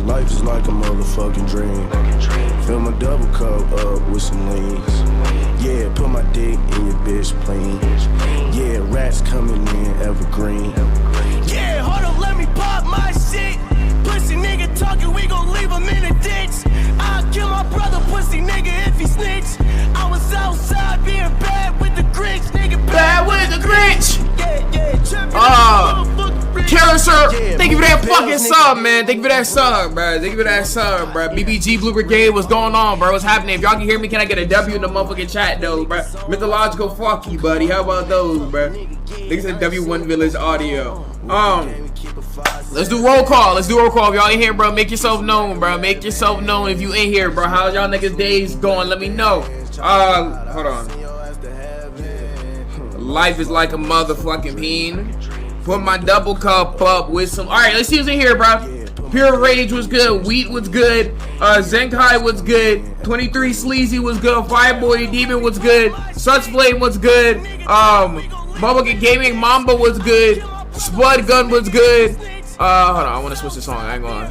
Life is like a motherfucking dream. Fill my double cup up with some lean. Yeah, put my dick in your bitch plane. Yeah, rats coming in evergreen. Yeah, hold up, let me pop my shit. Pussy nigga talking, we gon' leave him in the ditch. I'll kill my brother, pussy nigga, if he snitch. I was outside being bad with the Grinch, nigga. Bad with the Grinch. Killer sir, thank you for that fucking sub, man. Thank you for that sub, bro. Thank you for that sub, bro. BBG Blueryai, what's going on, bro? What's happening? If y'all can hear me, can I get a W in the motherfucking chat, though, bro? Mythological, fuck you, buddy. How about those, bro? Niggas said W1 Village Audio. Let's do roll call. Let's do roll call. If y'all in here, bro, make yourself known, bro. Make yourself known if you in here, bro. How's y'all niggas days going? Let me know. Hold on. Life is like a motherfucking peen. Put my double cup up with some. All right, let's see who's in here, bro. Pure Rage was good. Wheat was good. Zenkai was good. 23 Sleazy was good. Fireboy Demon was good. Suchflame was good. Bubblegum Gaming Mamba was good. Spud Gun was good. Hold on, I want to switch the song. Hang on.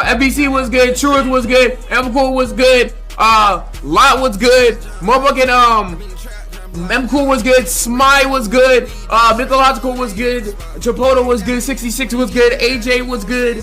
FBC was good. Truth was good. M-Cool was good. Lot was good. Motherfucking M-Cool was good. Smile was good. Mythological was good. Chipotle was good. 66 was good. AJ was good.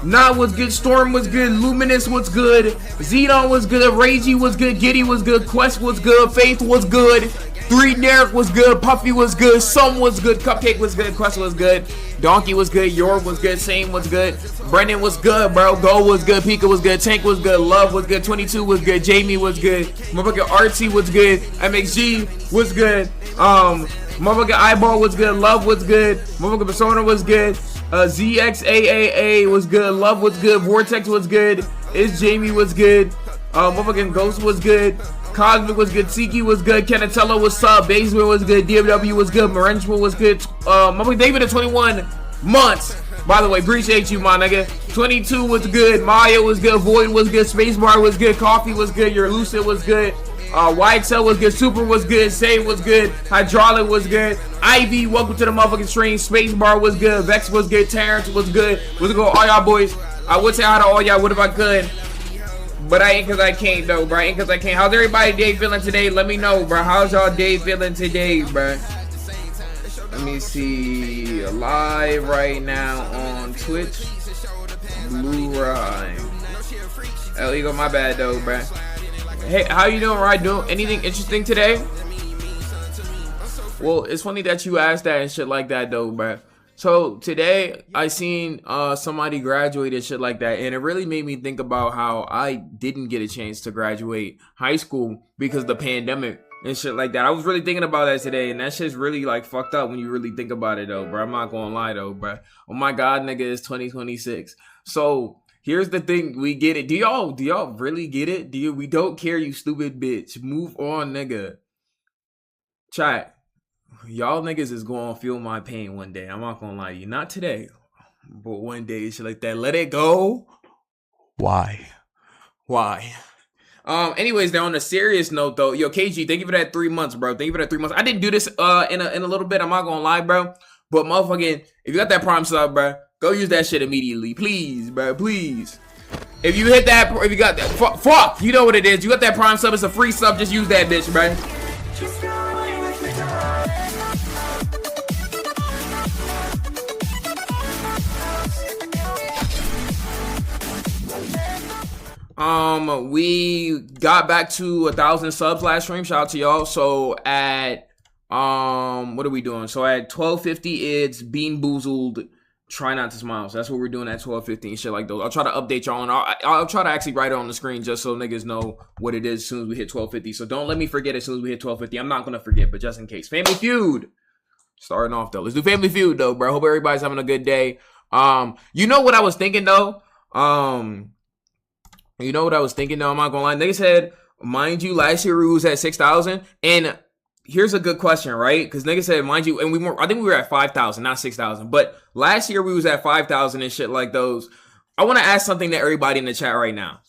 Nah was good. Storm was good. Luminous was good. Zedon was good. Ragey was good. Giddy was good. Quest was good. Faith was good. 3 Derek was good. Puffy was good. Some was good. Cupcake was good. Quest was good. Donkey was good. York was good. Same was good. Brendan was good, bro. Go was good. Pika was good. Tank was good. Love was good. 22 was good. Jamie was good. Motherfucking Artsy was good. MXG was good. Motherfucking Eyeball was good. Love was good. Motherfucking Persona was good. ZXAAA was good. Love was good. Vortex was good. Is Jamie was good. Motherfucking Ghost was good. Cosmic was good. Siki was good. Kenatella was sub. Basement was good. DFW was good. Marenchma was good. Motherfucking David at 21 months. By the way, appreciate you, my nigga. 22 was good. Maya was good. Void was good. Spacebar was good. Coffee was good. Your Lucid was good. White Cell was good. Super was good. Save was good. Hydraulic was good. Ivy, welcome to the motherfucking stream. Spacebar was good. Vex was good. Terrence was good. What's good, all y'all boys? I would say hi to all y'all. What if I could? But I ain't cause I can't though, bro. Ain't cause I can't. How's everybody day feeling today? Let me know, bro. How's y'all day feeling today, bro? Let me see. Live right now on Twitch. Blueryai. Oh, you go. My bad though, bro. Hey, how you doing? Right? Doing anything interesting today? Well, it's funny that you asked that and shit like that though, bro. So today I seen somebody graduate and shit like that, and it really made me think about how I didn't get a chance to graduate high school because of the pandemic and shit like that. I was really thinking about that today, and that shit's really like fucked up when you really think about it though, bro. I'm not gonna lie though, bro. Oh my god, nigga, it's 2026. So here's the thing, we get it. Do y'all really get it? We don't care, you stupid bitch. Move on, nigga. Chat. Y'all niggas is gonna feel my pain one day. I'm not gonna lie to you. Not today, but one day, shit like that. Let it go. Why? Anyways, now on a serious note though, yo, KG, thank you for that 3 months, bro. Thank you for that 3 months. I didn't do this in a little bit. I'm not gonna lie, bro. But motherfucking, if you got that Prime sub, bro, go use that shit immediately, please, bro, please. If you hit that, if you got that, fuck, you know what it is. You got that Prime sub. It's a free sub. Just use that bitch, bro. We got back to 1,000 subs last stream. Shout out to y'all. So at what are we doing? So at 12:50, it's Bean Boozled. Try not to smile. So that's what we're doing at 12:50 and shit like those. I'll try to update y'all on. I'll try to actually write it on the screen just so niggas know what it is as soon as we hit 12:50. So don't let me forget as soon as we hit 12:50. I'm not gonna forget, but just in case. Family Feud. Starting off though. Let's do Family Feud though, bro. Hope everybody's having a good day. You know what I was thinking though? I'm not gonna lie. Nigga said, mind you, last year we was at 6,000. And here's a good question, right? Because nigga said, mind you, and I think we were at 5,000, not 6,000. But last year we was at 5,000 and shit like those. I want to ask something to everybody in the chat right now.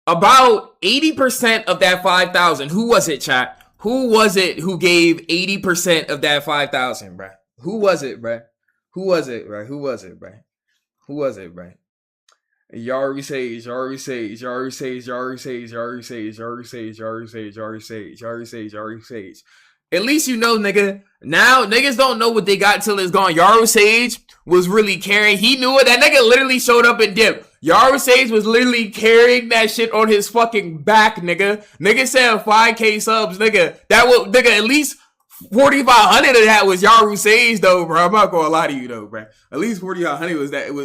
About 80% of that 5,000, who was it, chat? Who was it who gave 80% of that 5,000, bruh? Who was it, bruh? Who was it, bruh? Who was it, bruh? Who was it, bruh? Yari Sage, Yari Sage, Yari Sage, Yari Sage, Yari Sage, Yari Sage, Yari Sage, Yari Sage, Yari Sage, Yari Sage. At least you know, nigga. Now, niggas don't know what they got till it's gone. Yaro Sage was really carrying. He knew it. That nigga literally showed up and dipped. Yaro Sage was literally carrying that shit on his fucking back, nigga. Nigga said 5K subs, nigga. That was, nigga, at least 4,500 of that was Yaro Sage, though, bro. I'm not gonna lie to you, though, bro. At least 4,500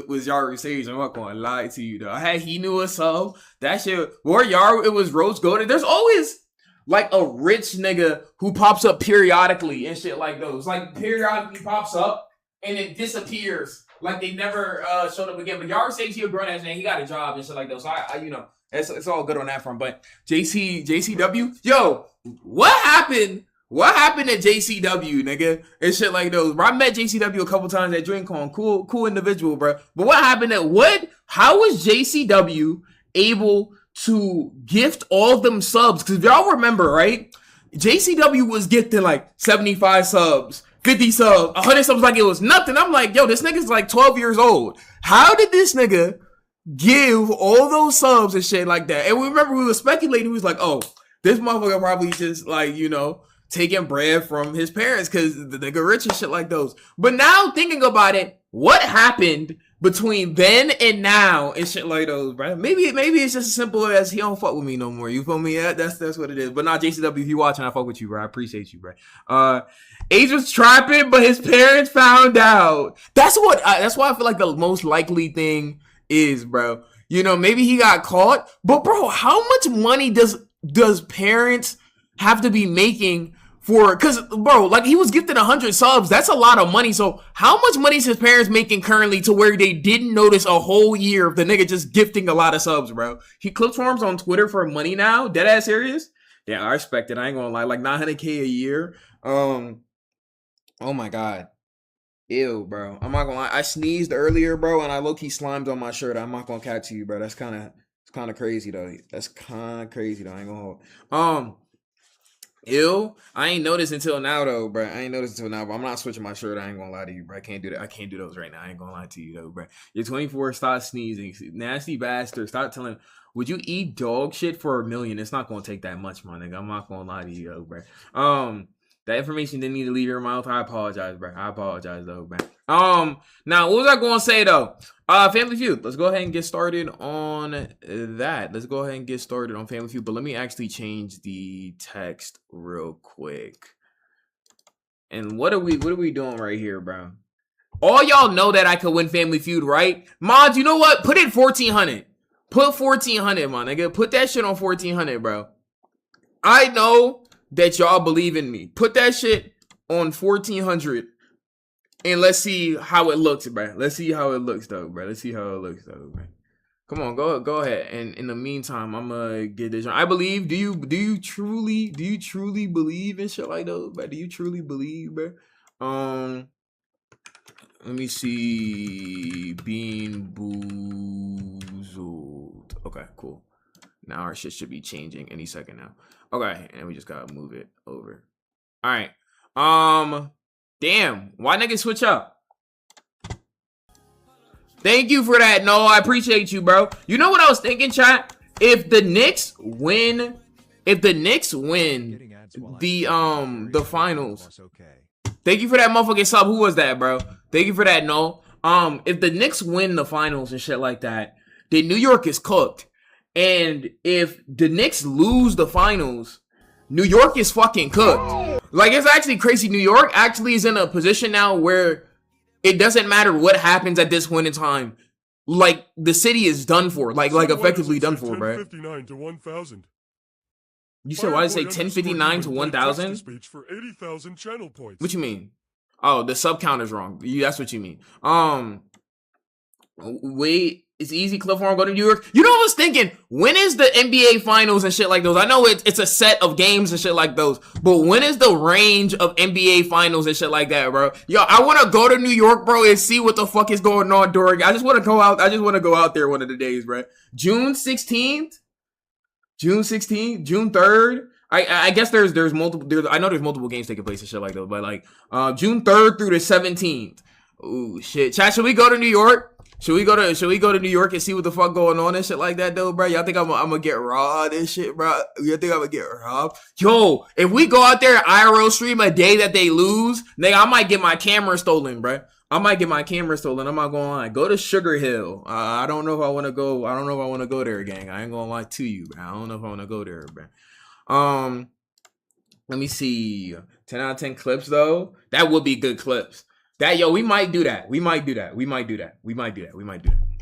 was Yaro Sage. I'm not gonna lie to you, though. I had He Knew a sub. That shit, or Yaro, it was Rose Golden. There's always like a rich nigga who pops up periodically and shit like those. Like periodically pops up and it disappears. Like they never showed up again. But Yaro Sage, he a grown ass man. He got a job and shit like those. So I you know, it's all good on that front. But JCW, yo, what happened? What happened at JCW, nigga? And shit like those. Bro, I met JCW a couple times at DrinkCon. Cool individual, bro. But what happened at how was JCW able to gift all of them subs? Because if y'all remember, right? JCW was gifting like 75 subs, 50 subs, 100 subs like it was nothing. I'm like, yo, this nigga's like 12 years old. How did this nigga give all those subs and shit like that? And we remember we were speculating. We was like, oh, this motherfucker probably just like, you know, taking bread from his parents because the nigga rich and shit like those. But now thinking about it, what happened between then and now and shit like those, bro? Maybe it's just as simple as he don't fuck with me no more. You feel me? Yeah, that's what it is. But not JCW, if you watching, I fuck with you, bro. I appreciate you, bro. Age was trapping, but his parents found out. That's why I feel like the most likely thing is, bro. You know, maybe he got caught, but bro, how much money does parents have to be making for, cause bro, like he was gifted 100 subs. That's a lot of money. So how much money is his parents making currently to where they didn't notice a whole year of the nigga just gifting a lot of subs, bro? He clips forms on Twitter for money now. Dead ass serious? Yeah, I respect it. I ain't gonna lie. Like 900K a year. Oh my god. Ew, bro. I'm not gonna lie. I sneezed earlier, bro, and I low-key slimed on my shirt. I'm not gonna catch you, bro. That's kind of crazy though. That's kind of crazy though. I ain't gonna hold. Ew. I ain't noticed until now though, bro. I ain't noticed until now, but I'm not switching my shirt. I ain't gonna lie to you, bro. I can't do that. I can't do those right now. I ain't gonna lie to you though, bro. You're 24. Stop sneezing. Nasty bastard. Stop telling. Would you eat dog shit for $1 million? It's not gonna take that much, my nigga. I'm not gonna lie to you, though, bro. That information didn't need to leave your mouth. I apologize, bro. I apologize, though, bro. Now, what was I going to say, though? Family Feud. Let's go ahead and get started on that. Let's go ahead and get started on Family Feud. But let me actually change the text real quick. And what are we doing right here, bro? All y'all know that I could win Family Feud, right? Mods, you know what? Put it 1,400. Put 1,400, my nigga. Put that shit on 1,400, bro. I know that y'all believe in me. Put that shit on 1,400 and let's see how it looks, bro. Let's see how it looks, though, bro. Let's see how it looks, though, bro. Come on, go ahead. And in the meantime, I'm gonna get this. I believe. Do you truly believe in shit like those, bro? Do you truly believe, bro? Let me see. Being boozled. Okay, cool. Now our shit should be changing any second now. Okay, and we just gotta move it over. All right. Damn. Why niggas switch up? Thank you for that. No, I appreciate you, bro. You know what I was thinking, chat? If the Knicks win the finals. Thank you for that motherfucking sub. Who was that, bro? Thank you for that. No. If the Knicks win the finals and shit like that, then New York is cooked. And if the Knicks lose the finals, New York is fucking cooked. Like, it's actually crazy. New York actually is in a position now where it doesn't matter what happens at this point in time. Like, the city is done for. Like effectively done for, bro. 1059 to 1,000. You said, why did it say 1059 to 1,000? For 80,000 channel points. What you mean? Oh, the sub count is wrong. That's what you mean. Wait, it's easy. Cliff Warren go to New York. You know what I was thinking? When is the NBA finals and shit like those? I know it's a set of games and shit like those, but when is the range of NBA finals and shit like that, bro? Yo, I want to go to New York, bro, and see what the fuck is going on during. I just want to go out. I just want to go out there one of the days, bro. June 16th, June 3rd. I guess there's multiple. I know there's multiple games taking place and shit like that, but like June 3rd through the 17th. Ooh, shit. Chat, should we go to New York? Should we go to New York and see what the fuck going on and shit like that though, bro? Y'all think I'm gonna get robbed and shit, bro? You think I'm gonna get robbed? Yo, if we go out there and IRL stream a day that they lose, nigga, I might get my camera stolen, bro. I might get my camera stolen. I'm not gonna lie. Go to Sugar Hill. I don't know if I want to go. I don't know if I want to go there, gang. I ain't gonna lie to you, bro. I don't know if I want to go there, bro. Let me see. 10 out of 10 clips though. That would be good clips. That, yo, we might do that. We might do that.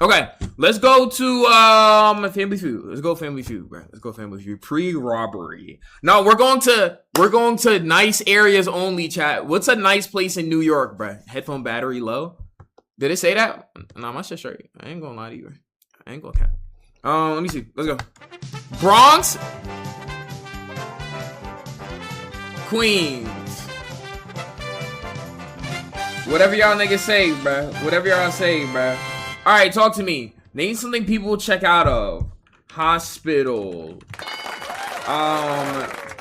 Okay, let's go to Family Feud. Let's go Family Feud, bro. Let's go Family Feud. Pre-robbery. No, we're going to nice areas only, chat. What's a nice place in New York, bro? Headphone battery low. Did it say that? No, my shit straight. I ain't gonna lie to you, bro. I ain't gonna cap. Let me see. Let's go. Bronx, Queens. Whatever y'all niggas say, bruh. Whatever y'all say, bruh. Alright, talk to me. Name something people check out of. Hospital.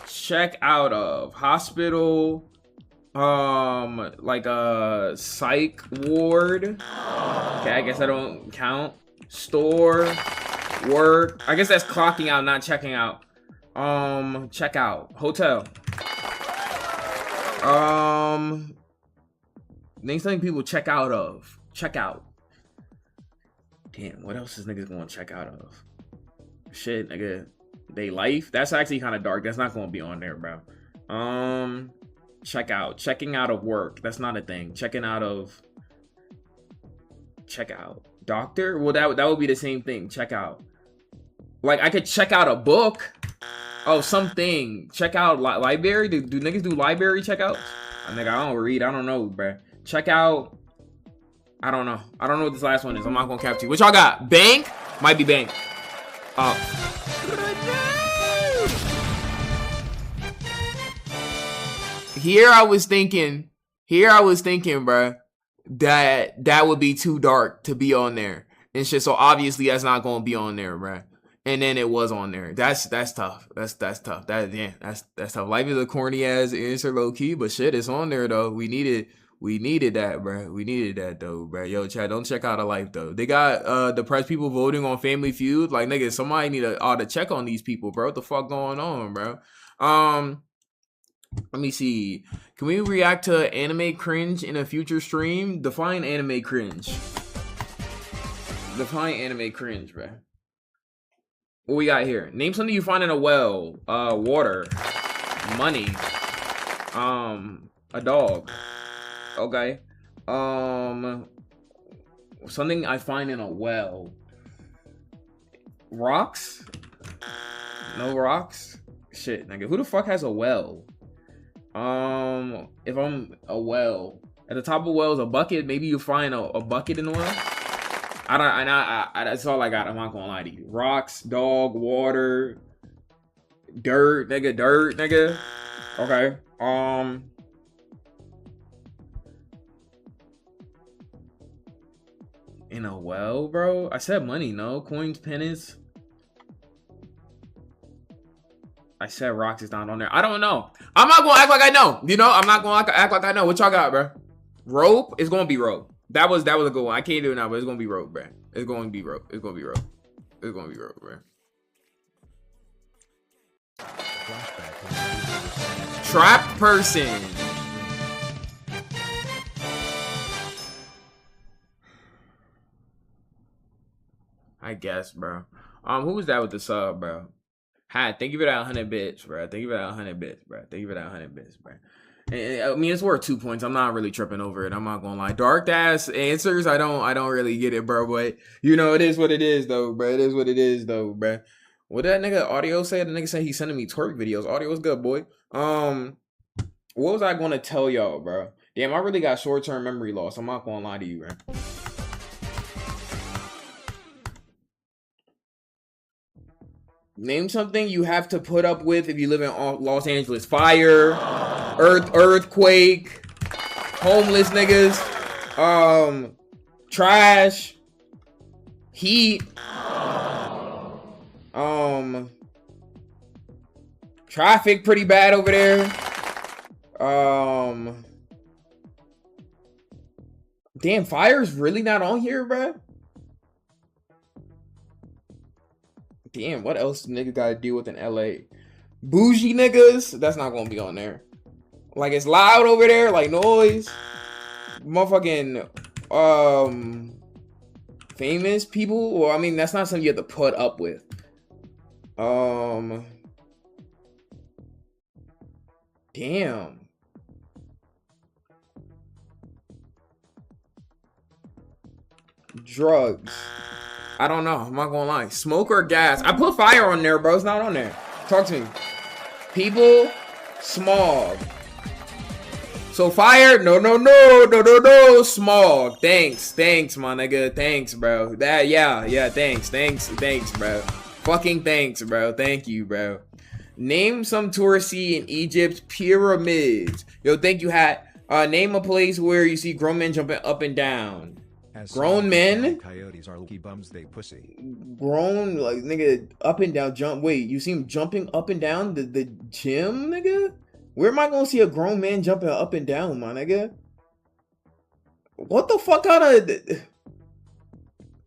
Check out of. Hospital. Like a psych ward. Okay, I guess I don't count. Store. Work. I guess that's clocking out, not checking out. Check out. Hotel. Name something people check out of. Check out. Damn, what else is niggas gonna check out of? Shit, nigga. They life? That's actually kind of dark. That's not gonna be on there, bro. Check out. Checking out of work. That's not a thing. Checking out of... Check out. Doctor? Well, that would be the same thing. Check out. Like, I could check out a book. Oh, something. Check out library? Do niggas do library checkouts? Nigga, I don't read. I don't know, bruh. Check out. I don't know. I don't know what this last one is. I'm not gonna cap to you. What y'all got? Bank? Might be bank. Here I was thinking, bruh, that would be too dark to be on there and shit. So obviously that's not gonna be on there, bruh. And then it was on there. That's tough. That's tough. That's tough. Life is a corny ass answer, low key, but shit, it's on there though. We needed that, bro. We needed that though, bro. Yo, chat, don't check out a life though. They got depressed people voting on Family Feud. Like, nigga, somebody need to check on these people, bro. What the fuck going on, bro? Let me see. Can we react to anime cringe in a future stream? Define anime cringe. Define anime cringe, bro. What we got here? Name something you find in a well. Water. Money. A dog. Okay. Something I find in a well. Rocks? No rocks? Shit, nigga. Who the fuck has a well? If I'm a well. At the top of a well is a bucket. Maybe you find a bucket in the well. That's all I got. I'm not gonna lie to you. Rocks, dog, water, dirt, nigga. Okay. In a well, bro? I said money, no? Coins, pennies. I said rocks is not on there. I don't know. I'm not gonna act like I know. You know, I'm not gonna act like I know. What y'all got, bro? Rope? It's gonna be rope. That was a good one. I can't do it now, but it's gonna be rope, bro. It's gonna be rope. It's gonna be rope. It's gonna be rope, bro. Trapped person. I guess, bro. Who was that with the sub, bro? Hi, thank you for that 100 bits, bro. Thank you for that 100 bits, bro. Thank you for that 100 bits, bro. I mean, it's worth 2 points. I'm not really tripping over it. I'm not gonna lie. Dark ass answers, I don't really get it, bro. But you know, it is what it is, though, bro. It is what it is, though, bro. What did that nigga Audio say? The nigga said he's sending me twerk videos. Audio's good, boy. What was I gonna tell y'all, bro? Damn, I really got short-term memory loss. I'm not gonna lie to you, man. Name something you have to put up with if you live in Los Angeles. Fire, earthquake, homeless niggas, trash, heat, traffic pretty bad over there. Damn, fire's really not on here, bruh. Damn, what else nigga gotta deal with in LA? Bougie niggas? That's not gonna be on there. Like, it's loud over there, like noise. Motherfucking, famous people? Well, I mean, that's not something you have to put up with. Damn. Drugs. I don't know. I'm not gonna lie. Smoke or gas? I put fire on there, bro. It's not on there. Talk to me. People, smog. So fire? No. Smog. Thanks, my nigga. Thanks, bro. That, yeah. Thanks, bro. Fucking thanks, bro. Thank you, bro. Name some touristy in Egypt's pyramids. Yo, thank you, Hat. Name a place where you see grown men jumping up and down. Grown men? Coyotes are lucky bums, they pussy. Grown, like, nigga, up and down, jump. Wait, you see him jumping up and down the gym, nigga? Where am I gonna see a grown man jumping up and down, my nigga? What the fuck kind of...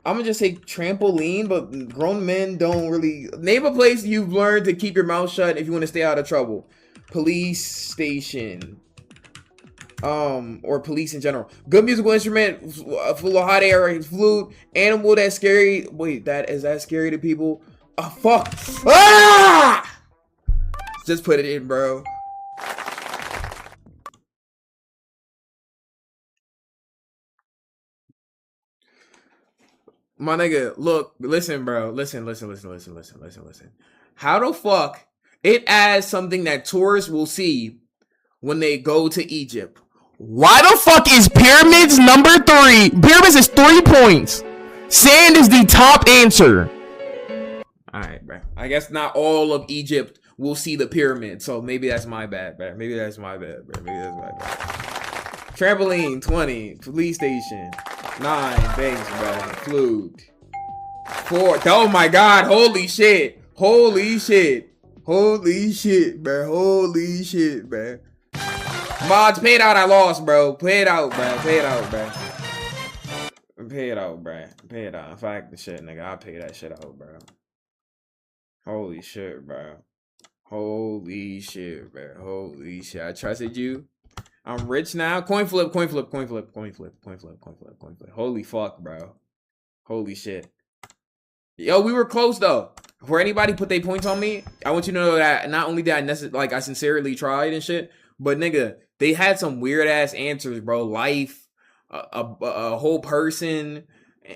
I'm gonna just say trampoline, but grown men don't really... Name a place you've learned to keep your mouth shut if you want to stay out of trouble. Police station. Or police in general. Good musical instrument, full of hot air, flute, animal that's scary. Wait, is that scary to people? Oh, fuck. Ah! Just put it in, bro. My nigga, look, listen, bro. Listen. How the fuck it adds something that tourists will see when they go to Egypt? Why the fuck is pyramids number 3? Pyramids is 3 points. Sand is the top answer. Alright, bro. I guess not all of Egypt will see the pyramid, so maybe that's my bad, bro. Maybe that's my bad. Trampoline, 20. Police station, 9. Thanks, bro. Flute, 4. Oh my god, holy shit, bro. Mods, pay it out, I lost, bro. Pay it out, bro. Pay it out. In fact, the shit, nigga, I'll pay that shit out, bro. Holy shit, bro. I trusted you. I'm rich now. Coin flip. Holy fuck, bro. Holy shit. Yo, we were close, though. For anybody put their points on me, I want you to know that not only did I sincerely tried and shit, but nigga, they had some weird ass answers, bro. Life, a whole person,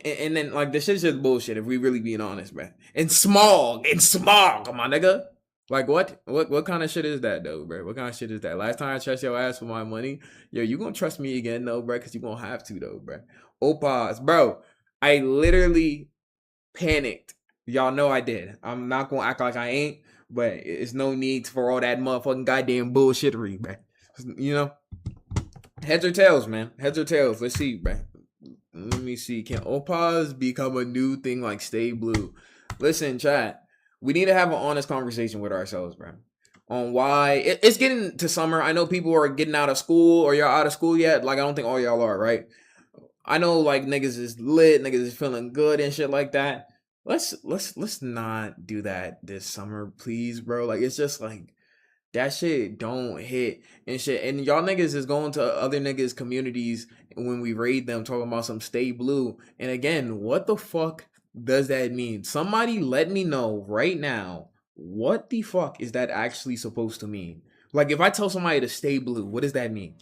and then like this shit's just bullshit if we really being honest, man. And smog, come on, nigga. Like what kind of shit is that though, bro? What kind of shit is that? Last time I trust your ass for my money, yo, you gonna trust me again though, bro? Cause you gonna have to though, bro. Opas, bro. I literally panicked. Y'all know I did. I'm not gonna act like I ain't. But it's no need for all that motherfucking goddamn bullshittery, man. You know? Heads or tails, man. Heads or tails. Let's see, man. Let me see. Can Opas become a new thing like Stay Blue? Listen, chat. We need to have an honest conversation with ourselves, bro. On why... It's getting to summer. I know people are getting out of school or y'all out of school yet. Like, I don't think all y'all are, right? I know, like, niggas is lit. Niggas is feeling good and shit like that. Let's not do that this summer, please, bro. Like, it's just like that shit don't hit and shit. And y'all niggas is going to other niggas' communities when we raid them talking about some Stay Blue. And again, what the fuck does that mean? Somebody let me know right now. What the fuck is that actually supposed to mean? Like, if I tell somebody to stay blue, what does that mean?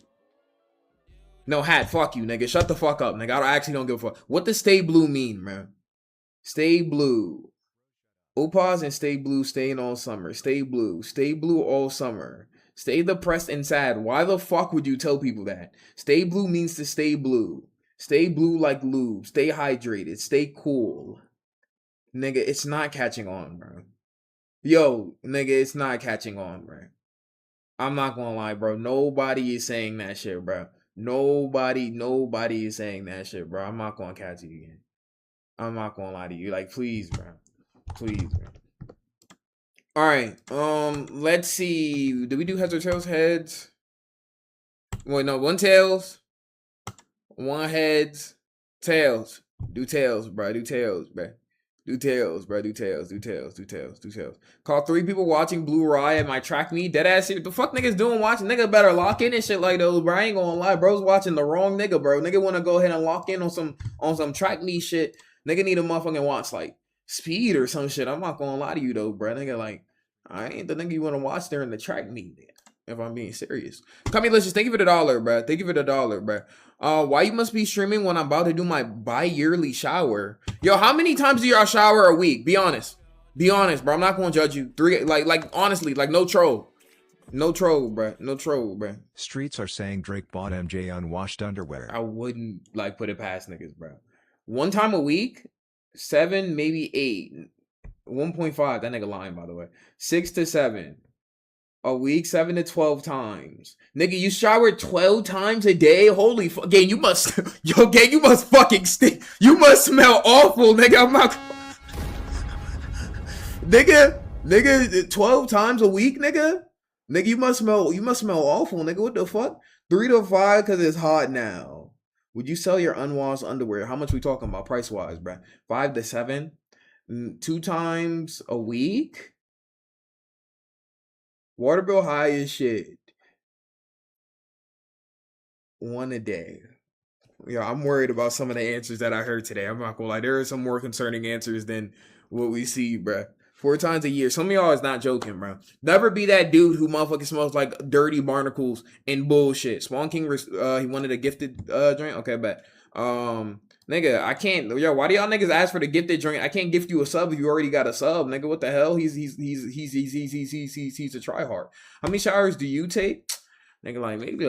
No, Hat, fuck you, nigga. Shut the fuck up, nigga. I actually don't give a fuck. What does Stay Blue mean, man? Stay blue. Opas and Stay Blue staying all summer. Stay blue. Stay blue all summer. Stay depressed and sad. Why the fuck would you tell people that? Stay blue means to stay blue. Stay blue like lube. Stay hydrated. Stay cool. Nigga, it's not catching on, bro. Yo, nigga, it's not catching on, bro. I'm not gonna lie, bro. Nobody is saying that shit, bro. Nobody is saying that shit, bro. I'm not gonna catch you again. I'm not gonna lie to you. Like, please, bro. Please, bro. Alright, let's see. Did we do heads or tails? Heads. Wait, no, one tails. One heads. Tails. Do tails, bro. Do tails, bro. Do tails, bro. Do tails. Do tails. Do tails. Do tails. Call 3 people watching Blueryai at my track meet. Deadass shit. What the fuck niggas doing watching? Nigga better lock in and shit like those, bro. I ain't gonna lie. Bro's watching the wrong nigga, bro. Nigga wanna go ahead and lock in on some track meet shit. Nigga need a motherfucking watch like Speed or some shit. I'm not gonna lie to you though, bro. Nigga like, I ain't the nigga you wanna watch during the track meet, if I'm being serious. Cumulicious, thank you for the $1, bro. Thank you for the $1, bro. Why you must be streaming when I'm about to do my bi-yearly shower? Yo, how many times do y'all shower a week? Be honest. Be honest, bro. I'm not gonna judge you. 3, like honestly, like no troll. No troll, bro. No troll, bro. Streets are saying Drake bought MJ unwashed underwear. I wouldn't like put it past niggas, bro. 1 time a week, 7, maybe 8. 1.5, that nigga lying, by the way. 6 to 7. A week, 7 to 12 times. Nigga, you shower 12 times a day? Holy fuck. Gang, you must... Yo, gang, you must fucking stink. You must smell awful, nigga. I'm not... Nigga, 12 times a week, nigga? Nigga, you must smell awful, nigga. What the fuck? 3 to 5 because it's hot now. Would you sell your unwashed underwear? How much we talking about price-wise, bro? 5 to 7? 2 times a week? Water bill high as shit. 1 a day. Yeah, I'm worried about some of the answers that I heard today. I'm not gonna lie. There are some more concerning answers than what we see, bruh. 4 times a year. Some of y'all is not joking, bro. Never be that dude who motherfucking smells like dirty barnacles and bullshit. Spawn King, he wanted a gifted drink. Okay, bet. Nigga, I can't. Yo, why do y'all niggas ask for the gifted drink? I can't gift you a sub if you already got a sub, nigga. What the hell? He's a tryhard. How many showers do you take? Nigga, like maybe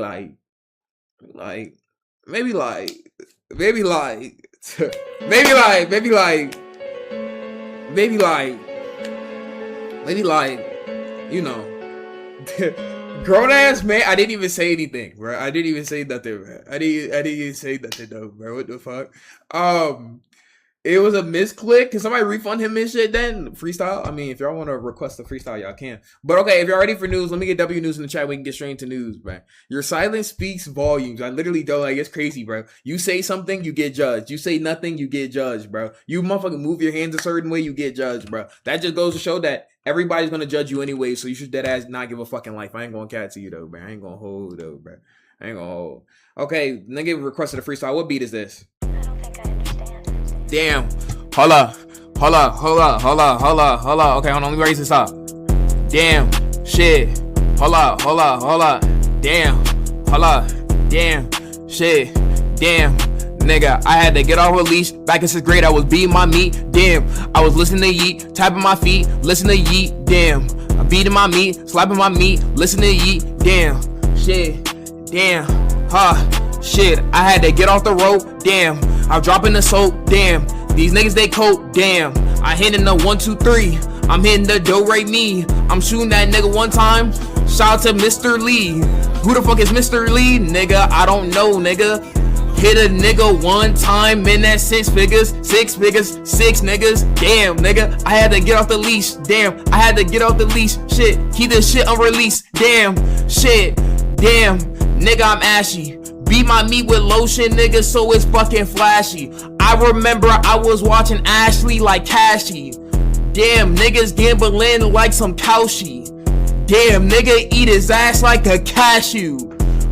you know. Grown ass man, I didn't even say anything, bro. I didn't even say nothing, bro. I didn't even say nothing though, bro. What the fuck? It was a misclick. Can somebody refund him his shit then? Freestyle? I mean, if y'all want to request a freestyle, y'all can. But okay, if you're ready for news, let me get W News in the chat. We can get straight into news, bro. Your silence speaks volumes. I literally don't, like, it's crazy, bro. You say something, you get judged. You say nothing, you get judged, bro. You motherfucking move your hands a certain way, you get judged, bro. That just goes to show that everybody's gonna judge you anyway, so you should dead ass not give a fucking life. I ain't gonna cat to you though, bro. I ain't gonna hold though, bro. I ain't gonna hold. Okay, nigga requested a freestyle. What beat is this? I don't think I understand. Damn. Hold up. Okay, hold on. Let me raise this up. Damn. Shit. Hold up. Damn. Hold up. Damn. Shit. Damn. Nigga, I had to get off a leash. Back in 6th grade, I was beating my meat. Damn. I was listening to Yeet, tapping my feet, listening to Yeet. Damn. I'm beating my meat, slapping my meat, listening to Yeet. Damn. Shit. Damn. Shit. I had to get off the rope. Damn. I'm dropping the soap. Damn. These niggas, they cope, damn. I hitting the 1, 2, 3. I'm hitting the do-re me. I'm shooting that nigga 1 time. Shout out to Mr. Lee. Who the fuck is Mr. Lee? Nigga, I don't know, nigga. Hit a nigga 1 time in that 6 figures. 6 niggas. Damn, nigga. I had to get off the leash. Damn, I had to get off the leash. Shit, keep this shit unreleased. Damn, shit. Damn, nigga, I'm ashy. Beat my meat with lotion, nigga, so it's fucking flashy. I remember I was watching Ashley like Cashy. Damn, niggas gambling like some Cowshy. Damn, nigga, eat his ass like a cashew.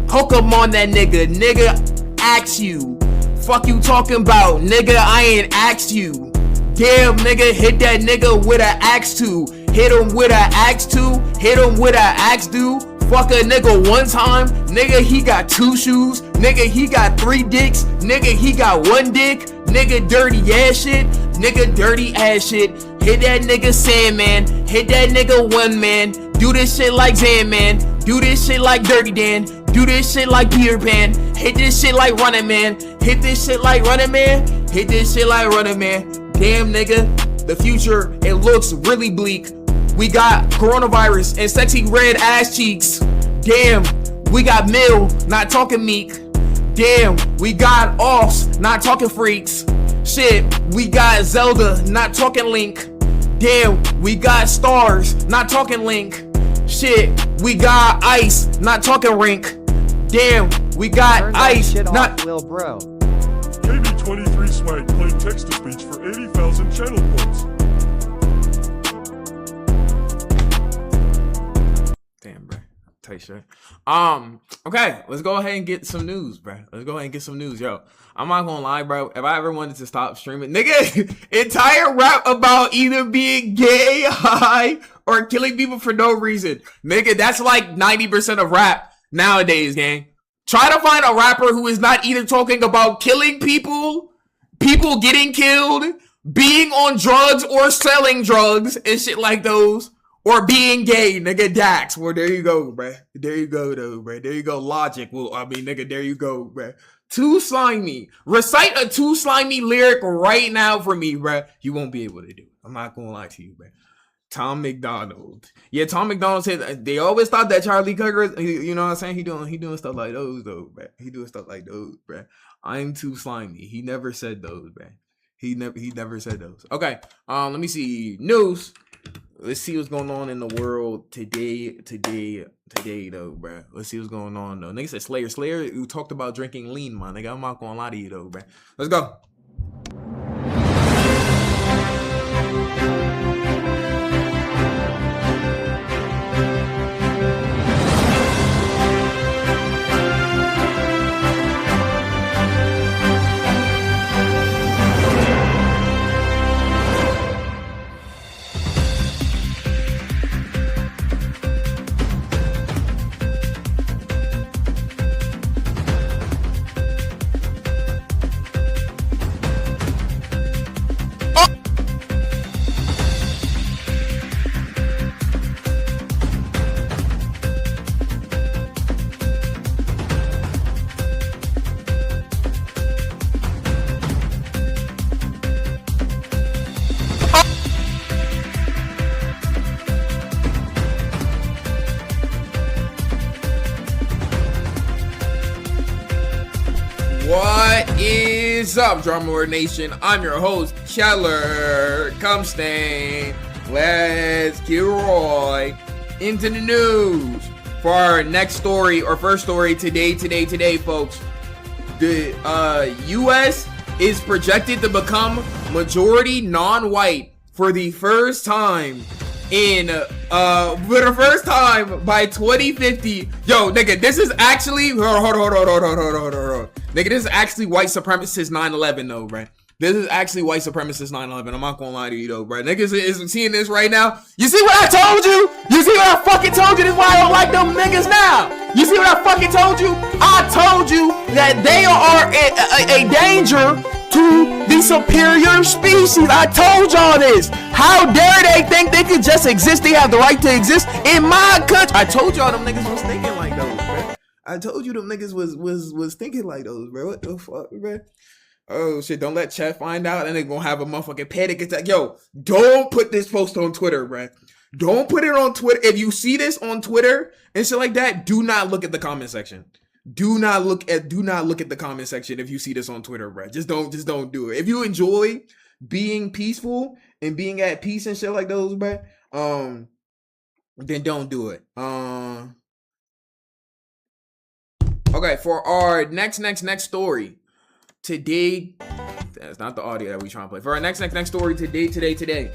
Hook him on that nigga, ask you. Fuck you talking about, nigga, I ain't asked you. Damn, nigga, hit that nigga with a axe too. Hit him with a axe too, hit him with a axe dude. Fuck a nigga 1 time, nigga, he got 2 shoes, nigga, he got 3 dicks, nigga, he got 1 dick, nigga, dirty ass shit, nigga, dirty ass shit. Hit that nigga Sandman, hit that nigga 1 man, do this shit like Zan man, Do this shit like Dirty Dan. Do this shit like Peter Pan. Hit this shit like Running Man. Hit this shit like Running Man. Hit this shit like Running Man. Damn, nigga. The future, it looks really bleak. We got coronavirus and sexy red ass cheeks. Damn, we got Mill, not talking Meek. Damn, we got offs, not talking freaks. Shit, we got Zelda, not talking Link. Damn, we got Stars, not talking Link. Shit, we got Ice, not talking Rink. Damn, we got Ice, not Lil Bro. KB23 Swag played text-to-speech for 80,000 channel points. Damn, bro. Tight shit. Okay, let's go ahead and get some news, bro. Let's go ahead and get some news, yo. I'm not gonna lie, bro. If I ever wanted to stop streaming, nigga, entire rap about either being gay, high, or killing people for no reason. Nigga, that's like 90% of rap nowadays, gang. Try to find a rapper who is not either talking about killing people, people getting killed, being on drugs or selling drugs and shit like those, or being gay, nigga. Dax. Well, there you go, bruh. There you go, though, bruh. There you go. Logic. Well, I mean, nigga, there you go, bruh. Too slimy. Recite a too slimy lyric right now for me, bruh. You won't be able to do it. I'm not gonna lie to you, bruh. Tom McDonald. Yeah, Tom McDonald said they always thought that Charlie Coker, you know what I'm saying? He doing stuff like those, though, bruh. He doing stuff like those, bruh. I'm too slimy. He never said those, bruh. He never said those. Okay, let me see. News. Let's see what's going on in the world today, though, bro. Let's see what's going on, though. Nigga said Slayer, who talked about drinking lean, man. Nigga, I'm not gonna lie to you, though, bro. Let's go. What is up, Drama Lord Nation? I'm your host, Keller Cumstain. Let's get Roy into the news for our next story, or first story today, folks. The U.S. is projected to become majority non-white for the first time by 2050. Yo, nigga, this is actually hold on. Nigga, this is actually white supremacist 9/11 though, bro. This is actually white supremacist 9/11. I'm not gonna lie to you though, bro. Niggas is seeing this right now. You see what I told you? You see what I fucking told you? This is why I don't like them niggas now. You see what I fucking told you? I told you that they are a danger to the superior species. I told y'all this. How dare they think they could just exist? They have the right to exist in my country. I told y'all them niggas was thinking like those, bro. I told you them niggas was thinking like those, bro. What the fuck, bro? Oh shit, don't let Chet find out and they gonna have a motherfucking panic attack. Yo, don't put this post on Twitter, bro. Don't put it on Twitter. If you see this on Twitter and shit like that, do not look at the comment section. Do not look at the comment section if you see this on Twitter, bro. Just don't do it. If you enjoy being peaceful and being at peace and shit like those, bro, then don't do it. Okay, for our next story today, that's not the audio that we trying to play. For our next story today,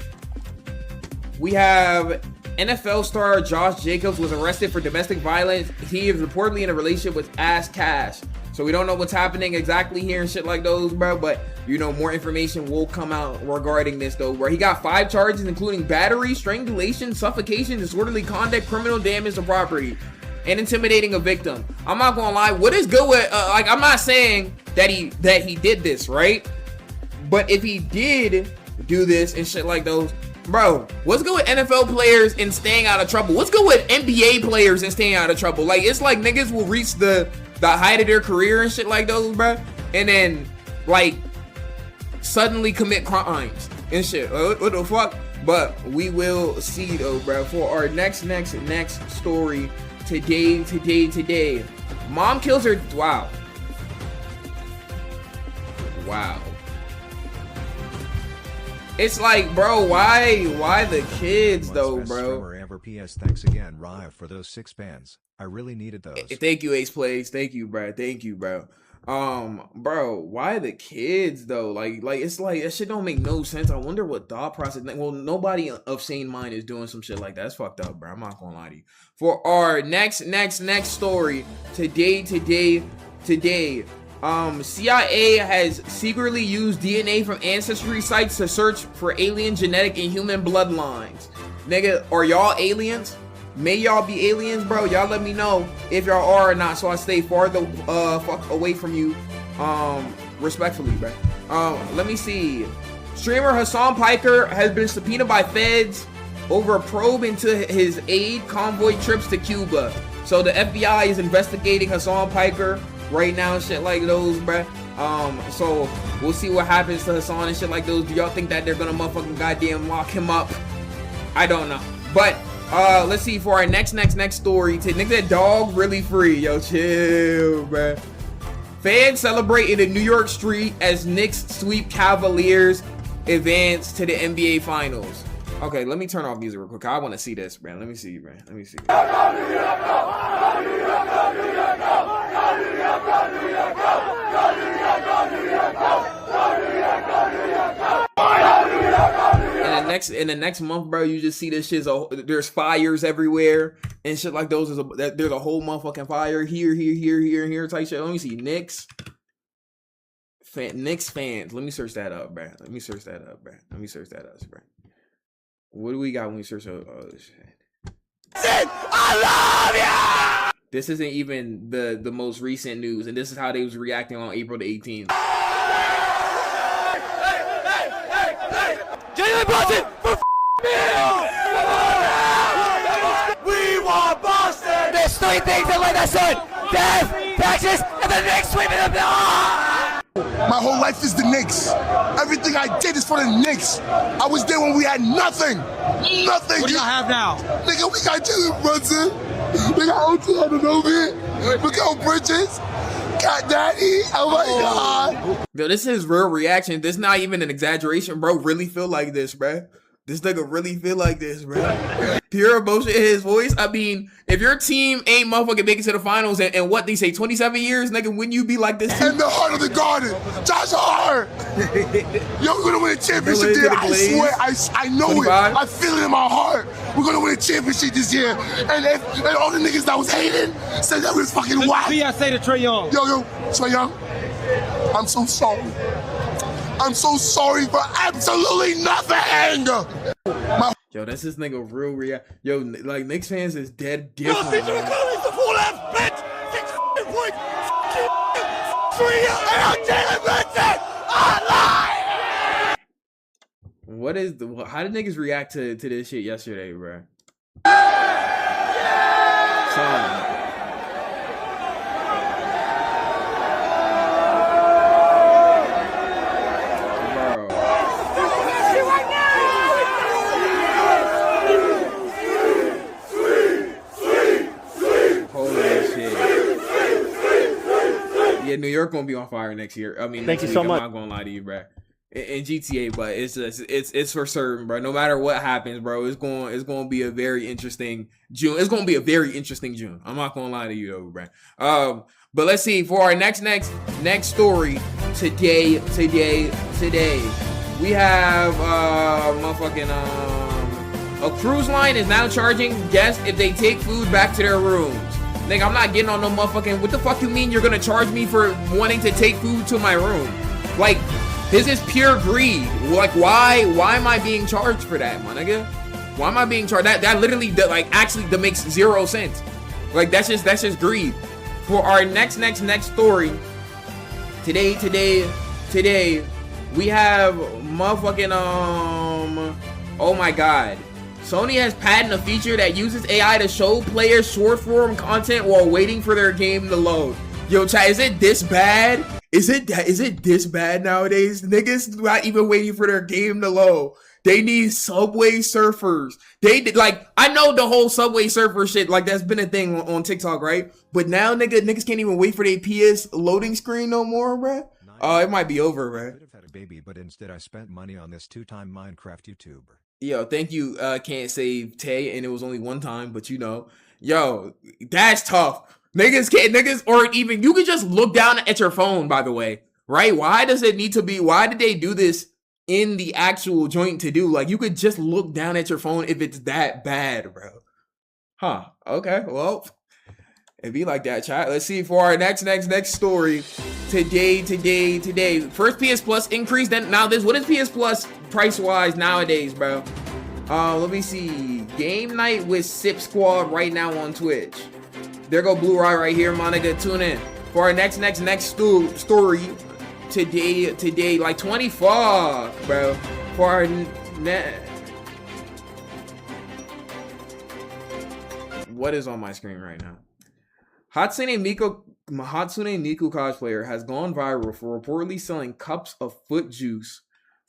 we have NFL star Josh Jacobs was arrested for domestic violence. He is reportedly in a relationship with Ash Cash. So we don't know what's happening exactly here and shit like those, bro. But, you know, more information will come out regarding this, though. Where he got 5 charges, including battery, strangulation, suffocation, disorderly conduct, criminal damage to property, and intimidating a victim. I'm not gonna lie. What is good with, like, I'm not saying that he did this, right? But if he did do this and shit like those, Bro, what's good with NFL players and staying out of trouble? What's good with NBA players and staying out of trouble? Like, it's like niggas will reach the height of their career and shit like those, bro, and then like suddenly commit crimes and shit. What the fuck? But we will see though, bro, for our next story today. Mom kills her. Wow. It's like, bro, why the kids though, bro? Ever. PS. Thanks again, Raya, for those 6 bands. I really needed those. Thank you, Ace Plays. Thank you, bro. Bro, why the kids though? Like it's like that shit don't make no sense. I wonder what thought process. Well, nobody of sane mind is doing some shit like that. That's fucked up, bro. I'm not gonna lie to you. For our next story today. CIA has secretly used DNA from ancestry sites to search for alien genetic and human bloodlines. Nigga, are y'all aliens? May y'all be aliens, bro? Y'all let me know if y'all are or not, so I stay farther fuck away from you, respectfully, bro. Let me see. Streamer Hassan Piker has been subpoenaed by feds over a probe into his aid convoy trips to Cuba. So the FBI is investigating Hassan Piker right now and shit like those, bruh. So we'll see what happens to Hassan and shit like those. Do y'all think that they're gonna motherfucking goddamn lock him up? I don't know. But let's see, for our next story. Nigga, that dog really free. Yo, chill, bruh. Fans celebrated in New York street as Knicks sweep Cavaliers, advance to the NBA Finals. Okay, let me turn off music real quick. I want to see this, man. Let me see, man. Let me see. In the next month, bro, you just see this shit. There's fires everywhere and shit like those. There's a whole motherfucking fire here type shit. Let me see. Knicks fans. Let me search that up, bro. What do we got when we search? Oh shit. I love you. This isn't even the most recent news, and this is how they was reacting on April the 18th. Jalen Brunson for we want Boston. There's 3 things that light that sun: death, taxes, and the Knicks sweeping the bill. My whole life is the Knicks. Everything I did is for the Knicks. I was there when we had nothing. Nothing. What do y'all have now? Nigga, we got Jalen Brunson. We got OT Anunoby. We got Bridges. Got Daddy. Oh my God. Yo, this is real reaction. This not even an exaggeration, bro. Really feel like this, bro. This nigga really feel like this, bro. Pure emotion in his voice. I mean, if your team ain't motherfucking making to the finals and what they say, 27 years, nigga, wouldn't you be like this too? In the heart of the garden, Josh Hart. Yo, we're gonna win a championship there. I swear, I know 25. It. I feel it in my heart. We're gonna win a championship this year. And all the niggas that was hating said that was fucking whack. What do y'all say to Trae Young? Yo, Trae Young, I'm so sorry. I'm so sorry for absolutely nothing. Yo, that's this nigga real react. Yo, like Knicks fans is dead different. The full left, bitch. 6 points. 3 and Jalen Brunson alive. What is the? How did niggas react to this shit yesterday, bro? Son. Yeah, New York gonna be on fire next year. I mean, thank you so much. I'm not gonna lie to you, bro. In GTA, but it's for certain, bro. No matter what happens, bro, it's going to be a very interesting June. It's going to be a very interesting June. I'm not gonna lie to you, though, bro. But let's see, for our next story today, we have a cruise line is now charging guests if they take food back to their rooms. Nigga, I'm not getting on no motherfucking. What the fuck you mean you're gonna charge me for wanting to take food to my room? Like, this is pure greed. Like, why am I being charged for that, my nigga? Why am I being charged? That literally, actually, that makes 0 sense. Like, that's just greed. For our next story, today, we have motherfucking, Oh my god. Sony has patented a feature that uses AI to show players short form content while waiting for their game to load. Yo, chat, is it this bad? Is it this bad nowadays? Niggas not even waiting for their game to load. They need Subway Surfers. They did, like, I know the whole Subway Surfer shit, like, that's been a thing on TikTok, right? But now niggas can't even wait for their PS loading screen no more, bruh. Oh, it might be over, bruh. Could have had a baby, but instead I spent money on this 2-time Minecraft YouTuber. Yo, thank you, Can't Save Tay, and it was only one time, but you know. Yo, that's tough. Niggas, or even, you can just look down at your phone, by the way, right? Why does it need to be, why did they do this in the actual joint to do? Like, you could just look down at your phone if it's that bad, bro. Huh, okay, well, it be like that, chat. Let's see for our next story. Today. First PS Plus increase, then now this, what is PS Plus price-wise nowadays, bro? Let me see. Game night with Sip Squad right now on Twitch. There go Blueryai right here, my nigga. Tune in for our next story today, like 25, bro. For our what is on my screen right now? Hatsune Miku cosplayer has gone viral for reportedly selling cups of foot juice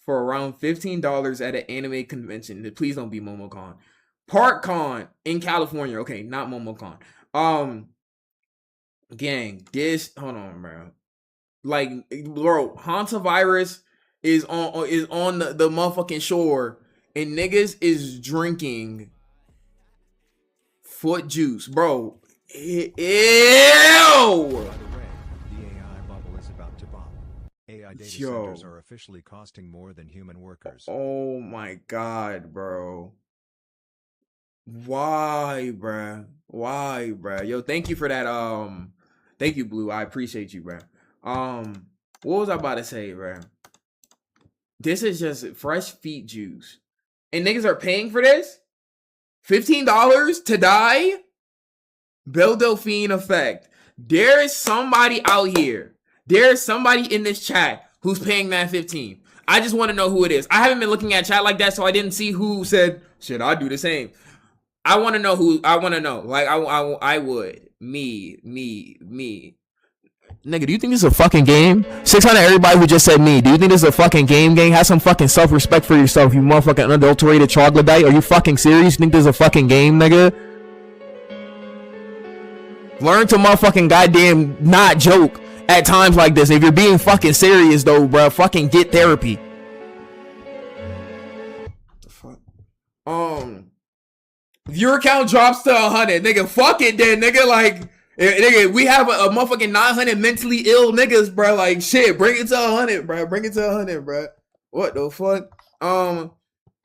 for around $15 at an anime convention. Please don't be MomoCon. ParkCon in California. Okay, not MomoCon. Gang, this, hold on, bro. Like, bro, Hantavirus is on the motherfucking shore, and niggas is drinking foot juice, bro. Ew! By the way, the AI bubble is about to pop. AI data centers are officially costing more than human workers. Oh my god, bro. Why, bruh? Why, bruh? Yo, thank you for that. Thank you, Blue. I appreciate you, bruh. What was I about to say, bruh? This is just fresh feet juice. And niggas are paying for this? $15 to die? Belle Delphine effect. There is somebody out here. There is somebody in this chat who's paying that 15. I just want to know who it is. I haven't been looking at chat like that, so I didn't see who said, shit, I'd do the same. I want to know who, I want to know. Like, I would. Me. Nigga, do you think this is a fucking game? 600 everybody who just said me. Do you think this is a fucking game, gang? Have some fucking self-respect for yourself, you motherfucking unadulterated troglodyte. Are you fucking serious? You think this is a fucking game, nigga? Learn to motherfucking goddamn not joke at times like this. If you're being fucking serious though, bro, fucking get therapy. The fuck? Viewer count drops to 100, nigga. Fuck it then, nigga. Like, nigga, we have a motherfucking 900 mentally ill niggas, bro. Like, shit, bring it to 100, bro. Bring it to 100, bro. What the fuck?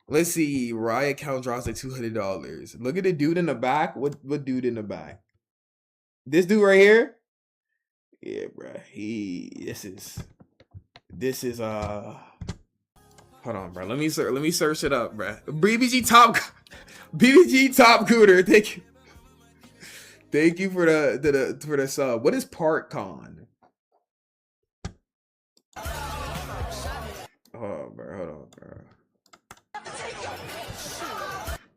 Let's see. Riot count drops to $200. Look at the dude in the back. What dude in the back? This dude right here? Yeah, bro. This is hold on, bro. Let me search it up, bro. BBG top cooter. Thank you for the sub. What is ParkCon? Oh, bro, hold on, bro.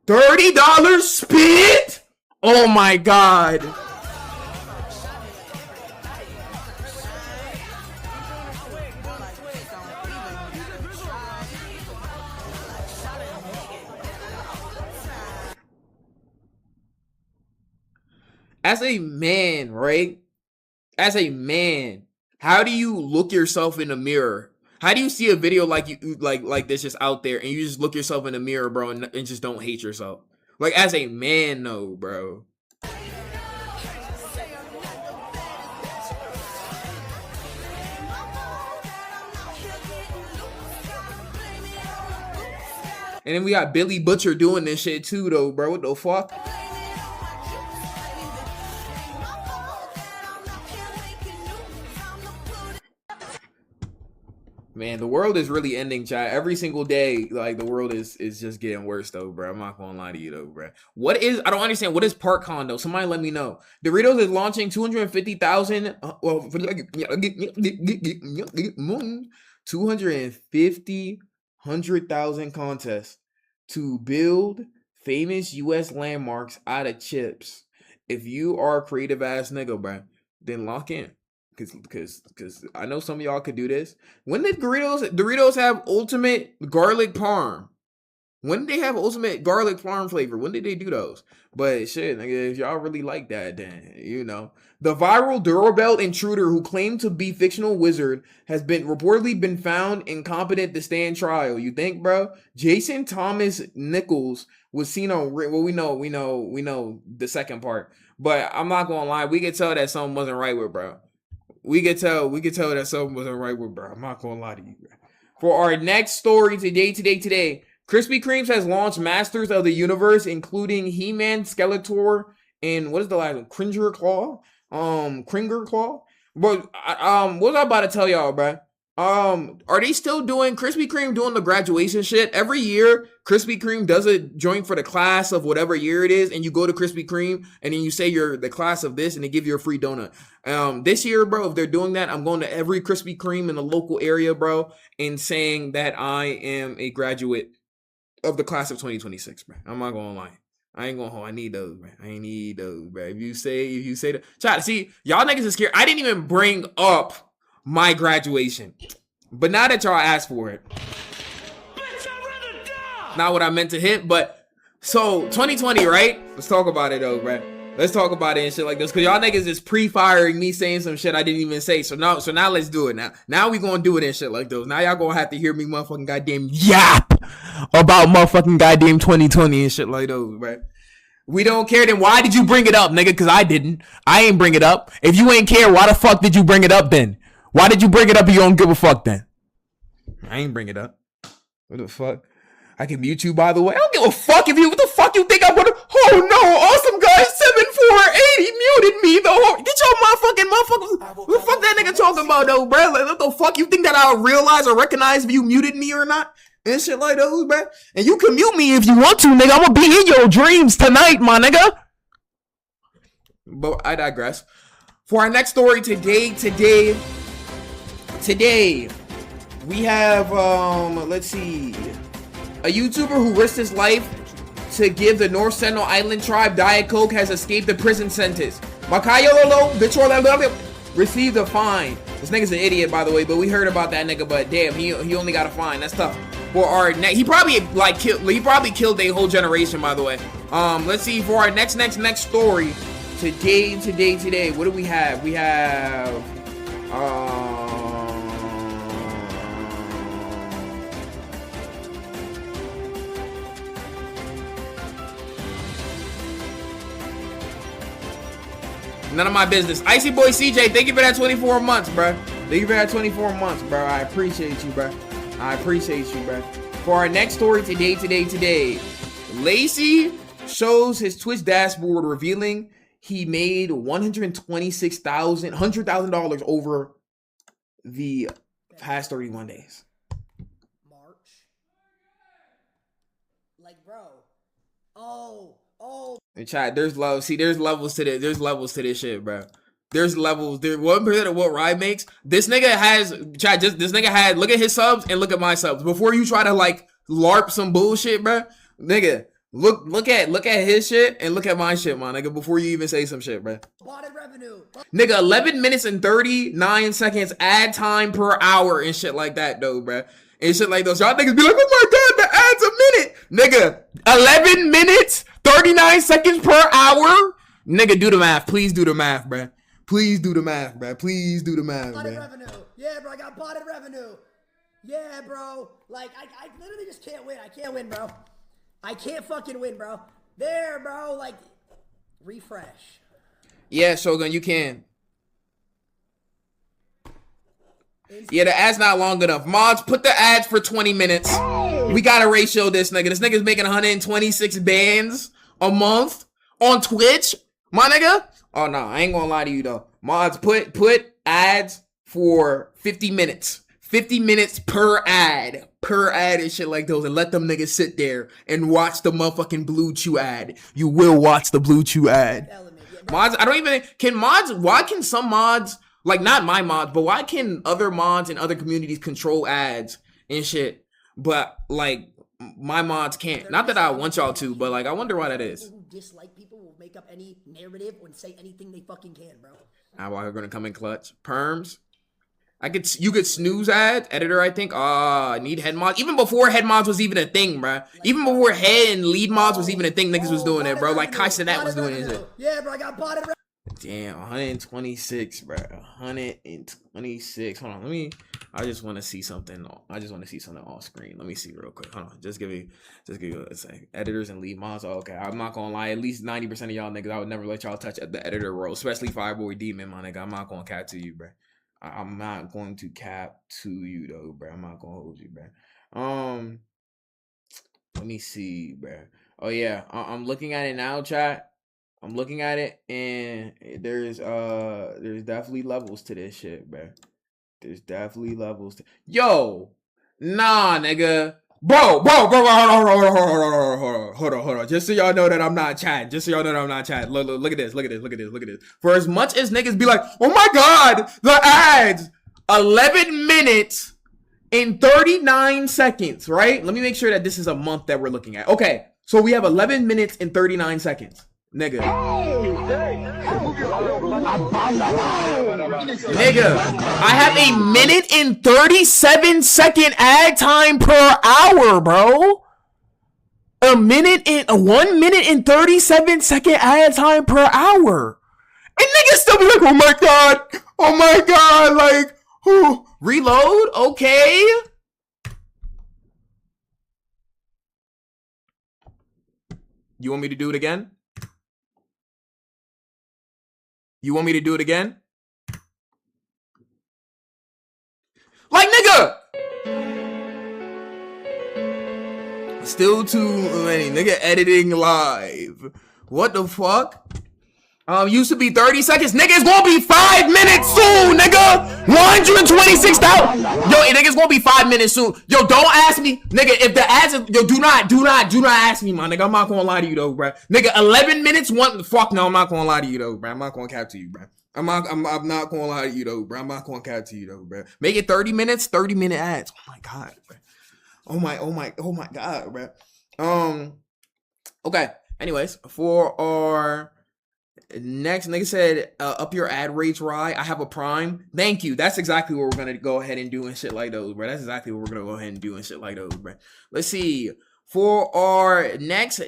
$30 spit? Oh my god. As a man, right? As a man, how do you look yourself in the mirror? How do you see a video like you like this just out there and you just look yourself in the mirror, bro, and just don't hate yourself? Like, as a man, no, bro. And then we got Billy Butcher doing this shit too, though, bro. What the fuck? Man, the world is really ending, chat. Every single day, like, the world is just getting worse, though, bro. I'm not gonna lie to you, though, bro. What is, I don't understand, what is ParkCon, though? Somebody let me know. Doritos is launching 250,000, well, 250, 100,000 contests to build famous U.S. landmarks out of chips. If you are a creative ass nigga, bro, then lock in. Cause I know some of y'all could do this. When did Doritos have ultimate garlic parm? When did they have ultimate garlic parm flavor? When did they do those? But shit, nigga, if y'all really like that, then, you know. The viral Durabelt intruder who claimed to be fictional wizard has been reportedly been found incompetent to stand trial. You think, bro? Jason Thomas Nichols was seen on, well, we know the second part. But I'm not gonna lie, we could tell that something wasn't right with bro. We could tell that something wasn't right with bro. I'm not gonna lie to you, bro. For our next story today, Krispy Kreme's has launched Masters of the Universe, including He-Man, Skeletor, and what is the last one? Cringer Claw. But what was I about to tell y'all, bro? Are they still doing Krispy Kreme doing the graduation shit? Every year, Krispy Kreme does a joint for the class of whatever year it is, and you go to Krispy Kreme, and then you say you're the class of this, and they give you a free donut. This year, bro, if they're doing that, I'm going to every Krispy Kreme in the local area, bro, and saying that I am a graduate of the class of 2026, bro. I'm not gonna lie. I ain't gonna hold. I need those, man. I need those, bro. If you say that, try to see y'all niggas is scared. I didn't even bring up my graduation, but now that y'all asked for it, not what I meant to hit. But so 2020, right? Let's talk about it though, bro. Let's talk about it and shit like this, cause y'all niggas is pre-firing me saying some shit I didn't even say. So now let's do it. Now we gonna do it and shit like those. Now y'all gonna have to hear me motherfucking goddamn yap about motherfucking goddamn 2020 and shit like those, right? We don't care. Then why did you bring it up, nigga? Cause I didn't. I ain't bring it up. If you ain't care, why the fuck did you bring it up then? Why did you bring it up if you don't give a fuck then? I ain't bring it up. What the fuck? I can mute you, by the way. I don't give a fuck if you, what the fuck you think I'm gonna, oh no, awesome guy 7480 muted me though. Get your motherfuckers. What the fuck that nigga talking about though, bro? Like, what the fuck you think that I'll realize or recognize if you muted me or not? And shit like those, bro. And you can mute me if you want to, nigga. I'm gonna be in your dreams tonight, my nigga. But I digress. For our next story today, we have, let's see. A YouTuber who risked his life to give the North Sentinel Island tribe Diet Coke has escaped the prison sentence. Makayo received a fine. This nigga's an idiot, by the way, but we heard about that nigga. But damn, he only got a fine. That's tough. For our he probably killed a whole generation, by the way. Let's see, for our next story today. What do we have? We have none of my business. Icy Boy CJ, thank you for that 24 months, bro. Thank you for that 24 months, bro. I appreciate you, bro. For our next story today. Lacey shows his Twitch dashboard revealing he made $100,000 over the past 31 days. March. Like, bro. Oh. In chat, there's levels. See, there's levels to this. There's levels to this shit, bro. There's levels. There 1% of what Ryai makes. This nigga has chat. This nigga had. Look at his subs and look at my subs. Before you try to like LARP some bullshit, bro. Nigga, look at his shit and look at my shit, my nigga. Before you even say some shit, bro. Nigga, 11 minutes and 39 seconds ad time per hour and shit like that, though, bro. And shit like those. Y'all niggas be like, oh my god, the ad's a minute. Nigga, 11 minutes, 39 seconds per hour. Nigga, do the math. Please do the math, bruh. Please do the math, bruh. Botted revenue. Yeah, bro, I got botted revenue. Yeah, bro. Like, I literally just can't win. I can't win, bro. I can't fucking win, bro. There, bro. Like, refresh. Yeah, Shogun, you can. Yeah, the ad's not long enough. Mods, put the ads for 20 minutes. We gotta ratio this nigga. This nigga's making 126 bands a month on Twitch. My nigga? Oh, no, I ain't gonna lie to you, though. Mods, put ads for 50 minutes. 50 minutes per ad and shit like those, and let them niggas sit there and watch the motherfucking Blue Chew ad. You will watch the Blue Chew ad. Mods, why can some mods, like not my mods, but why can other mods and other communities control ads and shit? But like my mods can't. Not that I want y'all to, but like I wonder why that is. People who dislike people will make up any narrative and say anything they fucking can, bro. Now we're gonna come in clutch. Perms. You could snooze ad editor. I think. Need head mods. Even before head mods was even a thing, bro. Even before head and lead mods was even a thing, niggas was doing it, bro. Like Kai Cenat was doing it. Yeah, bro. I got potted. Damn, 126, bro. 126. Hold on, I just want to see something. I just want to see something off screen. Let me see real quick. Hold on, just give me a second. Editors and lead mods. Oh, okay, I'm not gonna lie. At least 90% of y'all niggas, I would never let y'all touch the editor role, especially Fireboy Demon, my nigga. I'm not gonna cap to you, bro. I'm not going to cap to you though, bro. I'm not gonna hold you, bro. Let me see, bro. Oh yeah, I'm looking at it now, chat. I'm looking at it, and there's definitely levels to this shit, bro. There's definitely levels to. Yo, nah, nigga. Bro, hold on. Just so y'all know that I'm not chatting. Look at this. For as much as niggas be like, oh my god, the ads, 11 minutes and 39 seconds, right? Let me make sure that this is a month that we're looking at. Okay, so we have 11 minutes and 39 seconds. Nigga, I have a minute and 37-second ad time per hour, bro. 1 minute and 37-second ad time per hour. And niggas still be like, oh my god, like, whew. Reload, okay. You want me to do it again? Like, nigga! Still too many. Nigga editing live. What the fuck? Used to be 30 seconds. Nigga, it's gonna be 5 minutes soon, nigga! 126,000. Yo, nigga's gonna be 5 minutes soon. Yo, don't ask me. Nigga, if the ads, yo, do not ask me, my nigga. I'm not gonna lie to you, though, bro. Nigga, 11 minutes, fuck no, I'm not gonna lie to you, though, bro. I'm not gonna cap to you, bro. I'm not gonna lie to you, though, bro. I'm not gonna cap to you, though, bro. Make it 30 minutes, 30-minute ads. Oh my god, bro. Oh my god, bro. Okay. Anyways, for our next, nigga said, up your ad rates, Ryai. I have a Prime. Thank you. That's exactly what we're gonna go ahead and do and shit like those, bro. That's exactly what we're gonna go ahead and do and shit like those, bro. Let's see. For our next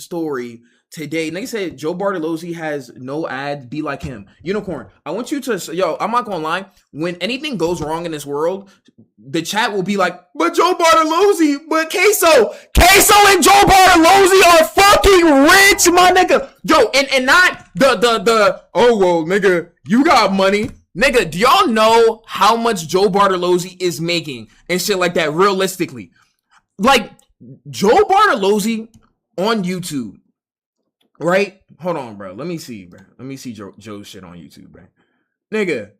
story today, nigga said Joe Bartolozzi has no ads. Be like him. Unicorn, I want you to, yo, I'm not gonna lie. When anything goes wrong in this world, the chat will be like, but Joe Bartolozzi, but Queso and Joe Bartolozzi are fucking rich, my nigga. Yo, and not the oh well, nigga, you got money. Nigga, do y'all know how much Joe Bartolozzi is making and shit like that realistically? Like, Joe Bartolozzi on YouTube, right? Hold on, bro. Let me see, bro. Let me see Joe's shit on YouTube, bro. Nigga,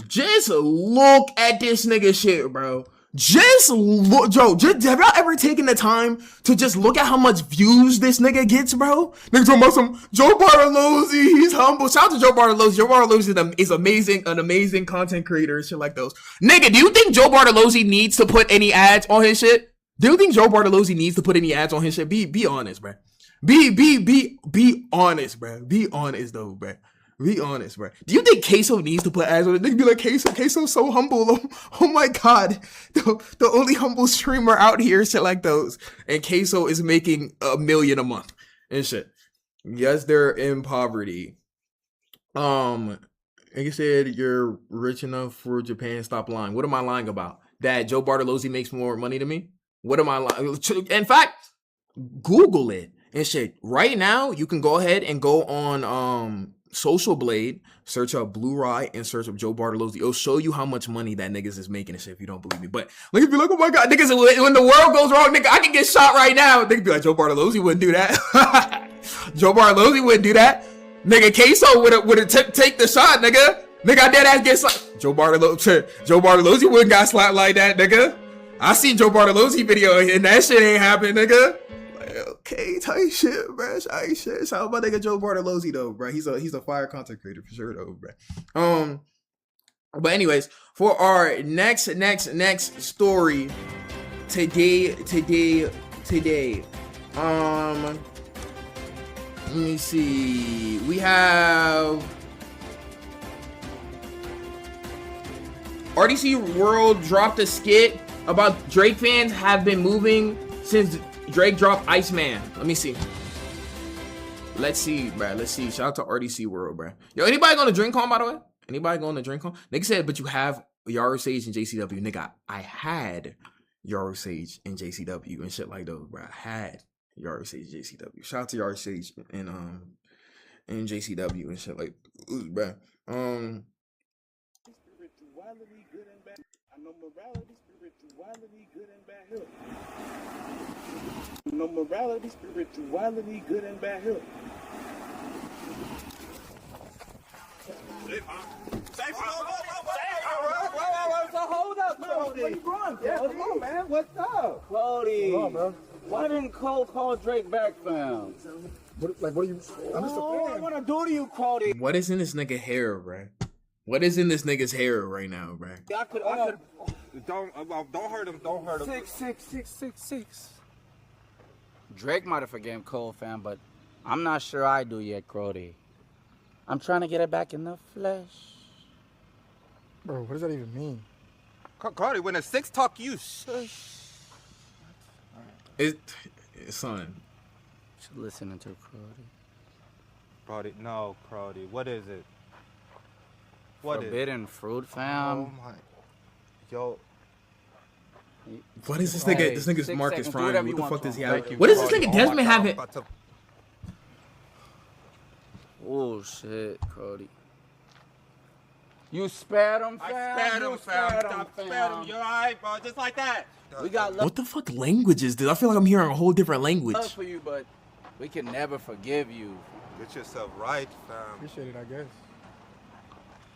just look at this nigga shit, bro. Just look, Joe. Have y'all ever taken the time to just look at how much views this nigga gets, bro? Nigga talking about some Joe Bartolozzi. He's humble. Shout out to Joe Bartolozzi. Joe Bartolozzi is amazing, an amazing content creator and shit like those. Nigga, do you think Joe Bartolozzi needs to put any ads on his shit? Do you think Joe Bartolozzi needs to put any ads on his shit? Be honest, bro. Be honest, bro. Be honest though, bro. Be honest, bro. Do you think Queso needs to put ads on it? Nigga be like, Queso's so humble. Oh my god. The only humble streamer out here, shit like those. And Queso is making $1 million a month and shit. Yes, they're in poverty. Like you said, you're rich enough for Japan. Stop lying. What am I lying about? That Joe Bartolozzi makes more money than me? What am I lying? In fact, Google it and shit. Right now, you can go ahead and go on Social Blade, search up Blueryai and search up Joe Bartolozzi. It'll show you how much money that niggas is making and shit if you don't believe me. But niggas be like, oh my god, niggas, when the world goes wrong, nigga, I can get shot right now. Niggas be like, Joe Bartolozzi wouldn't do that. Joe Bartolozzi wouldn't do that. Nigga, Queso would take the shot, nigga. Nigga, I dead ass get slapped. Joe Bartolozzi wouldn't got slapped like that, nigga. I seen Joe Bartolozzi video and that shit ain't happen, nigga. Like, okay, tight shit, bro. Tight shit. Shout out my nigga Joe Bartolozzi though, bro. He's a fire content creator for sure though, bro. But anyways, for our next story, today. Let me see. We have RDC World dropped a skit about Drake fans have been moving since Drake dropped Iceman. Let me see. Let's see, bro. Let's see. Shout out to RDC World, bro. Yo, anybody going to DreamCon, by the way? Anybody going to DreamCon? Nigga said, but you have Yaro Sage and JCW. Nigga, I had Yaro Sage and JCW and shit like those, bro. I had Yaro Sage and JCW. Shout out to Yaro Sage and JCW and shit like, bro. Spirituality, good and bad. I know morality, spirituality, good and bad hill. No morality, spirituality, good and bad hill. Hold up, Cody. Where you going, bro? Come on, man. What's up? Cody. Come on, bro. Why didn't Cole call Drake back, fam? What are you? I'm just a What I fan. want to do to you, Cody? What is in this nigga hair, bro? What is in this nigga's hair right now, bro? I could. Don't hurt him. Don't hurt him. 6. Drake might have forgiven Cole, fam, but I'm not sure I do yet, Cody. I'm trying to get it back in the flesh. Bro, what does that even mean? Cardi, when a 6 talk, you shush. Son. Should listen to Cody. Cardi, no, Cardi. What is it? What Forbidden fruit, fam. Oh my. Yo. What is this nigga? Hey, This nigga's 6 Marcus seconds, do Frying. whatever What you the want fuck does to he him. have? Thank you, What does this Cardi. nigga Oh my Desmond God, have? I'm about to- Oh shit, Cody. You spared him, fam. I spared him, You fam. spared Stop him, spared him. You're alright, bro. Just like that. We got What the fuck language is this? I feel like I'm hearing a whole different language. love for you, but we can never forgive you. Get yourself right, fam. Appreciate it, I guess.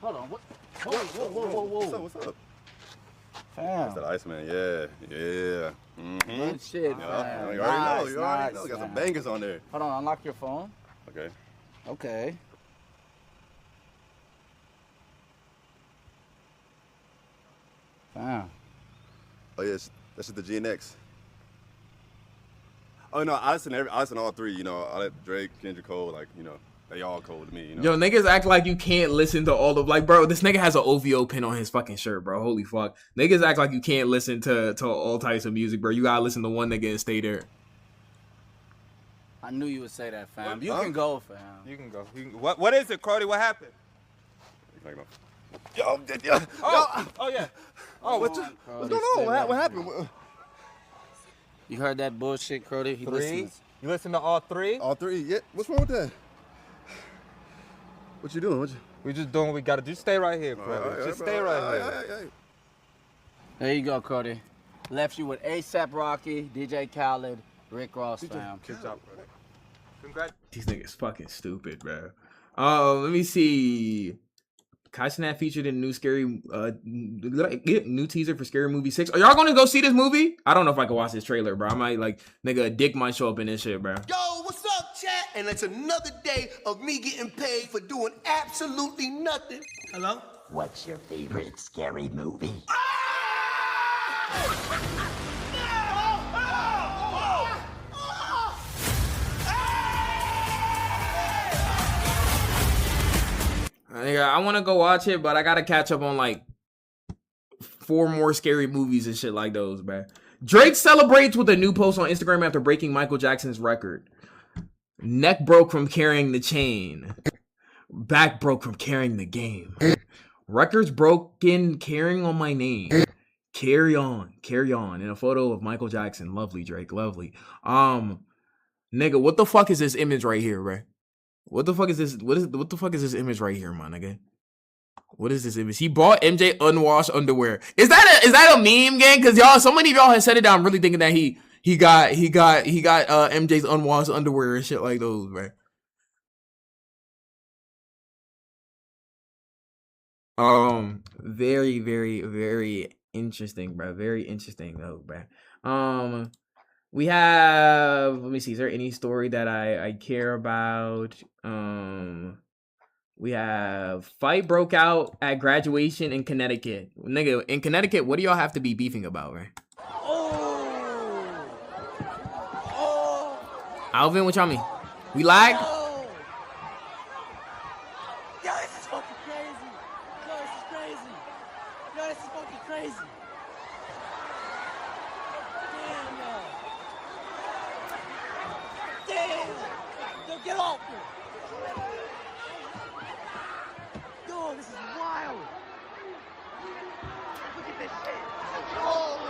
Hold on. What? Whoa. What's up? Fam. That Iceman, yeah. Good shit, fam. You already know. Nice, You got some fam. bangers on there. Hold on, unlock your phone. Okay. Okay. Fam. Oh yes, that's just the GNX. Oh no, I listen all three. You know, I let Drake, Kendrick Cole, like they all cold to me. You know. Yo, niggas act like you can't listen to all of bro. This nigga has an OVO pin on his fucking shirt, bro. Holy fuck, niggas act like you can't listen to all types of music, bro. You gotta listen to one nigga and stay there. I knew you would say that, fam. You can go, fam. You can go. What is it, Cardi? What happened? Yo. Oh yeah. Oh, What's going on? What happened? You heard that bullshit, Cody? He listens. You listen to all three? All three. Yeah. What's wrong with that? What you doing? We just doing what we gotta do. Just stay right here, bro. Just stay right here. There you go, Cody. Left you with A$AP Rocky, DJ Khaled, Rick Ross, fam. Good job, brother. Congrats. These niggas fucking stupid, bro. Let me see. Kaishnat featured in new new teaser for Scary Movie 6. Are y'all gonna go see this movie? I don't know if I can watch this trailer, bro. I might nigga, a dick might show up in this shit, bro. Yo, what's up, chat? And it's another day of me getting paid for doing absolutely nothing. Hello? What's your favorite scary movie? I want to go watch it, but I gotta catch up on 4 more scary movies and shit like those, bro. Drake celebrates with a new post on Instagram after breaking Michael Jackson's record. Neck broke from carrying the chain. Back broke from carrying the game. Records broken carrying on my name. Carry on. In a photo of Michael Jackson. Lovely, Drake. Lovely. Nigga, what the fuck is this image right here, bro? What the fuck is this? What the fuck is this image right here, my nigga? What is this image? He bought MJ unwashed underwear. Is that a meme, gang? Cause y'all, so many of y'all have said it down. I'm really thinking that he got MJ's unwashed underwear and shit like those, bro. Very, very, very interesting, bro. Very interesting though, bro. We have, let me see, is there any story that I care about? We have fight broke out at graduation in Connecticut. Nigga, in Connecticut, what do y'all have to be beefing about, right? Oh! Alvin, what y'all mean? We lag? Yo, this is fucking crazy. Yo, this is crazy. Yo, this is fucking crazy. Damn, yo. Damn. Yo, get off me. Yo, this is wild. Look at this shit. Oh.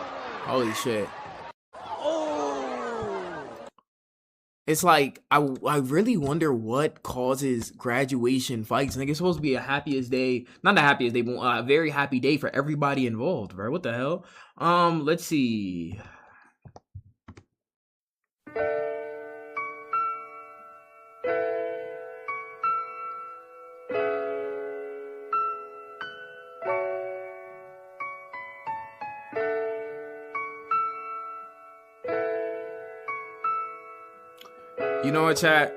Holy shit. Oh. It's like, I really wonder what causes graduation fights. Like, it's supposed to be a happiest day. Not the happiest day, but a very happy day for everybody involved, bro. What the hell? Let's see. You know what, chat?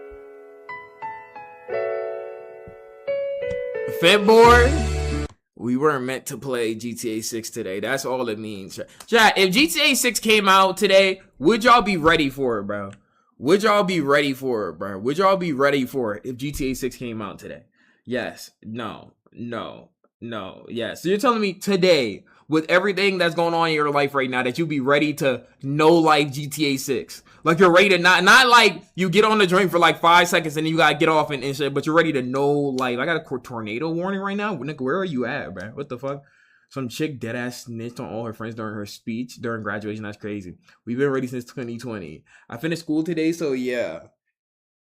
Fitboard, we weren't meant to play GTA 6 today. That's all it means. Chat, if GTA 6 came out today, would y'all be ready for it, bro? Would y'all be ready for it, bro? Would y'all be ready for it if GTA 6 came out today? Yes. No. No. No. Yes. So you're telling me today, with everything that's going on in your life right now, that you'd be ready to no-life GTA 6? Like, you're ready to not like you get on the joint for like 5 seconds and then you gotta get off and shit, but you're ready to no life. I got a tornado warning right now. Nigga, where are you at, bro? What the fuck? Some chick deadass snitched on all her friends during her speech during graduation. That's crazy. We've been ready since 2020. I finished school today, so yeah.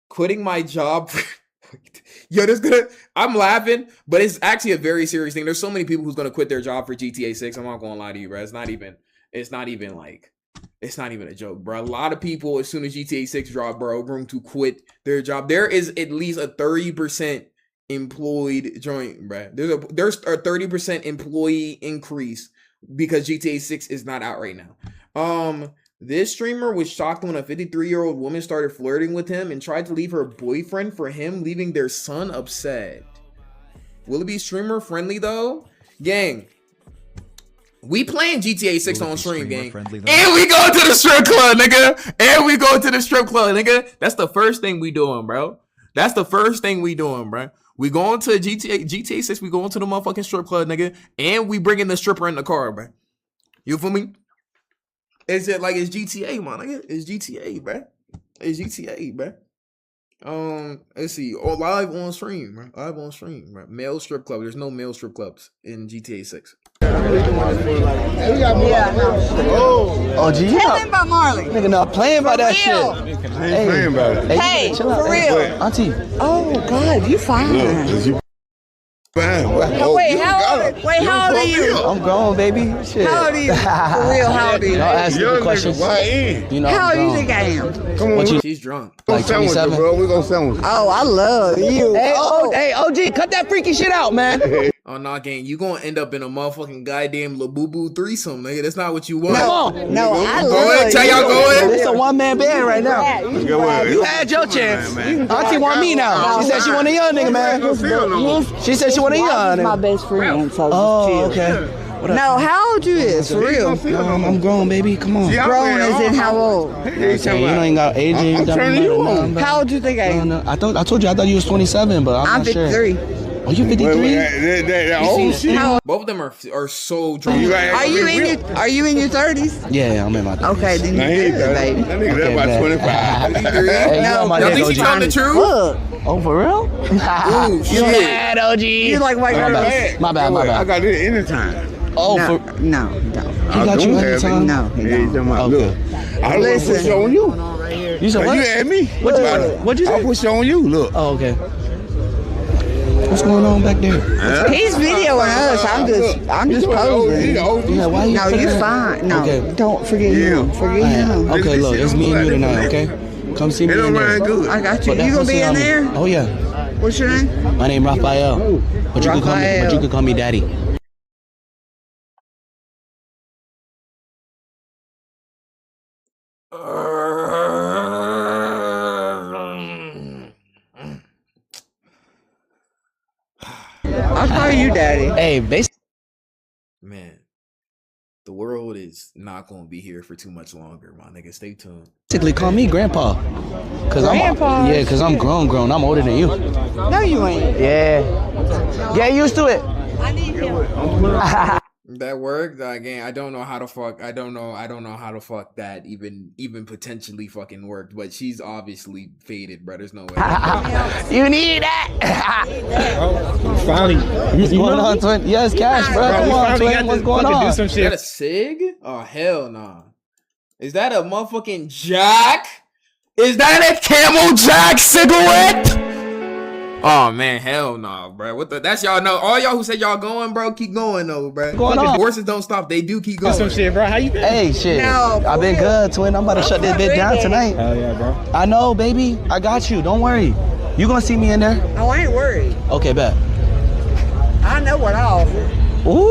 Quitting my job. Yo, I'm laughing, but it's actually a very serious thing. There's so many people who's gonna quit their job for GTA 6. I'm not gonna lie to you, bro. It's not even a joke, bro. A lot of people, as soon as GTA 6 drop, bro, are going to quit their job. There is at least a 30% employed joint, bro. There's a 30% employee increase because GTA 6 is not out right now. This streamer was shocked when a 53-year-old woman started flirting with him and tried to leave her boyfriend for him, leaving their son upset. Will it be streamer friendly though? Gang, we playing GTA 6 on stream, gang. And we go to the strip club, nigga. And we go to the strip club, nigga. That's the first thing we doing, bro. That's the first thing we doing, bro. We going to GTA 6, we going to the motherfucking strip club, nigga. And we bringing the stripper in the car, bro. You feel me? It's like it's GTA, man, nigga. It's GTA, bro. It's GTA, bro. Let's see. Oh, live on stream, bro. Live on stream, bro. Male strip club. There's no male strip clubs in GTA 6. Oh, gee. Tell him about Marley. Nigga not playing by that shit. I ain't playing about it. Hey, for real. Auntie. Oh, God, you fine. Wait, how old are you? I'm grown, baby. Shit. How old are you? For real, how old are you? Don't ask me questions. You know, how old do you think I am? Come on, she's drunk. Like 27. Bro. We gonna sell Oh, I love you. Hey, OG, cut that freaky shit out, man. Oh, nah, gang, you gonna end up in a motherfucking goddamn Labubu threesome, nigga. That's not what you want. No, I love go ahead, tell y'all go ahead. It's a one-man band right now. You had your chance. Auntie want me now. She said she want a young nigga, man. She said she want a young nigga. My best friend, so oh, okay. No, how old you is, for real? I'm grown, baby. Come on. Grown as in how old? You ain't got age. I'm turning you on. How old do you think I am? I told you. I thought you was 27, but I'm not 53. Sure. Oh, you 53? Both of them are so drunk. Are you in your 30s? Yeah, I'm in my 30s. Okay, then you good, baby. That nigga that's about 25. Y'all think she telling the truth? Look. Oh, for real? Ooh, you mad, OG? You like white girls? My bad. I got it anytime. Oh, no. He got you anytime? No, he don't. Look, I was push on you. You said what? You had me. What'd you say? I push on you. Look. Oh, okay. What's going on back there? He's videoing us. I'm just posing. Yeah, why you no, you're fine. No, okay. Don't forget him. Forget him. Okay, look, it's me and you tonight, okay? Come see me in there. Good. I got you. You gonna be in there? Oh, yeah. What's your name? My name Raphael. But you could call me Daddy. I'll call you Daddy. Hey, basically. Man, the world is is not gonna be here for too much longer, my nigga. Stay tuned. Basically, call me grandpa. Grandpa? Yeah, cause I'm grown. I'm older than you. No, you ain't. Yeah. Get used to it. I need him. That worked again. I don't know how to fuck. I don't know how to fuck that even potentially fucking worked. But she's obviously faded, bro. There's no way. You need that. Finally, What's going on, twin? Yes, cash, bro. Come on, twin. What's going on? Is that a cig? Oh hell nah. Is that a motherfucking Jack? Is that a Camel Jack cigarette? Oh man, hell no, bro. What the? That's y'all know. All y'all who said y'all going, bro, keep going though, bro. Going on? Horses don't stop. They do keep going. Some shit, bro. How you been? Hey, shit. No, I've been good, twin. I'm about to shut this bitch down tonight. Hell yeah, bro. I know, baby. I got you. Don't worry. You gonna see me in there? Oh, I ain't worried. Okay, bet. I know what I offer. Ooh.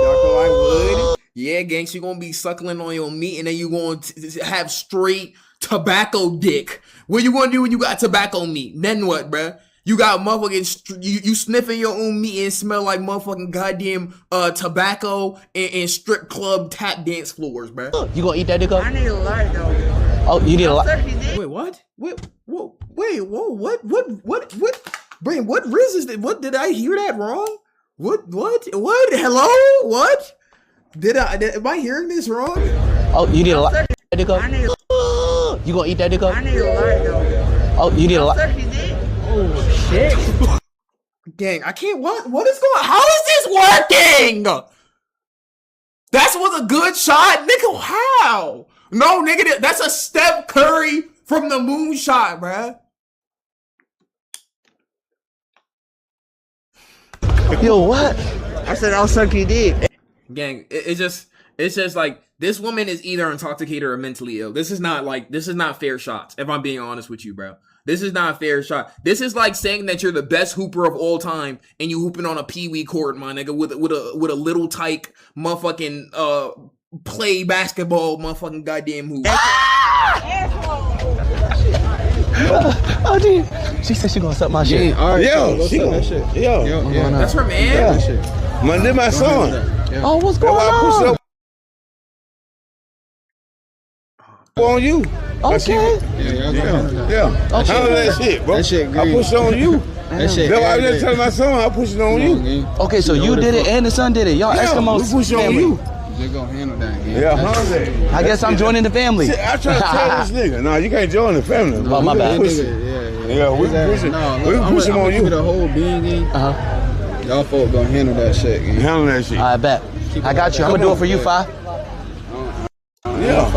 I would. Yeah, gang. She gonna be suckling on your meat, and then you gonna have straight tobacco dick. What you gonna do when you got tobacco meat? Then what, bro? You got motherfucking, you sniffing your own meat and smell like motherfucking goddamn tobacco and strip club tap dance floors, bro. You gonna eat that dick up? I need a lot though. Oh, you need a lot. Wait, what? What? Brain, what riz is that? What, did I hear that wrong? What? Hello? What? Am I hearing this wrong? Oh, you need a lot. Dick up? You gonna eat that dick up? I need a lot though. Oh, you need a lot. Oh shit. Gang, I can't, what is going on? How is this working? That was a good shot, nigga. How? No, nigga, that's a Steph Curry from the moon shot, bruh. Yo, what? I said I'll suck your dick. Gang, it's just like, this woman is either intoxicated or mentally ill. This is not fair shots, if I'm being honest with you, bro. This is not a fair shot. This is like saying that you're the best hooper of all time and you hooping on a pee-wee court, my nigga, with a little tyke motherfucking play basketball motherfucking goddamn hoop. Oh, dude. She said she gonna suck my shit. All right, Yo, so she suck gonna, that shit. yo. That's her man. Yeah. Man, this my son. Yeah. Oh, what's going on? On you. Okay. Yeah. Handle that shit, bro. That shit I push it on you. That shit. That's why I just tell my son I push it on you. Okay, so you did it and the son did it. Y'all Eskimos. We push it on family. you. They gonna handle that. Yeah, handle I guess I'm joining the family. See, I try to tell this nigga, nah, you can't join the family. Oh, my bad. Yeah, we can push it. We can push him on you. The whole being game. Y'all folk gonna handle that shit. Gang. Handle that shit. I bet. I got you. I'm gonna do it for you, Fi. Yeah.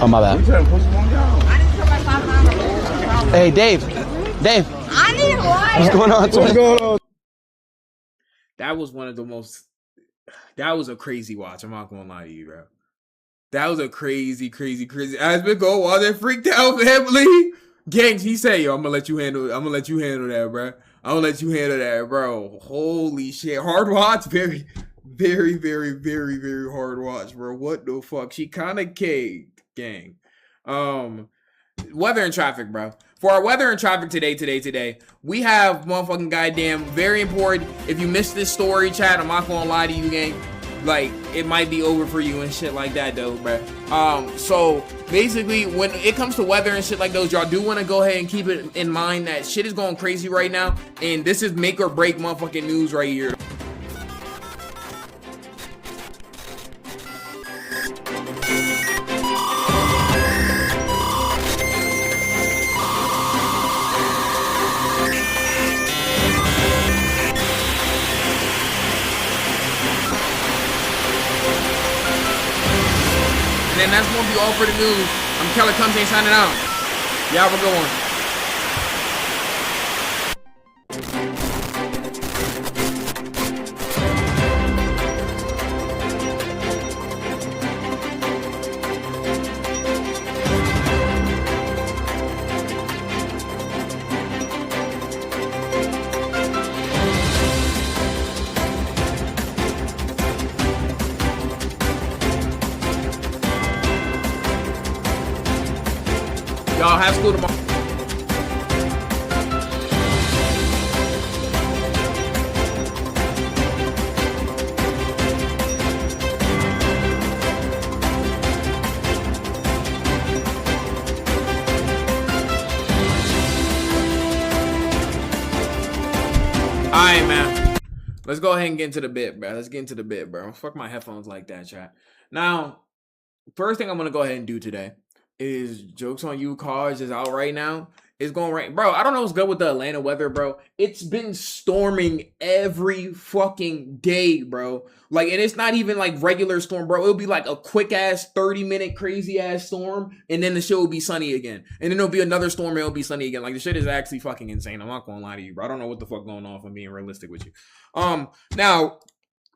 Oh, my bad. We trying to push him on y'all. Hey, Dave. I need a lot. What's going on? What's going on? That was one of the most, that was a crazy watch. I'm not gonna lie to you, bro. That was a crazy. As we go, while they're freaked out family. Gangs, he said, yo, I'm gonna let you handle that, bro. I'm gonna let you handle that, bro. Holy shit. Hard watch, very hard watch, bro. What the fuck? She kind of caved, gang. Weather and traffic, bro. For our weather and traffic today, we have motherfucking goddamn very important. If you missed this story, chat, I'm not gonna lie to you, gang. Like, it might be over for you and shit like that, though, bro. So basically, when it comes to weather and shit like those, y'all do want to go ahead and keep it in mind that shit is going crazy right now, and this is make or break motherfucking news right here. And that's gonna be all for the news. I'm Keller Comes ain't signing out. Y'all have a good one. Y'all have school tomorrow. Alright, man. Let's go ahead and get into the bit, bro. Let's get into the bit, bro. Fuck my headphones like that, chat. Now, first thing I'm gonna go ahead and do today is Jokes on You cards is out right now. It's going right, bro. I don't know what's good with the Atlanta weather, bro. It's been storming every fucking day, bro. Like, and it's not even like regular storm, bro. It'll be like a quick ass 30-minute crazy ass storm, and then the shit will be sunny again. And then there'll be another storm, and it'll be sunny again. Like, the shit is actually fucking insane. I'm not gonna lie to you, bro. I don't know what the fuck going on, if I'm being realistic with you. Now,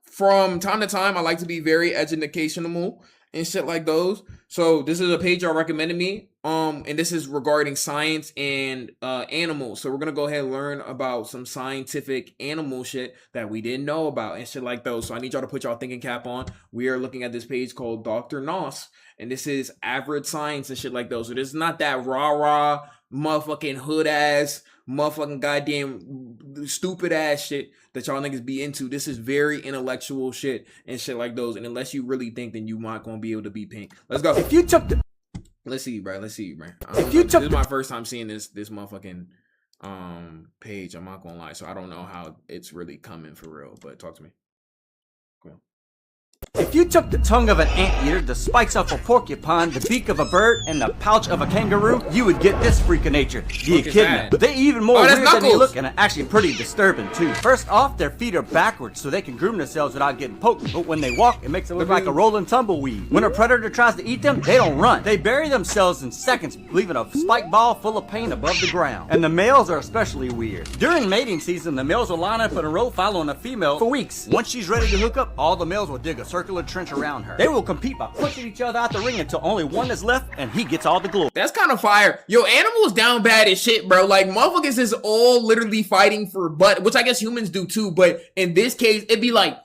from time to time, I like to be very educational and shit like those. So this is a page y'all recommended me. And this is regarding science and animals. So we're gonna go ahead and learn about some scientific animal shit that we didn't know about and shit like those. So I need y'all to put y'all thinking cap on. We are looking at this page called doctornos, and this is average science and shit like those. So this is not that rah motherfucking hood ass motherfucking goddamn stupid ass shit that y'all niggas be into. This is very intellectual shit and shit like those. And unless you really think, then you not gonna be able to be pink. Let's go. If you took the Let's see, bro. If you took, this is my first time seeing this motherfucking page. I'm not gonna lie, so I don't know how it's really coming for real. But talk to me. Cool. If you took the tongue of an anteater, the spikes off a porcupine, the beak of a bird, and the pouch of a kangaroo, you would get this freak of nature, the echidna. But they're even more weird than they look, and are actually pretty disturbing too. First off, their feet are backwards, so they can groom themselves without getting poked. But when they walk, it makes it look like a rolling tumbleweed. When a predator tries to eat them, they don't run. They bury themselves in seconds, leaving a spike ball full of pain above the ground. And the males are especially weird. During mating season, the males will line up in a row following a female for weeks. Once she's ready to hook up, all the males will dig a circular trench around her. They will compete by pushing each other out the ring until only one is left, and he gets all the glory. That's kind of fire. Yo, animals down bad as shit, bro. Like, motherfuckers is all literally fighting for butt, which I guess humans do too, but in this case, it'd be like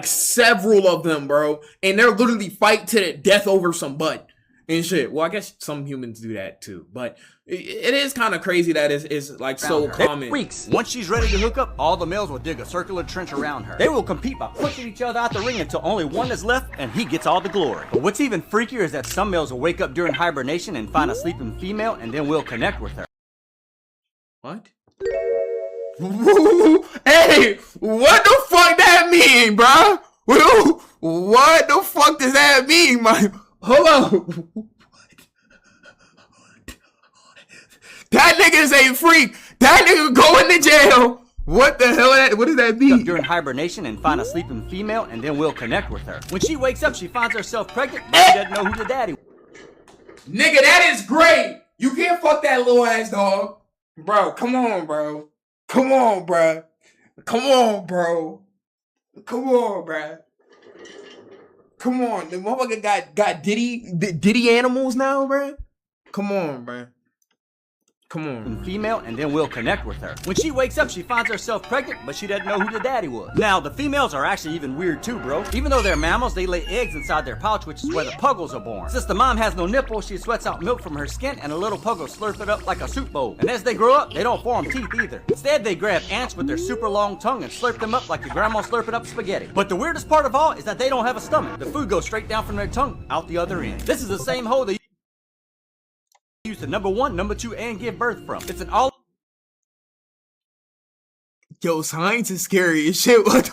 several of them, bro. And they're literally fight to the death over some butt and shit. Well, I guess some humans do that too, but it is kind of crazy that it's like so common. Weeks. Once she's ready to hook up, all the males will dig a circular trench around her. They will compete by pushing each other out the ring until only one is left, and he gets all the glory. But what's even freakier is that some males will wake up during hibernation and find a sleeping female, and then will connect with her. What? Hey, what the fuck that mean, bro? What the fuck does that mean, man? Hold on. That nigga's a freak. That nigga going to jail. What the hell? What does that mean? During hibernation and find a sleeping female, and then will connect with her. When she wakes up, she finds herself pregnant, but she doesn't know who the daddy was. Nigga, that is great. You can't fuck that little ass dog. Bro, come on, bro. Come on, bro. Come on, bro. Come on, bro. Come on. The motherfucker got Diddy animals now, bro. Come on, bro. Come on. Female, and then will connect with her. When she wakes up, she finds herself pregnant, but she doesn't know who the daddy was. Now, the females are actually even weird too, bro. Even though they're mammals, they lay eggs inside their pouch, which is where the puggles are born. Since the mom has no nipple, she sweats out milk from her skin, and a little pug will slurp it up like a soup bowl. And as they grow up, they don't form teeth either. Instead, they grab ants with their super long tongue and slurp them up like your grandma slurping up spaghetti. But the weirdest part of all is that they don't have a stomach. The food goes straight down from their tongue, out the other end. This is the same hole they use to number 1, number 2, and give birth from. It's an all. Yo, science is scary as shit. What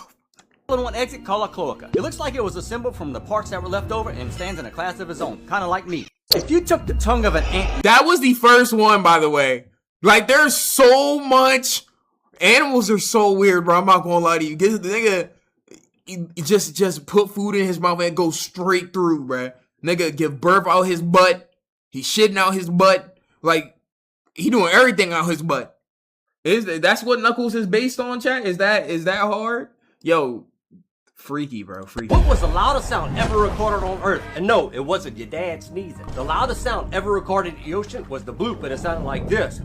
the in one exit called a cloaca. It looks like it was assembled from the parts that were left over and stands in a class of its own, kind of like me. If you took the tongue of an ant. That was the first one, by the way. Like, there's so much. Animals are so weird, bro. I'm not gonna lie to you. Get the nigga. He just put food in his mouth and go straight through, bro. Nigga give birth out his butt. He shitting out his butt. Like, he doing everything out his butt. That's what Knuckles is based on, chat? Is that hard? Yo, freaky, bro. Freaky. What was the loudest sound ever recorded on Earth? And no, it wasn't your dad sneezing. The loudest sound ever recorded in the ocean was the bloop, and it sounded like this.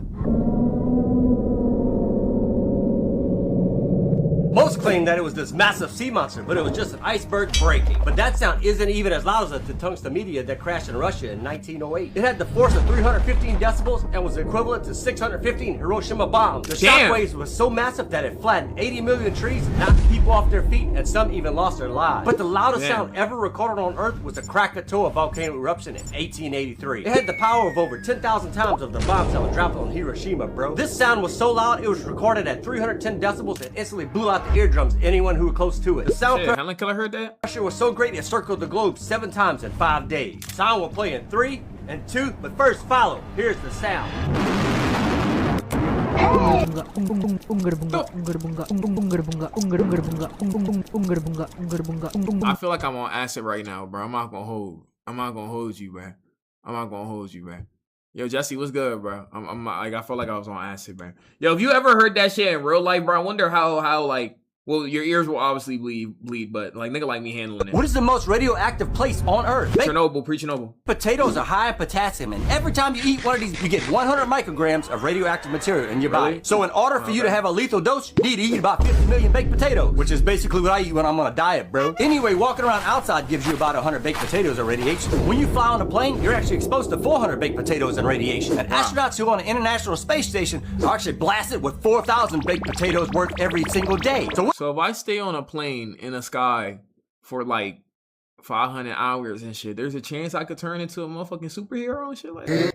Most claim that it was this massive sea monster, but it was just an iceberg breaking. But that sound isn't even as loud as the tungsten meteor that crashed in Russia in 1908. It had the force of 315 decibels and was equivalent to 615 Hiroshima bombs. The shockwaves was so massive that it flattened 80 million trees, knocked people off their feet, and some even lost their lives. But the loudest sound ever recorded on Earth was the Krakatoa volcano eruption in 1883. It had the power of over 10,000 times of the bombs that was dropped on Hiroshima, bro. This sound was so loud it was recorded at 310 decibels and instantly blew out the eardrums of anyone who was close to it. The sound pressure was so great it circled the globe 7 times in 5 days. Sound will play in 3 and 2, but first follow. Here's the sound. I feel like I'm on acid right now, bro. I'm not gonna hold you, bro. Yo, Jesse, what's good, bro? I feel like I was on acid, bro. Yo, if you ever heard that shit in real life, bro, I wonder how like, well, your ears will obviously bleed, but like nigga like me handling it. What is the most radioactive place on Earth? Chernobyl, pre-Chernobyl. Potatoes are high in potassium, and every time you eat one of these, you get 100 micrograms of radioactive material in your body. So in order for you to have a lethal dose, you need to eat about 50 million baked potatoes, which is basically what I eat when I'm on a diet, bro. Anyway, walking around outside gives you about 100 baked potatoes of radiation. When you fly on a plane, you're actually exposed to 400 baked potatoes and radiation. And astronauts who are on the International Space Station are actually blasted with 4,000 baked potatoes worth every single day. So if I stay on a plane in the sky for like 500 hours and shit, there's a chance I could turn into a motherfucking superhero and shit like that.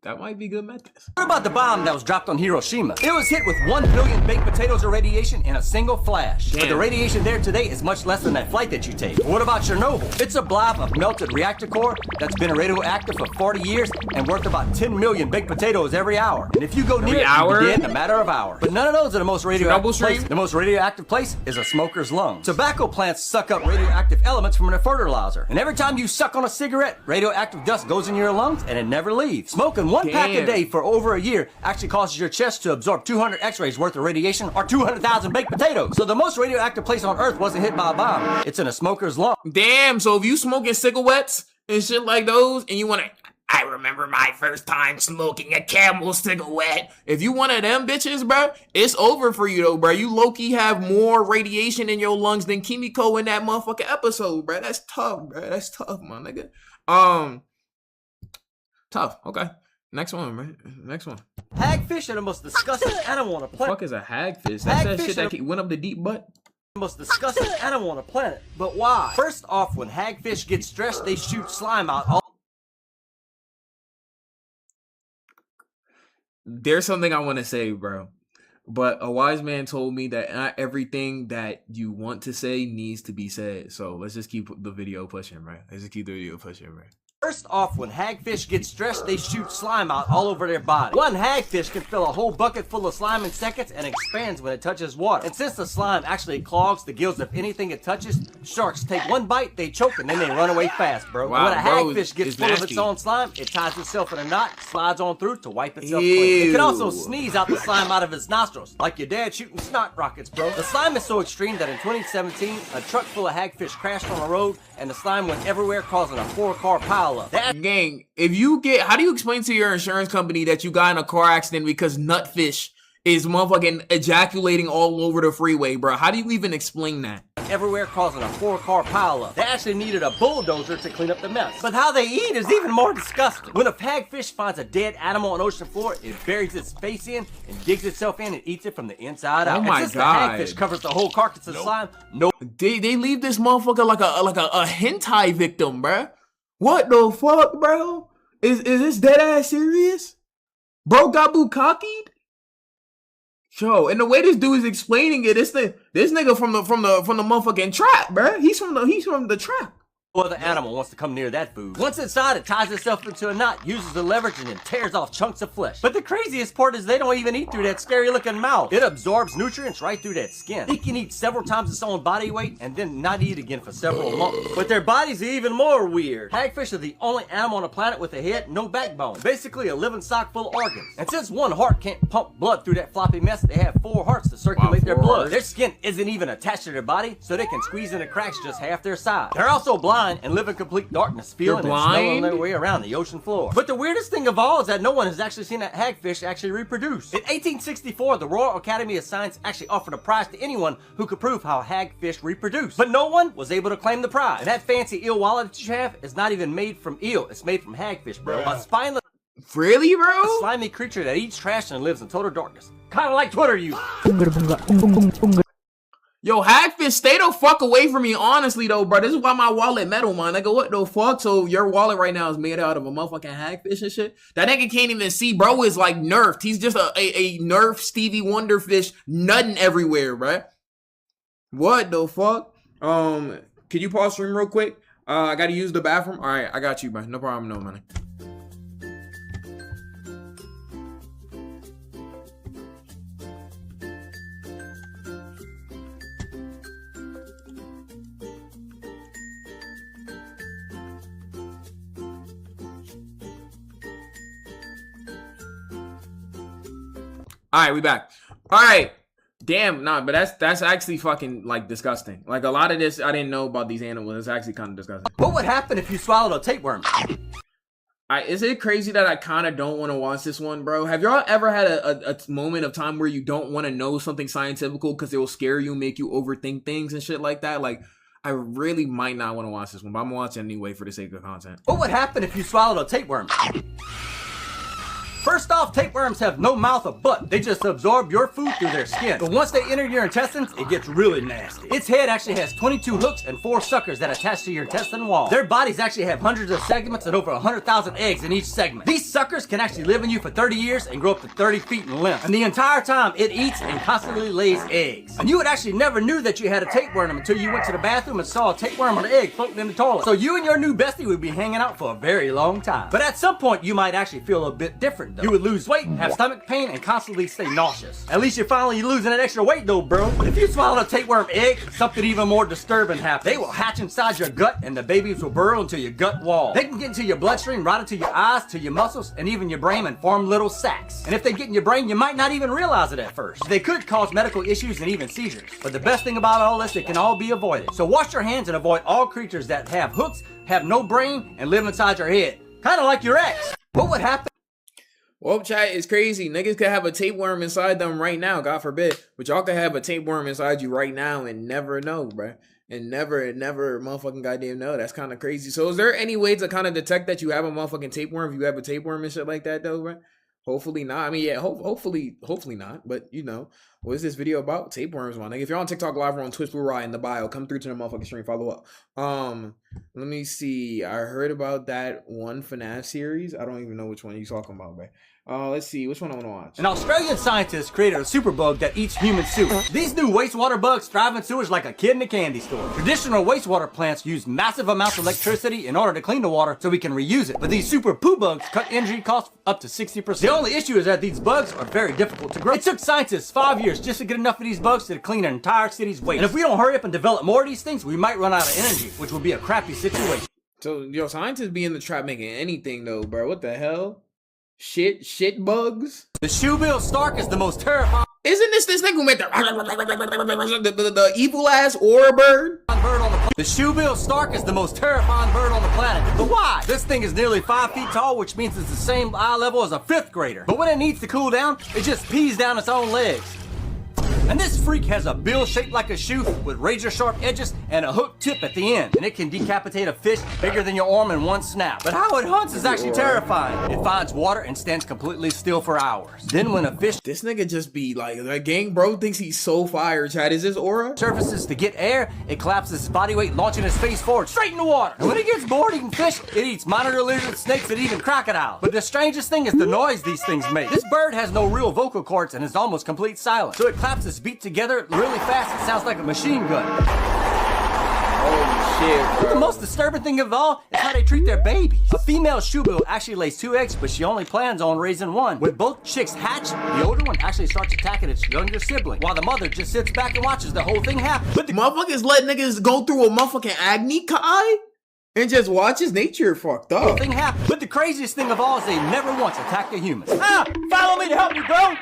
That might be good methods. What about the bomb that was dropped on Hiroshima? It was hit with 1 billion baked potatoes of radiation in a single flash. But the radiation there today is much less than that flight that you take. But what about Chernobyl? It's a blob of melted reactor core that's been radioactive for 40 years and worth about 10 million baked potatoes every hour. And if you go near it, you'll be dead in a matter of hours. But none of those are the most radioactive place. The most radioactive place is a smoker's lung. Tobacco plants suck up radioactive elements from their fertilizer. And every time you suck on a cigarette, radioactive dust goes in your lungs and it never leaves. Smoking 1 pack a day for over a year actually causes your chest to absorb 200 x-rays worth of radiation or 200,000 baked potatoes. So the most radioactive place on Earth wasn't hit by a bomb. It's in a smoker's lung. Damn, so if you smoking cigarettes and shit like those and you want to, I remember my first time smoking a Camel cigarette. If you one of them bitches, bro, it's over for you though, bro. You low-key have more radiation in your lungs than Kimiko in that motherfucking episode, bro. That's tough, bro. That's tough, my nigga. Tough. Okay. Next one, man. Next one. Hagfish are the most disgusting animal on the planet. Fuck is a hagfish? That's that shit that went up the deep butt. The most disgusting animal on the planet. But why? First off, when hagfish get stressed, they shoot slime out all. There's something I want to say, bro. But a wise man told me that not everything that you want to say needs to be said. So let's just keep the video pushing, bro. First off, when hagfish get stressed, they shoot slime out all over their body. One hagfish can fill a whole bucket full of slime in seconds and expands when it touches water. And since the slime actually clogs the gills of anything it touches, sharks take 1 bite, they choke, and then they run away fast, bro. Wow, when a hagfish gets full of its own slime, it ties itself in a knot, slides on through to wipe itself clean. It can also sneeze out the slime out of its nostrils, like your dad shooting snot rockets, bro. The slime is so extreme that in 2017, a truck full of hagfish crashed on the road, and the slime went everywhere, causing a 4-car pileup. Gang, if you get, how do you explain to your insurance company that you got in a car accident because nutfish is motherfucking ejaculating all over the freeway, bro? How do you even explain that? Everywhere, causing a 4-car pileup. They actually needed a bulldozer to clean up the mess. But how they eat is even more disgusting. When a hagfish finds a dead animal on ocean floor, it buries its face in and digs itself in and eats it from the inside out. Oh my and since God. the hagfish covers the whole carcass of slime, they leave this motherfucker like a hentai victim, bro. What the fuck, bro? Is this dead ass serious? Bro got bukkakied? Yo, and the way this dude is explaining it, this nigga from the motherfucking trap, bro. He's from the trap. other animal wants to come near that food. Once inside, it ties itself into a knot, uses the leverage, and then tears off chunks of flesh. But the craziest part is they don't even eat through that scary looking mouth. It absorbs nutrients right through that skin. It can eat several times its own body weight and then not eat again for several months. But their bodies are even more weird. Hagfish are the only animal on the planet with a head, no backbone. Basically a living sock full of organs. And since one heart can't pump blood through that floppy mess, they have 4 hearts to circulate their blood. Their skin isn't even attached to their body, so they can squeeze into cracks just half their size. They're also blind. blind and live in complete darkness, feeling and smelling their way around the ocean floor. But the weirdest thing of all is that no one has actually seen a hagfish actually reproduce. In 1864, the Royal Academy of Science actually offered a prize to anyone who could prove how hagfish reproduce. But no one was able to claim the prize. And that fancy eel wallet that you have is not even made from eel. It's made from hagfish, bro. A spineless... Really, bro? A slimy creature that eats trash and lives in total darkness. Kind of like Twitter, you. Yo, hagfish, stay the fuck away from me, honestly, though, bro. This is why my wallet metal, man. Nigga, what the fuck? So your wallet right now is made out of a motherfucking hagfish and shit? That nigga can't even see. Bro is like nerfed. He's just a nerfed Stevie Wonder fish nutting everywhere, bro. What the fuck? Can you pause stream real quick? I gotta use the bathroom. All right, I got you, bro. No problem, no money. All right, we back. All right. Damn, nah, but that's actually fucking, like, disgusting. Like, a lot of this, I didn't know about these animals. It's actually kind of disgusting. What would happen if you swallowed a tapeworm? Is it crazy that I kind of don't want to watch this one, bro? Have y'all ever had a moment of time where you don't want to know something scientific because it will scare you, make you overthink things and shit like that? Like, I really might not want to watch this one, but I'm watching anyway for the sake of content. What would happen if you swallowed a tapeworm? First off, tapeworms have no mouth or butt. They just absorb your food through their skin. But once they enter your intestines, it gets really nasty. Its head actually has 22 hooks and 4 suckers that attach to your intestine wall. Their bodies actually have hundreds of segments and over 100,000 eggs in each segment. These suckers can actually live in you for 30 years and grow up to 30 feet in length. And the entire time, it eats and constantly lays eggs. And you would actually never knew that you had a tapeworm until you went to the bathroom and saw a tapeworm or an egg floating in the toilet. So you and your new bestie would be hanging out for a very long time. But at some point, you might actually feel a bit different though. You would lose weight, have stomach pain, and constantly stay nauseous. At least you're finally losing that extra weight though, bro. But if you swallow a tapeworm egg, something even more disturbing happens. They will hatch inside your gut and the babies will burrow into your gut wall. They can get into your bloodstream, right into your eyes, to your muscles, and even your brain and form little sacs. And if they get in your brain, you might not even realize it at first. They could cause medical issues and even seizures. But the best thing about all this, it can all be avoided. So wash your hands and avoid all creatures that have hooks, have no brain, and live inside your head. Kind of like your ex. What would happen? Well, chat is crazy. Niggas could have a tapeworm inside them right now, God forbid. But y'all could have a tapeworm inside you right now and never know, bruh. And never motherfucking goddamn know. That's kind of crazy. So is there any way to kind of detect that you have a motherfucking tapeworm if you have a tapeworm and shit like that though, bruh? Hopefully not. I mean, yeah, hopefully not. But, you know, what is this video about? Tapeworms, my nigga. If you're on TikTok Live or on Twitch, Blueryai in the bio, come through to the motherfucking stream. Follow up. Let me see. I heard about that one FNAF series. I don't even know which one you're talking about, bruh. Let's see, which one I want to watch. An Australian scientist created a superbug that eats human soup. These new wastewater bugs thrive in sewers like a kid in a candy store. Traditional wastewater plants use massive amounts of electricity in order to clean the water so we can reuse it. But these super poo bugs cut energy costs up to 60%. The only issue is that these bugs are very difficult to grow. It took scientists 5 years just to get enough of these bugs to clean an entire city's waste. And if we don't hurry up and develop more of these things, we might run out of energy, which will be a crappy situation. So, yo, scientists be in the trap making anything though, bro. What the hell? Shit bugs. The shoebill stork is the most terrifying. Isn't this thing who made the evil ass aura bird? The shoebill stork is the most terrifying bird on the planet. But why? This thing is nearly 5 feet tall, which means it's the same eye level as a 5th grader. But when it needs to cool down, it just pees down its own legs. And this freak has a bill shaped like a shoe with razor sharp edges and a hooked tip at the end. And it can decapitate a fish bigger than your arm in one snap. But how it hunts is actually terrifying. It finds water and stands completely still for hours. Then when a fish... This nigga just be like, that gang bro thinks he's so fire, Chad. Is this aura? ...surfaces to get air, it collapses its body weight, launching its face forward straight in the water. And when it gets bored eating fish, it eats monitor lizards, snakes, and even crocodiles. But the strangest thing is the noise these things make. This bird has no real vocal cords and is almost complete silence. So it claps its beat together really fast. It sounds like a machine gun. Holy shit, bro. But the most disturbing thing of all is how they treat their babies. A female shoebill actually lays 2 eggs, but she only plans on raising 1. When both chicks hatch, the older one actually starts attacking its younger sibling, while the mother just sits back and watches the whole thing happen. But the motherfuckers let niggas go through a motherfucking agni kai and just watch his nature fucked up. The whole thing happens. But the craziest thing of all is they never once attack the humans. Follow me to help you, bro.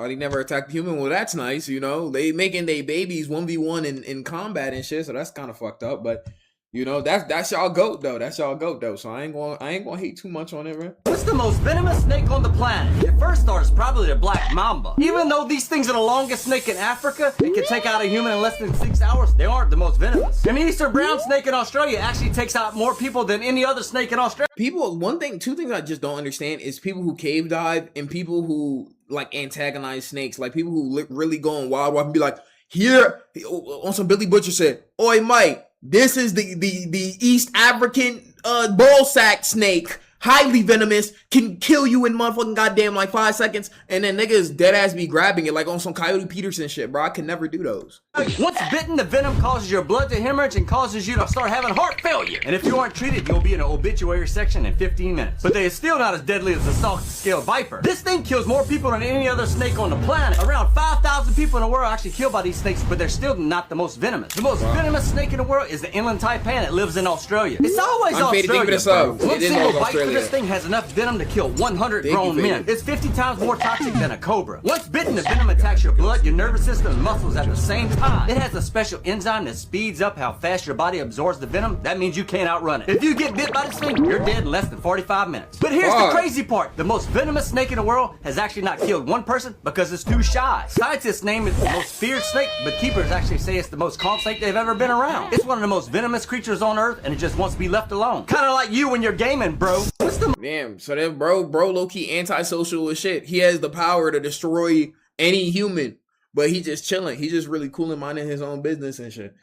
Oh, they never attacked a human. Well, that's nice, you know. They making their babies 1v1 in combat and shit, so that's kind of fucked up. But you know, that's y'all goat though. That's y'all goat though. So I ain't gonna hate too much on it, man. What's the most venomous snake on the planet? Your first thought is probably the black mamba. Even though these things are the longest snake in Africa, it can take out a human in less than 6 hours, they aren't the most venomous. An eastern brown snake in Australia actually takes out more people than any other snake in Australia. Two things I just don't understand is people who cave dive and people who like antagonize snakes. Like people who really go on wild wild and be like, here, on some Billy Butcher said, oi Mike, this is the East African ball sack snake, highly venomous, can kill you in motherfucking goddamn like 5 seconds, and then niggas dead ass be grabbing it like on some Coyote Peterson shit, bro. I can never do those. Once bitten, the venom causes your blood to hemorrhage and causes you to start having heart failure. And if you aren't treated, you'll be in an obituary section in 15 minutes. But they are still not as deadly as the soft-scaled viper. This thing kills more people than any other snake on the planet. Around 5,000 people in the world are actually killed by these snakes, but they're still not the most venomous. The most venomous snake in the world is the inland taipan that lives in Australia. It's always Australia. One single bite for this thing has enough venom to kill 100 grown men. It's 50 times more toxic than a cobra. Once bitten, the venom attacks your blood, your nervous system, and muscles at the same time. It has a special enzyme that speeds up how fast your body absorbs the venom. That means you can't outrun it. If you get bit by this thing, you're dead in less than 45 minutes. But here's the crazy part. The most venomous snake in the world has actually not killed one person because it's too shy. Scientists name it the most feared snake, but keepers actually say it's the most calm snake they've ever been around. It's one of the most venomous creatures on earth, and it just wants to be left alone. Kind of like you when you're gaming, bro. What's the... Damn, so that bro low-key antisocial as shit. He has the power to destroy any human, but he just chilling. He just really cool and minding his own business and shit.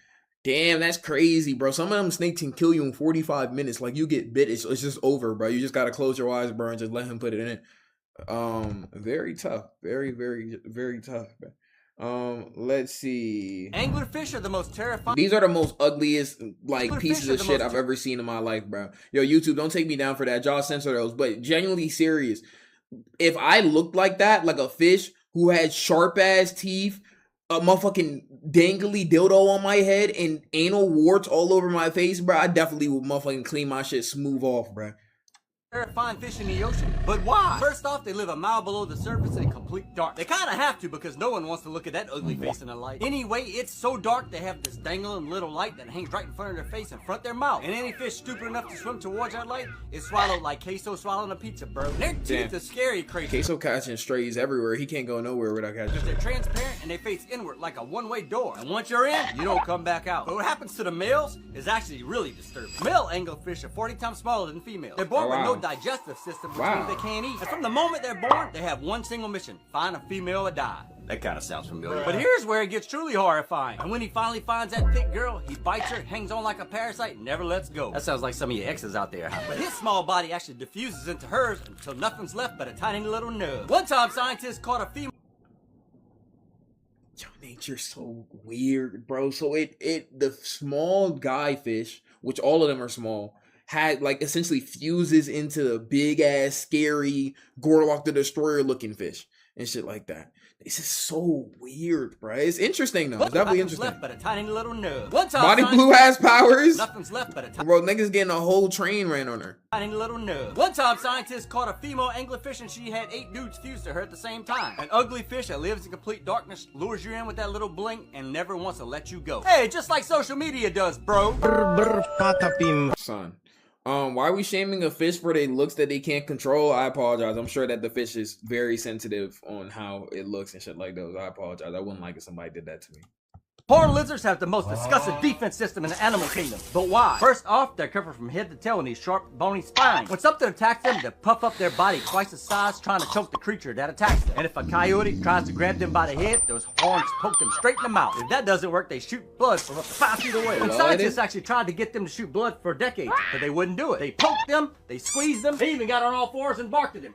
Damn, that's crazy, bro. Some of them snakes can kill you in 45 minutes. Like, you get bit, it's just over, bro. You just gotta close your eyes, bro, and just let him put it in. Very tough. Very, very, very tough, man. Let's see. Anglerfish are the most terrifying. These are the most ugliest, like, pieces of shit I've ever seen in my life, bro. Yo, YouTube, don't take me down for that. Y'all censor those, but genuinely serious. If I looked like that, like a fish who had sharp-ass teeth, a motherfucking dangly dildo on my head, and anal warts all over my face, bro, I definitely would motherfucking clean my shit smooth off, bro. Terrifying fish in the ocean. But why? First off, they live a mile below the surface in complete dark. They kind of have to because no one wants to look at that ugly face in the light. Anyway, it's so dark they have this dangling little light that hangs right in front of their face and front their mouth. And any fish stupid enough to swim towards that light is swallowed like queso swallowing a pizza, bro. Their teeth are scary crazy. Queso catching strays everywhere. He can't go nowhere without catching. Because they're transparent and they face inward like a one-way door. And once you're in, you don't come back out. But what happens to the males is actually really disturbing. Male anglerfish are 40 times smaller than females. They're born with no digestive system, which means they can't eat. And from the moment they're born, they have one single mission: find a female or die. That kind of sounds familiar. But here's where it gets truly horrifying. And when he finally finds that thick girl, he bites her, hangs on like a parasite, and never lets go. That sounds like some of your exes out there, huh? But his small body actually diffuses into hers until nothing's left but a tiny little nub. One time, scientists caught a female. Yo, nature's so weird, bro. So the small guy fish, which all of them are small, had like essentially fuses into the big ass scary Gorlock the Destroyer looking fish and shit like that. This is so weird, bro. It's interesting though. It's definitely interesting. Left but a tiny little nub. One time, Body Blue has powers. Nothing's left but a tiny. Bro, niggas getting a whole train ran on her. Tiny little nub. One time, scientists caught a female anglerfish and she had 8 dudes fused to her at the same time. An ugly fish that lives in complete darkness, lures you in with that little blink, and never wants to let you go. Hey, just like social media does, bro. Son. Why are we shaming a fish for their looks that they can't control? I apologize. I'm sure that the fish is very sensitive on how it looks and shit like those. I apologize. I wouldn't like if somebody did that to me. Horned lizards have the most disgusting defense system in the animal kingdom. But why? First off, they're covered from head to tail in these sharp, bony spines. When something attacks them, they puff up their body twice the size, trying to choke the creature that attacks them. And if a coyote tries to grab them by the head, those horns poke them straight in the mouth. If that doesn't work, they shoot blood from up to 5 feet away. And scientists actually tried to get them to shoot blood for decades, but they wouldn't do it. They poked them, they squeezed them, they even got on all fours and barked at them.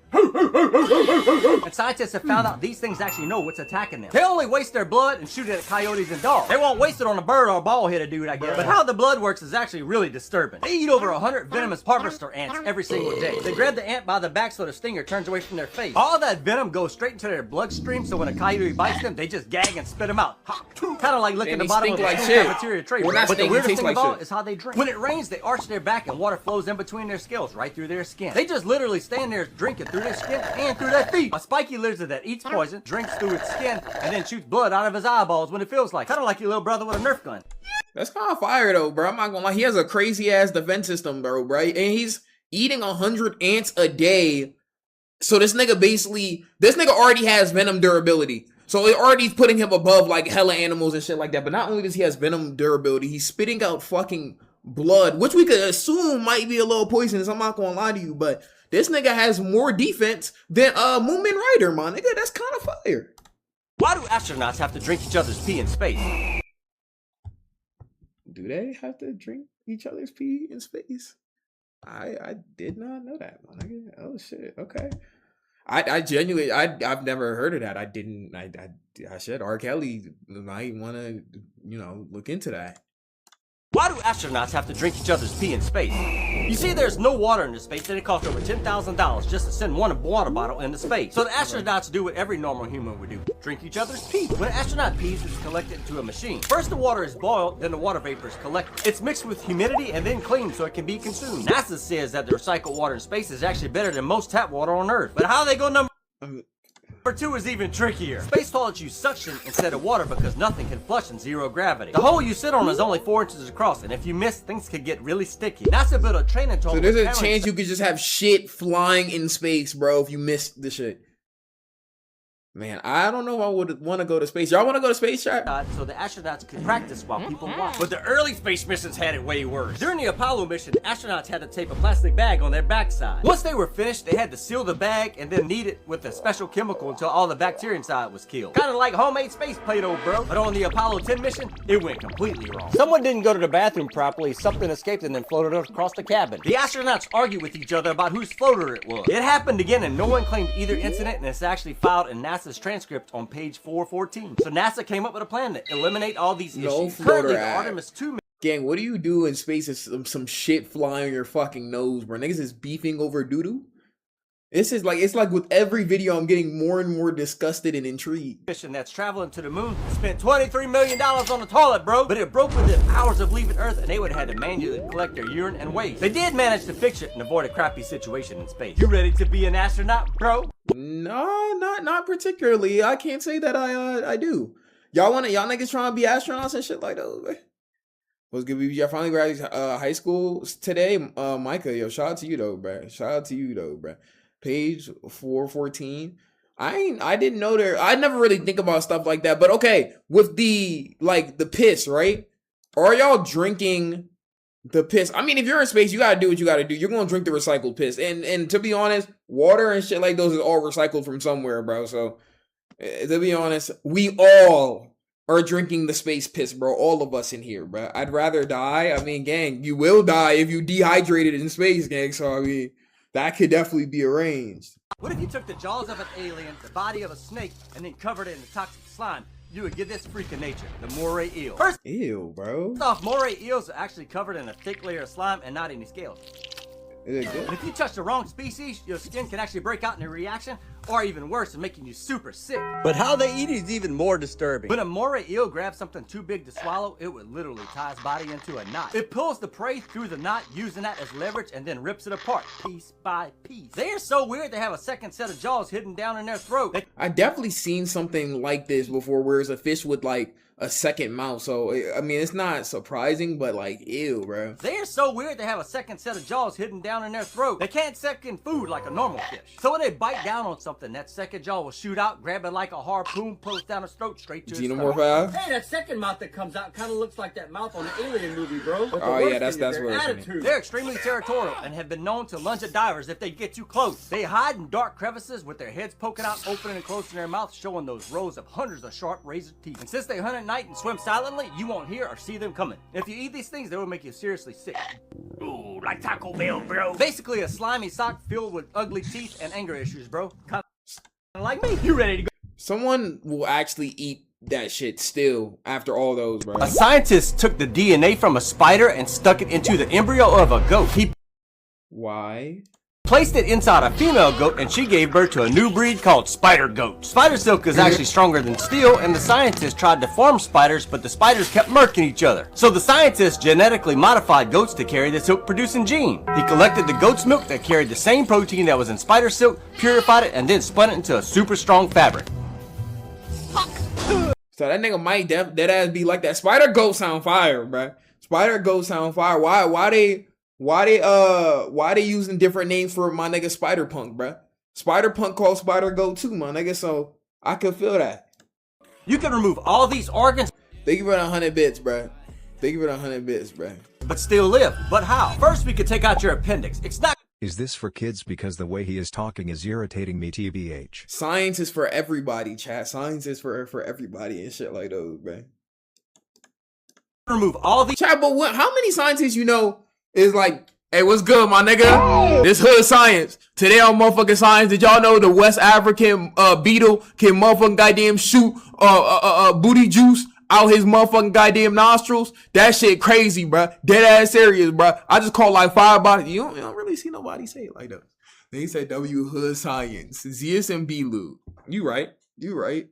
And scientists have found out these things actually know what's attacking them. They only waste their blood and shoot it at coyotes and dogs. all. They won't waste it on a bird or a bald-headed dude, I guess. But how the blood works is actually really disturbing. They eat over 100 venomous harvester ants every single day. They grab the ant by the back so the stinger turns away from their face. All that venom goes straight into their bloodstream, so when a coyote bites them, they just gag and spit them out. Kind of like licking the bottom of a cafeteria tray. But the weirdest thing of all is how they drink. When it rains, they arch their back and water flows in between their scales right through their skin. They just literally stand there drinking through their skin and through their feet. A spiky lizard that eats poison, drinks through its skin, and then shoots blood out of his eyeballs when it feels like. Kind of like your little brother with a Nerf gun. That's kind of fire though, bro. I'm not gonna lie. He has a crazy ass defense system, bro, right? And he's eating 100 ants a day. So this nigga already has venom durability. So it already putting him above like hella animals and shit like that. But not only does he has venom durability, he's spitting out fucking blood, which we could assume might be a little poisonous. I'm not gonna lie to you, but this nigga has more defense than Moomin Rider, my nigga. That's kind of fire. Why do astronauts have to drink each other's pee in space? Do they have to drink each other's pee in space? I did not know that, my nigga. Oh shit. Okay. I genuinely I've never heard of that. I should. R. Kelly might want to, look into that. Why do astronauts have to drink each other's pee in space? You see, there's no water in space, and it costs over $10,000 just to send one water bottle into space. So the astronauts do what every normal human would do: drink each other's pee. When an astronaut pees, it's collected into a machine. First, the water is boiled, then the water vapor is collected. It's mixed with humidity and then cleaned so it can be consumed. NASA says that the recycled water in space is actually better than most tap water on Earth. But how they go number 2 is even trickier. Space toilets use suction instead of water because nothing can flush in zero gravity. The hole you sit on is only 4 inches across, and if you miss, things could get really sticky. NASA built a training toilet. So there's a chance you could just have shit flying in space, bro, if you miss the shit. Man, I don't know if I would want to go to space. Y'all want to go to space, chat? So the astronauts could practice while people watch. But the early space missions had it way worse. During the Apollo mission, astronauts had to tape a plastic bag on their backside. Once they were finished, they had to seal the bag and then knead it with a special chemical until all the bacteria inside was killed. Kind of like homemade space Play-Doh, bro. But on the Apollo 10 mission, it went completely wrong. Someone didn't go to the bathroom properly, something escaped and then floated across the cabin. The astronauts argued with each other about whose floater it was. It happened again and no one claimed either incident, and it's actually filed in NASA's transcript on page 414. So NASA came up with a plan to eliminate all these issues. Currently, the Artemis 2 Gang, what do you do in space if some shit flying on your fucking nose, bro? Niggas is beefing over doo-doo? It's like with every video, I'm getting more and more disgusted and intrigued. mission that's traveling to the moon spent $23 million on the toilet, bro. But it broke within hours of leaving Earth, and they would have had to manually collect their urine and waste. They did manage to fix it and avoid a crappy situation in space. You ready to be an astronaut, bro? No, not particularly. I can't say that I do. Y'all niggas trying to be astronauts and shit like that, man? What's good, BBG? I finally graduated high school today. Micah, yo, shout out to you though, bruh. Page 414. I didn't know there. I never really think about stuff like that. But okay, with the piss, right? Are y'all drinking the piss? I mean, if you're in space, you gotta do what you gotta do. You're gonna drink the recycled piss. And to be honest, water and shit like those is all recycled from somewhere, bro. So to be honest, we all are drinking the space piss, bro. All of us in here, bro. I'd rather die. I mean, gang, you will die if you dehydrated in space, gang. So I mean, that could definitely be arranged. What if you took the jaws of an alien, the body of a snake, and then covered it in toxic slime? You would get this freak of nature, the moray eel. Ew, bro. First off, moray eels are actually covered in a thick layer of slime and not any scales. Is it good? And if you touch the wrong species, your skin can actually break out in a reaction, or even worse, making you super sick. But how they eat is even more disturbing. When a moray eel grabs something too big to swallow, it would literally tie its body into a knot. It pulls the prey through the knot, using that as leverage, and then rips it apart, piece by piece. They are so weird they have a second set of jaws hidden down in their throat. I definitely seen something like this before, where it's a fish with like a second mouth. So I mean, it's not surprising, but like, ew, bro. They are so weird they have a second set of jaws hidden down in their throat. They can't suck in food like a normal fish. So when they bite down on something, that second jaw will shoot out, grab it like a harpoon, pull it down its throat straight to its stomach. Hey, that second mouth that comes out kind of looks like that mouth on the Alien movie, bro. Oh yeah, that's what attitude. They're extremely territorial and have been known to lunge at divers if they get too close. They hide in dark crevices with their heads poking out, opening and closing their mouths, showing those rows of hundreds of sharp razor teeth. And since they hunt at night and swim silently, you won't hear or see them coming. If you eat these things, they will make you seriously sick. Ooh, like Taco Bell, bro. Basically a slimy sock filled with ugly teeth and anger issues, bro. Kind of like me. You ready to go? Someone will actually eat that shit still after all those, bro. A scientist took the DNA from a spider and stuck it into the embryo of a goat. He Why? placed it inside a female goat and she gave birth to a new breed called spider goat. Spider silk is actually stronger than steel, and the scientists tried to farm spiders, but the spiders kept murking each other. So the scientists genetically modified goats to carry the silk producing gene. He collected the goat's milk that carried the same protein that was in spider silk, purified it, and then spun it into a super strong fabric. So that nigga might dead ass be like that. Spider goat sound fire, bro. Spider goat sound fire. Why they using different names for my nigga Spider Punk, bro? Spider Punk called Spider Goat too, my nigga. So I could feel that. You can remove all these organs. Thank you for the 100 bits, bro. Thank you for the 100 bits, bro. But still live. But how? First, we could take out your appendix. It's not. Is this for kids? Because the way he is talking is irritating me, TBH. Science is for everybody, chat. Science is for everybody and shit like those, bro. Remove all the chat, but how many scientists you know is like, hey, what's good, my nigga? This hood science. Today on motherfucking science, did y'all know the West African beetle can motherfucking goddamn shoot booty juice out his motherfucking goddamn nostrils? That shit crazy, bro. Dead ass serious, bro. I just called like 5 bodies. You don't really see nobody say it like that. They said W hood science. Zeus and B-Lou. You right. You right.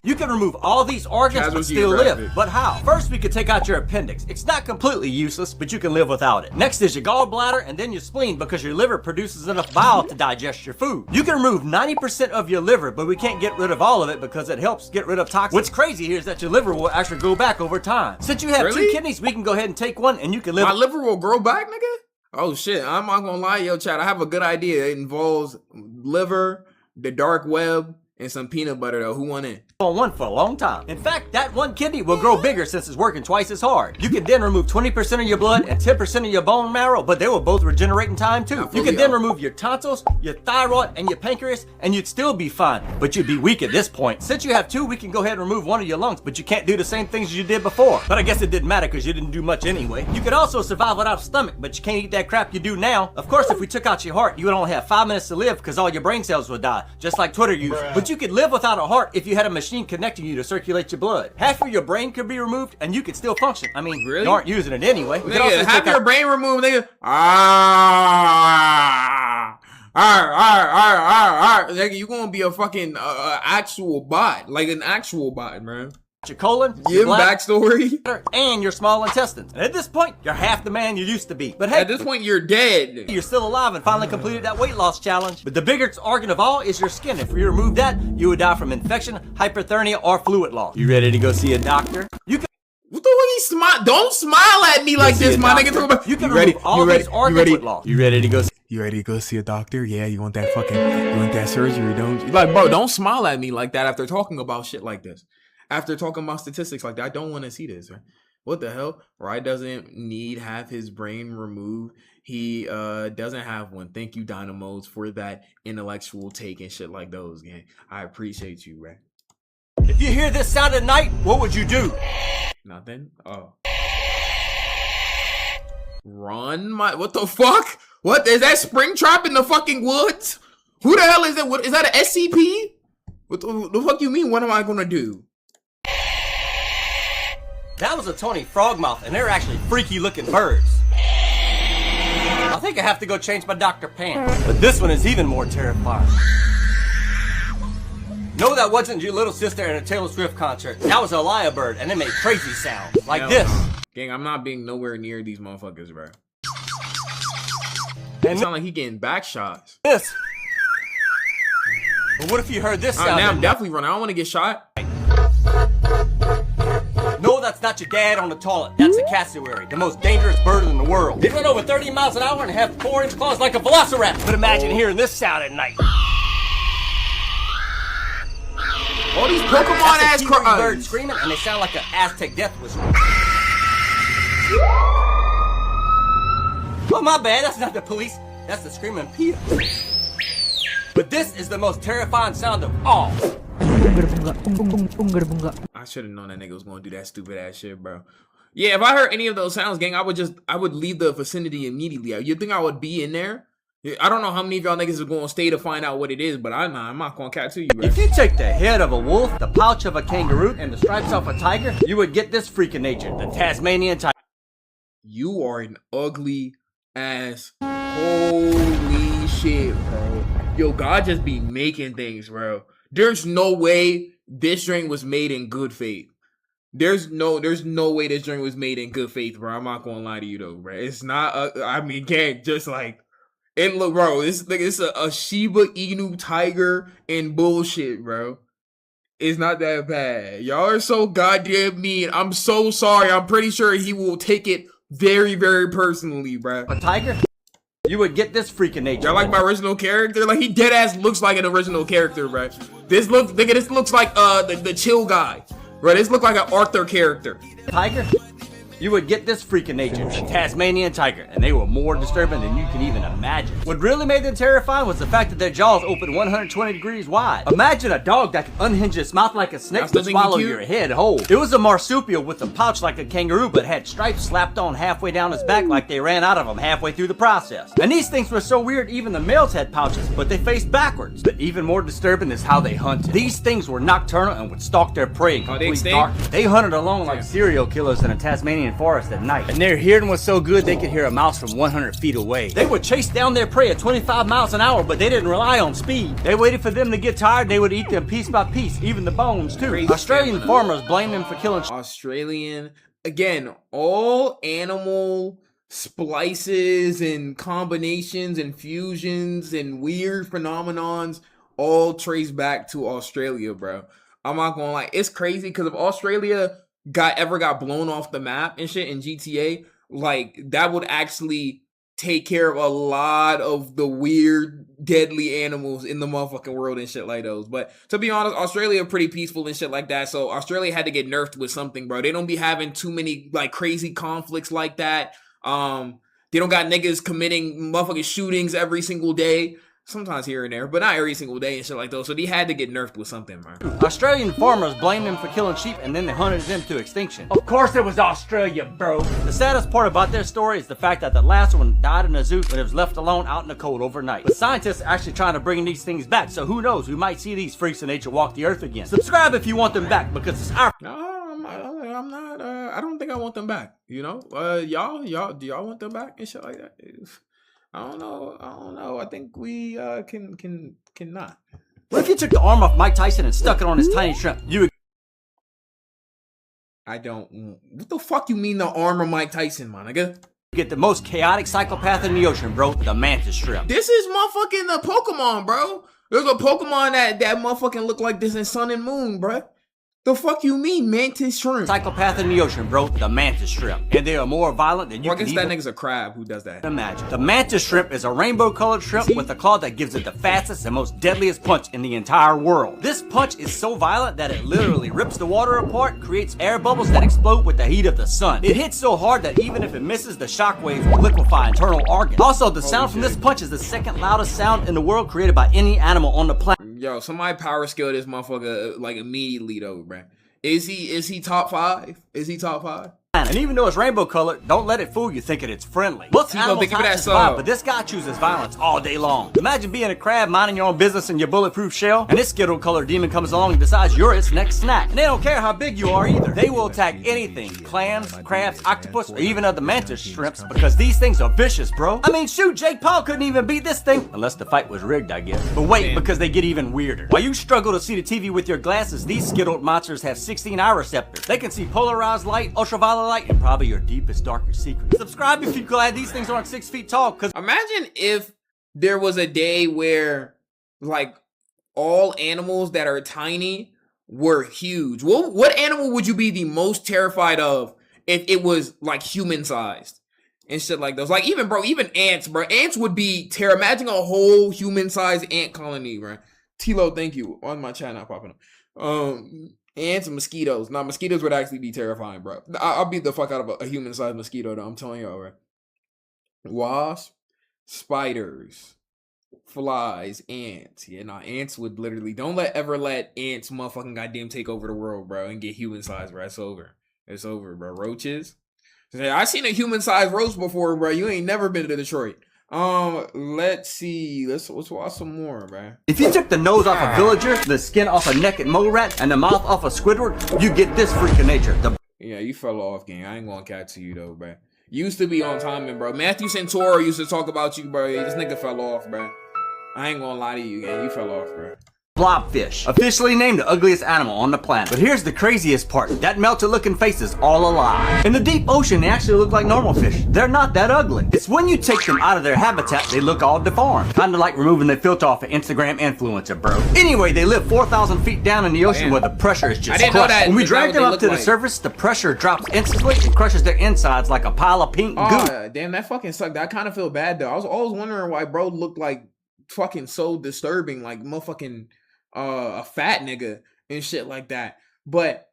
You can remove all these organs but still live. But how? First, we could take out your appendix. It's not completely useless, but you can live without it. Next is your gallbladder and then your spleen, because your liver produces enough bile to digest your food. You can remove 90% of your liver, but we can't get rid of all of it because it helps get rid of toxins. What's crazy here is that your liver will actually grow back over time. Since you have 2 kidneys, we can go ahead and take one and you can live. My liver will grow back, nigga? Oh shit, I'm not gonna lie, yo, chat. I have a good idea. It involves liver, the dark web, and some peanut butter though. Who want it? On one for a long time. In fact, that one kidney will grow bigger since it's working twice as hard. You can then remove 20% of your blood and 10% of your bone marrow, but they will both regenerate in time too. You can then remove your tonsils, your thyroid, and your pancreas, and you'd still be fine, but you'd be weak at this point. Since you have 2, we can go ahead and remove one of your lungs, but you can't do the same things you did before. But I guess it didn't matter because you didn't do much anyway. You could also survive without a stomach, but you can't eat that crap you do now. Of course, if we took out your heart, you would only have 5 minutes to live because all your brain cells would die, just like Twitter users. But you could live without a heart if you had a machine connecting you to circulate your blood. Half of your brain could be removed and you could still function. I mean, you aren't using it anyway. We nigga, have your brain removed, nigga. Nigga, you gonna be a fucking actual bot, like an actual bot, man. Your colon, your backstory, and your small intestines. And at this point, you're half the man you used to be. But hey, at this point, you're dead. You're still alive and finally completed that weight loss challenge. But the biggest organ of all is your skin. If you remove that, you would die from infection, hyperthermia, or fluid loss. You ready to go see a doctor? You can. What the fuck? He smile? Don't smile at me like this, my nigga. You can remove all these organs with loss. You ready to go? You ready to go see a doctor? Yeah, you want that fucking, you want that surgery, don't you? Like, bro, don't smile at me like that after talking about shit like this. After talking about statistics like that, I don't want to see this, right? What the hell? Rye doesn't need half his brain removed. He doesn't have one. Thank you, Dynamos, for that intellectual take and shit like those, gang. I appreciate you, right? If you hear this sound at night, what would you do? Nothing. Oh. Run, what the fuck? What is that? Springtrap in the fucking woods? Who the hell is that? What is that? An SCP? What the fuck you mean? What am I gonna do? That was a Tony Frogmouth, and they're actually freaky looking birds. I think I have to go change my Dr. Pants. But this one is even more terrifying. No, that wasn't your little sister in a Taylor Swift concert. That was a lyrebird, and it made crazy sounds. Like this. Gang, I'm not being nowhere near these motherfuckers, bro. It sound like he getting back shots. This. But what if you heard this sound? Now I'm definitely running. I don't want to get shot. No, that's not your dad on the toilet. That's a cassowary, the most dangerous bird in the world. They run over 30 miles an hour and have 4-inch claws like a velociraptor. But imagine hearing this sound at night. All these Pokemon ass birds screaming, and they sound like an Aztec death whistle. Oh, my bad. That's not the police. That's the screaming PETA. But this is the most terrifying sound of all. I should have known that nigga was gonna do that stupid ass shit, bro. Yeah, if I heard any of those sounds, gang, I would leave the vicinity immediately. You think I would be in there? I don't know how many of y'all niggas are going to stay to find out what it is, but I'm not going to cat to you, bro. If you take the head of a wolf, the pouch of a kangaroo, and the stripes off a tiger, you would get this freak of nature, the Tasmanian tiger. You are an ugly ass. Holy shit, bro. Yo, God just be making things, bro. There's no way this drink was made in good faith. There's no way this drink was made in good faith, bro. I'm not gonna lie to you though, bro. It's not. I mean, can't just like it look, bro. It's a Shiba Inu tiger and bullshit, bro. It's not that bad. Y'all are so goddamn mean. I'm so sorry. I'm pretty sure he will take it very, very personally, bro. A tiger? You would get this freak of nature. Y'all like my original character? Like he dead ass looks like an original character, bro. This looks like the chill guy. Bro, this look like an Arthur character. Tiger? You would get this freak of nature, the Tasmanian tiger, and they were more disturbing than you can even imagine. What really made them terrifying was the fact that their jaws opened 120 degrees wide. Imagine a dog that could unhinge its mouth like a snake but swallow your head whole. It was a marsupial with a pouch like a kangaroo but had stripes slapped on halfway down its back like they ran out of them halfway through the process. And these things were so weird even the males had pouches, but they faced backwards. But even more disturbing is how they hunted. These things were nocturnal and would stalk their prey in complete darkness. They hunted alone like serial killers in a Tasmanian forest at night, and their hearing was so good they could hear a mouse from 100 feet away. They would chase down their prey at 25 miles an hour, but they didn't rely on speed. They waited for them to get tired and they would eat them piece by piece, even the bones too. Australian farmers blame them for killing Again, all animal splices and combinations and fusions and weird phenomenons all trace back to Australia, bro. I'm not gonna lie, it's crazy because if Australia ever got blown off the map and shit in GTA, like that would actually take care of a lot of the weird deadly animals in the motherfucking world and shit like those. But to be honest, Australia pretty peaceful and shit like that, so Australia had to get nerfed with something, bro. They don't be having too many like crazy conflicts like that. They don't got niggas committing motherfucking shootings every single day. Sometimes here and there, but not every single day and shit like those. So they had to get nerfed with something, man. Australian farmers blamed them for killing sheep and then they hunted them to extinction. Of course it was Australia, bro. The saddest part about their story is the fact that the last one died in a zoo when it was left alone out in the cold overnight. But scientists are actually trying to bring these things back, so who knows, we might see these freaks of nature walk the earth again. Subscribe if you want them back because it's our... No, I'm not, I don't think I want them back, you know? Y'all, do y'all want them back and shit like that? I don't know. I think we cannot. What if you took the arm off Mike Tyson and stuck it on his tiny shrimp? You would... What the fuck you mean the arm of Mike Tyson, my nigga? Get the most chaotic psychopath in the ocean, bro. The mantis shrimp. This is motherfucking Pokemon, bro. There's a Pokemon that motherfucking look like this in Sun and Moon, bro. The fuck you mean, mantis shrimp? Psychopath in the ocean, bro. The mantis shrimp. And they are more violent than you can even... I guess that nigga's a crab who does that. Imagine. The mantis shrimp is a rainbow-colored shrimp with a claw that gives it the fastest and most deadliest punch in the entire world. This punch is so violent that it literally rips the water apart, creates air bubbles that explode with the heat of the sun. It hits so hard that even if it misses, the shockwaves will liquefy internal organs. Also, the sound from this punch is the second loudest sound in the world created by any animal on the planet. Yo, somebody power skill this motherfucker like immediately though, bro. Is he top 5? Is he top 5? And even though it's rainbow colored, don't let it fool you thinking it's friendly. Most animals hide to survive, but this guy chooses violence all day long. Imagine being a crab minding your own business in your bulletproof shell, and this skittle colored demon comes along and decides you're its next snack. And they don't care how big you are either. They will attack anything, clams, crabs, octopus, or even other mantis shrimps, because these things are vicious, bro. I mean, shoot, Jake Paul couldn't even beat this thing, unless the fight was rigged, I guess. But wait, because they get even weirder. While you struggle to see the TV with your glasses, these skittled monsters have 16 eye receptors. They can see polarized light, ultraviolet light, and probably your deepest, darkest secrets. Subscribe if you're glad these things aren't 6 feet tall, cause imagine if there was a day where like all animals that are tiny were huge. What animal would you be the most terrified of if it was like human sized and shit like those? Like even ants, bro. Ants would be terrible. Imagine a whole human sized ant colony, bro. Tilo, thank you. On my chat not popping up. Ants and mosquitoes. Now, mosquitoes would actually be terrifying, bro. I'll beat the fuck out of a human-sized mosquito, though. I'm telling y'all, bro. Wasps, spiders, flies, ants. Yeah, nah, ants would literally... Don't ever let ants motherfucking goddamn take over the world, bro, and get human-sized, bro. It's over. It's over, bro. Roaches. I seen a human-sized roach before, bro. You ain't never been to Detroit. Let's see. Let's watch some more, man. If you took the nose off a villager, the skin off a naked mole rat, and the mouth off a Squidward, you get this freak of nature. Yeah, you fell off, gang. I ain't gonna catch you though, bro. You used to be on timing, bro. Matthew Santoro used to talk about you, bro. This nigga fell off, bro. I ain't gonna lie to you, gang. You fell off, bro. Blobfish, officially named the ugliest animal on the planet. But here's the craziest part. That melted looking face is all a lie. In the deep ocean, they actually look like normal fish. They're not that ugly. It's when you take them out of their habitat, they look all deformed. Kinda like removing the filter off an Instagram influencer, bro. Anyway, they live 4,000 feet down in the ocean where the pressure is just crushed. When we drag them up to the surface, the pressure drops instantly and crushes their insides like a pile of pink goo. Damn, that fucking sucked. I kind of feel bad, though. I was always wondering why bro looked like fucking so disturbing, like motherfucking a fat nigga and shit like that. But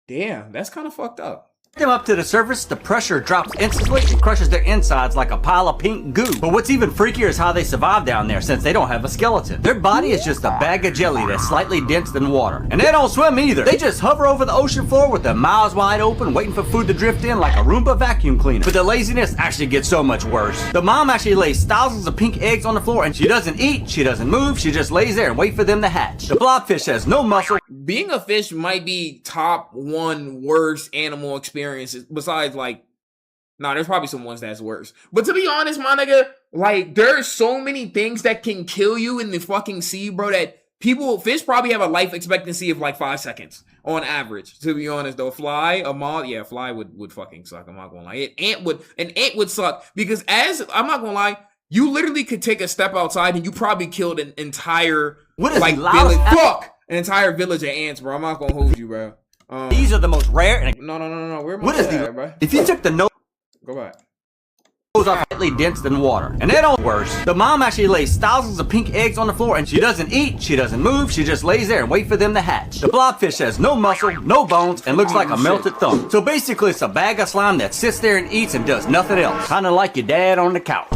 damn, that's kind of fucked up. Them up to the surface, the pressure drops instantly and crushes their insides like a pile of pink goo. But what's even freakier is how they survive down there since they don't have a skeleton. Their body is just a bag of jelly that's slightly dense than water. And they don't swim either. They just hover over the ocean floor with their mouths wide open, waiting for food to drift in like a Roomba vacuum cleaner. But the laziness actually gets so much worse. The mom actually lays thousands of pink eggs on the floor and she doesn't eat, she doesn't move, she just lays there and waits for them to hatch. The blobfish has no muscle. Being a fish might be top one worst animal experiences besides there's probably some ones that's worse. But to be honest, my nigga, like there's so many things that can kill you in the fucking sea, bro, that fish probably have a life expectancy of like 5 seconds on average. To be honest though, a moth, fly would fucking suck. I'm not gonna lie. An ant would suck because I'm not gonna lie, you literally could take a step outside and you probably killed an entire village. An entire village of ants, bro. I'm not gonna hold you, bro. These are the most rare and no. Where what is the bro? If you took the nose, go back. Are slightly dense than water, and they don't worse. The mom actually lays thousands of pink eggs on the floor, and she doesn't eat, she doesn't move, she just lays there and wait for them to hatch. The blobfish has no muscle, no bones, and looks like a melted thumb. So basically, it's a bag of slime that sits there and eats and does nothing else, kind of like your dad on the couch.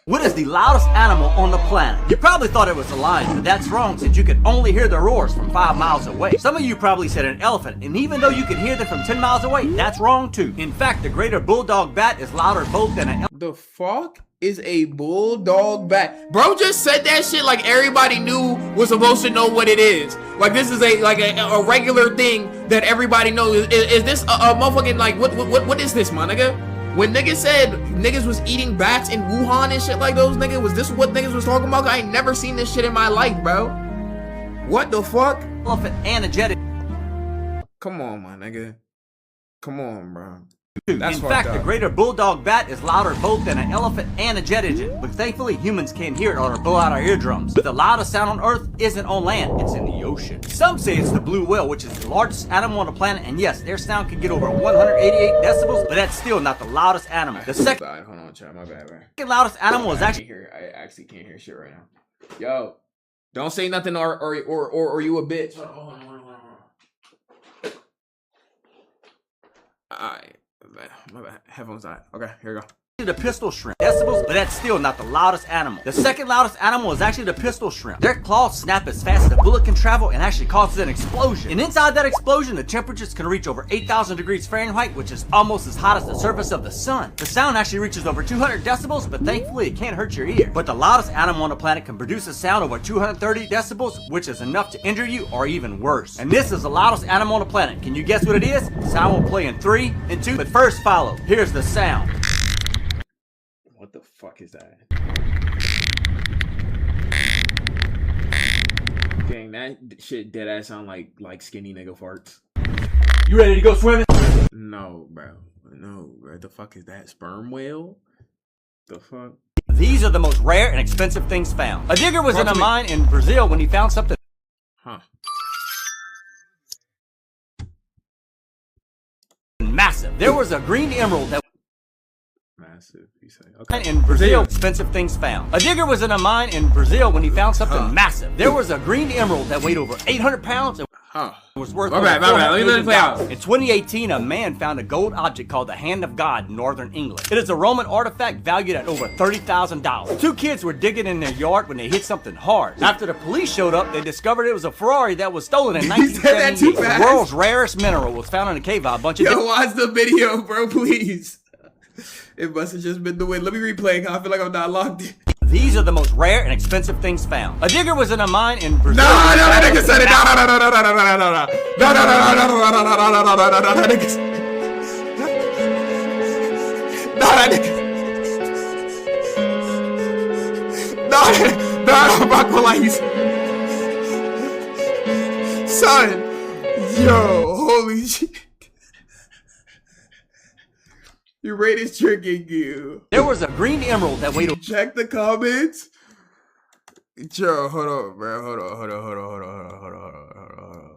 What is the loudest animal on the planet? You probably thought it was a lion, but that's wrong since you could only hear the roars from 5 miles away. Some of you probably said an elephant, and even though you can hear them from 10 miles away, that's wrong too. In fact, the greater bulldog bat is louder both than an elephant. The fuck is a bulldog bat? Bro just said that shit like everybody knew was supposed to know what it is. Like this is a regular thing that everybody knows. Is this a motherfucking like what is this, my nigga? When niggas said niggas was eating bats in Wuhan and shit like those niggas, was this what niggas was talking about? I ain't never seen this shit in my life, bro. What the fuck? Elephant energetic. Come on, my nigga. Come on, bro. In fact, the greater bulldog bat is louder both than an elephant and a jet engine, but thankfully humans can't hear it or blow out our eardrums. But the loudest sound on Earth isn't on land, it's in the ocean. Some say it's the blue whale, which is the largest animal on the planet, and yes, their sound can get over 188 decibels, but that's still not the loudest animal. The second hold on, chat, my bad, bro. Loudest animal is actually I actually can't hear shit right now. Yo, don't say nothing or you a bitch. Hold on. Alright. My bad. Headphones on. Okay, here we go. The pistol shrimp decibels, but that's still not the loudest animal. The second loudest animal is actually the pistol shrimp. Their claws snap as fast as a bullet can travel and actually causes an explosion. And inside that explosion, the temperatures can reach over 8,000 degrees Fahrenheit, which is almost as hot as the surface of the sun. The sound actually reaches over 200 decibels, but thankfully it can't hurt your ear. But the loudest animal on the planet can produce a sound over 230 decibels, which is enough to injure you or even worse. And this is the loudest animal on the planet. Can you guess what it is? The sound will play in 3 and 2, but first follow. Here's the sound. What the fuck is that? Dang, that shit dead ass sound like skinny nigga farts. You ready to go swimming? No, bro. No, bro. The fuck is that? Sperm whale? The fuck? These are the most rare and expensive things found. A digger was in a mine in Brazil when he found something. Massive. There was a green emerald that massive, you say. Okay. In Brazil, expensive things found. A digger was in a mine in Brazil when he found something massive. There was a green emerald that weighed over 800 pounds and was worth my bad. Let me play out. In 2018, a man found a gold object called the Hand of God in northern England. It is a Roman artifact valued at over $30,000. 2 kids were digging in their yard when they hit something hard. After the police showed up, they discovered it was a Ferrari that was stolen in 1978. The world's rarest mineral was found in a cave by a bunch of... Yo, watch the video, bro, please. It must have just been the wind. Let me replay it. I feel like I'm not locked in. These are the most rare and expensive things found. A digger was in a mine in Brazil. No, that nigga said it. No, that nigga. No, that nigga. No, I'm not gonna lie. Son, yo, holy shit. Your rate is tricking you. There was a green emerald that weighed. Check the comments. Joe, hold on, bro. Hold on.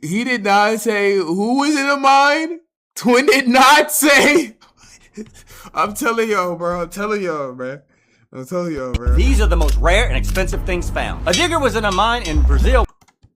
He did not say who was in the mine. Twin did not say. I'm telling y'all, bro. I'm telling y'all, man. These are the most rare and expensive things found. A digger was in a mine in Brazil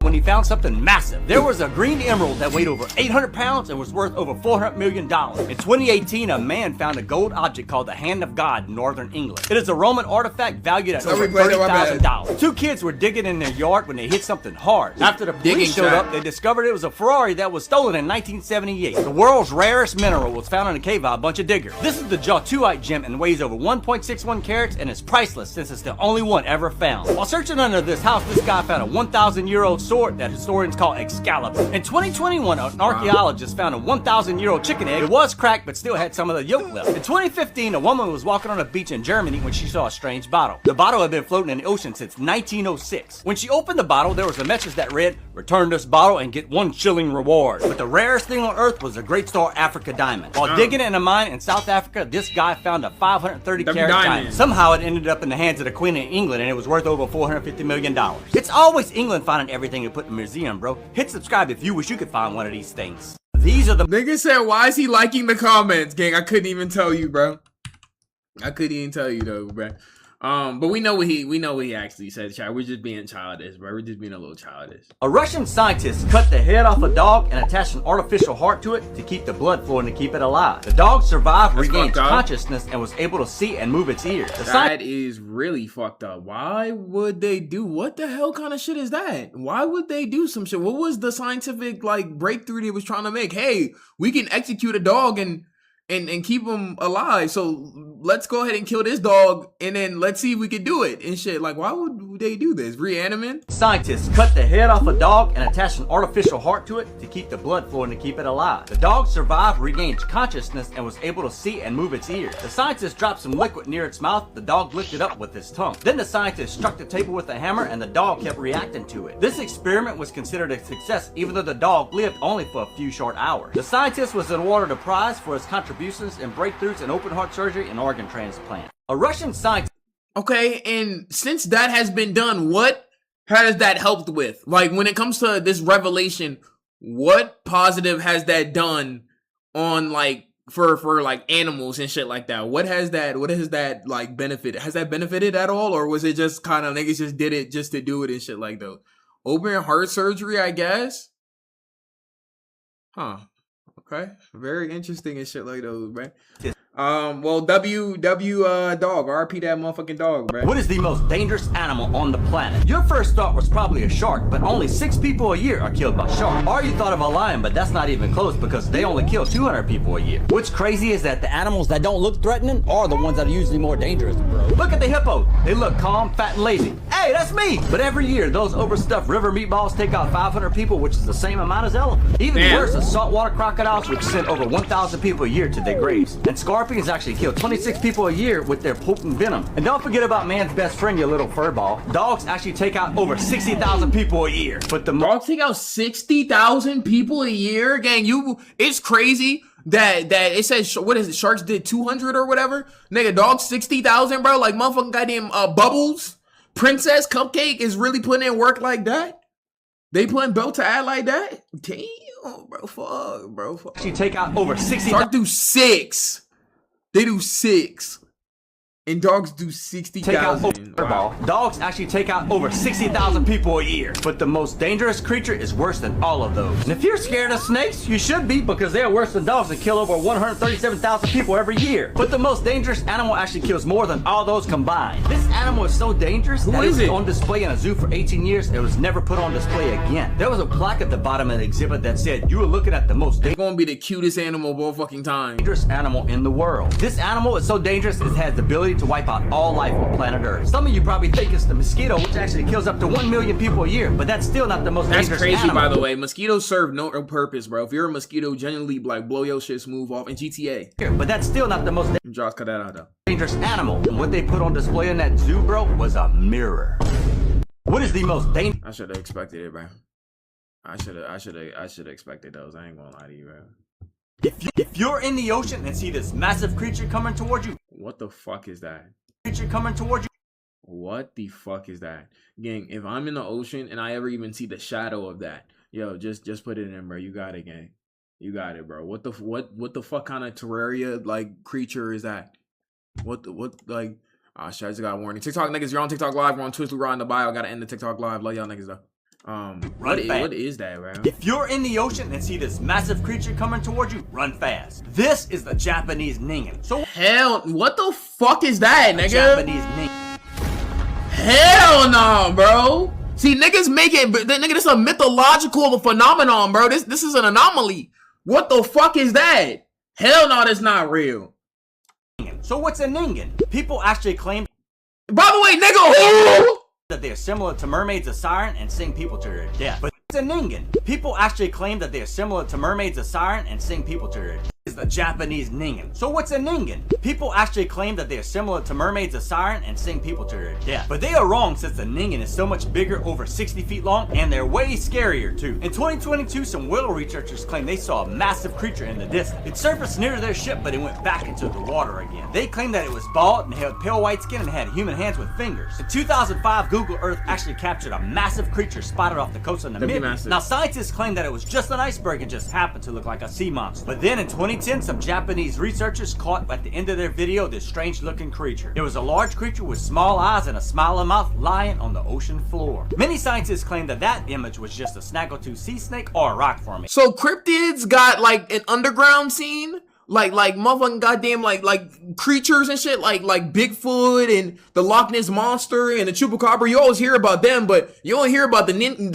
when he found something massive. There was a green emerald that weighed over 800 pounds and was worth over $400 million. In 2018, a man found a gold object called the Hand of God in northern England. It is a Roman artifact valued at over $30,000. Two kids were digging in their yard when they hit something hard. After the police showed up, they discovered it was a Ferrari that was stolen in 1978. The world's rarest mineral was found in a cave by a bunch of diggers. This is the Jawtuite gem and weighs over 1.61 carats and is priceless since it's the only one ever found. While searching under this house, this guy found a 1,000-year-old sword that historians call Excalibur. In 2021, an archaeologist found a 1,000-year-old chicken egg. It was cracked, but still had some of the yolk left. In 2015, a woman was walking on a beach in Germany when she saw a strange bottle. The bottle had been floating in the ocean since 1906. When she opened the bottle, there was a message that read, "Return this bottle and get 1 shilling reward." But the rarest thing on earth was a Great Star Africa diamond. While digging in a mine in South Africa, this guy found a 530-carat diamond. Somehow it ended up in the hands of the Queen of England, and it was worth over $450 million. It's always England finding everything and putting in a museum, bro. Hit subscribe if you wish you could find one of these things. These are the nigga said, why is he liking the comments, gang? I couldn't even tell you, bro. I couldn't even tell you though, bro. But we know what he actually said, child. We're just being childish, bro. We're just being a little childish. A Russian scientist cut the head off a dog and attached an artificial heart to it to keep the blood flowing to keep it alive. The dog survived, regained consciousness, and was able to see and move its ears. That is really fucked up. Why would they do? What the hell kind of shit is that? Why would they do some shit? What was the scientific like breakthrough they was trying to make? Hey, we can execute a dog and keep him alive. So let's go ahead and kill this dog and then let's see if we can do it and shit. Like, why would they do this? Reanimate? Scientists cut the head off a dog and attached an artificial heart to it to keep the blood flowing to keep it alive. The dog survived, regained consciousness, and was able to see and move its ears. The scientist dropped some liquid near its mouth. The dog licked it up with his tongue. Then the scientist struck the table with a hammer and the dog kept reacting to it. This experiment was considered a success even though the dog lived only for a few short hours. The scientist was awarded a prize for his contributions and breakthroughs in open heart surgery and organ transplant. A Russian scientist. Okay, and since that has been done, what has that helped with? Like, when it comes to this revelation, what positive has that done on like for like animals and shit like that? What has that like benefited? Has that benefited at all, or was it just kind of niggas just did it just to do it and shit like that? Open heart surgery, I guess. Huh. Okay, very interesting and shit like those, man. Well, dog, RP that motherfucking dog, bro. What is the most dangerous animal on the planet? Your first thought was probably a shark, but only 6 people a year are killed by sharks. Or you thought of a lion, but that's not even close because they only kill 200 people a year. What's crazy is that the animals that don't look threatening are the ones that are usually more dangerous, bro. Look at the hippo. They look calm, fat, and lazy. Hey, that's me! But every year, those overstuffed river meatballs take out 500 people, which is the same amount as elephants. Even worse, the saltwater crocodiles, which send over 1,000 people a year to their graves. And scorpions actually kill 26 people a year with their potent venom. And don't forget about man's best friend, you little furball. Dogs actually take out over 60,000 people a year. But the dogs take out 60,000 people a year? Gang, it's crazy that it says, what is it, sharks did 200 or whatever? Nigga, dogs 60,000, bro? Like motherfucking goddamn Bubbles, Princess, Cupcake is really putting in work like that? They putting belt to add like that? Damn, bro, fuck. Actually take out over 60. Shark do 6. They do 6. And dogs do 60,000. Wow. Dogs actually take out over 60,000 people a year. But the most dangerous creature is worse than all of those. And if you're scared of snakes, you should be, because they're worse than dogs and kill over 137,000 people every year. But the most dangerous animal actually kills more than all those combined. This animal is so dangerous that it was on display in a zoo for 18 years and it was never put on display again. There was a plaque at the bottom of the exhibit that said, you were looking at the most It's gonna be the cutest animal of all fucking time. Dangerous animal in the world. This animal is so dangerous it has the ability to wipe out all life on planet Earth. Some of you probably think it's the mosquito, which actually kills up to 1 million people a year, but that's still not the most dangerous animal. That's crazy, by the way. Mosquitoes serve no purpose, bro. If you're a mosquito, genuinely like blow your shit smooth off in GTA. But that's still not the most Josh, cut that out though. Dangerous animal. And what they put on display in that zoo, bro, was a mirror. What is the most dangerous? I should have expected it, bro. I should have expected those. I ain't gonna lie to you, bro. If you're in the ocean and see this massive creature coming towards you, what the fuck is that? Creature coming towards you. What the fuck is that? Gang, if I'm in the ocean and I ever even see the shadow of that, yo, just put it in, bro. You got it, gang. You got it, bro. What the fuck kind of Terraria like creature is that? What like shit, I just got a warning. TikTok niggas, you're on TikTok live, we're on Twitch, we're in the bio. Gotta end the TikTok live. Love y'all niggas though. What is that, bro? If you're in the ocean and see this massive creature coming towards you, run fast. This is the Japanese ningen. So hell, what the fuck is that, nigga? Japanese ningen. Hell no, bro. See, niggas make it, nigga, this is a mythological phenomenon, bro. This is an anomaly. What the fuck is that? Hell no, that's not real. So what's a ningen? People actually claim. By the way, nigga, who? That they are similar to mermaids of Siren and sing people to their death. But it's a ningen. People actually claim that they are similar to mermaids of Siren and sing people to their death. Is the Japanese ningen. So what's a ningen? People actually claim that they are similar to mermaids of Siren and sing people to their death. But they are wrong, since the ningen is so much bigger, over 60 feet long, and they're way scarier too. In 2022, some whale researchers claim they saw a massive creature in the distance. It surfaced near their ship, but it went back into the water again. They claim that it was bald and had pale white skin and had human hands with fingers. In 2005, Google Earth actually captured a massive creature spotted off the coast of Namibia. Now scientists claim that it was just an iceberg and just happened to look like a sea monster. But then in 2010, some Japanese researchers caught at the end of their video this strange looking creature. It was a large creature with small eyes and a smiling mouth lying on the ocean floor. Many scientists claim that that image was just a snaggletooth sea snake or a rock formation. So cryptids got like an underground scene? Like motherfucking goddamn like creatures and shit, like Bigfoot and the Loch Ness Monster and the Chupacabra. You always hear about them, but you don't hear about the ningen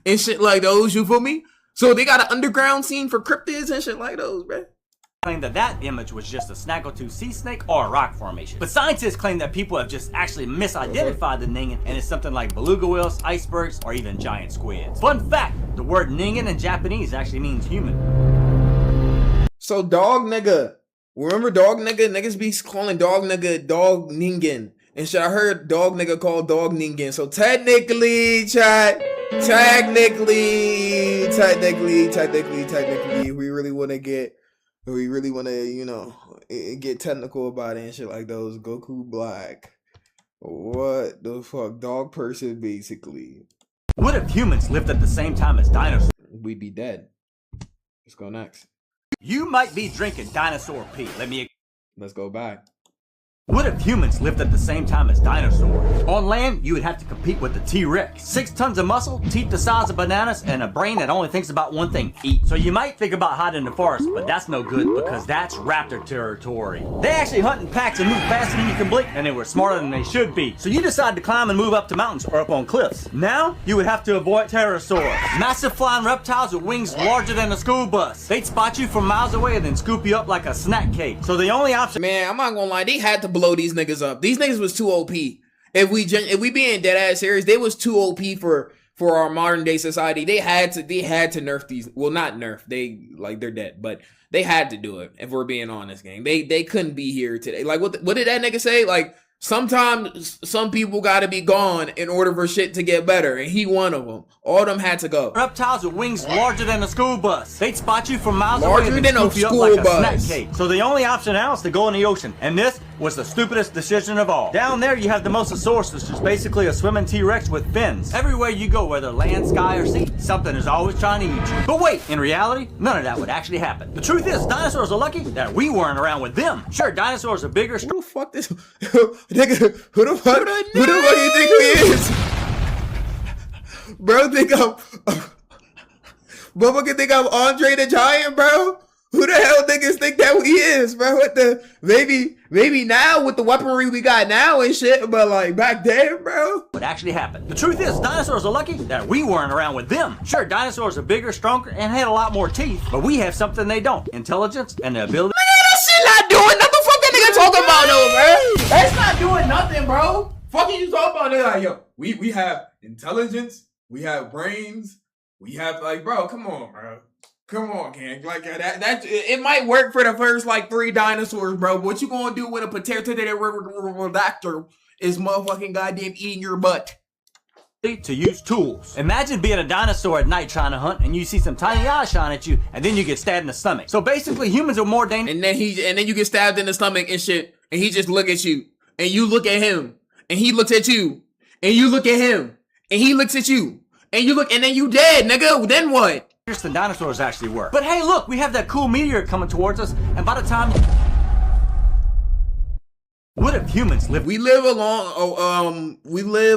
and shit like those, you feel me? So they got an underground scene for cryptids and shit like those, man. Claim that that image was just a snaggletooth sea snake or a rock formation. But scientists claim that people have just actually misidentified the ningen and it's something like beluga whales, icebergs, or even giant squids. Fun fact, the word ningen in Japanese actually means human. So dog nigga, remember dog nigga? Niggas be calling dog nigga dog ningen. And shit, I heard dog nigga called dog ningen. So technically, chat, technically, we really want to, you know, get technical about it and shit like those. Goku Black. What the fuck? Dog person, basically. What if humans lived at the same time as dinosaurs? We'd be dead. Let's go next. You might be drinking dinosaur pee. Let's go back. What if humans lived at the same time as dinosaurs? On land, you would have to compete with the T-Rex. 6 tons of muscle, teeth the size of bananas, and a brain that only thinks about one thing, eat. So you might think about hiding in the forest, but that's no good because that's raptor territory. They actually hunt in packs and move faster than you can blink, and they were smarter than they should be. So you decide to climb and move up to mountains or up on cliffs. Now, you would have to avoid pterosaurs. Massive flying reptiles with wings larger than a school bus. They'd spot you from miles away and then scoop you up like a snack cake. So the only option— Man, I'm not gonna lie, they had to blow these niggas up. These niggas was too OP. If we being dead ass serious, they was too OP for our modern day society. They had to nerf these. Well, not nerf. They're dead, but they had to do it. If we're being honest, gang, they couldn't be here today. Like what did that nigga say? Like sometimes some people gotta be gone in order for shit to get better, and he one of them. All of them had to go. Reptiles with wings larger than a school bus. They'd spot you from miles Larger away and than a scoop you up school like a bus. snack cake. So the only option now is to go in the ocean, and this was the stupidest decision of all. Down there you have the mosasaurus, which is basically a swimming T-Rex with fins. Everywhere you go, whether land, sky, or sea, something is always trying to eat you. But wait, in reality, none of that would actually happen. The truth is, dinosaurs are lucky that we weren't around with them. Sure, dinosaurs are bigger. Who the fuck this? Nigga, who the fuck do you think he is? Bro, think I'm Bubba can think I'm Andre the Giant, bro. Who the hell niggas think that he is, bro? What the maybe now with the weaponry we got now and shit, but like back then, bro. What actually happened? The truth is, dinosaurs are lucky that we weren't around with them. Sure, dinosaurs are bigger, stronger, and had a lot more teeth, but we have something they don't: intelligence and the ability. Man, that shit not doing nothing. Fuck that nigga talking about though, bro. That's not doing nothing, bro. Fuck you talking about? They're like, yo, we have intelligence, we have brains, we have like, bro, come on, bro. Come on, gang. Like that it might work for the first like 3 dinosaurs, bro. But what you gonna do with a pterodactyl is motherfucking goddamn eating your butt? To use tools. Imagine being a dinosaur at night trying to hunt, and you see some tiny eyes shine at you, and then you get stabbed in the stomach. So basically, humans are more dangerous. And then you get stabbed in the stomach and shit, and he just look at you, and you look at him, and he looks at you, and you look at him, and he looks at you, and you look, and then you dead, nigga. Then what? Than dinosaurs actually were. But hey, look, we have that cool meteor coming towards us, and by the time what if humans live? We live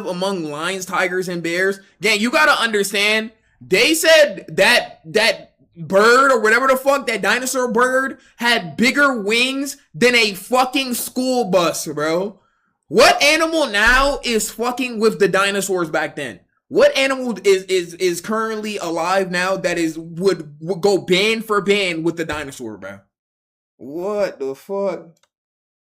among lions, tigers, and bears. Gang, you gotta understand. They said that bird or whatever the fuck, that dinosaur bird, had bigger wings than a fucking school bus, bro. What animal now is fucking with the dinosaurs back then? What animal is currently alive now that would go band for band with the dinosaur, bro? What the fuck?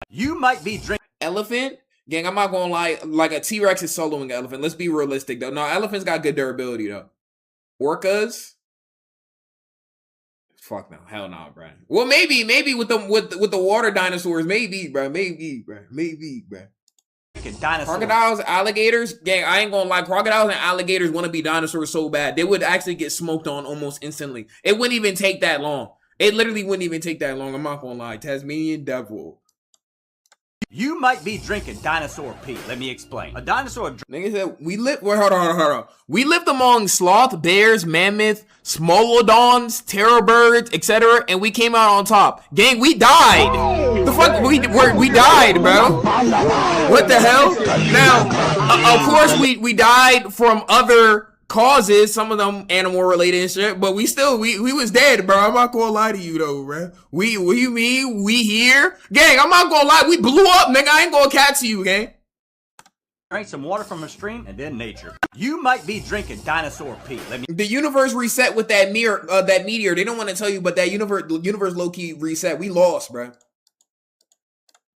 You might be drinking elephant? Gang, I'm not gonna lie, like a T-Rex is soloing an elephant. Let's be realistic though. No, elephants got good durability though. Orcas? Fuck no, hell no, bro. Well, maybe with the water dinosaurs, maybe, bro. Crocodiles, alligators, gang, I ain't gonna lie, crocodiles and alligators want to be dinosaurs so bad. They would actually get smoked on almost instantly. It wouldn't even take that long. It literally wouldn't even take that long. I'm not gonna lie. Tasmanian devil. You might be drinking dinosaur pee. Let me explain. A dinosaur. Nigga said we lived. Wait, hold on. We lived among sloth, bears, mammoth, smolodons, terror birds, etc., and we came out on top. Gang, we died. The fuck, we died, bro. What the hell? Now, of course, we died from other causes, some of them animal related and shit, but we was dead, bro. I'm not gonna lie to you though, bro. What you mean? We here? Gang, I'm not gonna lie, we blew up, nigga. I ain't gonna catch you, gang. Drank some water from a stream and then nature. You might be drinking dinosaur pee. The universe reset with that meteor. They don't want to tell you, but that universe low-key reset. We lost, bro.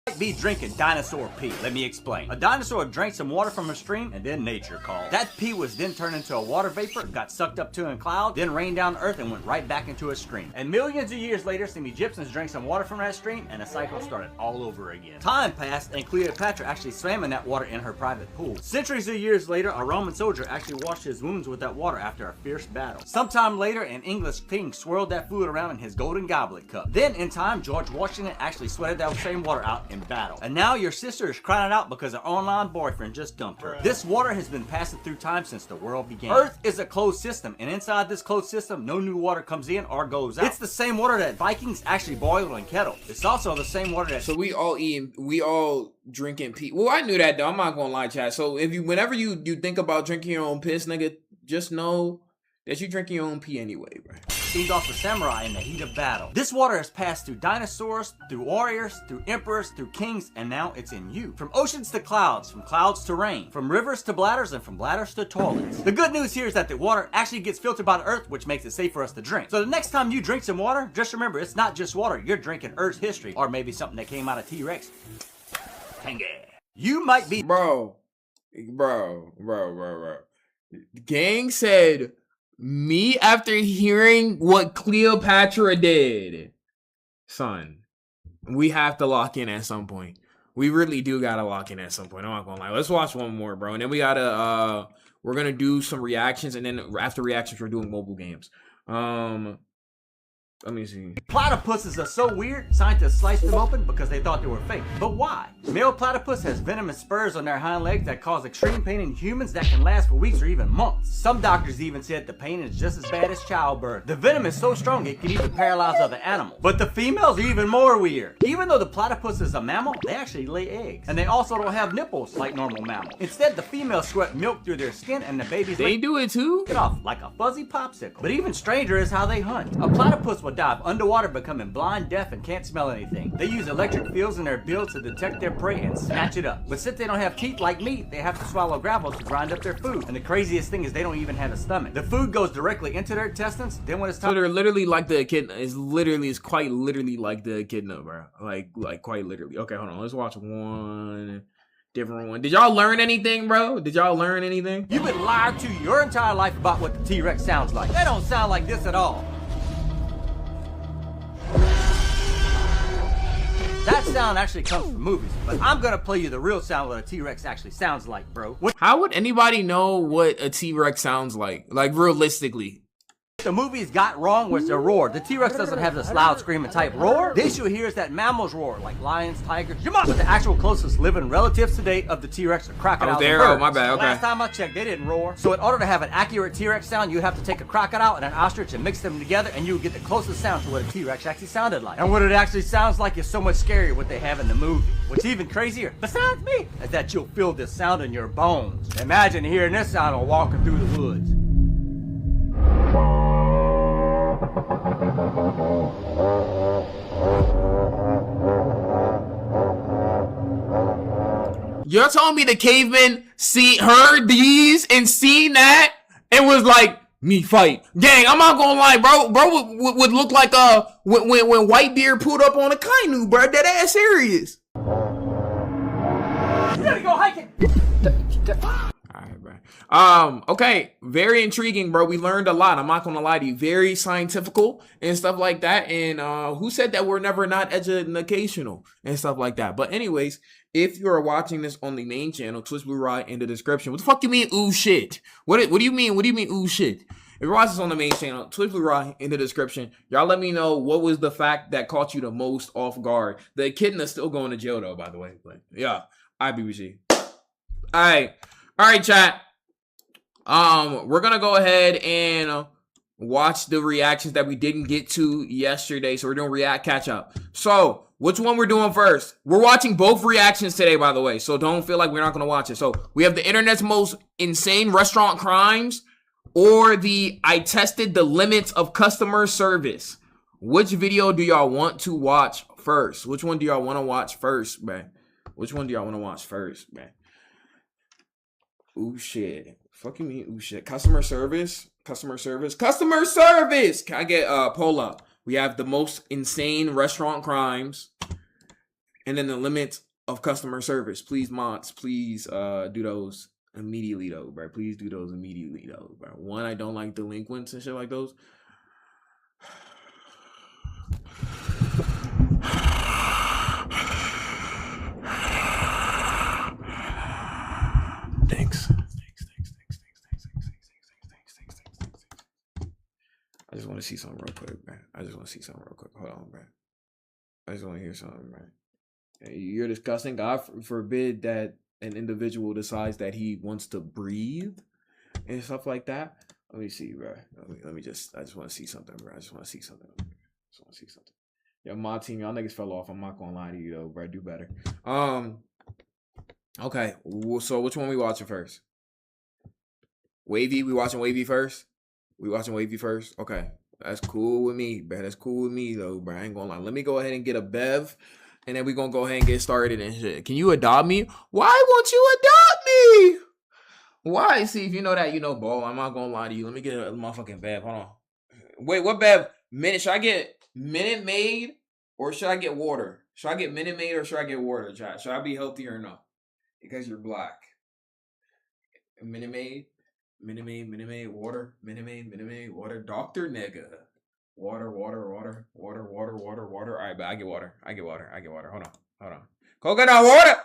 Might be drinking dinosaur pee. Let me explain. A dinosaur drank some water from a stream and then nature called. That pee was then turned into a water vapor, got sucked up to a cloud, then rained down earth and went right back into a stream. And millions of years later, some Egyptians drank some water from that stream and the cycle started all over again. Time passed and Cleopatra actually swam in that water in her private pool. Centuries of years later, a Roman soldier actually washed his wounds with that water after a fierce battle. Sometime later, an English king swirled that fluid around in his golden goblet cup. Then in time, George Washington actually sweated that same water out in battle. And now your sister is crying out because her online boyfriend just dumped her. This water has been passing through time since the world began. Earth is a closed system, and inside this closed system, no new water comes in or goes out. It's the same water that Vikings actually boiled in kettle. It's also the same water that... So we all drinking pee. Well, I knew that though. I'm not gonna lie, chat. So whenever you think about drinking your own piss, nigga, just know that you drinking your own pee anyway, bro. Steamed off the samurai in the heat of battle. This water has passed through dinosaurs, through warriors, through emperors, through kings, and now it's in you. From oceans to clouds, from clouds to rain, from rivers to bladders, and from bladders to toilets. The good news here is that the water actually gets filtered by the earth, which makes it safe for us to drink. So the next time you drink some water, just remember it's not just water. You're drinking Earth's history, or maybe something that came out of T-Rex. You might be... Bro. Gang said... Me after hearing what Cleopatra did, son, we have to lock in at some point. We really do gotta lock in at some point. I'm not gonna lie. Let's watch one more, bro. And then we gotta we're gonna do some reactions, and then after reactions, we're doing mobile games. Let me see. Platypuses are so weird, scientists sliced them open because they thought they were fake. But why? Male platypus has venomous spurs on their hind legs that cause extreme pain in humans that can last for weeks or even months. Some doctors even said the pain is just as bad as childbirth. The venom is so strong it can even paralyze other animals. But the females are even more weird. Even though the platypus is a mammal, they actually lay eggs. And they also don't have nipples like normal mammals. Instead, the females sweat milk through their skin and the babies do it too? Get off like a fuzzy popsicle. But even stranger is how they hunt. A platypus will dive underwater, becoming blind, deaf, and can't smell anything. They use electric fields in their bills to detect their prey and snatch it up. But since they don't have teeth like meat, they have to swallow gravel to grind up their food. And the craziest thing is they don't even have a stomach. The food goes directly into their intestines. Then when it's time, so they're literally like the echidna. It's quite literally like the echidna, bro. Like quite literally. Okay, hold on. Let's watch one different one. Did y'all learn anything, bro? Did y'all learn anything? You've been lied to your entire life about what the T-Rex sounds like. They don't sound like this at all. That sound actually comes from movies, but I'm gonna play you the real sound what a T-Rex actually sounds like, bro. How would anybody know what a T-Rex sounds like realistically? The movies got wrong was their roar. The T-Rex doesn't have this loud screaming type roar. The issue here is that mammals roar, like lions, tigers, but the actual closest living relatives to date of the T-Rex are crocodiles and birds. Oh, my bad, okay. Last time I checked, they didn't roar. So in order to have an accurate T-Rex sound, you have to take a crocodile and an ostrich and mix them together, and you would get the closest sound to what a T-Rex actually sounded like. And what it actually sounds like is so much scarier what they have in the movie. What's even crazier, besides me, is that you'll feel this sound in your bones. Imagine hearing this sound while walking through the woods. You're telling me the cavemen heard these and seen that and was like, me fight. Gang, I'm not gonna lie, bro. Bro would look like when Whitebeard pulled up on a Kainu, bro. That ass serious. You gotta go hiking. Alright, bro. Okay, very intriguing, bro. We learned a lot. I'm not gonna lie to you. Very scientifical and stuff like that. And who said that we're never not educational and stuff like that? But anyways, if you are watching this on the main channel, Twitch Blueryai in the description. What the fuck you mean, ooh shit? What do you mean? What do you mean, ooh shit? If you're watching this on the main channel, Twitch Blueryai in the description. Y'all let me know what was the fact that caught you the most off guard. The echidna's still going to jail though, by the way. But yeah, BBG. All right, chat. We're gonna go ahead and watch the reactions that we didn't get to yesterday. So we're doing react catch up. So which one we're doing first? We're watching both reactions today, by the way. So don't feel like we're not gonna watch it. So we have the internet's most insane restaurant crimes or the I tested the limits of customer service. Which video do y'all want to watch first? Which one do y'all want to watch first, man? Which one do y'all want to watch first, man? Ooh shit. Fuck you mean ooh shit. Customer service. Can I get poll up? We have the most insane restaurant crimes and then the limits of customer service. Please, mods, please do those immediately though, bro. Please do those immediately though, bro. One, I don't like delinquents and shit like those. Thanks. I just want to see something real quick, man. Hold on, man. I just want to hear something, man. You're disgusting. God forbid that an individual decides that he wants to breathe and stuff like that. Let me see, bro. I just want to see something, bro. I just want to see something. Yeah, my team, y'all niggas fell off. I'm not gonna lie to you though, bro. Do better. Okay. So which one we watching first? Wavy. We watching Wavy first? Okay. That's cool with me, bro. That's cool with me, though, bro. I ain't gonna lie. Let me go ahead and get a bev, and then we gonna go ahead and get started and shit. Can you adopt me? Why won't you adopt me? Why? See, if you know that, you know, ball. I'm not gonna lie to you. Let me get a motherfucking bev. Hold on. Wait, what bev? Should I get Minute Maid or should I get water? Should I get Minute Maid or should I get water, chat? Should I be healthy or no? Because you're black. Minute Maid, water, Minute Maid, water, Dr. Nigga. Water. All right, but I get water. Hold on. Coconut water.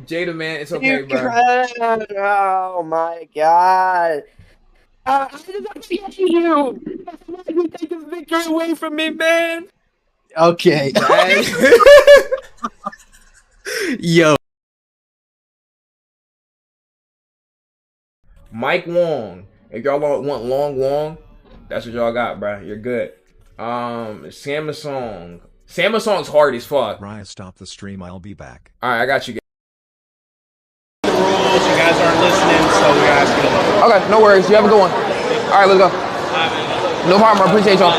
Jada, man, it's okay, bro. Oh my god. I did not see you. You take this victory away from me, man. Okay. Yo. Mike Wong. If y'all want Long Wong, that's what y'all got, bro. You're good. Samsung. Samsung's hard as fuck. Ryan, stop the stream. I'll be back. All right, I got you guys. You guys aren't listening, so we're asking them. Okay, no worries. You have a good one. All right, let's go. No problem. I appreciate y'all.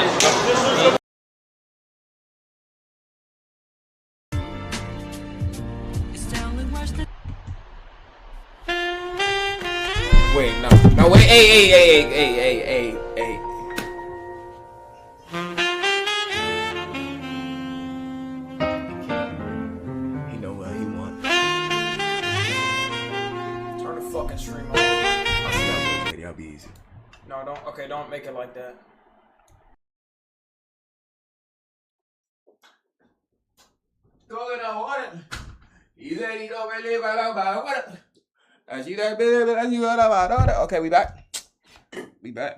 Wait, no, wait, hey. He know what he want. Turn the fucking stream on. I'll see y'all later. That'll be easy. No, don't make it like that. Coconut water. He said he don't believe about water. Okay, we back. We back.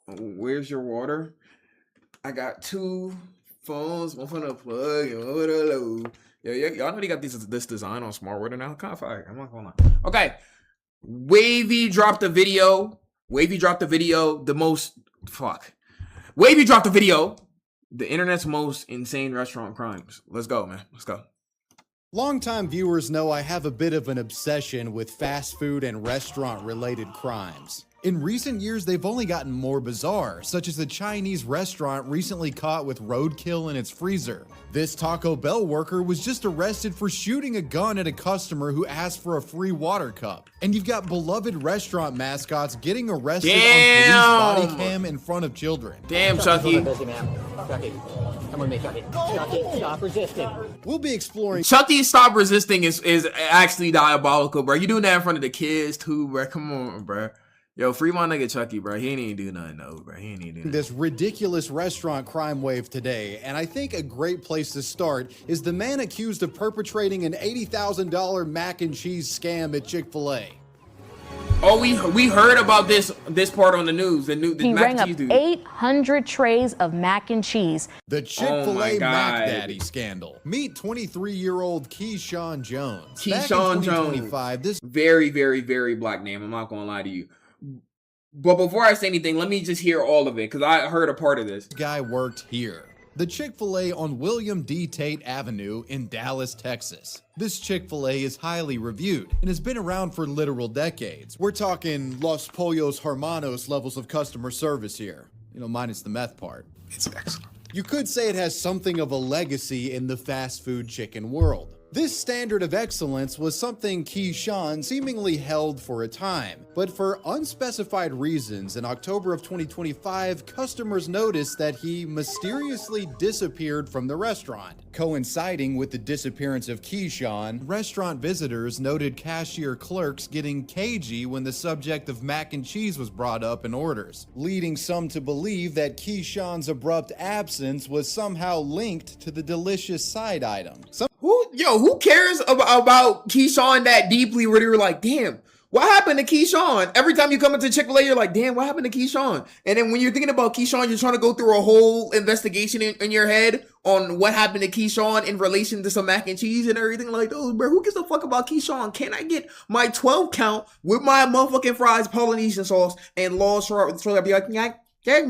Where's your water? I got 2 phones, one for the plug and one for the load. Y'all know they got this design on Smart Water now. Kind of fire. I'm not gonna lie. Okay. Wavy dropped the video. Wavy dropped the video. The internet's most insane restaurant crimes. Let's go, man. Let's go. Longtime viewers know I have a bit of an obsession with fast food and restaurant-related crimes. In recent years, they've only gotten more bizarre, such as a Chinese restaurant recently caught with roadkill in its freezer. This Taco Bell worker was just arrested for shooting a gun at a customer who asked for a free water cup. And you've got beloved restaurant mascots getting arrested on police body cam in front of children. Damn, Chucky. Chucky, come with me, Chucky. Chucky, stop resisting. We'll be exploring. Chucky Stop Resisting is actually diabolical, bro. You doing that in front of the kids too, bro. Come on, bro. Yo, free my nigga Chucky, bro. He ain't even do nothing, though, bro. He ain't even do nothing. This ridiculous restaurant crime wave today, and I think a great place to start is the man accused of perpetrating an $80,000 mac and cheese scam at Chick-fil-A. Oh, we heard about this part on the news. He rang up 800 trays of mac and cheese. The Chick-fil-A Mac Daddy scandal. Meet 23-year-old Keyshawn Jones. Keyshawn Jones. This very, very, very black name. I'm not gonna lie to you. But before I say anything, let me just hear all of it, because I heard a part of this. Guy worked here. The Chick-fil-A on William D. Tate Avenue in Dallas, Texas. This Chick-fil-A is highly reviewed and has been around for literal decades. We're talking Los Pollos Hermanos levels of customer service here. You know, minus the meth part. It's excellent. You could say it has something of a legacy in the fast food chicken world. This standard of excellence was something Keyshawn seemingly held for a time, but for unspecified reasons, in October of 2025, customers noticed that he mysteriously disappeared from the restaurant. Coinciding with the disappearance of Keyshawn, restaurant visitors noted cashier clerks getting cagey when the subject of mac and cheese was brought up in orders, leading some to believe that Keyshawn's abrupt absence was somehow linked to the delicious side item. Who cares about Keyshawn that deeply where you're like, damn, what happened to Keyshawn? Every time you come into Chick-fil-A, you're like, damn, what happened to Keyshawn? And then when you're thinking about Keyshawn, you're trying to go through a whole investigation in your head on what happened to Keyshawn in relation to some mac and cheese and everything like those, bro. Who gives a fuck about Keyshawn? Can I get my 12 count with my motherfucking fries, Polynesian sauce, and Law's strawberry? Be like, yeah,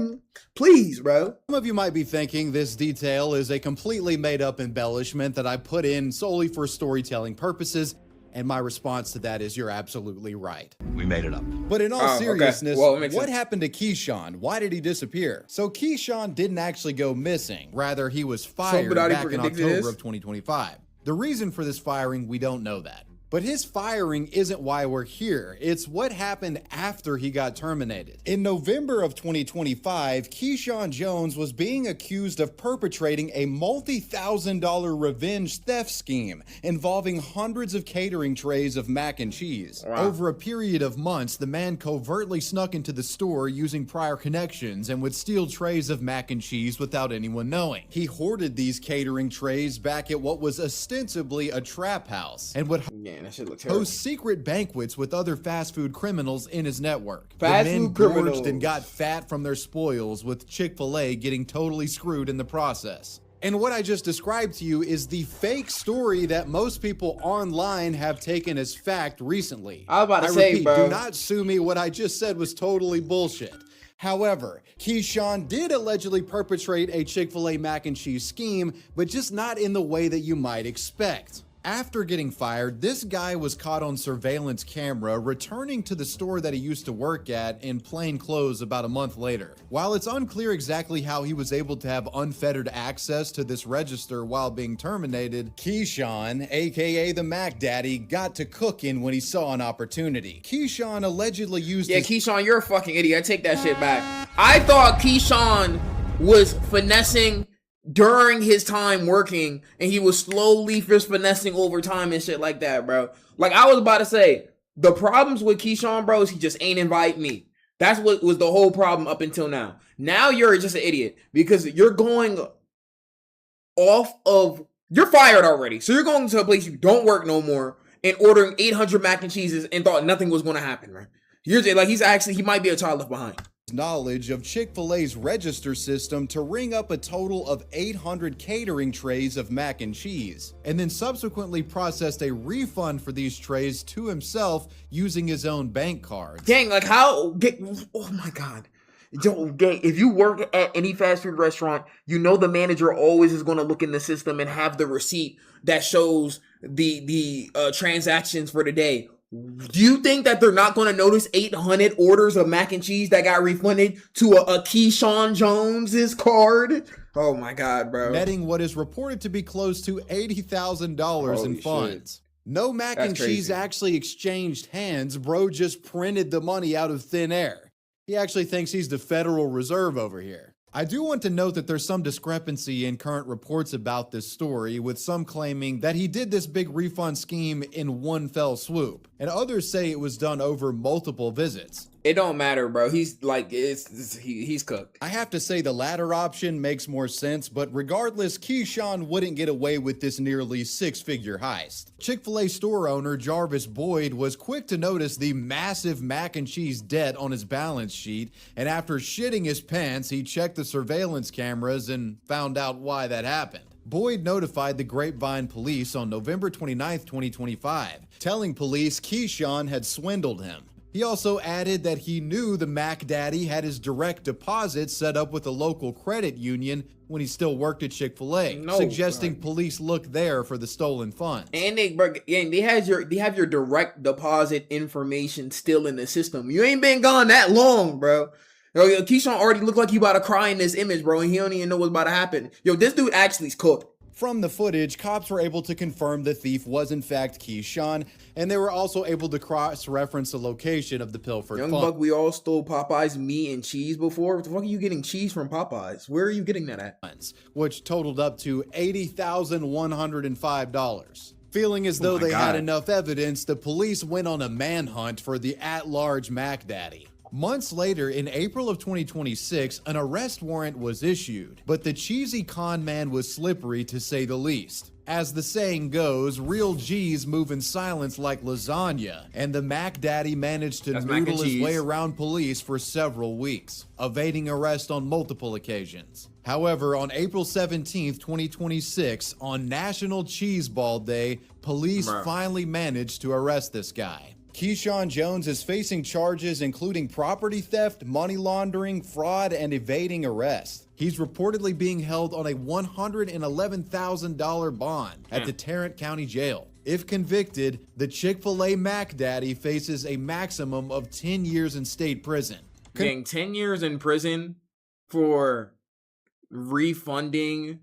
please, bro. Some of you might be thinking this detail is a completely made-up embellishment that I put in solely for storytelling purposes, and my response to that is you're absolutely right. We made it up. But in all seriousness, okay. What happened to Keyshawn? Why did he disappear? So Keyshawn didn't actually go missing. Rather, he was fired back in October of 2025. The reason for this firing, we don't know that. But his firing isn't why we're here. It's what happened after he got terminated. In November of 2025, Keyshawn Jones was being accused of perpetrating a multi-$1,000 revenge theft scheme involving hundreds of catering trays of mac and cheese. Wow. Over a period of months, the man covertly snuck into the store using prior connections and would steal trays of mac and cheese without anyone knowing. He hoarded these catering trays back at what was ostensibly a trap house and would that shit looks terrible. host secret banquets with other fast food criminals in his network. Fast the men food criminals. gorged and got fat from their spoils, with Chick-fil-A getting totally screwed in the process. And what I just described to you is the fake story that most people online have taken as fact recently. I was about to say, repeat, bro. do not sue me. What I just said was totally bullshit. However, Keyshawn did allegedly perpetrate a Chick-fil-A mac and cheese scheme, but just not in the way that you might expect. After getting fired, this guy was caught on surveillance camera returning to the store that he used to work at in plain clothes about a month later. While it's unclear exactly how he was able to have unfettered access to this register while being terminated, Keyshawn, aka the Mac Daddy, got to cooking when he saw an opportunity. Keyshawn allegedly used his— Keyshawn, you're a fucking idiot. I take that shit back. I thought Keyshawn was finessing during his time working, and he was slowly just finessing over time and shit like that, bro. Like, I was about to say, the problems with Keyshawn, bro, is he just ain't invite me. That's what was the whole problem up until now. Now you're just an idiot because you're going off of, you're fired already. So you're going to a place you don't work no more and ordering 800 mac and cheeses and thought nothing was going to happen, right? You're just, like, he might be a child left behind. Knowledge of Chick-fil-A's register system to ring up a total of 800 catering trays of mac and cheese, and then subsequently processed a refund for these trays to himself using his own bank cards. Dang, like oh my God. If you work at any fast food restaurant, you know the manager always is going to look in the system and have the receipt that shows the transactions for the day. Do you think that they're not going to notice 800 orders of mac and cheese that got refunded to a Keyshawn Jones's card? Oh my God, bro. Netting what is reported to be close to $80,000 in funds. No mac and cheese actually exchanged hands. Bro just printed the money out of thin air. He actually thinks he's the Federal Reserve over here. I do want to note that there's some discrepancy in current reports about this story, with some claiming that he did this big refund scheme in one fell swoop, and others say it was done over multiple visits. It don't matter, bro. He's like, he's cooked. I have to say the latter option makes more sense, but regardless, Keyshawn wouldn't get away with this nearly six-figure heist. Chick-fil-A store owner Jarvis Boyd was quick to notice the massive mac and cheese debt on his balance sheet, and after shitting his pants, he checked the surveillance cameras and found out why that happened. Boyd notified the Grapevine police on November 29, 2025, telling police Keyshawn had swindled him. He also added that he knew the Mac Daddy had his direct deposit set up with a local credit union when he still worked at Chick-fil-A, suggesting police look there for the stolen funds. And they have your direct deposit information still in the system. You ain't been gone that long, bro. Yo, Keyshawn already looked like he about to cry in this image, bro, and he don't even know what's about to happen. Yo, this dude actually's cooked. From the footage, cops were able to confirm the thief was in fact Keyshawn, and they were also able to cross-reference the location of the pilfered Young funds. Buck, we all stole Popeye's meat and cheese before. What the fuck are you getting cheese from Popeye's? Where are you getting that at? Which totaled up to $80,105. Feeling as though they had enough evidence, the police went on a manhunt for the at-large Mac Daddy. Months later, in April of 2026, an arrest warrant was issued, but the cheesy con man was slippery to say the least. As the saying goes, real G's move in silence like lasagna, and the Mac Daddy managed to noodle his way around police for several weeks, evading arrest on multiple occasions. However, on April 17th, 2026, on National Cheese Ball Day, police finally managed to arrest this guy. Keyshawn Jones is facing charges including property theft, money laundering, fraud, and evading arrest. He's reportedly being held on a $111,000 bond at the Tarrant County Jail. If convicted, the Chick-fil-A Mac Daddy faces a maximum of 10 years in state prison. Getting 10 years in prison for refunding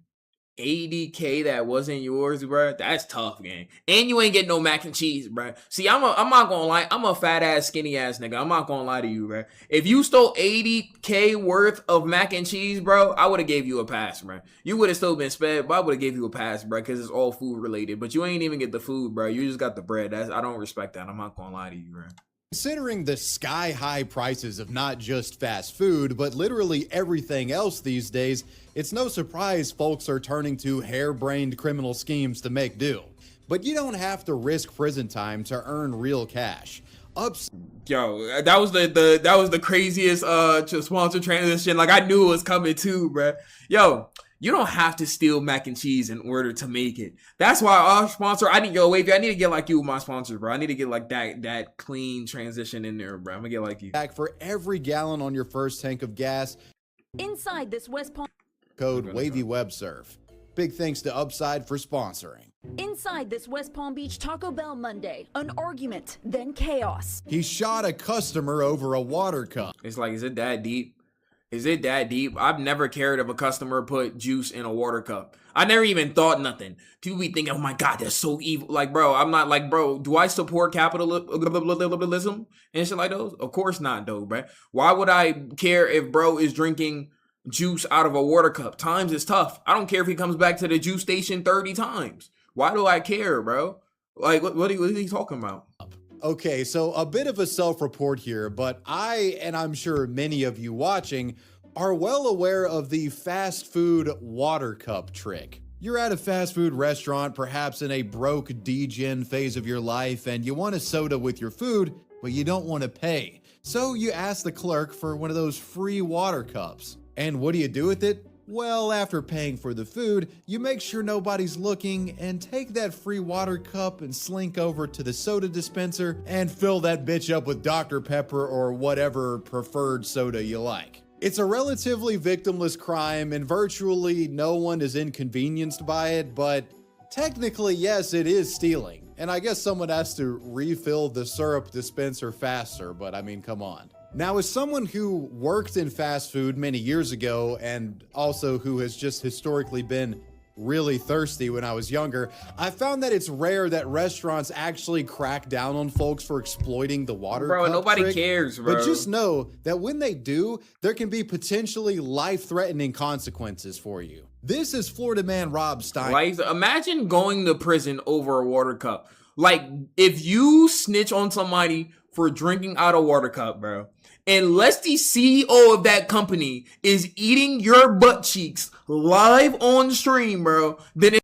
80K that wasn't yours, bro. That's tough, gang. And you ain't getting no mac and cheese, bro. See, I'm not gonna lie. I'm a fat ass, skinny ass nigga. I'm not gonna lie to you, bro. If you stole 80K worth of mac and cheese, bro, I would have gave you a pass, bro. You would have still been sped, but I would have gave you a pass, bro, because it's all food related. But you ain't even get the food, bro. You just got the bread. I don't respect that. I'm not gonna lie to you, bro. Considering the sky-high prices of not just fast food, but literally everything else these days, it's no surprise folks are turning to harebrained criminal schemes to make do. But you don't have to risk prison time to earn real cash. Yo, that was the craziest sponsor transition. Like, I knew it was coming too, bro. Yo, you don't have to steal mac and cheese in order to make it. That's why our sponsor, I need to get like you with my sponsors, bro. I need to get like that clean transition in there, bro. I'm gonna get like you. Back for every gallon on your first tank of gas. Inside this West Palm Code WavyWebSurf. Big thanks to Upside for sponsoring. Inside this West Palm Beach Taco Bell Monday, an argument, then chaos. He shot a customer over a water cup. It's like, is it that deep? Is it that deep? I've never cared if a customer put juice in a water cup. I never even thought nothing. People be thinking, oh my God, that's so evil. Like, bro, I'm not like, bro, do I support capitalism and shit like those? Of course not, though, bro. Why would I care if bro is drinking juice out of a water cup? Times is tough. I don't care if he comes back to the juice station 30 times. Why do I care, bro? Like, what are you talking about? Okay, so a bit of a self-report here, but I, and I'm sure many of you watching, are well aware of the fast food water cup trick. You're at a fast food restaurant, perhaps in a broke degen phase of your life, and you want a soda with your food, but you don't want to pay. So you ask the clerk for one of those free water cups. And what do you do with it? Well, after paying for the food, you make sure nobody's looking and take that free water cup and slink over to the soda dispenser and fill that bitch up with Dr. Pepper or whatever preferred soda you like. It's a relatively victimless crime and virtually no one is inconvenienced by it, but technically, yes, it is stealing. And I guess someone has to refill the syrup dispenser faster, but I mean, come on. Now, as someone who worked in fast food many years ago and also who has just historically been really thirsty when I was younger, I found that it's rare that restaurants actually crack down on folks for exploiting the water cup nobody trick. cares, bro. But just know that when they do, there can be potentially life-threatening consequences for you. This is Florida man Rob Stein. Like, imagine going to prison over a water cup. Like, if you snitch on somebody for drinking out a water cup, bro, unless the CEO of that company is eating your butt cheeks live on stream, bro, then it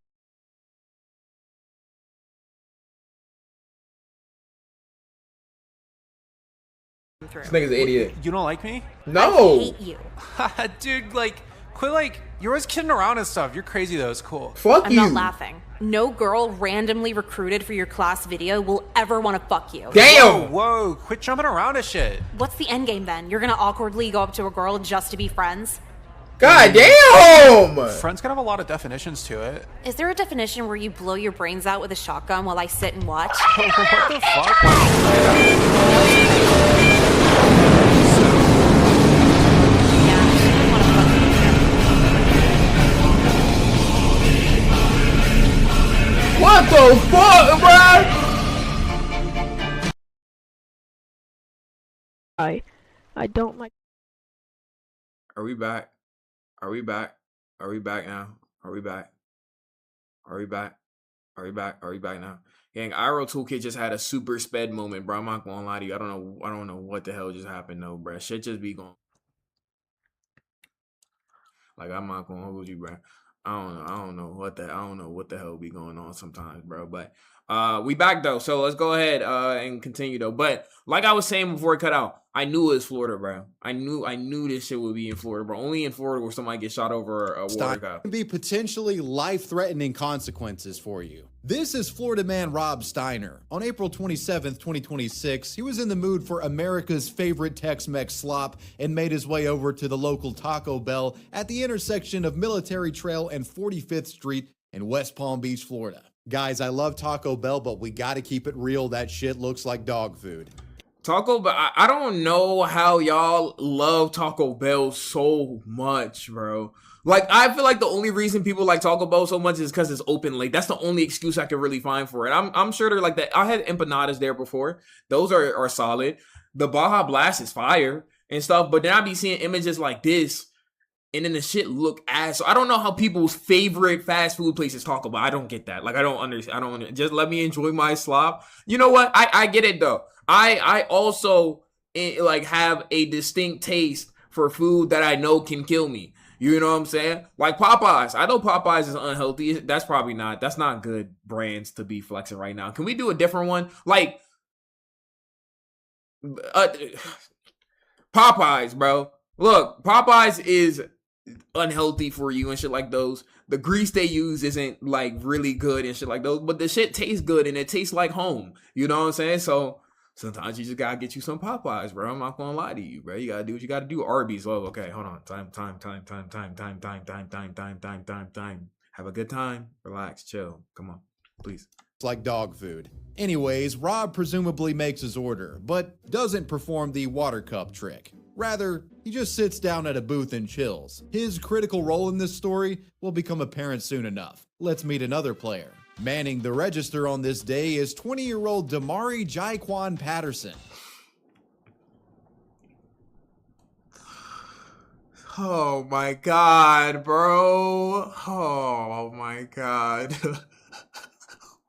This nigga's an idiot. You don't like me? No. I hate you. Dude, like, quit, like, you're always kidding around and stuff. You're crazy though, it's cool. I'm not laughing. No girl randomly recruited for your class video will ever want to fuck you. Damn! Whoa, quit jumping around and shit. What's the end game then? You're gonna awkwardly go up to a girl just to be friends? God damn! Friends can have a lot of definitions to it. Is there a definition where you blow your brains out with a shotgun while I sit and watch? What the fuck? What the fuck, bro? I don't like. Are we back? Are we back? Are we back now? Are we back? Are we back? Are we back? Are we back now? Gang, IRL Toolkit just had a super sped moment, bro. I'm not gonna lie to you. I don't know what the hell just happened though, bro. Shit just be going. Like, I'm not gonna hold you, bro. I don't know what the hell be going on sometimes, bro. But we back though, so let's go ahead and continue though. But like I was saying before it cut out, I knew it was Florida, bro. I knew this shit would be in Florida, bro. Only in Florida where somebody gets shot over a water cup. Can be potentially life-threatening consequences for you. This is Florida man Rob Steiner. On April 27th, 2026, he was in the mood for America's favorite Tex-Mex slop and made his way over to the local Taco Bell at the intersection of Military Trail and 45th Street in West Palm Beach, Florida. Guys, I love Taco Bell, but we gotta keep it real. That shit looks like dog food. Taco Bell, I don't know how y'all love Taco Bell so much, bro. Like, I feel like the only reason people like Taco Bell so much is because it's open late. That's the only excuse I can really find for it. I'm sure they're like that. I had empanadas there before. Those are solid. The Baja Blast is fire and stuff. But then I be seeing images like this, and then the shit look ass. So I don't know how people's favorite fast food places talk about. I don't get that. Like, I don't understand. Just let me enjoy my slop. You know what? I get it though. I also like have a distinct taste for food that I know can kill me. You know what I'm saying? Like Popeyes. I know Popeyes is unhealthy. That's not good brands to be flexing right now. Can we do a different one? Like Popeyes, bro. Look, Popeyes is unhealthy for you and shit like those. The grease they use isn't like really good and shit like those, but the shit tastes good and it tastes like home. You know what I'm saying? So sometimes you just gotta get you some Popeyes, bro. I'm not gonna lie to you, bro. You gotta do what you gotta do. Arby's. Oh, okay. Hold on. Time. Have a good time. Relax. Chill. Come on. Please. It's like dog food. Anyways, Rob presumably makes his order, but doesn't perform the water cup trick. Rather, he just sits down at a booth and chills. His critical role in this story will become apparent soon enough. Let's meet another player. Manning the register on this day is 20-year-old Damari Jaquan Patterson. Oh my god, bro. Oh my god.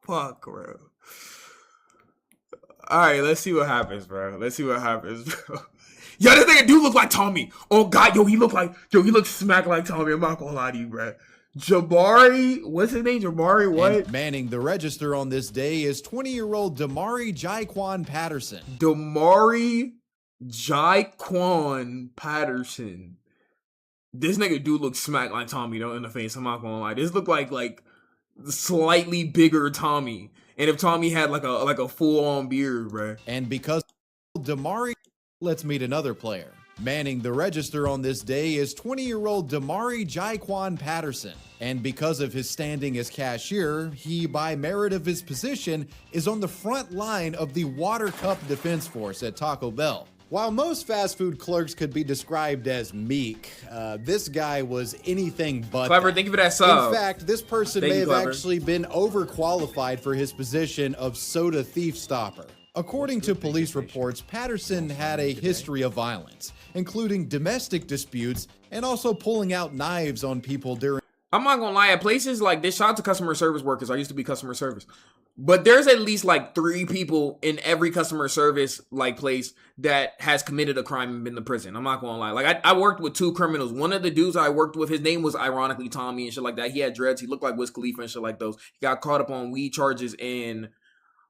Fuck, bro. Alright, let's see what happens, bro. Yo, this nigga do look like Tommy. Oh god, he looks smack like Tommy. I'm not gonna lie to you, bro. Jabari, what's his name? Jabari, what? And manning the register on this day is 20-year-old Damari Jaquan Patterson. Damari Jaquan Patterson. This nigga do look smack like Tommy, though, in the face. I'm not gonna lie. This look like slightly bigger Tommy. And if Tommy had like a full-on beard, bro. And because Damari, let's meet another player. Manning the register on this day is 20-year-old Damari Jaquan Patterson. And because of his standing as cashier, he, by merit of his position, is on the front line of the Water Cup Defense Force at Taco Bell. While most fast food clerks could be described as meek, this guy was anything but Clever, that. thank you for that sub. In fact, this person may have actually been overqualified for his position of soda thief stopper. According to police reports, Patterson had a history of violence, including domestic disputes and also pulling out knives on people during... I'm not gonna lie, at places like this, shout out to customer service workers. I used to be customer service. But there's at least like 3 people in every customer service like place that has committed a crime and been to prison. I'm not gonna lie. Like I worked with 2 criminals. One of the dudes I worked with, his name was ironically Tommy and shit like that. He had dreads. He looked like Wiz Khalifa and shit like those. He got caught up on weed charges and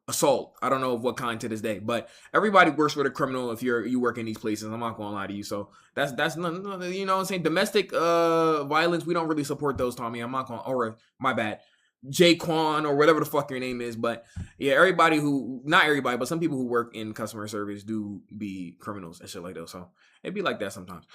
assault. I don't know of what kind to this day, but everybody works with a criminal if you work in these places. I'm not gonna lie to you. So that's nothing, you know what I'm saying? Domestic violence, we don't really support those, Tommy. I'm not gonna, or my bad, Jaquan or whatever the fuck your name is. But yeah, not everybody, but some people who work in customer service do be criminals and shit like that. So it'd be like that sometimes.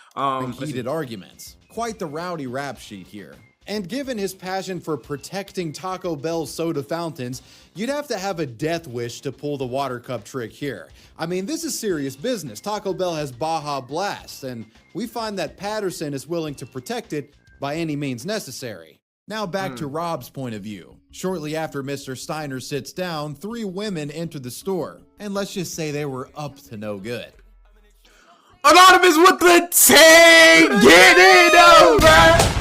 Heated arguments. Quite the rowdy rap sheet here. And given his passion for protecting Taco Bell soda fountains, you'd have to have a death wish to pull the water cup trick here. I mean, this is serious business. Taco Bell has Baja Blast, and we find that Patterson is willing to protect it by any means necessary. Now back to Rob's point of view. Shortly after Mr. Steiner sits down, 3 women enter the store, and let's just say they were up to no good. Anonymous with the 10! Get it over!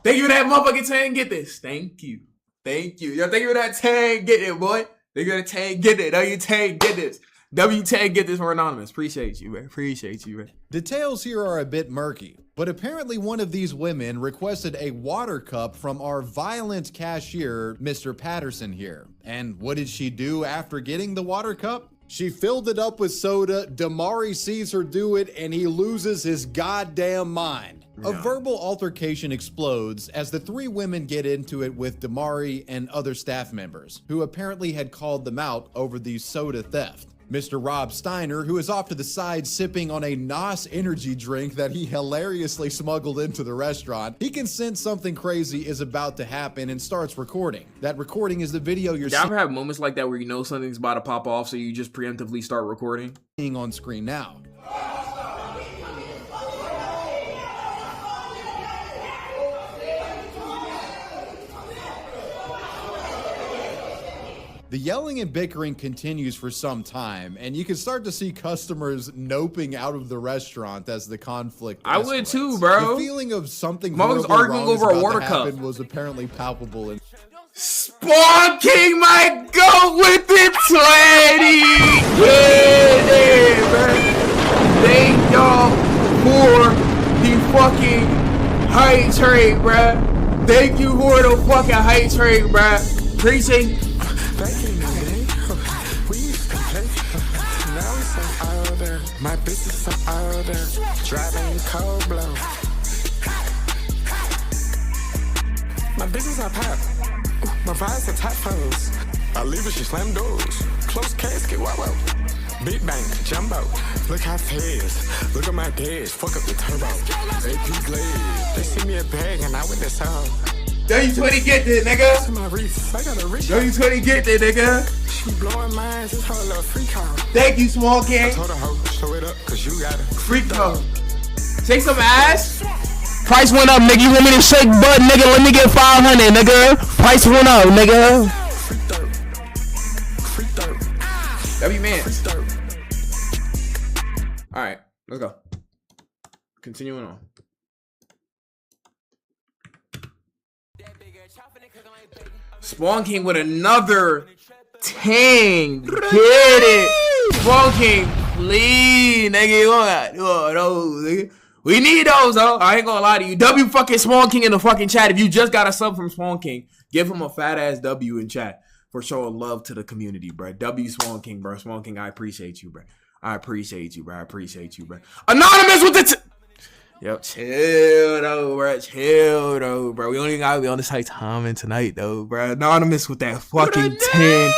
Thank you for that motherfucking 10. Get this. Thank you. Yo, thank you for that 10. Get it, boy. Thank you for that 10. Get it. W10. Get this. W10. Get this for Anonymous. Appreciate you, man. Details here are a bit murky, but apparently one of these women requested a water cup from our violent cashier, Mr. Patterson here. And what did she do after getting the water cup? She filled it up with soda. Damari sees her do it, and he loses his goddamn mind. A verbal altercation explodes as the 3 women get into it with Damari and other staff members, who apparently had called them out over the soda theft. Mr. Rob Steiner, who is off to the side sipping on a NOS energy drink that he hilariously smuggled into the restaurant, he can sense something crazy is about to happen and starts recording. That recording is the video you're seeing. You ever have moments like that where you know something's about to pop off, so you just preemptively start recording? Seeing on screen now. The yelling and bickering continues for some time, and you can start to see customers noping out of the restaurant as the conflict escalates. I would too, bro. The feeling of something was arguing over a water cup was apparently palpable. And Spawn King might go with it, 20. Get it, bro. Thank y'all for the fucking hype trade, bro. Thank you for the fucking hype trade, bro. Appreciate. My business are out there, driving cold blow. My business are pop, my vibes are top foes. I leave it, she slam doors, close casket, wow. Big bang, jumbo, look how fast, look at my dash, fuck up the turbo. AP Glade, they see me a bag and I with this song. W20 get this, nigga. W20 get this, nigga. She blowing minds, this whole little freak hoe. Thank you, Small King. I told her, ho, show it up, cause you got it. Freak hoe. Shake some ass. Price went up, nigga. You want me to shake butt, nigga? Let me get 500, nigga. Price went up, nigga. W man. All right, let's go. Continuing on. Spawn King with another tang. Get it. Spawn King, please, nigga. Nigga. We need those, though. I ain't gonna lie to you. W fucking Spawn King in the fucking chat. If you just got a sub from Spawn King, give him a fat ass W in chat for showing love to the community, bro. W Spawn King, bro. Spawn King, I appreciate you, bro. I appreciate you, bro. I appreciate you, bro. Anonymous with the yo, chill though, bro. Chill though, bro. We only gotta be on this high timing tonight, though, bro. Anonymous with that fucking 10.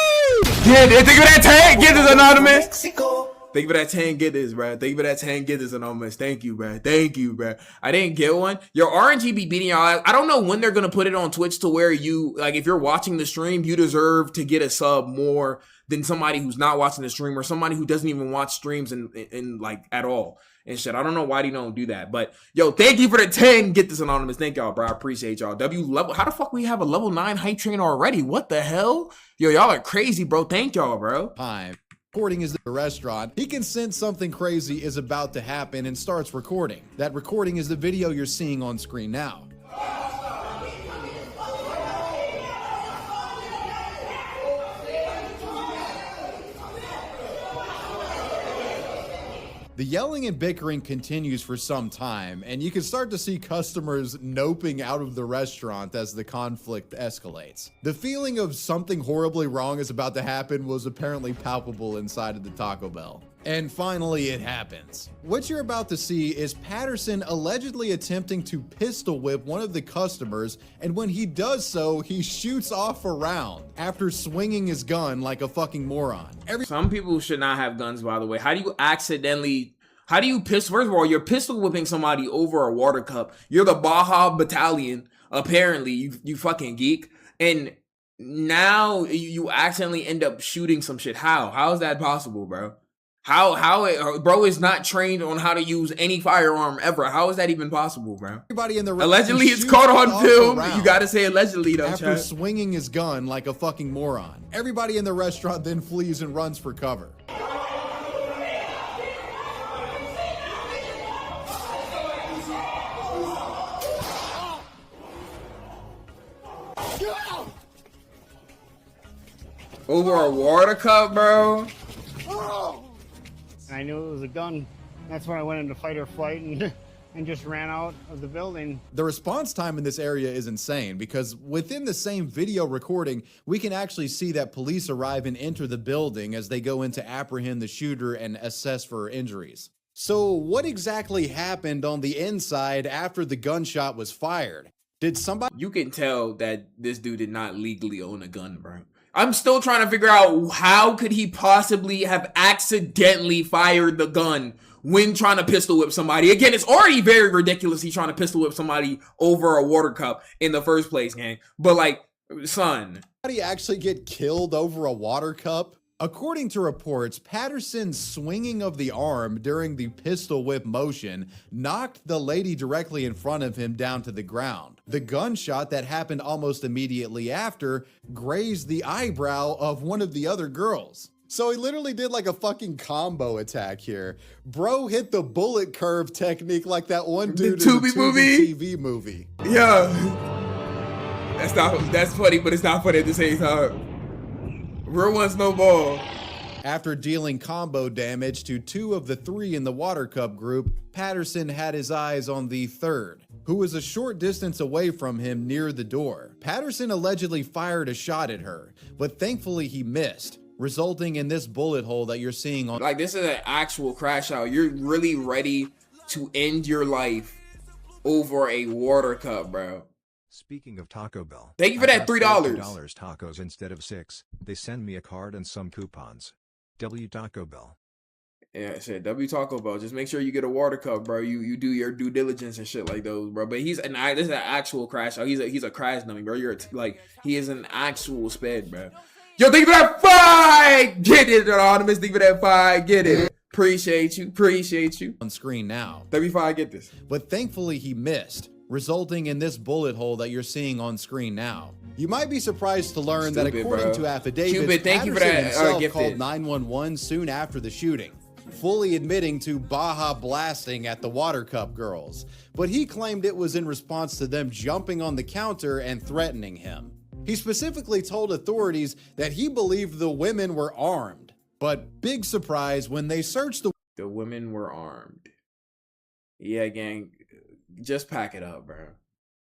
Get it. Think of that 10. Get this, Anonymous. Thank you for that 10. Get this, bro. Thank you for that 10. Get this, Anonymous. Thank you, bro. Thank you, bro. I didn't get one. Your RNG be beating y'all. I don't know when they're gonna put it on Twitch to where you, like, if you're watching the stream, you deserve to get a sub more than somebody who's not watching the stream or somebody who doesn't even watch streams in like at all. And shit, I don't know why they don't do that. But, yo, thank you for the 10. Get this, Anonymous. Thank y'all, bro. I appreciate y'all. W level. How the fuck we have a level 9 hype train already? What the hell? Yo, y'all are crazy, bro. Thank y'all, bro. Time. Recording is the restaurant. He can sense something crazy is about to happen and starts recording. That recording is the video you're seeing on screen now. The yelling and bickering continues for some time, and you can start to see customers noping out of the restaurant as the conflict escalates. The feeling of something horribly wrong is about to happen was apparently palpable inside of the Taco Bell. And finally, it happens. What you're about to see is Patterson allegedly attempting to pistol whip one of the customers, and when he does so, he shoots off a round after swinging his gun like a fucking moron. Some people should not have guns, by the way. How do you first of all, you're pistol whipping somebody over a water cup. You're the Baja Battalion, apparently, you fucking geek. And now you accidentally end up shooting some shit. How is that possible, bro? Bro is not trained on how to use any firearm ever. How is that even possible, bro? Everybody in the allegedly, it's caught on film. You gotta say allegedly, though, after swinging his gun like a fucking moron. Everybody in the restaurant then flees and runs for cover. Over a water cup, bro? I knew it was a gun. That's when I went into fight or flight and just ran out of the building. The response time in this area is insane because within the same video recording, we can actually see that police arrive and enter the building as they go in to apprehend the shooter and assess for injuries. So what exactly happened on the inside after the gunshot was fired? Did somebody— You can tell that this dude did not legally own a gun, bro. I'm still trying to figure out how could he possibly have accidentally fired the gun when trying to pistol whip somebody. Again, it's already very ridiculous he's trying to pistol whip somebody over a water cup in the first place, gang. But like, son. How do you actually get killed over a water cup? According to reports, Patterson's swinging of the arm during the pistol whip motion knocked the lady directly in front of him down to the ground. The gunshot that happened almost immediately after grazed the eyebrow of one of the other girls. So he literally did like a fucking combo attack here. Bro hit the bullet curve technique like that one dude in the Tubi TV movie. Yeah. That's funny, but it's not funny at the same time. Real one's no ball. After dealing combo damage to 2 of the 3 in the water cup group, Patterson had his eyes on the third, who was a short distance away from him near the door. Patterson allegedly fired a shot at her, but thankfully he missed, resulting in this bullet hole that you're seeing on. Like, this is an actual crash out. You're really ready to end your life over a water cup, bro. Speaking of Taco Bell, thank you for that $3. $3 tacos instead of 6. They send me a card and some coupons. W Taco Bell. Yeah, I said W Taco Bell. Just make sure you get a water cup, bro. You do your due diligence and shit like those, bro. But this is an actual crash out. He's a crash dummy, bro. He is an actual sped, bro. Yo, thank you for that 5. Get it, Anonymous. Thank you for that 5. Get it. Appreciate you. On screen now. W5, get this. But thankfully he missed, resulting in this bullet hole that you're seeing on screen now. You might be surprised to learn that according to affidavits, Patterson himself called 911 soon after the shooting, fully admitting to Baja blasting at the water cup girls. But he claimed it was in response to them jumping on the counter and threatening him. He specifically told authorities that he believed the women were armed. But big surprise, when they searched the women were armed. Yeah, gang. Just pack it up, bro.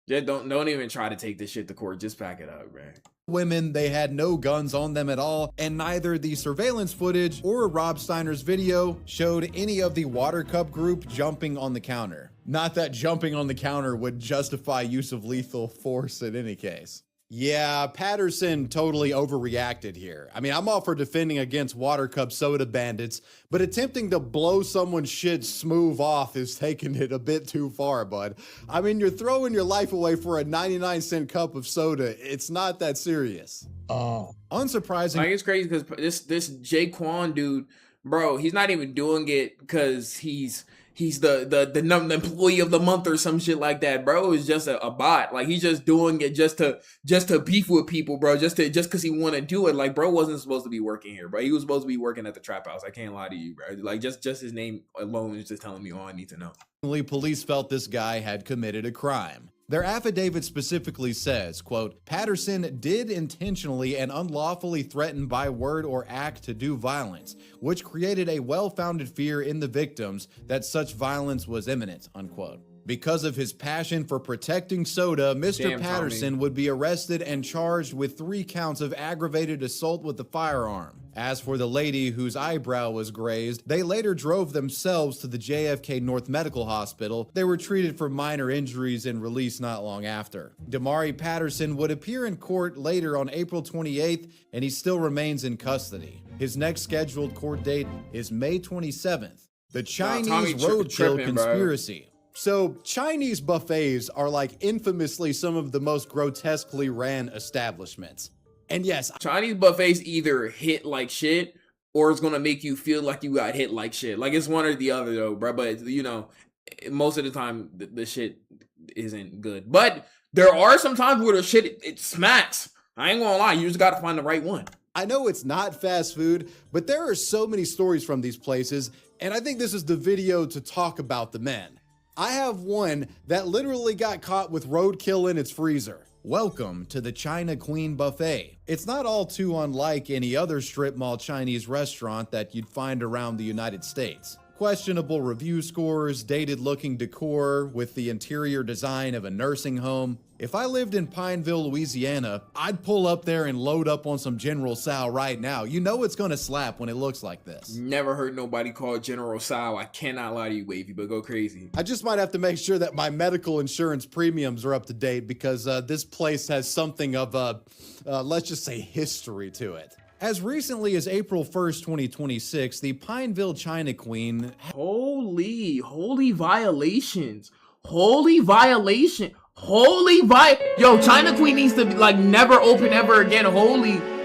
Just don't even try to take this shit to court. Just pack it up, bro. Women, they had no guns on them at all, and neither the surveillance footage or Rob Steiner's video showed any of the water cup group jumping on the counter. Not that jumping on the counter would justify use of lethal force in any case. Yeah, Patterson totally overreacted here. I mean, I'm all for defending against water cup soda bandits, but attempting to blow someone's shit smooth off is taking it a bit too far, bud. I mean, you're throwing your life away for a 99-cent cup of soda. It's not that serious. Unsurprising. Like, it's crazy because this Jaquan dude, bro, he's not even doing it because he's the employee of the month or some shit like that, bro. It's just a bot. Like, he's just doing it just to beef with people, bro. Just because he want to do it. Like, bro wasn't supposed to be working here, bro. He was supposed to be working at the trap house. I can't lie to you, bro. Like, just his name alone is just telling me all I need to know. Police felt this guy had committed a crime. Their affidavit specifically says, quote, Patterson did intentionally and unlawfully threaten by word or act to do violence, which created a well-founded fear in the victims that such violence was imminent, unquote. Because of his passion for protecting soda, Mr. Patterson would be arrested and charged with 3 counts of aggravated assault with a firearm. As for the lady whose eyebrow was grazed, they later drove themselves to the JFK North Medical Hospital. They were treated for minor injuries and released not long after. Damari Patterson would appear in court later on April 28th, and he still remains in custody. His next scheduled court date is May 27th. The Chinese roadkill conspiracy. So, Chinese buffets are like infamously some of the most grotesquely ran establishments. And yes, Chinese buffets either hit like shit or it's gonna make you feel like you got hit like shit. Like, it's one or the other though, bro. But, you know, most of the time the shit isn't good. But there are some times where the shit, it smacks. I ain't gonna lie, you just gotta find the right one. I know it's not fast food, but there are so many stories from these places, and I think this is the video to talk about the men. I have one that literally got caught with roadkill in its freezer. Welcome to the China Queen Buffet. It's not all too unlike any other strip mall Chinese restaurant that you'd find around the United States. questionable review scores, dated-looking decor with the interior design of a nursing home. If I lived in Pineville, Louisiana, I'd pull up there and load up on some General Tso right now. You know it's gonna slap when it looks like this. Never heard nobody call General Tso. I cannot lie to you, Wavy, but go crazy. I just might have to make sure that my medical insurance premiums are up to date because this place has something of a, let's just say, history to it. As recently as April 1st, 2026, the Pineville China Queen... Holy violations. Yo, China Queen needs to, like, never open ever again.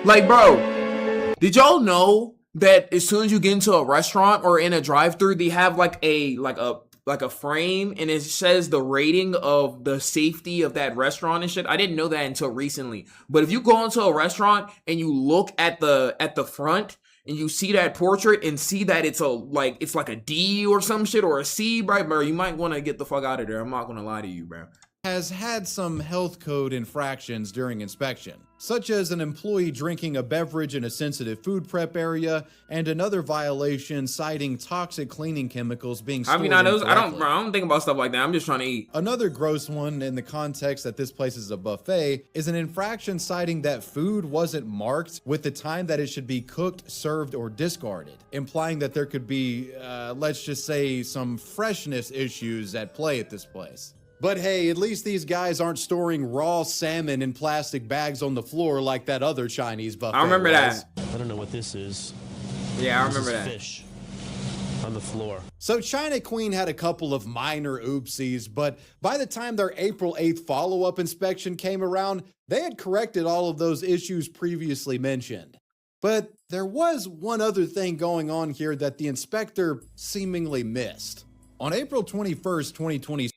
Like, bro, did y'all know that as soon as you get into a restaurant or in a drive-thru, they have, like a frame and it says the rating of the safety of that restaurant and shit? I didn't know that until recently. But if you go into a restaurant and you look at the front and you see that portrait and see that it's like a D or some shit or a C, bro, you might want to get the fuck out of there. I'm not gonna lie to you, bro. Has had some health code infractions during inspection, such as an employee drinking a beverage in a sensitive food prep area and another violation citing toxic cleaning chemicals being stored incorrectly. I don't think about stuff like that. I'm just trying to eat. Another gross one in the context that this place is a buffet is an infraction citing that food wasn't marked with the time that it should be cooked, served, or discarded, implying that there could be, let's just say, some freshness issues at play at this place. But hey, at least these guys aren't storing raw salmon in plastic bags on the floor like that other Chinese buffet. I remember that. I don't know what this is. Yeah, I remember that. Fish on the floor. So China Queen had a couple of minor oopsies, but by the time their April 8th follow-up inspection came around, they had corrected all of those issues previously mentioned. But there was one other thing going on here that the inspector seemingly missed. On April 21st, 2020,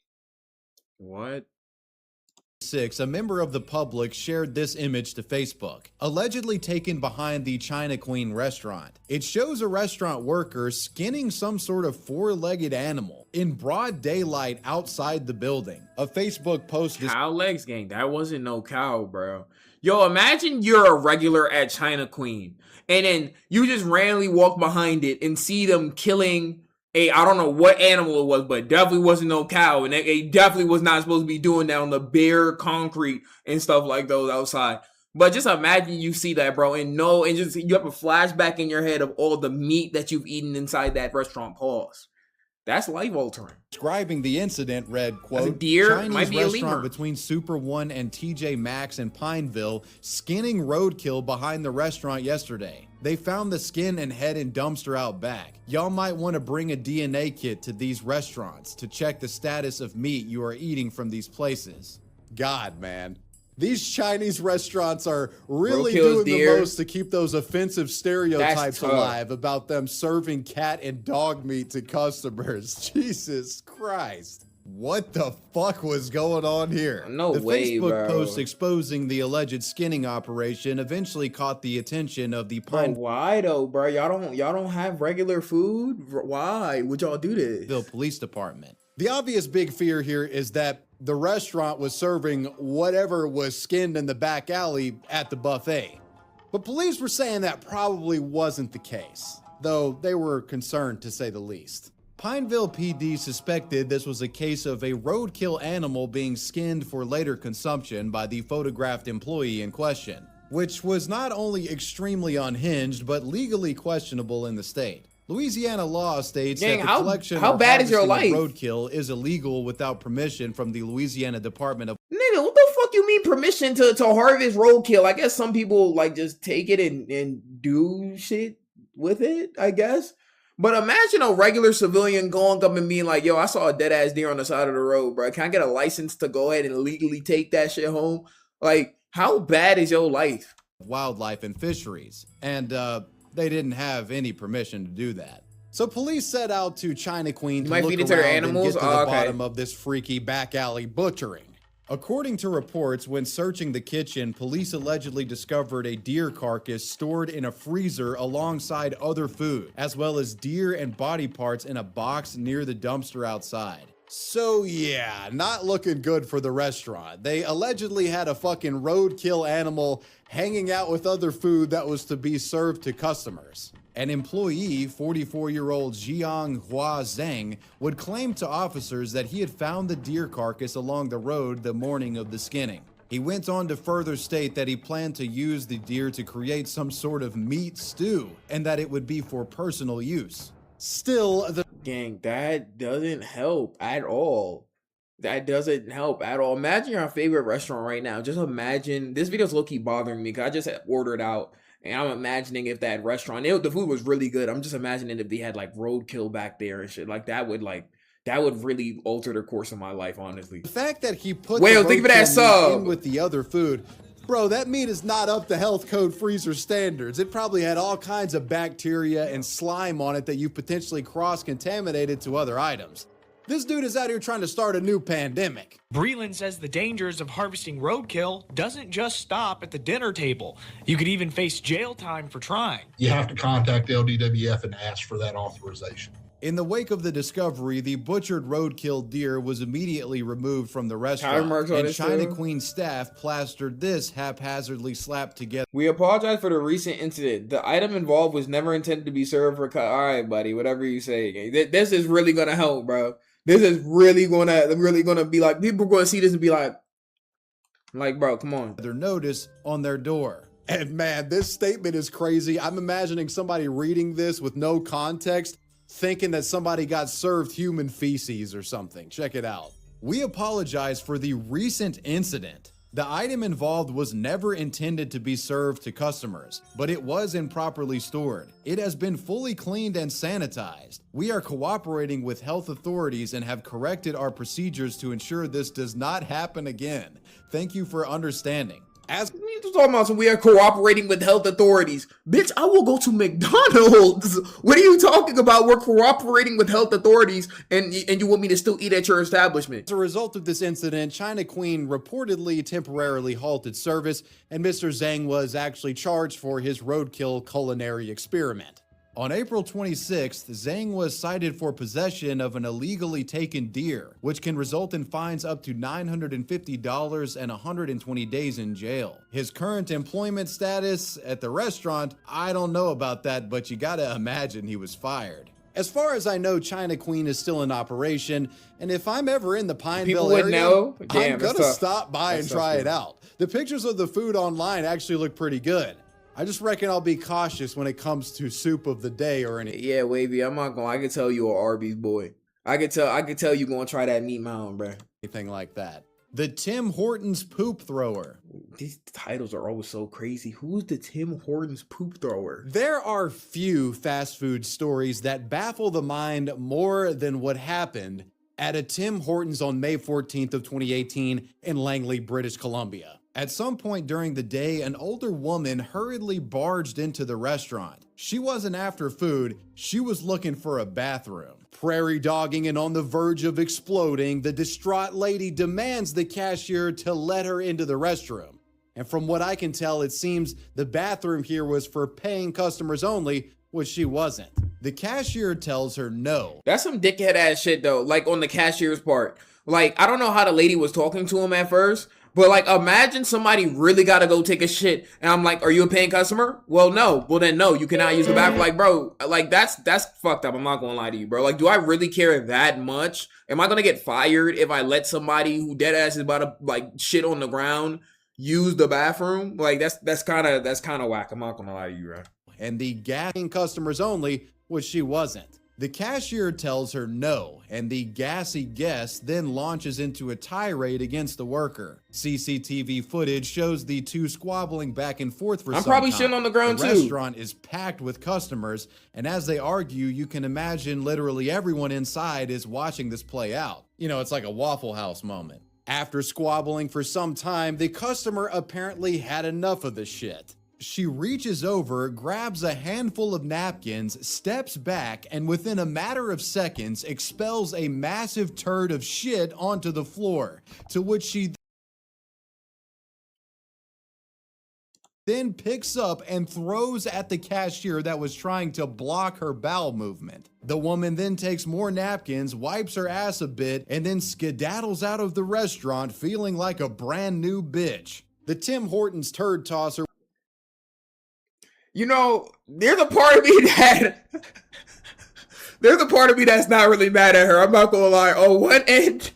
a member of the public shared this image to Facebook, allegedly taken behind the China Queen restaurant. It shows a restaurant worker skinning some sort of four-legged animal in broad daylight outside the building. A Facebook post... Cow legs, gang. That wasn't no cow, bro. Yo, imagine you're a regular at China Queen, and then you just randomly walk behind it and see them killing... I don't know what animal it was, but definitely wasn't no cow, and it definitely was not supposed to be doing that on the bare concrete and stuff like those outside. But just imagine you see that, bro, and just you have a flashback in your head of all the meat that you've eaten inside that restaurant. Pause. That's life altering. Describing the incident read, quote, a deer, Chinese might be a restaurant lemur. between Super One and TJ Maxx in Pineville, skinning roadkill behind the restaurant yesterday. They found the skin and head in dumpster out back. Y'all might want to bring a DNA kit to these restaurants to check the status of meat you are eating from these places. God, man. These Chinese restaurants are really doing the most to keep those offensive stereotypes alive about them serving cat and dog meat to customers. Jesus Christ. What the fuck was going on here? No way, Facebook bro. post exposing the alleged skinning operation eventually caught the attention of the Bro, why though, bro? Y'all don't have regular food? Why would y'all do this? Pineville Police Department. The obvious big fear here is that the restaurant was serving whatever was skinned in the back alley at the buffet. But police were saying that probably wasn't the case, though they were concerned to say the least. Pineville PD suspected this was a case of a roadkill animal being skinned for later consumption by the photographed employee in question, which was not only extremely unhinged, but legally questionable in the state. Louisiana law states that the collection or harvesting of roadkill is illegal without permission from the Louisiana Department of... Nigga, what the fuck you mean permission to harvest roadkill? I guess some people like just take it and do shit with it, I guess. But imagine a regular civilian going up and being like, yo, I saw a dead ass deer on the side of the road, bro. Can I get a license to go ahead and legally take that shit home? Like, how bad is your life? Wildlife and fisheries. And they didn't have any permission to do that. So police set out to China Queen to look around and get to the bottom of this freaky back alley butchering. According to reports, when searching the kitchen, police allegedly discovered a deer carcass stored in a freezer alongside other food, as well as deer and body parts in a box near the dumpster outside. So yeah, not looking good for the restaurant. They allegedly had a fucking roadkill animal hanging out with other food that was to be served to customers. An employee, 44-year-old Jiang Hua Zhang, would claim to officers that he had found the deer carcass along the road the morning of the skinning. He went on to further state that he planned to use the deer to create some sort of meat stew and that it would be for personal use. Still, the gang, that doesn't help at all. That doesn't help at all. Imagine your favorite restaurant right now. Just imagine, this video's low-key bothering me because I just ordered out and I'm imagining if that restaurant, the food was really good. I'm just imagining if they had like roadkill back there and shit. Like that would really alter the course of my life, honestly. The fact that he put Whale, think of that sub in with the other food, bro, that meat is not up to health code freezer standards. It probably had all kinds of bacteria and slime on it that you potentially cross-contaminated to other items. This dude is out here trying to start a new pandemic. Breland says the dangers of harvesting roadkill doesn't just stop at the dinner table. You could even face jail time for trying. You have to contact LDWF and ask for that authorization. In the wake of the discovery, the butchered roadkill deer was immediately removed from the restaurant, and China Queen staff plastered this haphazardly slapped together. We apologize for the recent incident. The item involved was never intended to be served for cut. All right, buddy, whatever you say. This is really gonna help, bro. This is really gonna be like, people are gonna see this and be like, bro, come on. Their notice on their door. And man, this statement is crazy. I'm imagining somebody reading this with no context, thinking that somebody got served human feces or something. Check it out. We apologize for the recent incident. The item involved was never intended to be served to customers, but it was improperly stored. It has been fully cleaned and sanitized. We are cooperating with health authorities and have corrected our procedures to ensure this does not happen again. Thank you for understanding. As we talking about, so we are cooperating with health authorities. Bitch, I will go to McDonald's. What are you talking about? We're cooperating with health authorities and you want me to still eat at your establishment. As a result of this incident, China Queen reportedly temporarily halted service, and Mr. Zhang was actually charged for his roadkill culinary experiment. On April 26th, Zhang was cited for possession of an illegally taken deer, which can result in fines up to $950 and 120 days in jail. His current employment status at the restaurant, I don't know about that, but you gotta imagine he was fired. As far as I know, China Queen is still in operation, and if I'm ever in the Pineville area, I'm gonna stop by and try it out. The pictures of the food online actually look pretty good. I just reckon I'll be cautious when it comes to soup of the day or anything. Yeah, Wavy, I'm not gonna. I can tell you an Arby's boy. I can tell you gonna try that meat mound, bro. Anything like that. The Tim Hortons poop thrower. These titles are always so crazy. Who's the Tim Hortons poop thrower? There are few fast food stories that baffle the mind more than what happened at a Tim Hortons on May 14th of 2018 in Langley, British Columbia. At some point during the day, an older woman hurriedly barged into the restaurant. She wasn't after food, she was looking for a bathroom. Prairie dogging and on the verge of exploding, the distraught lady demands the cashier to let her into the restroom. And from what I can tell, it seems the bathroom here was for paying customers only, which she wasn't. The cashier tells her no. That's some dickhead ass shit though, like on the cashier's part. Like, I don't know how the lady was talking to him at first, but like, imagine somebody really gotta go take a shit, and I'm like, are you a paying customer? Well, no. Well, then no, you cannot use the bathroom. Like, bro, like that's fucked up. I'm not gonna lie to you, bro. Like, do I really care that much? Am I gonna get fired if I let somebody who dead ass is about to like shit on the ground use the bathroom? Like, that's kind of whack. I'm not gonna lie to you, bro. And the gassing customers only, which she wasn't. The cashier tells her no, and the gassy guest then launches into a tirade against the worker. CCTV footage shows the two squabbling back and forth for some time. I'm probably shitting on the ground too. The restaurant is packed with customers, and as they argue, you can imagine literally everyone inside is watching this play out. You know, it's like a Waffle House moment. After squabbling for some time, the customer apparently had enough of the shit. She reaches over, grabs a handful of napkins, steps back, and within a matter of seconds expels a massive turd of shit onto the floor, to which she then picks up and throws at the cashier that was trying to block her bowel movement. The woman then takes more napkins, wipes her ass a bit, and then skedaddles out of the restaurant feeling like a brand new bitch. The Tim Hortons turd tosser. You know, there's a part of me that's not really mad at her. I'm not gonna lie. On one end,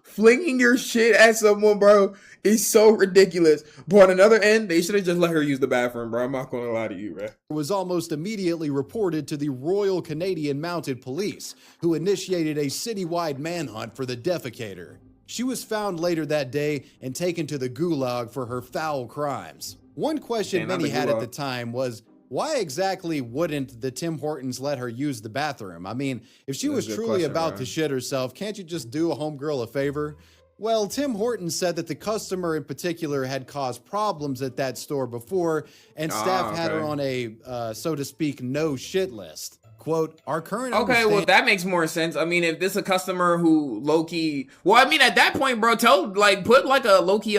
flinging your shit at someone, bro, is so ridiculous. But on another end, they should have just let her use the bathroom, bro. I'm not gonna lie to you, bro. Was almost immediately reported to the Royal Canadian Mounted Police, who initiated a citywide manhunt for the defecator. She was found later that day and taken to the gulag for her foul crimes. One question many had at the time was, why exactly wouldn't the Tim Hortons let her use the bathroom? I mean, if she was truly about to shit herself, can't you just do a homegirl a favor? Well, Tim Hortons said that the customer in particular had caused problems at that store before, and staff had her on a, so to speak, no shit list. Quote, our current well, that makes more sense. I mean, if this is a customer who low-key... Well, I mean, at that point, bro, put like a low-key,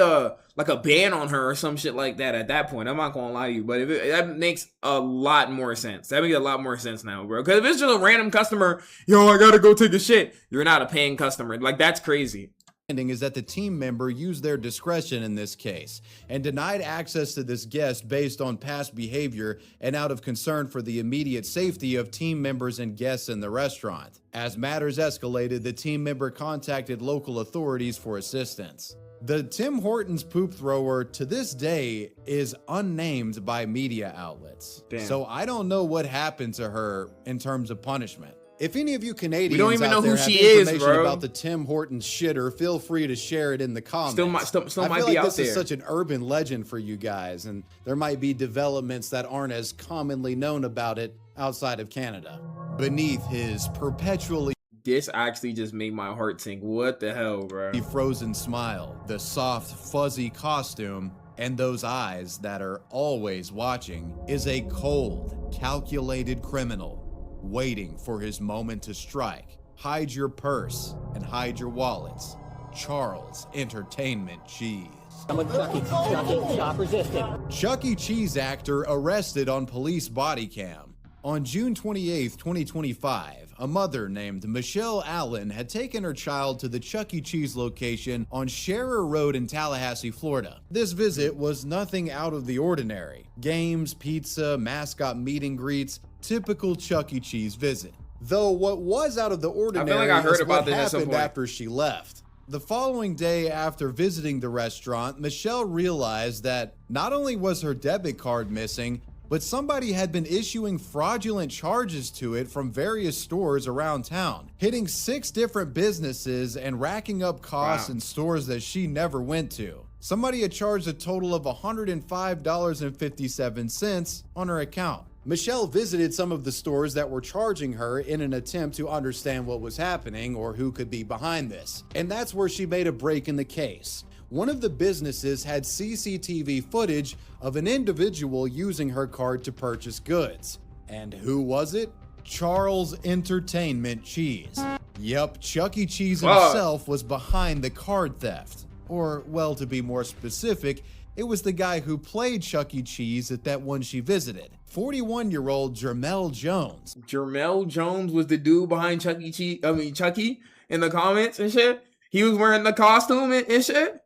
like a ban on her or some shit like that at that point. I'm not gonna lie to you, but that makes a lot more sense. That makes a lot more sense now, bro. Because if it's just a random customer, yo, I gotta go take a shit, you're not a paying customer. Like, that's crazy. Is that the team member used their discretion in this case and denied access to this guest based on past behavior and out of concern for the immediate safety of team members and guests in the restaurant. As matters escalated, the team member contacted local authorities for assistance. The Tim Hortons poop thrower to this day is unnamed by media outlets. Damn. So I don't know what happened to her in terms of punishment. If any of you Canadians don't even out know there who have she is, information bro. about the Tim Hortons shitter, feel free to share it in the comments. Still I might feel be like out this there. is such an urban legend for you guys, and there might be developments that aren't as commonly known about it outside of Canada. Beneath his perpetually This actually just made my heart sink. What the hell, bro? frozen smile, the soft, fuzzy costume, and those eyes that are always watching is a cold, calculated criminal waiting for his moment to strike. Hide your purse and hide your wallets. Charles Entertainment Cheese. Stop resisting. Chuck E. Cheese actor arrested on police body cam. On June 28, 2025, a mother named Michelle Allen had taken her child to the Chuck E. Cheese location on Scherer Road in Tallahassee, Florida. This visit was nothing out of the ordinary. Games, pizza, mascot meet and greets, typical Chuck E. Cheese visit. Though what was out of the ordinary I feel like I heard is about what this at some happened point. after she left. The following day after visiting the restaurant, Michelle realized that not only was her debit card missing, but somebody had been issuing fraudulent charges to it from various stores around town, hitting 6 different businesses and racking up costs in stores that she never went to. Somebody had charged a total of $105.57 on her account. Michelle visited some of the stores that were charging her in an attempt to understand what was happening or who could be behind this. And that's where she made a break in the case. One of the businesses had CCTV footage of an individual using her card to purchase goods. And who was it? Charles Entertainment Cheese. Yep, Chuck E. Cheese himself was behind the card theft. Or, well, to be more specific, it was the guy who played Chuck E. Cheese at that one she visited. 41-year-old Jermel Jones. Jermel Jones was the dude behind Chucky in the comments and shit. He was wearing the costume and shit.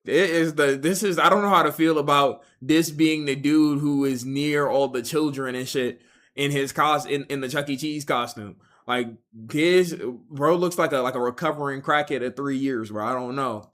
This is I don't know how to feel about this being the dude who is near all the children and shit in his in the Chuck E. Cheese costume. Like, this bro looks like a recovering crackhead at 3 years, bro. I don't know.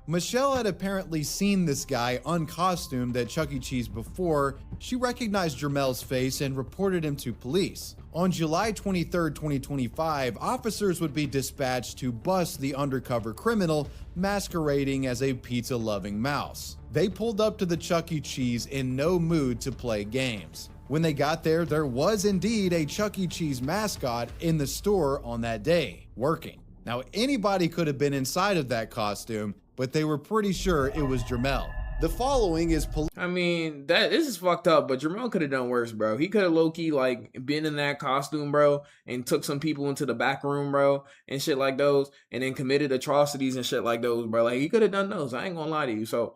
Michelle had apparently seen this guy uncostumed at Chuck E. Cheese before. She recognized Jermel's face and reported him to police. On July 23, 2025, officers would be dispatched to bust the undercover criminal masquerading as a pizza-loving mouse. They pulled up to the Chuck E. Cheese in no mood to play games. When they got there, there was indeed a Chuck E. Cheese mascot in the store on that day, working. Now, anybody could have been inside of that costume, but they were pretty sure it was Jermel. The following is I mean, this is fucked up, but Jermel could have done worse, bro. He could have low-key, like, been in that costume, bro, and took some people into the back room, bro, and shit like those, and then committed atrocities and shit like those, bro. Like, he could have done those. I ain't gonna lie to you. So,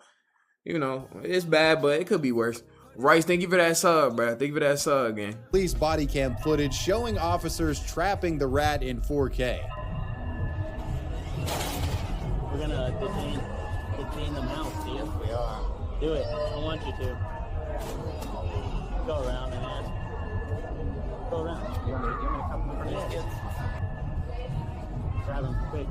you know, it's bad, but it could be worse. Rice, thank you for that sub, bro. Thank you for that sub again. Police body cam footage showing officers trapping the rat in 4K. We're gonna detain the mouse, see? Yes, we are. Do it. I want you to. Go around, man. Go around. You want me to come in front of these kids? Grab him, quick.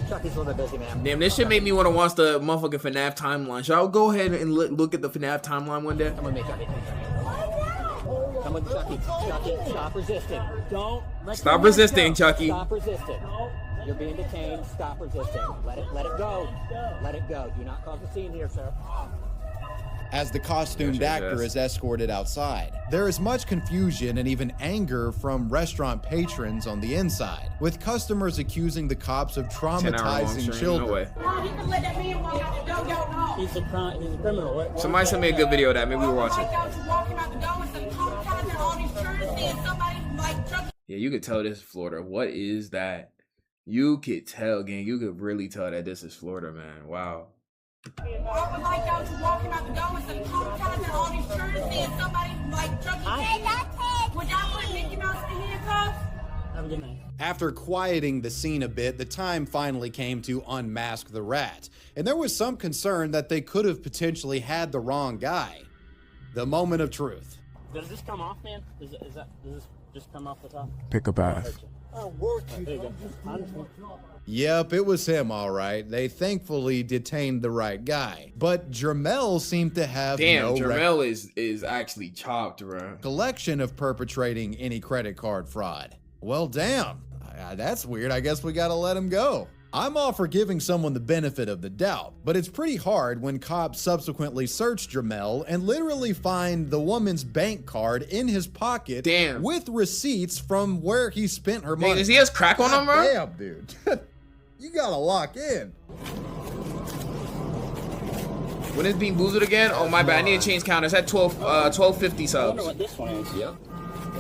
Chucky's a little bit busy, man. Damn, this shit made me want to watch the motherfucking FNAF timeline. Shall I go ahead and look at the FNAF timeline one day? Come with me, Chucky. Come with Chucky. Chucky, stop resisting. Don't let Stop resisting, go. Chucky. Stop resisting. You're being detained. Stop resisting. Let it go. Let it go. Do not cause a scene here, sir. As the costumed actor is escorted outside, there is much confusion and even anger from restaurant patrons on the inside, with customers accusing the cops of traumatizing children. No way. He's a criminal. Somebody sent me a good video of that. Maybe we'll watch it. Yeah, you could tell this is Florida. What is that? You could tell, gang. You could really tell that this is Florida, man. Wow. I would like y'all to walk him out the door instead of traumatizing all these tourists and somebody like Chucky. Would y'all put Mickey Mouse in handcuffs? Have a good night. After quieting the scene a bit, the time finally came to unmask the rat, and there was some concern that they could have potentially had the wrong guy. The moment of truth. Does this come off, man? Does this just come off the top? Pick a path. Yep, it was him, all right. They thankfully detained the right guy. But Jermel seemed to have no Jermel is actually chopped, bro. Collection of perpetrating any credit card fraud. Well, damn. That's weird. I guess we gotta let him go. I'm all for giving someone the benefit of the doubt, but it's pretty hard when cops subsequently search Jermel and literally find the woman's bank card in his pocket with receipts from where he spent her money. Does he has crack on him, bro? Damn, dude. You gotta lock in. When it's being boozled again? Oh, my bad. I need to change counters. At 1250 subs. I wonder what this one is. Yep.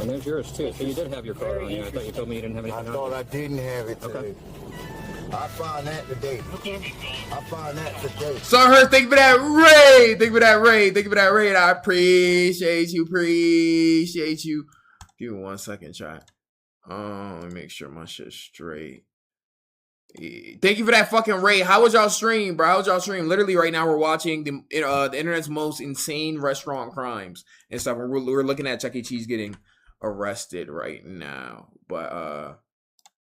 And there's yours, too. So you did have your card on you. I thought you told me you didn't have anything on. I thought I didn't have it today. Okay. I found that today. I found that today. Sir, thank you for that raid. Thank you for that raid. Thank you for that raid. I appreciate you. Appreciate you. Give me 1 second, chat. Let me make sure my shit's straight. Thank you for that fucking raid. How was y'all stream, bro? How was y'all stream? Literally right now we're watching the internet's most insane restaurant crimes and stuff. We're looking at Chuck E. Cheese getting arrested right now. But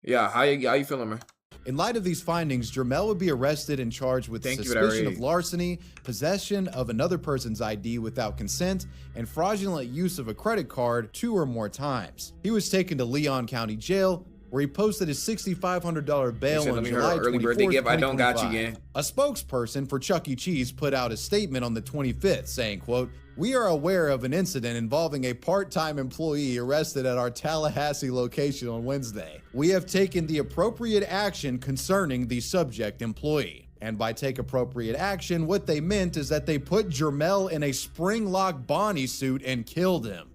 yeah, how you feeling, man? In light of these findings, Jermel would be arrested and charged with suspicion of larceny, possession of another person's ID without consent, and fraudulent use of a credit card 2 or more times. He was taken to Leon County Jail, where he posted his $6,500 bail on July 24th, 2025. A spokesperson for Chuck E. Cheese put out a statement on the 25th saying, quote, "We are aware of an incident involving a part-time employee arrested at our Tallahassee location on Wednesday. We have taken the appropriate action concerning the subject employee." And by take appropriate action, what they meant is that they put Jermel in a spring-lock Bonnie suit and killed him.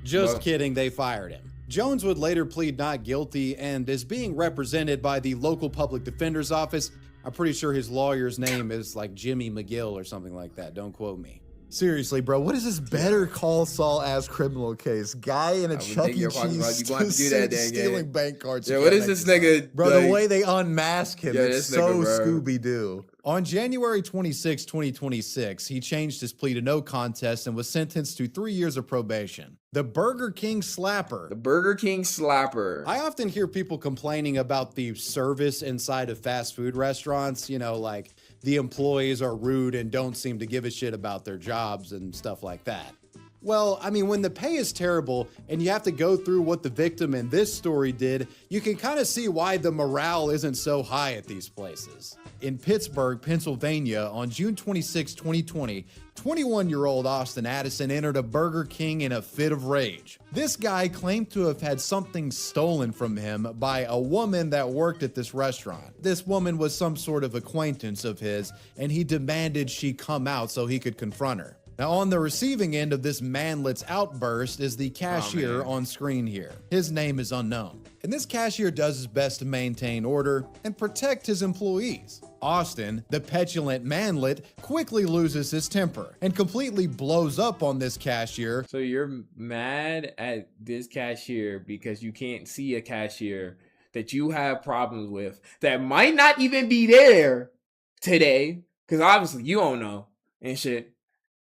Just kidding, they fired him. Jones would later plead not guilty and is being represented by the local public defender's office. I'm pretty sure his lawyer's name is like Jimmy McGill or something like that. Don't quote me. Seriously, bro, what is this Better Call Saul ass criminal case? Guy in a Chuck E. Cheese stealing bank cards. Yeah, what is this nigga? Bro, like, the way they unmask him, it's so nigga, Scooby-Doo. On January 26, 2026, he changed his plea to no contest and was sentenced to 3 years of probation. The Burger King Slapper. The Burger King Slapper. I often hear people complaining about the service inside of fast food restaurants, you know, like the employees are rude and don't seem to give a shit about their jobs and stuff like that. Well, I mean, when the pay is terrible and you have to go through what the victim in this story did, you can kind of see why the morale isn't so high at these places. In Pittsburgh, Pennsylvania, on June 26, 2020, 21-year-old Austin Addison entered a Burger King in a fit of rage. This guy claimed to have had something stolen from him by a woman that worked at this restaurant. This woman was some sort of acquaintance of his, and he demanded she come out so he could confront her. Now, on the receiving end of this manlet's outburst is the cashier on screen here. His name is unknown. And this cashier does his best to maintain order and protect his employees. Austin, the petulant manlet, quickly loses his temper and completely blows up on this cashier. So you're mad at this cashier because you can't see a cashier that you have problems with that might not even be there today, Because obviously you don't know and shit.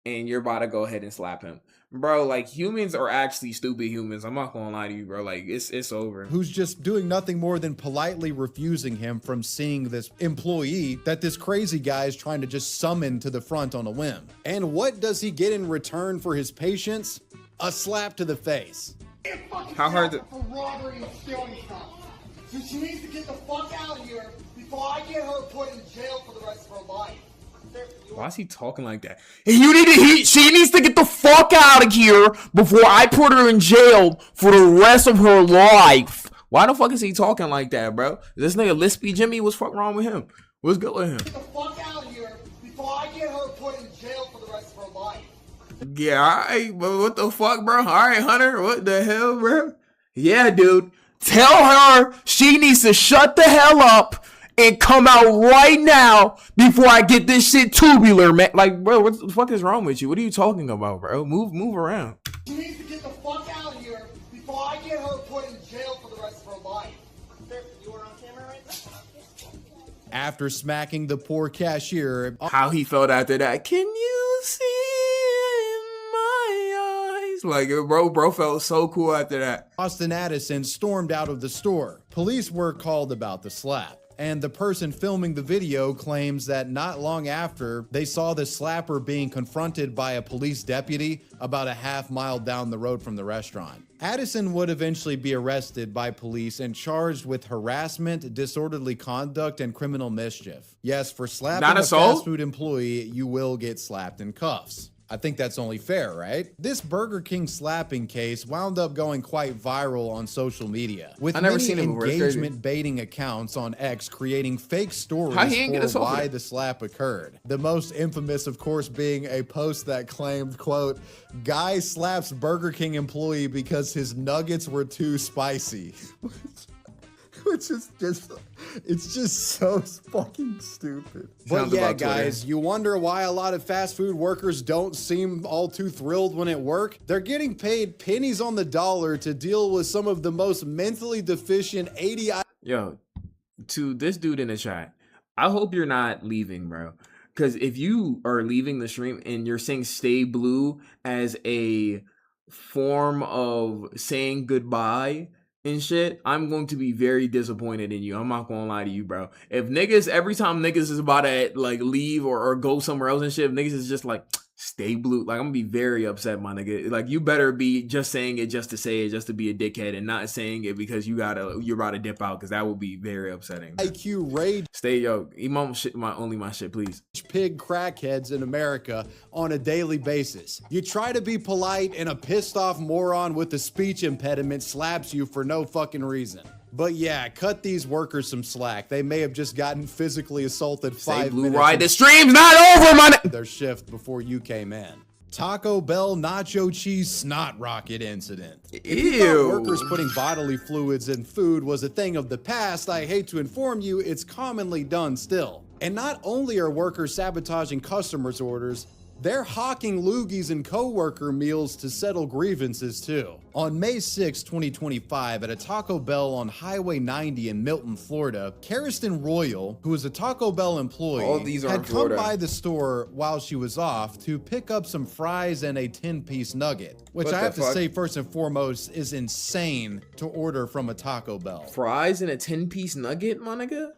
And you're about to go ahead and slap him. Bro, like, humans are actually stupid humans. I'm not gonna lie to you, bro. Like, it's over. Who's just doing nothing more than politely refusing him from seeing this employee that this crazy guy is trying to just summon to the front on a whim. And what does he get in return for his patience? A slap to the face. How hard to... For robbery and stealing stuff. So she needs to get the fuck out of here before I get her put in jail for the rest of her life. Why is he talking like that? She needs to get the fuck out of here before I put her in jail for the rest of her life. Why the fuck is he talking like that, bro? This nigga Lispy Jimmy, what's fuck wrong with him? What's good with him? Get the fuck out of here before I get her put in jail for the rest of her life. Yeah, alright, but what the fuck, bro? Alright, Hunter, what the hell, bro? Yeah, dude. Tell her she needs to shut the hell up and come out right now before I get this shit tubular, man. Like, bro, what the fuck is wrong with you? What are you talking about, bro? Move around. She needs to get the fuck out of here before I get her put in jail for the rest of her life. You are on camera right now? After smacking the poor cashier, how he felt after that. Can you see in my eyes? Like, bro felt so cool after that. Austin Addison stormed out of the store. Police were called about the slap. And the person filming the video claims that not long after, they saw the slapper being confronted by a police deputy about a half-mile down the road from the restaurant. Addison would eventually be arrested by police and charged with harassment, disorderly conduct, and criminal mischief. Yes, for slapping a fast food employee, you will get slapped in cuffs. I think that's only fair, right? This Burger King slapping case wound up going quite viral on social media, with many engagement baiting accounts on X creating fake stories for why the slap occurred. The most infamous, of course, being a post that claimed, quote, "Guy slaps Burger King employee because his nuggets were too spicy." Which is just, it's just so fucking stupid. But yeah, guys, you wonder why a lot of fast food workers don't seem all too thrilled when at work? They're getting paid pennies on the dollar to deal with some of the most mentally deficient 80... Yo, to this dude in the chat, I hope you're not leaving, bro. Because if you are leaving the stream and you're saying stay blue as a form of saying goodbye and shit, I'm going to be very disappointed in you. I'm not gonna lie to you, bro. If niggas, every time niggas is about to like leave or go somewhere else and shit, if niggas is just like stay blue, like, I'm gonna be very upset, my nigga. Like, you better be just saying it just to say it, just to be a dickhead, and not saying it because you're about to dip out, because that would be very upsetting. IQ rage. Stay, yo, eat my shit, my shit, please. Pig crackheads in America on a daily basis. You try to be polite and a pissed off moron with a speech impediment slaps you for no fucking reason. But yeah, cut these workers some slack. They may have just gotten physically assaulted 5 minutes. Blueryai, the stream's not over, man. Their shift before you came in. Taco Bell nacho cheese snot rocket incident. Ew. If you thought workers putting bodily fluids in food was a thing of the past, I hate to inform you, it's commonly done still. And not only are workers sabotaging customers' orders, they're hawking loogies and co-worker meals to settle grievances too. On May 6, 2025, at a Taco Bell on Highway 90 in Milton, Florida, Kariston Royal, who is a Taco Bell employee, had come by the store while she was off to pick up some fries and a 10-piece nugget, which I have to say, first and foremost, is insane to order from a Taco Bell. Fries and a 10-piece nugget, my nigga?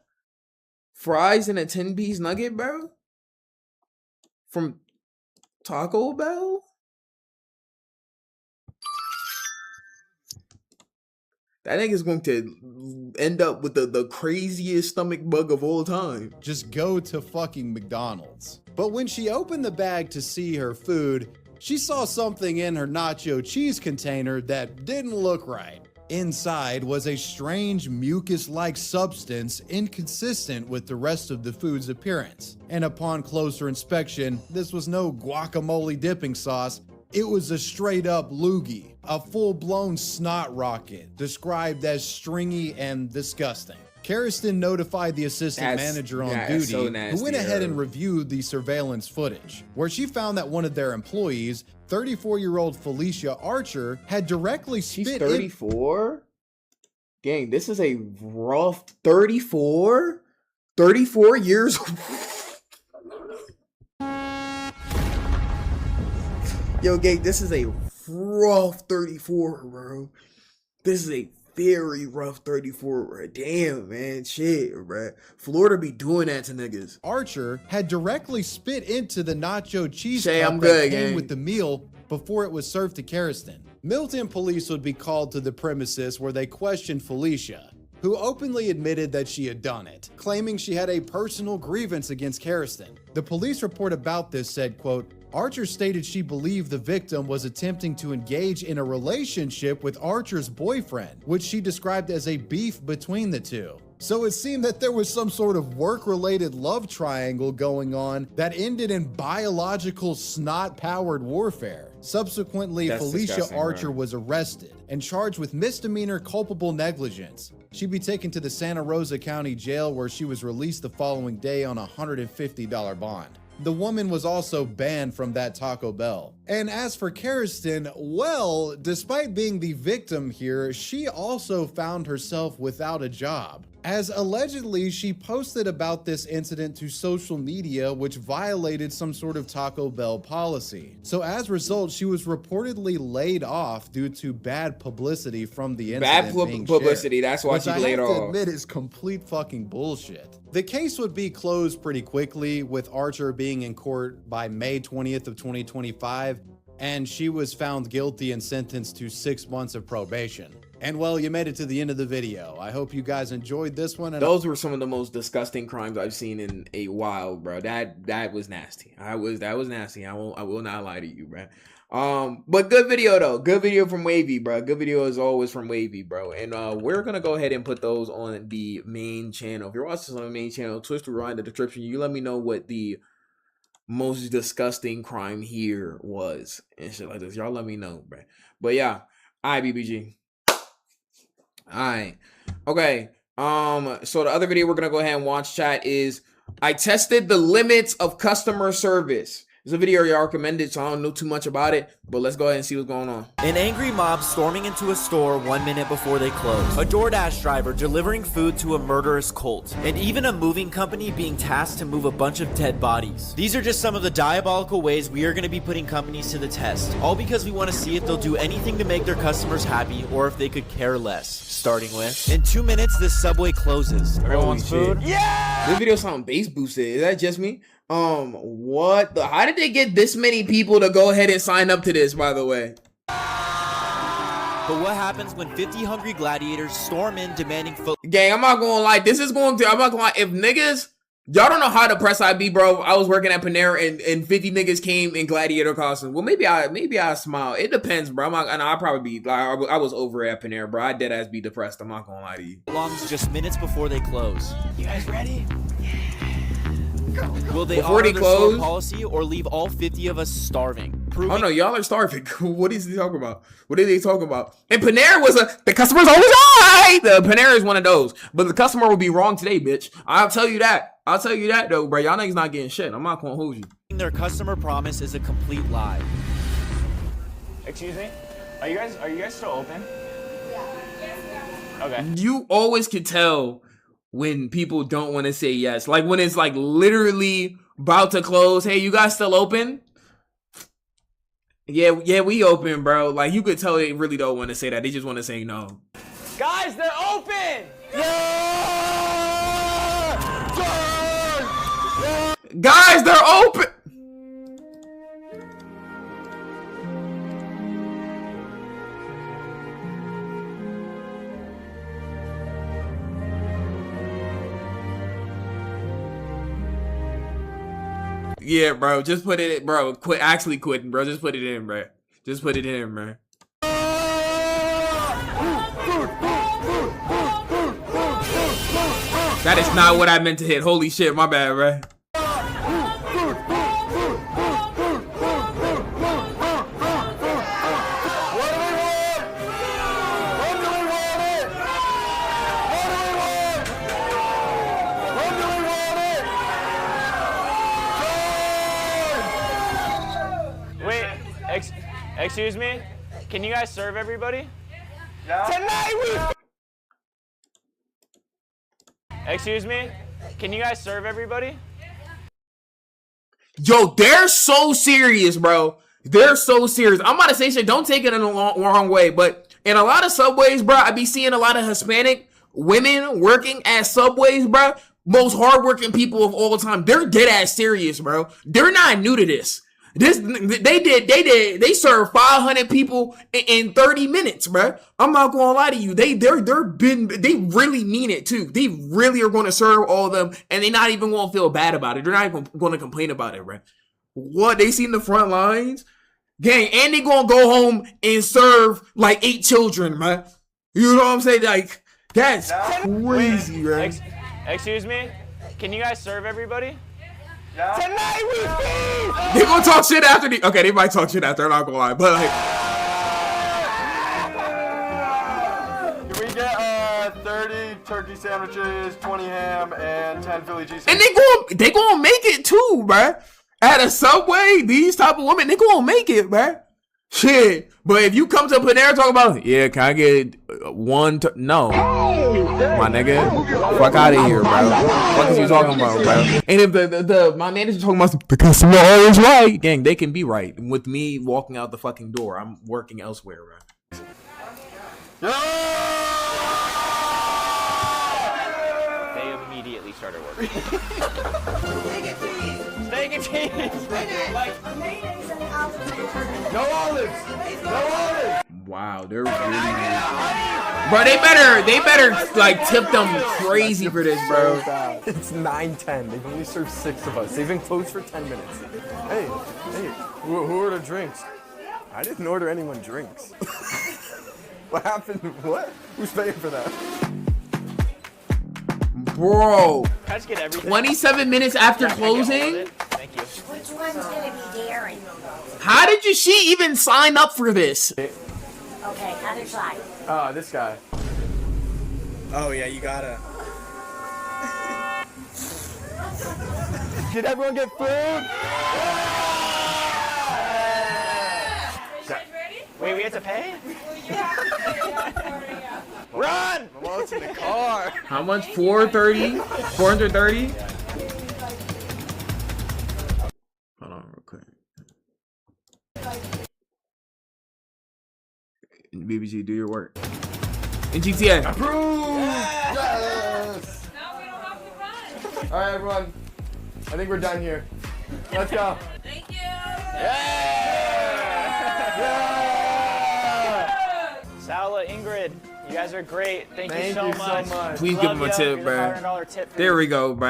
Fries and a 10-piece nugget, bro? From Taco Bell? That nigga's going to end up with the craziest stomach bug of all time. Just go to fucking McDonald's. But when she opened the bag to see her food, she saw something in her nacho cheese container that didn't look right. Inside was a strange mucus-like substance inconsistent with the rest of the food's appearance. And upon closer inspection, this was no guacamole dipping sauce. It was a straight-up loogie, a full-blown snot rocket, described as stringy and disgusting. Kariston notified the assistant manager on duty, who went ahead and reviewed the surveillance footage, where she found that one of their employees, 34-year-old Felicia Archer, had directly spit in... She's 34? Gang, this is a rough 34? 34 years old? Yo, gang, this is a rough 34, bro. This is a very rough 34, bro. Damn, man. Shit, bro. Florida be doing that to niggas. Archer had directly spit into the nacho cheese Shay, cup I'm that good, came gang. with the meal before it was served to Karastan. Milton police would be called to the premises where they questioned Felicia, who openly admitted that she had done it, claiming she had a personal grievance against Karastan. The police report about this said, quote, Archer stated she believed the victim was attempting to engage in a relationship with Archer's boyfriend, which she described as a beef between the two. So it seemed that there was some sort of work-related love triangle going on that ended in biological snot-powered warfare. Subsequently, That's Felicia disgusting, Archer bro. was arrested and charged with misdemeanor culpable negligence. She'd be taken to the Santa Rosa County Jail where she was released the following day on a $150 bond. The woman was also banned from that Taco Bell. And as for Karastan, well, despite being the victim here, she also found herself without a job, as allegedly she posted about this incident to social media, which violated some sort of Taco Bell policy. So as a result, she was reportedly laid off due to bad publicity from the incident. Bad publicity, shared, that's why which she I laid have to off. admit is complete fucking bullshit. The case would be closed pretty quickly, with Archer being in court by May 20th of 2025, and she was found guilty and sentenced to 6 months of probation. And well, you made it to the end of the video. I hope you guys enjoyed this one. And Those were some of the most disgusting crimes I've seen in a while, bro. That was nasty. That was nasty. I will not lie to you, bro. But good video though. Good video from Wavy, bro. Good video as always from Wavy, bro. And we're gonna go ahead and put those on the main channel. If you're watching this on the main channel, twist to rewind in the description. You let me know what the most disgusting crime here was and shit like this. Y'all let me know, bro. But yeah, alright, BBG. Alright. Okay. So the other video we're gonna go ahead and watch, chat, is I tested the limits of customer service. It's a video y'all recommended, so I don't know too much about it, but let's go ahead and see what's going on. An angry mob storming into a store 1 minute before they close. A DoorDash driver delivering food to a murderous cult. And even a moving company being tasked to move a bunch of dead bodies. These are just some of the diabolical ways we are going to be putting companies to the test. All because we want to see if they'll do anything to make their customers happy or if they could care less. Starting with, in 2 minutes, this Subway closes. Everyone wants food? Yeah! This video sound bass boosted. Is that just me? What the? How did they get this many people to go ahead and sign up to this, by the way? But what happens when 50 hungry gladiators storm in demanding food? Gang, I'm not gonna lie. I'm not gonna lie. If niggas, y'all don't know how depressed I'd be, bro. I was working at Panera and 50 niggas came in gladiator costumes. Well, maybe I smile. It depends, bro. I'll probably be like, I was over at Panera, bro. I dead ass be depressed. I'm not gonna lie to you. Longs just minutes before they close. You guys ready? Will they Before honor they their close? store policy or leave all 50 of us starving? Oh no, y'all are starving. What is he talking about? What are they talking about? And Panera was the customer's always right. The Panera is one of those, but the customer will be wrong today, bitch. I'll tell you that. I'll tell you that though, bro. Y'all niggas not getting shit. I'm not gonna hold you. Their customer promise is a complete lie. Excuse me? Are you guys still open? Yeah. Okay. You always can tell when people don't want to say yes. Like when it's like literally about to close. Hey, you guys still open? Yeah, we open, bro. Like you could tell they really don't want to say that. They just want to say no. Guys, they're open! Guys, they're open. Yeah, bro. Just put it in, bro. Quit actually quitting, bro. Just put it in, bro. Just put it in, bro. That is not what I meant to hit. Holy shit, my bad, bro. Excuse me? Can you guys serve everybody? No. Tonight Excuse me? Can you guys serve everybody? Yo, they're so serious, bro. They're so serious. I'm about to say shit. Don't take it in the wrong way, but in a lot of subways, bro, I be seeing a lot of Hispanic women working at subways, bro. Most hardworking people of all time. They're dead ass serious, bro. They're not new to this. They served 500 people in 30 minutes, bro. I'm not gonna lie to you. They really mean it too. They really are gonna serve all of them, and they're not even gonna feel bad about it. They're not even gonna complain about it, bro. What, they seen the front lines? Gang, and they gonna go home and serve like 8 children, man. You know what I'm saying? Like, that's crazy, right? Excuse me? Can you guys serve everybody? Tonight we feed! They gonna talk shit after the. Okay, they might talk shit after, I'm not gonna lie. But like. Can we get 30 turkey sandwiches, 20 ham, and 10 Philly cheese sandwiches? And they gonna make it too, bruh. At a Subway, these type of women, they gonna make it, bruh. Shit. But if you come to Panera talk about, yeah, can I get one? No. My nigga. Fuck out of here, bro. What is you talking about, bro? And if my manager talking about, the customer always right. Gang, they can be right. With me walking out the fucking door, I'm working elsewhere, bro. They immediately started working. Steak and cheese. No olives. No olives. Wow, they're really, bro. They better like tip them crazy for this, bro. It's 9:10. They've only served 6 of us. They've been closed for 10 minutes. Hey, who ordered drinks? I didn't order anyone drinks. What happened? What? Who's paying for that? Bro, Can I just get everything? 27 minutes after closing? Thank you. Which one's gonna be Darren? How did she even sign up for this? Okay, other side. This guy. Oh yeah, you gotta. Did everyone get food? Wait, we have to pay? Run! My wallet's in the car. How much? 430? 430? Hold on real quick. BBG, do your work. In GTA. Approved! Yes! All right, everyone. I think we're done here. Let's go. Thank you. Sala, Ingrid, you guys are great. Thank you so much. Please Love give him a ya. tip, Here's bro. $100 tip for There you. we go, bro.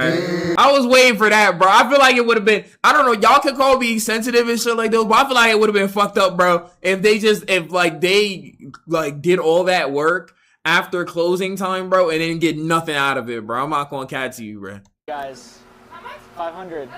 I was waiting for that, bro. I feel like it would have been, I don't know, y'all could call me sensitive and shit like this, but I feel like it would have been fucked up, bro, if they did all that work after closing time, bro, and didn't get nothing out of it, bro. I'm not gonna catch you, bro. Guys, 500.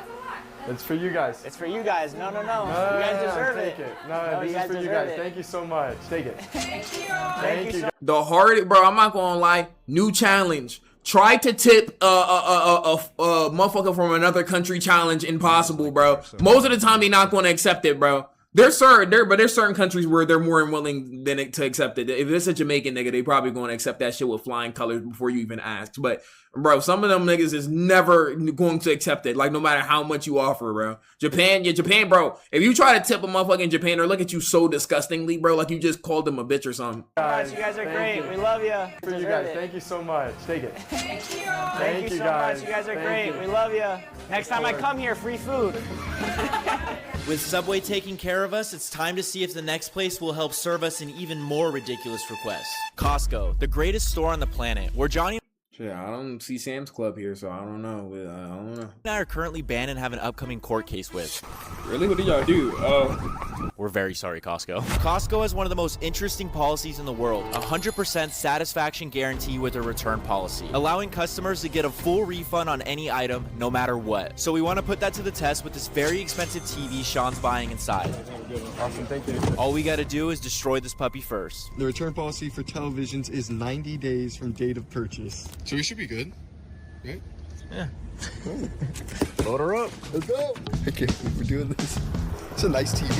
It's for you guys. It's for you guys. No. You guys deserve take it. No, this is for you guys. Thank you so much. Take it. Thank you. The hard, bro, I'm not gonna lie, new challenge. Try to tip a motherfucker from another country challenge impossible, bro. Most of the time, they're not gonna accept it, bro. There's certain countries where they're more than willing to accept it. If it's a Jamaican nigga, they probably gonna accept that shit with flying colors before you even ask. But bro, some of them niggas is never going to accept it. Like no matter how much you offer, bro. Japan, bro. If you try to tip a motherfucker in Japan, they'll look at you so disgustingly, bro. Like you just called them a bitch or something. Guys, you guys are great. We love you. For you guys. Thank you so much. Take it. Thank you so much. You guys are great. We love you. Next time I come here, free food. With Subway taking care of us, it's time to see if the next place will help serve us an even more ridiculous request. Costco, the greatest store on the planet, where Johnny Shit, I don't see Sam's Club here, so I don't know. and I are currently banned and have an upcoming court case with. Really? What did y'all do? We're very sorry, Costco. Costco has one of the most interesting policies in the world, 100% satisfaction guarantee with a return policy, allowing customers to get a full refund on any item, no matter what. So we want to put that to the test with this very expensive TV Sean's buying inside. Awesome, thank you. All we got to do is destroy this puppy first. The return policy for televisions is 90 days from date of purchase. So we should be good, right? Yeah. Load her up. Let's go. Okay, we're doing this. It's a nice TV.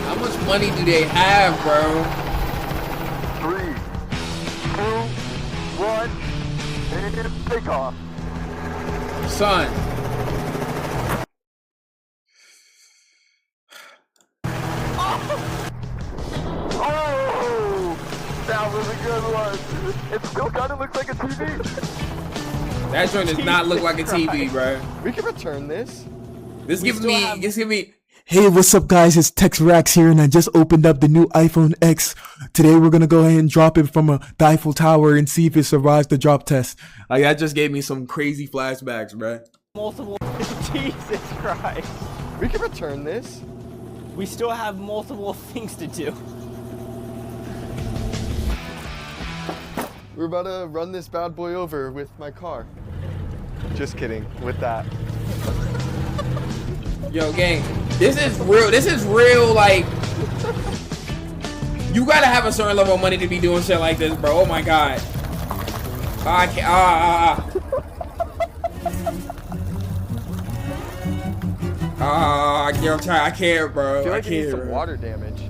How much money do they have, bro? 3, 2, 1, and take off. Son. That was a good one. It still kind of looks like a TV. That joint does not look like a TV, bro. We can return this. This give me. Hey, what's up, guys? It's Tex Rax here, and I just opened up the new iPhone X. Today, we're gonna go ahead and drop it from the Eiffel Tower and see if it survives the drop test. Like, that just gave me some crazy flashbacks, bro. Multiple. Jesus Christ. We can return this. We still have multiple things to do. We're about to run this bad boy over with my car. Just kidding. With that. Yo, gang, this is real, like, you gotta have a certain level of money to be doing shit like this, bro. Oh my god. I can't, I can't, bro. I feel like I it needs can't, some bro. water damage.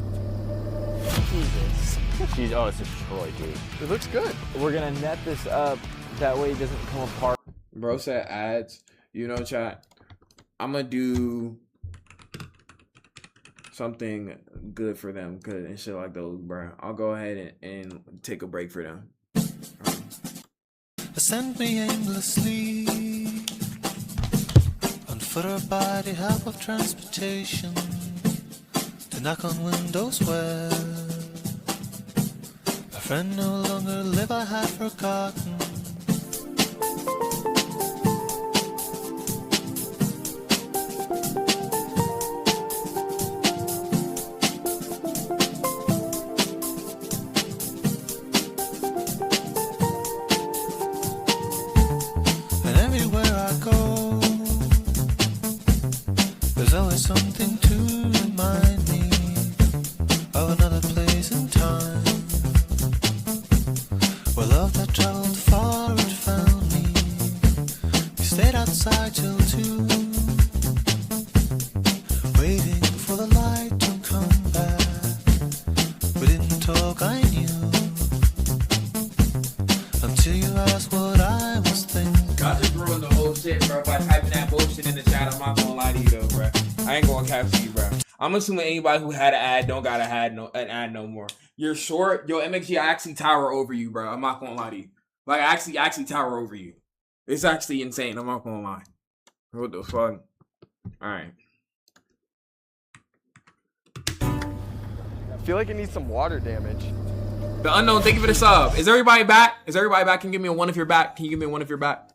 Jesus. Jeez, oh, it's destroyed, dude. It looks good. We're gonna net this up. That way it doesn't come apart. Bro said ads. You know, chat. I'm gonna do something good for them, cause and shit like those, bro. I'll go ahead and take a break for them. Send me aimlessly on foot or by the help of transportation to knock on windows where a friend no longer live. I have forgotten. There's always something to remind me of another place and time where love that traveled far and found me. We stayed outside till 2, waiting for the light to come back. We didn't talk, I knew, until you asked what I was thinking. Y'all just ruined the whole shit, bro, by typing that bullshit in the chat. I'm not gonna lie to you, though, bro. I ain't gonna cap to you, bro. I'm assuming anybody who had an ad don't gotta have an ad no more. You're short. Yo, MXG, I actually tower over you, bro. I'm not gonna lie to you. Like, I actually tower over you. It's actually insane. I'm not gonna lie. What the fuck? Alright. I feel like it needs some water damage. The Unknown, thank you for the sub. Is everybody back? Is everybody back? Can you give me a 1 if you're back? Can you give me a 1 if you're back?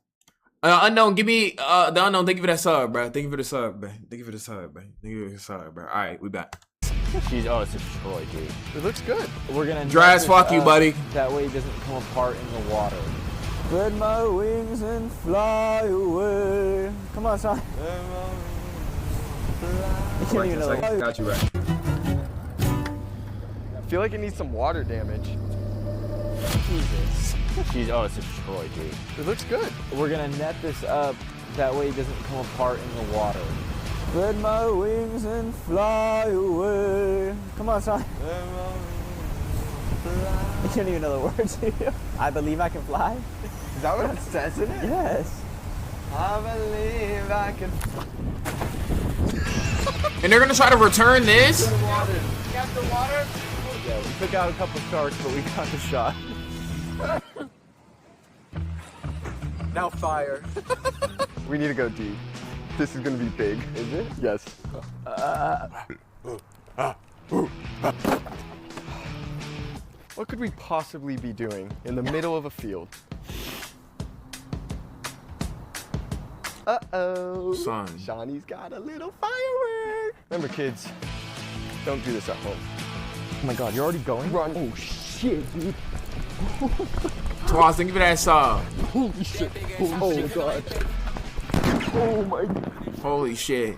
Unknown, give me the Unknown. Thank you for that sub, bro. Thank you for the sub, bro. Thank you for the sub, bro. Thank you for the sub, bro. All right, we back. Jeez, oh, it's destroyed, dude. It looks good. We're gonna dry as fuck you, buddy. That way it doesn't come apart in the water. Spread my wings and fly away. Come on, son. I can't even know. Got you right. I feel like it needs some water damage. Jesus. Jeez, oh, it's destroyed, dude. It looks good. We're gonna net this up. That way it doesn't come apart in the water. Spread my wings and fly away. Come on, son. I can't even know the words. I believe I can fly. Is that what it says in it? Yes. I believe I can. And they're gonna try to return this? Got the water? Yeah, we took out a couple sharks, but we got the shot. Now fire. We need to go deep. This is gonna be big. Is it? Yes. What could we possibly be doing in the middle of a field? Uh-oh. Son. Shawnee's got a little firework. Remember, kids, don't do this at home. Oh my god, you're already going? Run. Oh shit, dude. Twas, thank you for that sub. Holy shit. Oh god. Oh my. Holy shit.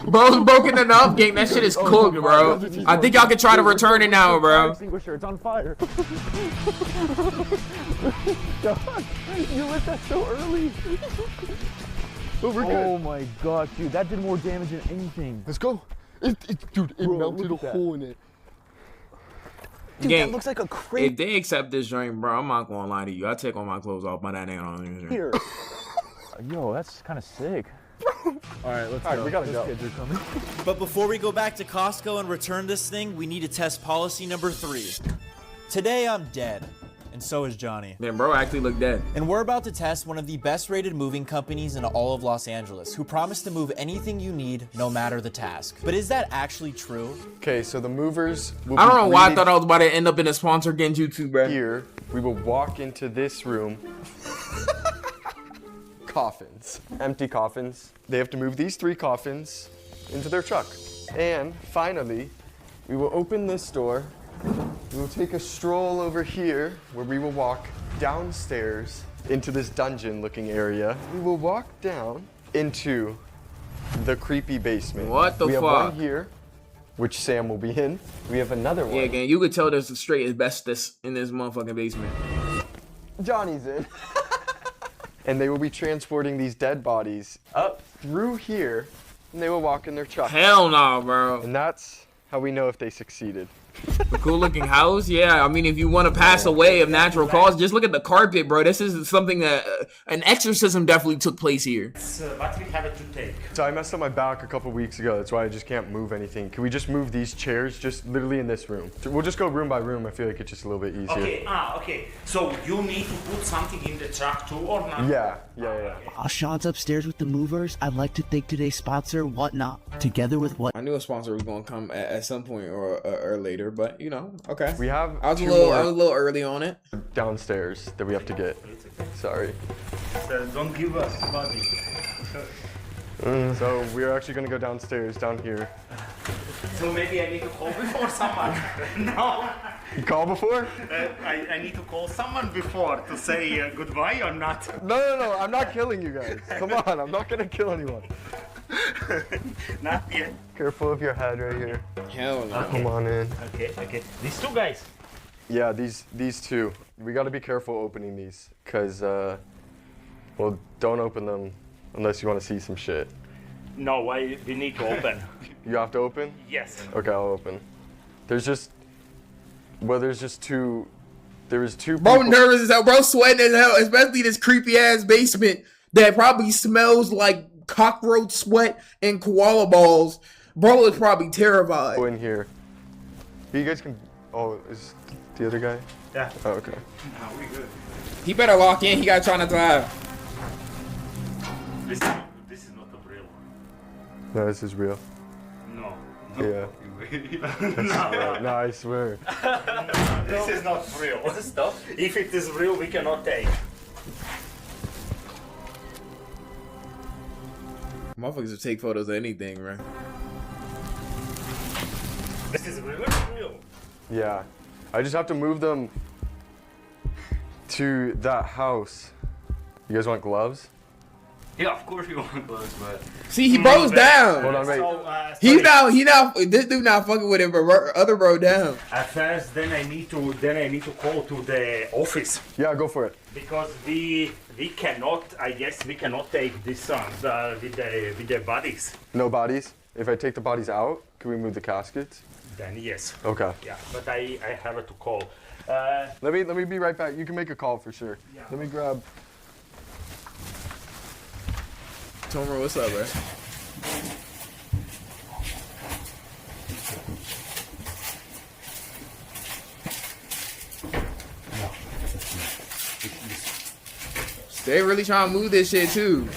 Bro's broken enough, gang. That shit is cooked, bro. I think y'all can try to return it now, bro. Extinguisher, it's on fire. God, you lit that so early. Oh, we're good. Oh my god, dude, that did more damage than anything. Let's go. Dude, it melted a hole in it. Dude, Gang, that looks like a crate. If they accept this joint, bro, I'm not gonna lie to you. I take all my clothes off by that nigga on Here. Yo, that's kind of sick. Bro, All right, let's All right, go. we gotta Those go. kids are coming. But before we go back to Costco and return this thing, we need to test policy number 3. Today I'm dead, and so is Johnny. Man, bro actually looked dead. And we're about to test one of the best rated moving companies in all of Los Angeles, who promise to move anything you need, no matter the task. But is that actually true? Okay, so the movers will I don't be know why I greeted thought I was about to end up in a sponsor Genjutsu, bro. here. We will walk into this room. Coffins, empty coffins. They have to move these 3 coffins into their truck. And finally, we will open this door. We will take a stroll over here where we will walk downstairs into this dungeon looking area. We will walk down into the creepy basement. What the we have fuck? one here, which Sam will be in. We have another one. Yeah, gang, you could tell there's a straight asbestos in this motherfucking basement. Johnny's in. And they will be transporting these dead bodies up through here, and they will walk in their truck. Hell no, bro. And that's how we know if they succeeded. A cool looking house, yeah. I mean, if you want to pass away of natural cause, just look at the carpet, bro. This is something that an exorcism definitely took place here. What we have to take. So I messed up my back a couple weeks ago. That's why I just can't move anything. Can we just move these chairs just literally in this room? We'll just go room by room. I feel like it's just a little bit easier. Okay, okay. So you need to put something in the truck too, or not? Yeah. While Sean's upstairs with the movers, I'd like to thank today's sponsor, Whatnot. Together with What. I knew a sponsor was gonna come at some point or later, but you know, okay. We have I was a two little more early on it. downstairs that we have to get. Sorry. So don't give us body. So we're actually gonna go downstairs, down here. So maybe I need to call before someone. No. You call before? I need to call someone before to say goodbye or not. No, I'm not killing you guys. Come on, I'm not gonna kill anyone. Not yet. Careful of your head right here. Hell no. Come on in. Okay. These 2 guys. Yeah, these 2. We gotta be careful opening these, cause well, don't open them unless you want to see some shit. No, we need to open. You have to open? Yes. Okay, I'll open. There's just 2. There was 2 Bro, people. nervous as hell. Bro, sweating as hell, especially this creepy ass basement that probably smells like cockroach sweat and koala balls. Bro is probably terrified. Go in here. You guys can. Oh, is the other guy? Yeah. Oh, okay. No, we good. He better lock in. He got trying to drive. This is not a real. No, this is real. No. Yeah. No, I swear. This is not real. This is stuff. If it is real, we cannot take. Motherfuckers will take photos of anything, right? This is really real. Yeah. I just have to move them to that house. You guys want gloves? Yeah, of course we want gloves, but See, he bro's down. Hold on, wait. So, He not. This dude not fucking with him, but other bro down. At first, then I need to call to the office. Yeah, go for it. Because we cannot, I guess we cannot take this with the bodies. No bodies? If I take the bodies out, can we move the caskets? Then yes. Okay. Yeah, but I have to call. Let me be right back. You can make a call for sure. Yeah. Let me grab. Tomer, what's up, bro? They really trying to move this shit too.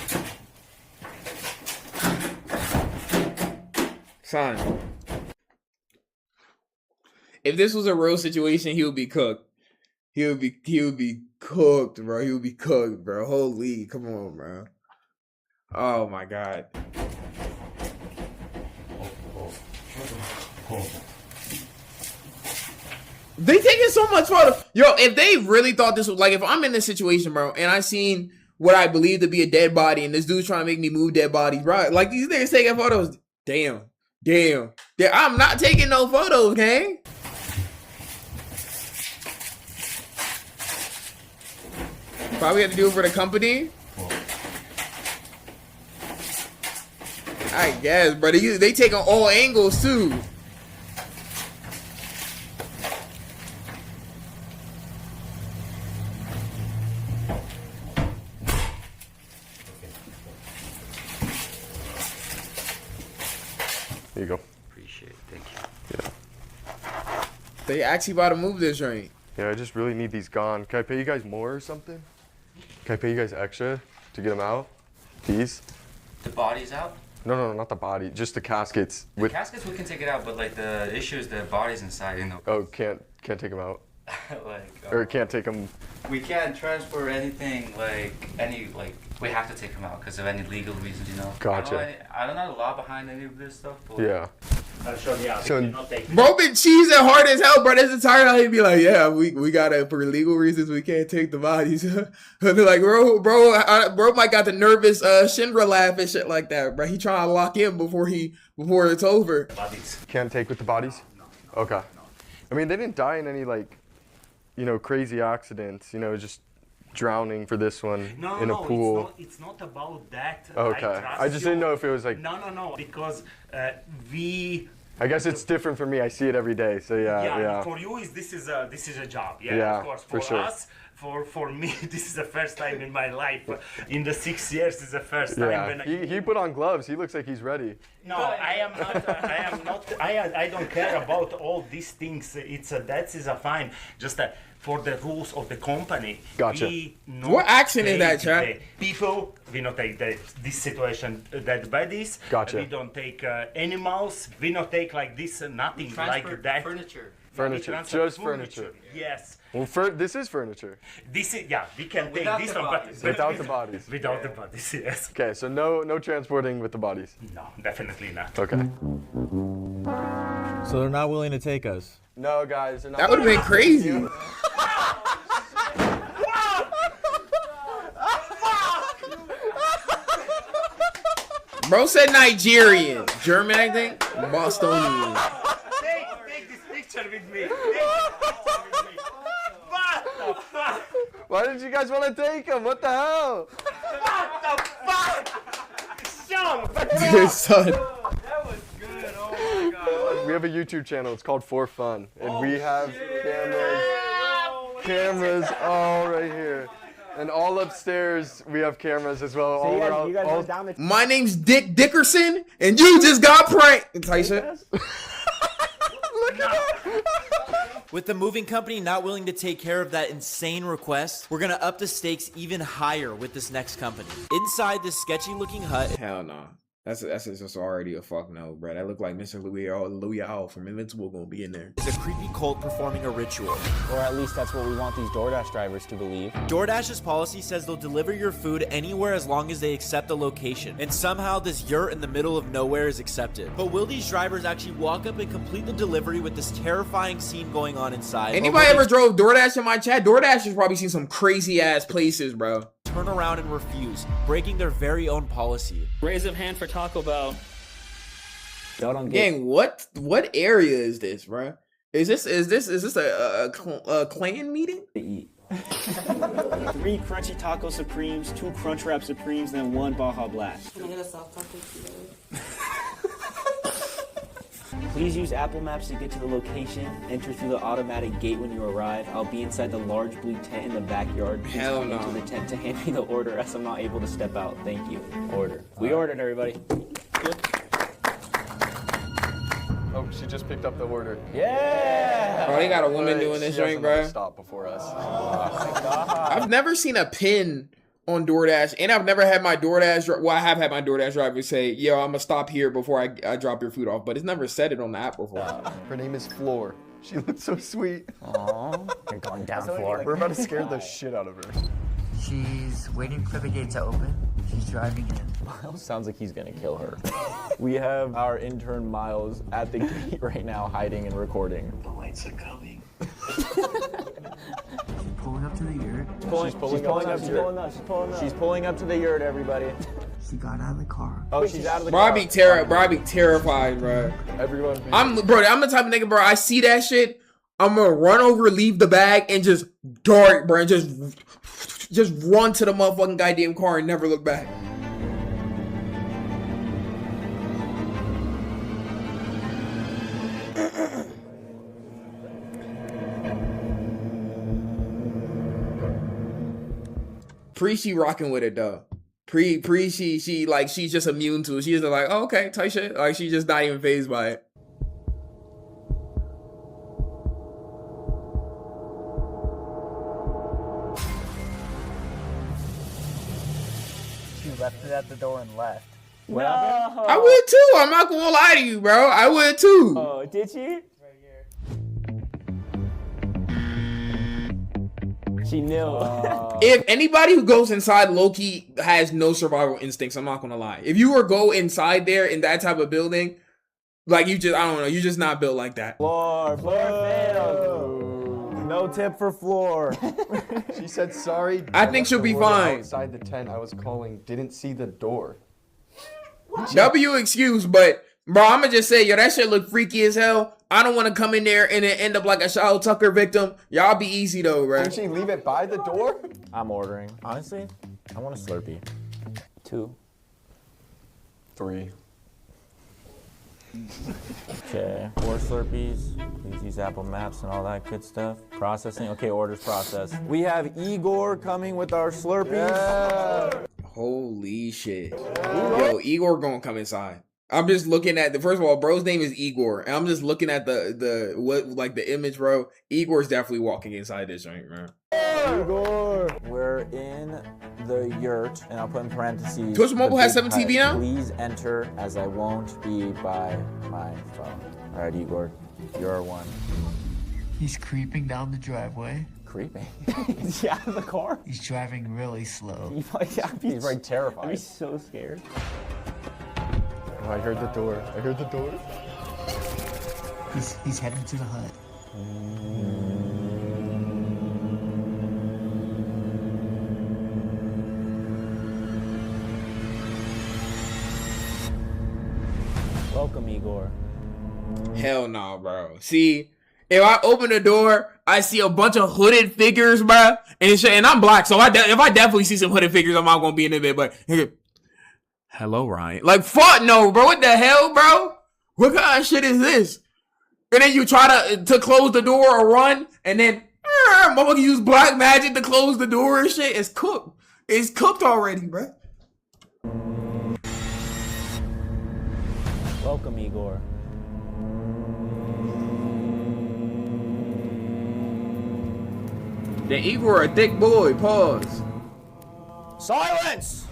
Son. If this was a real situation, he would be cooked. He would be cooked, bro. He would be cooked, bro. Holy, come on, bro. Oh my god. They taking so much photo. Yo, if they really thought this was like, if I'm in this situation, bro, and I seen what I believe to be a dead body, and this dude's trying to make me move dead bodies, bro, like these niggas taking photos. Damn. I'm not taking no photos, gang. Probably have to do it for the company. I guess, bro. They take on all angles too. They actually about to move this joint. Yeah, I just really need these gone. Can I pay you guys more or something? Can I pay you guys extra to get them out? These? The body's out? No, not the body. Just the caskets. The caskets, we can take it out, but like the issue is the body's inside, you know. Oh, can't take them out? Or can't take them... We can't transfer anything, we have to take them out because of any legal reasons, you know. Gotcha. I don't know the law behind any of this stuff, but... Yeah. I'll show you out. So, bro been cheesing hard as hell, bro. This entire night he'd be like, yeah, we gotta, for legal reasons, we can't take the bodies. They're like, bro might got the nervous Shinra laugh and shit like that, bro. He trying to lock in before it's over. Can't take with the bodies? No. Okay. I mean, they didn't die in any, like, you know, crazy accidents, you know, just drowning for this one in a pool. It's not about that. Okay. I just didn't know if it was like... No, because I guess it's different for me. I see it every day, so yeah. For you, this is a job. Yeah, yeah, of course. for sure. Us, for me, this is the first time in my life. In the 6 years, this is the first time. Yeah. He put on gloves. He looks like he's ready. No, I am not. I don't care about all these things. That is a fine. Just for the rules of the company. Gotcha. What action is that, Chad? People, we not take this situation dead bodies. Gotcha. We don't take animals. We not take like this, nothing like that. Furniture. Furniture, just furniture. Yes. Well, this is furniture. This is, yeah, we can take this one, but without the bodies. Without the bodies, yes. Okay, so no transporting with the bodies. No, definitely not. Okay. So they're not willing to take us. No, guys, they're not. That would have been crazy. Bro said Nigerian. German, I think. Bostonian. Take this picture with me. What the fuck? Why did you guys want to take him? What the hell? What the fuck? Sean, Dude, son. that was good. Oh my god. We have a YouTube channel. It's called For Fun, and we have cameras all right here. And all upstairs, we have cameras as well. So My name's Dick Dickerson, and you just got pranked. Tyson. With the moving company not willing to take care of that insane request, we're gonna up the stakes even higher with this next company. Inside this sketchy looking hut. Hell no. That's just already a fuck no, bro. That look like Mr. Louis from Invincible gonna be in there. Is a creepy cult performing a ritual. Or at least that's what we want these DoorDash drivers to believe. DoorDash's policy says they'll deliver your food anywhere as long as they accept the location. And somehow this yurt in the middle of nowhere is accepted. But will these drivers actually walk up and complete the delivery with this terrifying scene going on inside? Anybody ever drove DoorDash in my chat? DoorDash has probably seen some crazy ass places, bro. Turn around and refuse, breaking their very own policy. Raise of hand for Taco Bell. Gang, what area is this, bro? Is this a clan meeting? 3 crunchy taco supremes, 2 crunch wrap supremes, then 1 Baja Blast. Can I get a soft taco too? Please use Apple Maps to get to the location. Enter through the automatic gate when you arrive. I'll be inside the large blue tent in the backyard. Please Hell come no. into the tent to hand me the order as I'm not able to step out. Thank you. Order. We ordered, everybody. Oh, she just picked up the order. Yeah! Oh, they got a woman doing this joint, bro. Stop before us. I've never seen a pin on DoorDash, and I've never had my DoorDash. Well, I have had my DoorDash driver say, "Yo, I'm gonna stop here before I drop your food off," but it's never said it on the app before. Her name is Floor. She looks so sweet. Aww, you're going down, Floor. We're about to scare the shit out of her. She's waiting for the gate to open. She's driving in. Miles sounds like he's gonna kill her. We have our intern Miles at the gate right now, hiding and recording. The lights are coming. Pulling up to the yurt. She's pulling up to the yurt, everybody. She got out of the car. Oh, she's out of the car. Bro, I be terrified, bro. Everyone. I'm the type of nigga, bro. I see that shit, I'm gonna run over, leave the bag, and just dart, bro, and just run to the motherfucking goddamn car and never look back. She rocking with it though. She like she's just immune to it. She's just like, oh, okay, type shit. Like she's just not even fazed by it. left it at the door and left. What happened? I would too. I'm not gonna lie to you, bro. I would too. Oh, did she? She knew. If anybody who goes inside low-key has no survival instincts, I'm not gonna lie. If you were go inside there in that type of building, like you just, I don't know, you're just not built like that. Floor failed. No tip for floor. She said sorry. I think she'll be fine. Outside the tent, I was calling, didn't see the door. W excuse, but bro, I'ma just say, yo, that shit look freaky as hell. I don't want to come in there and then end up like a Shadow Tucker victim. Y'all be easy though, bro. Didn't she leave it by the door? I'm ordering. Honestly, I want a Slurpee. 2. 3. Okay, 4 Slurpees. Please use Apple Maps and all that good stuff. Processing. Okay, orders processed. We have Igor coming with our Slurpees. Yeah. Holy shit. Yo, Igor gonna come inside. I'm just looking at the, first of all, bro's name is Igor, and I'm just looking at the image, bro. Igor's definitely walking inside this joint, man. Igor! We're in the yurt, and I'll put in parentheses. Twitch Mobile has 7 TV now? Please enter, as I won't be by my phone. All right, Igor, you're one. He's creeping down the driveway. Creeping? Is he out of the car? He's driving really slow. He's like terrified. I'd be so scared. Oh, I heard the door. I heard the door. He's heading to the hut. Welcome, Igor. Hell no, bro. See, if I open the door, I see a bunch of hooded figures, bro, and I'm black, so if I definitely see some hooded figures, I'm not gonna be in it, but hello, Ryan. Like, fuck no, bro. What the hell, bro? What kind of shit is this? And then you try to close the door or run, and then motherfucker use black magic to close the door and shit. It's cooked. It's cooked already, bro. Welcome, Igor. The Igor a thick boy. Pause. Silence!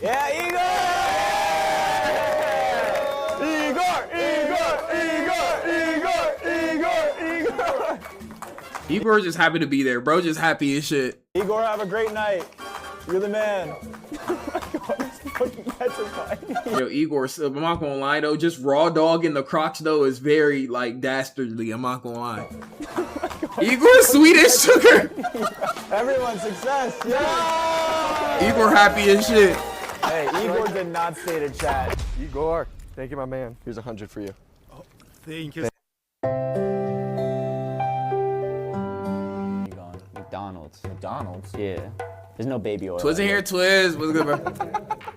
Yeah, Igor! Igor just happy to be there, bro. Just happy as shit. Igor, have a great night. You're the man. Oh my God, it's fucking petrifying. Yo, Igor, I'm not gonna lie though, just raw dog in the Crocs though is very like dastardly. I'm not gonna lie. Igor, sweet as sugar. Everyone, success. Yeah! Igor happy as shit. Hey, Igor did not stay to chat. Igor, thank you, my man. Here's 100 for you. Oh, thank you. McDonald's. McDonald's? Yeah. There's no baby oil. Twiz in here, Twiz. What's good, bro?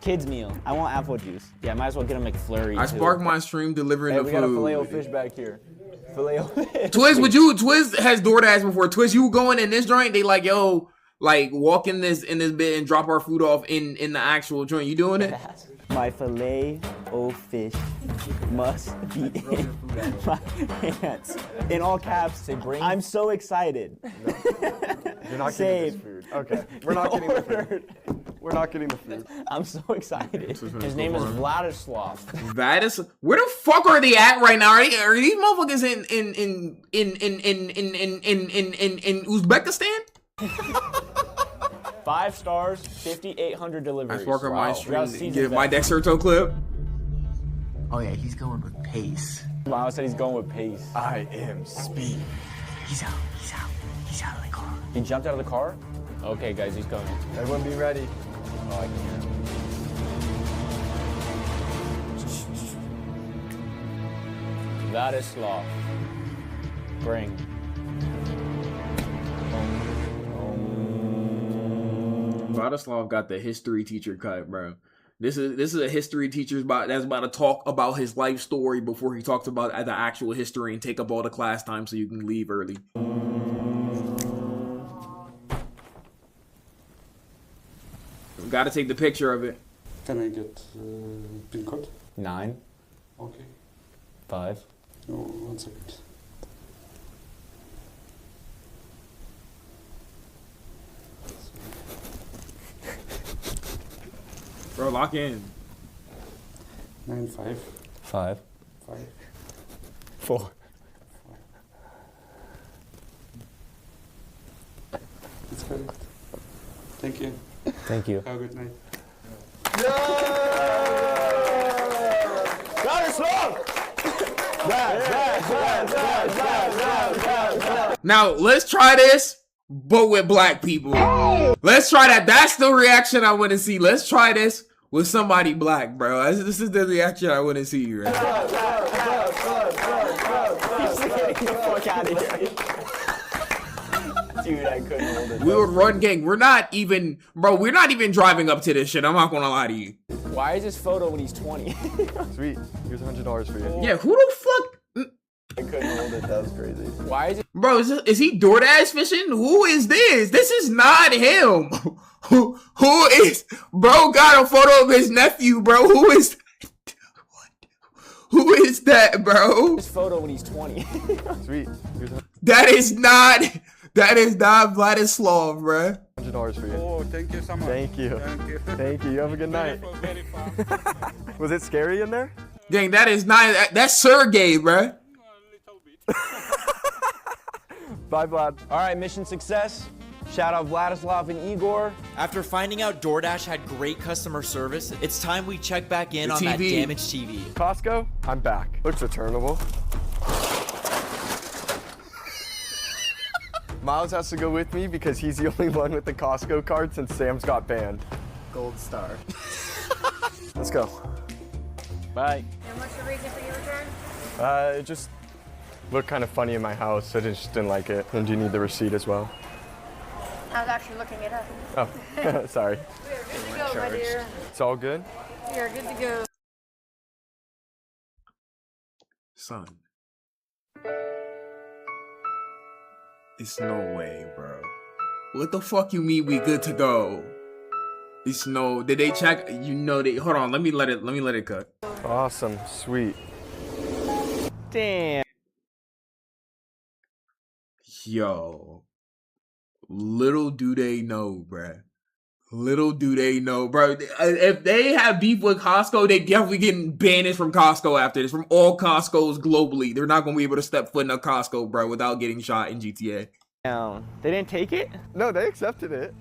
Kids meal. I want apple juice. Yeah, I might as well get a McFlurry. I sparked my stream delivering the food. We got a Filet-O-Fish back here. Filet-O-Fish. Twiz, Twiz has DoorDash before. Twiz, you going in this joint? They like, yo, like walk in this bit and drop our food off in the actual joint. You doing it? My Filet-O-Fish must be in my hands. In all caps, say bring. I'm so excited. You're not getting this food. Okay, we're not getting the food. We're not getting the food. I'm so excited. His name is Vladislav. Vladislav? Where the fuck are they at right now? Are these motherfuckers in Uzbekistan? 5 stars, 5,800 deliveries. I spark on my stream. Get my Dexerto clip. Oh yeah, he's going with pace. Miles said he's going with pace. I am speed. He's out of the car. He jumped out of the car? Okay, guys, he's coming. Everyone be ready. Oh, I can hear him. Vladislav. Bring. Vladislav got the history teacher cut, bro. This is a history teacher that's about to talk about his life story before he talks about the actual history and take up all the class time so you can leave early. Got to take the picture of it. Can I get pin code? 9. Okay. 5. Oh, 1 second. Bro, lock in. 9, 5. 5. 5. 4. That's correct. Thank you. Thank you. Have a good night. Got her slow! Now, let's try this, but with black people. Let's try that. That's the reaction I want to see. Let's try this with somebody black, bro. This is the reaction I want to see right now. Fuck out of here. Dude, I couldn't hold it. We would run gang. We're not even driving up to this shit. I'm not gonna lie to you. Why is this photo when he's 20? Sweet. Here's $100 for you. Yeah, who the fuck? I couldn't hold it. That was crazy. Why is it? Bro, is he DoorDash fishing? Who is this? This is not him. Who is? Bro got a photo of his nephew, bro. Who is? Who is that, bro? This photo when he's 20. Sweet. That is not Vladislav, bro. $100 for you. Oh, thank you so much. Thank you. Thank you. Thank you. You have a good night. Was it scary in there? Dang, that's Sergey, bro. Bye, Vlad. All right, mission success. Shout out Vladislav and Igor. After finding out DoorDash had great customer service, it's time we check back in on that damaged TV. Costco, I'm back. Looks returnable. Miles has to go with me because he's the only one with the Costco card since Sam's got banned. Gold star. Let's go. Bye. And what's the reason for your return? It just looked kind of funny in my house. I just didn't like it. And do you need the receipt as well? I was actually looking it up. Oh, sorry. We are good to go, my dear. It's all good? We are good to go. Son. It's no way, bro. What the fuck you mean we good to go? It's no. Did they check? You know they. Hold on. Let me let it cook. Awesome. Sweet. Damn. Yo. Little do they know, bruh. Little do they know, bro. If they have beef with Costco, they definitely getting banished from Costco after this. From all Costcos globally. They're not going to be able to step foot in a Costco, bro, without getting shot in GTA. They didn't take it? No, they accepted it.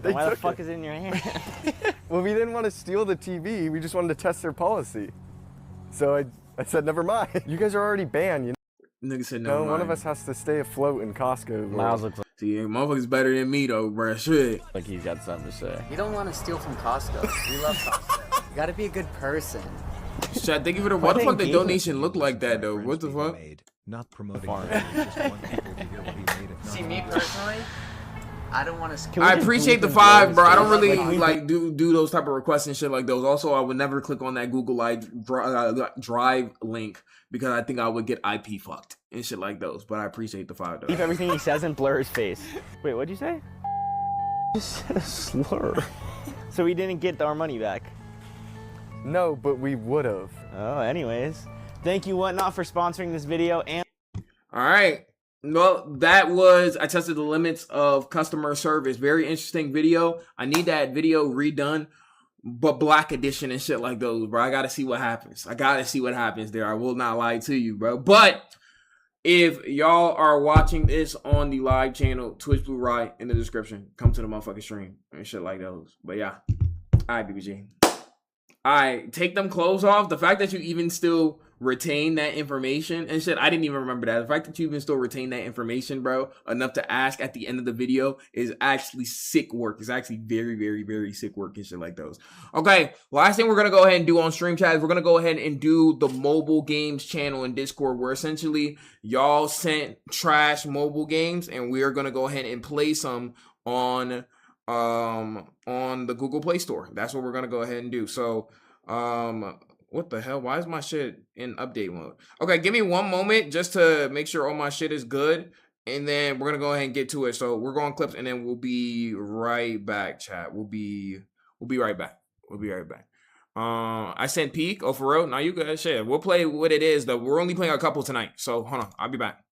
Why the fuck is it in your hand? Well, we didn't want to steal the TV. We just wanted to test their policy. So I said, never mind. You guys are already banned, you know? Nigga said no. One of us has to stay afloat in Costco. Miles looks like. See, motherfucker's better than me though, bro. Shit. Like he's got something to say. You don't want to steal from Costco. We love Costco. You gotta be a good person. Shit, thank you for the. Why the fuck the donation look like that though? What the fuck? Not promoting. See, me personally, I don't want to. I appreciate the 5, bro. I don't really like do those type of requests and shit like those. Also, I would never click on that Google Drive link because I think I would get IP fucked and shit like those. But I appreciate the 5 though. Keep everything he says and blur his face. Wait, what'd you say? You said a slur. So we didn't get our money back. No, but we would have. Oh, anyways. Thank you, Whatnot, for sponsoring this video. And all right. Well, that was, I tested the limits of customer service. Very interesting video. I need that video redone, but black edition and shit like those, bro. I gotta see what happens. I gotta see what happens there. I will not lie to you, bro. But if y'all are watching this on the live channel, Twitch Blueryai in the description, come to the motherfucking stream and shit like those. But yeah. All right, BBG. All right, take them clothes off. The fact that you even still retain that information and shit, I didn't even remember that. The fact that you even still retain that information, bro, enough to ask at the end of the video is actually sick work. It's actually very, very, very sick work and shit like those. Okay, last thing we're going to go ahead and do on stream chat is we're going to go ahead and do the mobile games channel in Discord where essentially y'all sent trash mobile games and we are going to go ahead and play some on the Google Play Store. That's what we're going to go ahead and do. So, what the hell? Why is my shit in update mode? Okay, give me one moment just to make sure all my shit is good. And then we're going to go ahead and get to it. So we're going clips and then we'll be right back, chat. We'll be right back. We'll be right back. I sent Peak. Oh, for real? Now you guys share. We'll play what it is, though. We're only playing a couple tonight. So, hold on. I'll be back.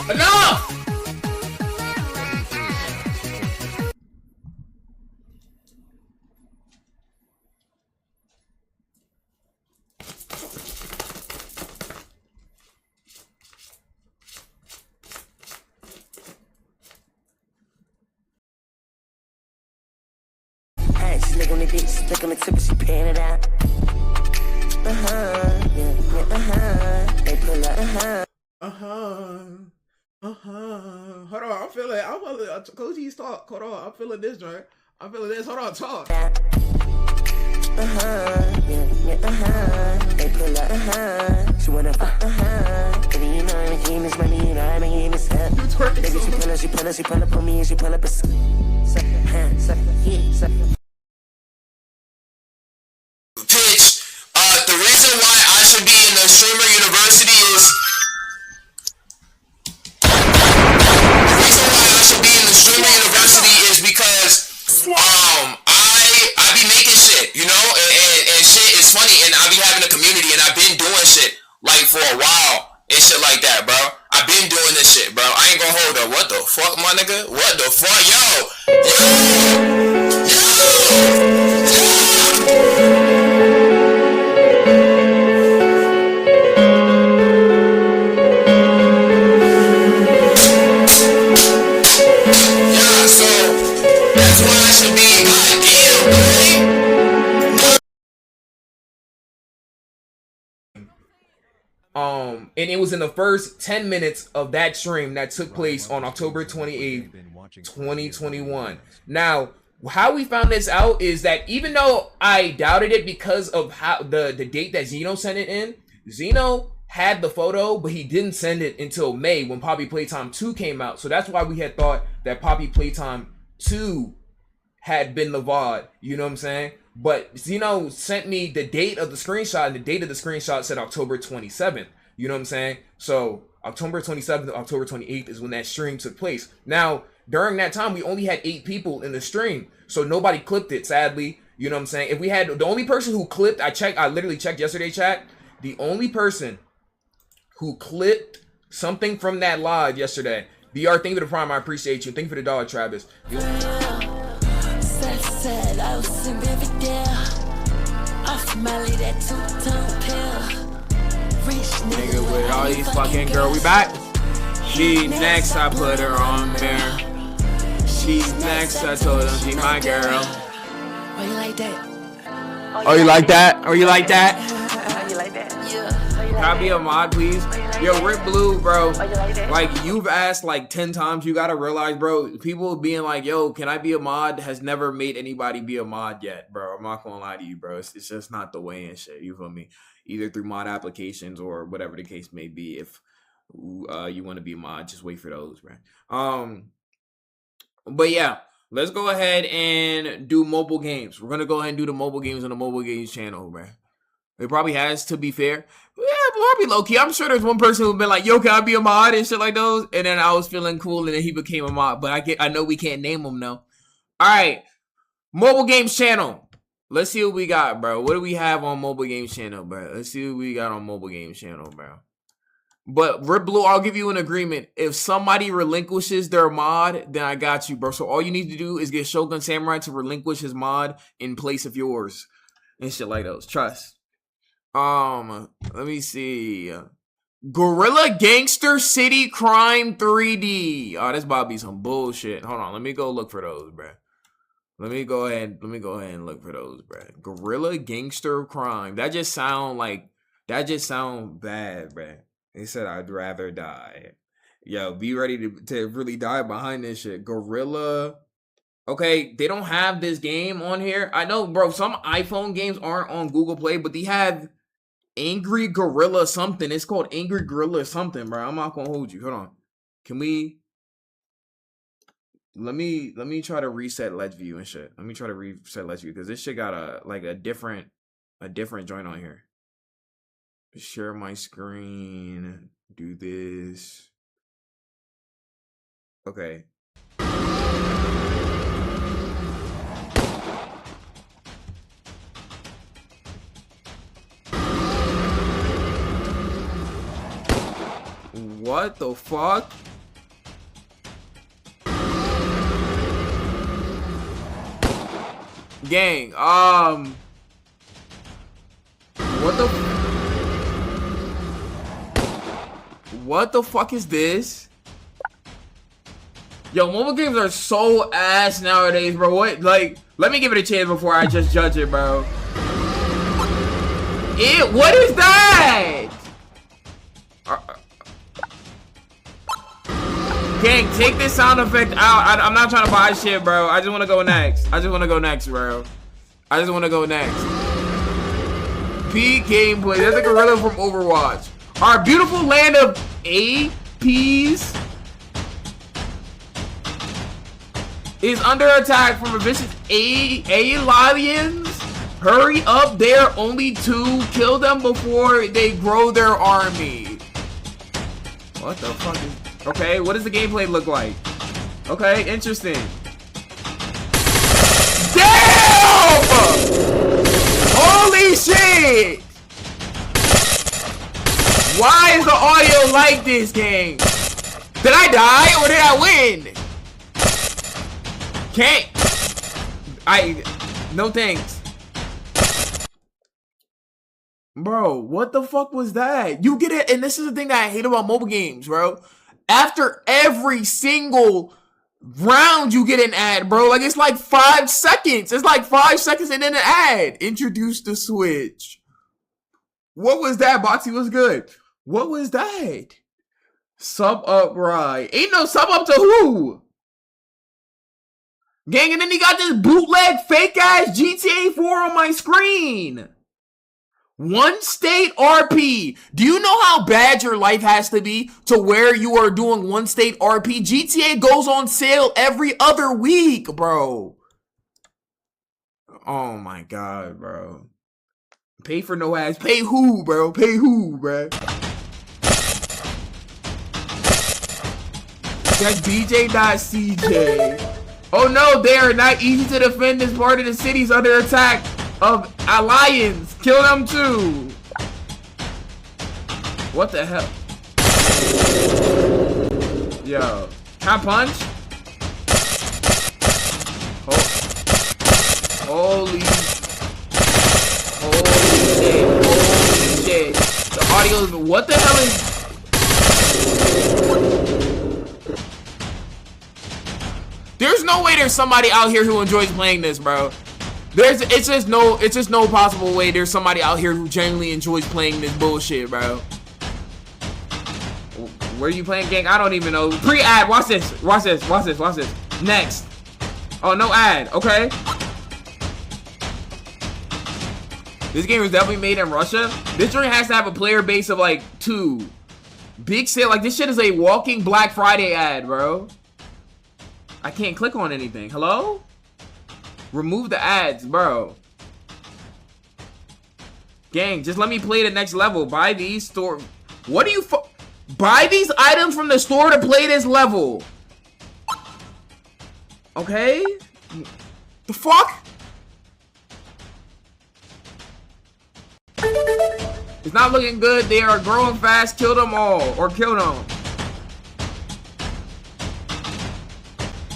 Enough! Hey, she look on the bitch, look on the tip, she paying it out. They pull out, Hold on, I'm feeling. Cozy's talk. Hold on, I'm feeling this, right? I'm feeling this. Hold on, talk. They pull out, she wanna baby, you know I'm getting this money, you know I'm getting this up. Baby, she pull up on me, and she pull up a suck, Pitch. The reason why I should be in the streamer university is because I be making shit, you know, and shit is funny, and I be having a community, and I've been doing shit like for a while and shit like that, bro. I've been doing this shit, bro. I ain't gonna hold up. What the fuck, my nigga? What the fuck, And it was in the first 10 minutes of that stream that took place on October 28th, 2021. Now, how we found this out is that even though I doubted it because of how the date that Zeno sent it in, Zeno had the photo, but he didn't send it until May when Poppy Playtime 2 came out. So that's why we had thought that Poppy Playtime 2 had been the VOD, you know what I'm saying? But Zeno sent me the date of the screenshot, and the date of the screenshot said October 27th. You know what I'm saying? So October 27th to October 28th is when that stream took place. Now, during that time, we only had 8 people in the stream. So nobody clipped it, sadly. You know what I'm saying? If we had, the only person who clipped, I literally checked yesterday, chat. The only person who clipped something from that live yesterday. VR, thank you for the prime, I appreciate you. Thank you for the dollar, Travis. Said I was in Riverdale. Off Molly, that two-tone pill. Nigga with all these fucking girl, we back. She next, I put her on there. She's next, I told her she my girl. Oh, you like that? Oh, you like that? Oh, you like that? You like that? Yeah. Can I be a mod, please? Yo, Rip Blue, bro. Like, you've asked like 10 times. You gotta realize, bro, people being like, yo, can I be a mod has never made anybody be a mod yet, bro. I'm not gonna lie to you, bro. It's just not the way and shit. You feel me? Either through mod applications or whatever the case may be. If you want to be a mod, just wait for those, right? But yeah, let's go ahead and do mobile games. We're gonna go ahead and do the mobile games on the mobile games channel, man. It probably has, to be fair. Yeah, probably low key. I'm sure there's one person who's been like, yo, can I be a mod and shit like those? And then I was feeling cool and then he became a mod. But I know we can't name him though. Alright. Mobile games channel. Let's see what we got, bro. What do we have on mobile games channel, bro? Let's see what we got on mobile games channel, bro. But Rip Blue, I'll give you an agreement. If somebody relinquishes their mod, then I got you, bro. So all you need to do is get Shogun Samurai to relinquish his mod in place of yours. And shit like those. Trust. Let me see. Gorilla Gangster City Crime 3D. Oh, that's about to be some bullshit. Hold on, let me go look for those, bro. Let me go ahead and look for those, bro. Gorilla Gangster Crime. That just sound bad, bro. They said I'd rather die. Yo, be ready to really die behind this shit. Gorilla. Okay, they don't have this game on here. I know, bro, some iPhone games aren't on Google Play, but they have Angry Gorilla something. It's called Angry Gorilla something, bro. I'm not gonna hold you. Hold on. Can we... Let me try to reset Let's View and shit. Let me try to reset Let's View because this shit got a different joint on here. Share my screen. Do this. Okay. What the fuck? Gang, what the fuck is this? Yo, mobile games are so ass nowadays, bro. What, like, let me give it a chance before I just judge it, bro. What is that? Gang, take this sound effect out. I'm not trying to buy shit, bro. I just want to go next. I just want to go next, bro. I just want to go next. P gameplay. That's a gorilla from Overwatch. Our beautiful land of APs is under attack from a vicious aliens. Hurry up, there are only 2. Kill them before they grow their army. What the fuck is... Okay, what does the gameplay look like? Okay, interesting. Damn! Holy shit! Why is the audio like this, gang? Did I die or did I win? Can't. No thanks. Bro, what the fuck was that? You get it, and this is the thing that I hate about mobile games, bro. After every single round, you get an ad, bro. Like, it's like 5 seconds. It's like 5 seconds and then an ad. Introduce the Switch. What was that, Boxy? Was good. What was that? Sub up, right? Ain't no sub up to who? Gang, and then he got this bootleg fake ass GTA 4 on my screen. One state RP. Do you know how bad your life has to be to where you are doing one state RP? GTA goes on sale every other week, bro. Oh my god, bro. Pay for no ads. Pay who, bro? Pay who, bro? That's BJ.CJ. Oh no, they are not easy to defend. This part of the city's under attack of aliens. Kill them too. What the hell? Yo, can I punch? Holy shit. The audio is, what the hell is... There's no way there's somebody out here who enjoys playing this, bro. It's just no possible way there's somebody out here who genuinely enjoys playing this bullshit, bro. Where are you playing, gang? I don't even know. Pre-ad, watch this. Watch this. Next. Oh, no ad. Okay. This game was definitely made in Russia. This joint has to have a player base of like 2. Big sale. Like, this shit is a walking Black Friday ad, bro. I can't click on anything. Hello? Remove the ads, bro. Gang, just let me play the next level. Buy these store. What do you buy these items from the store to play this level? Okay? The fuck? It's not looking good. They are growing fast. Kill them all. Or kill them.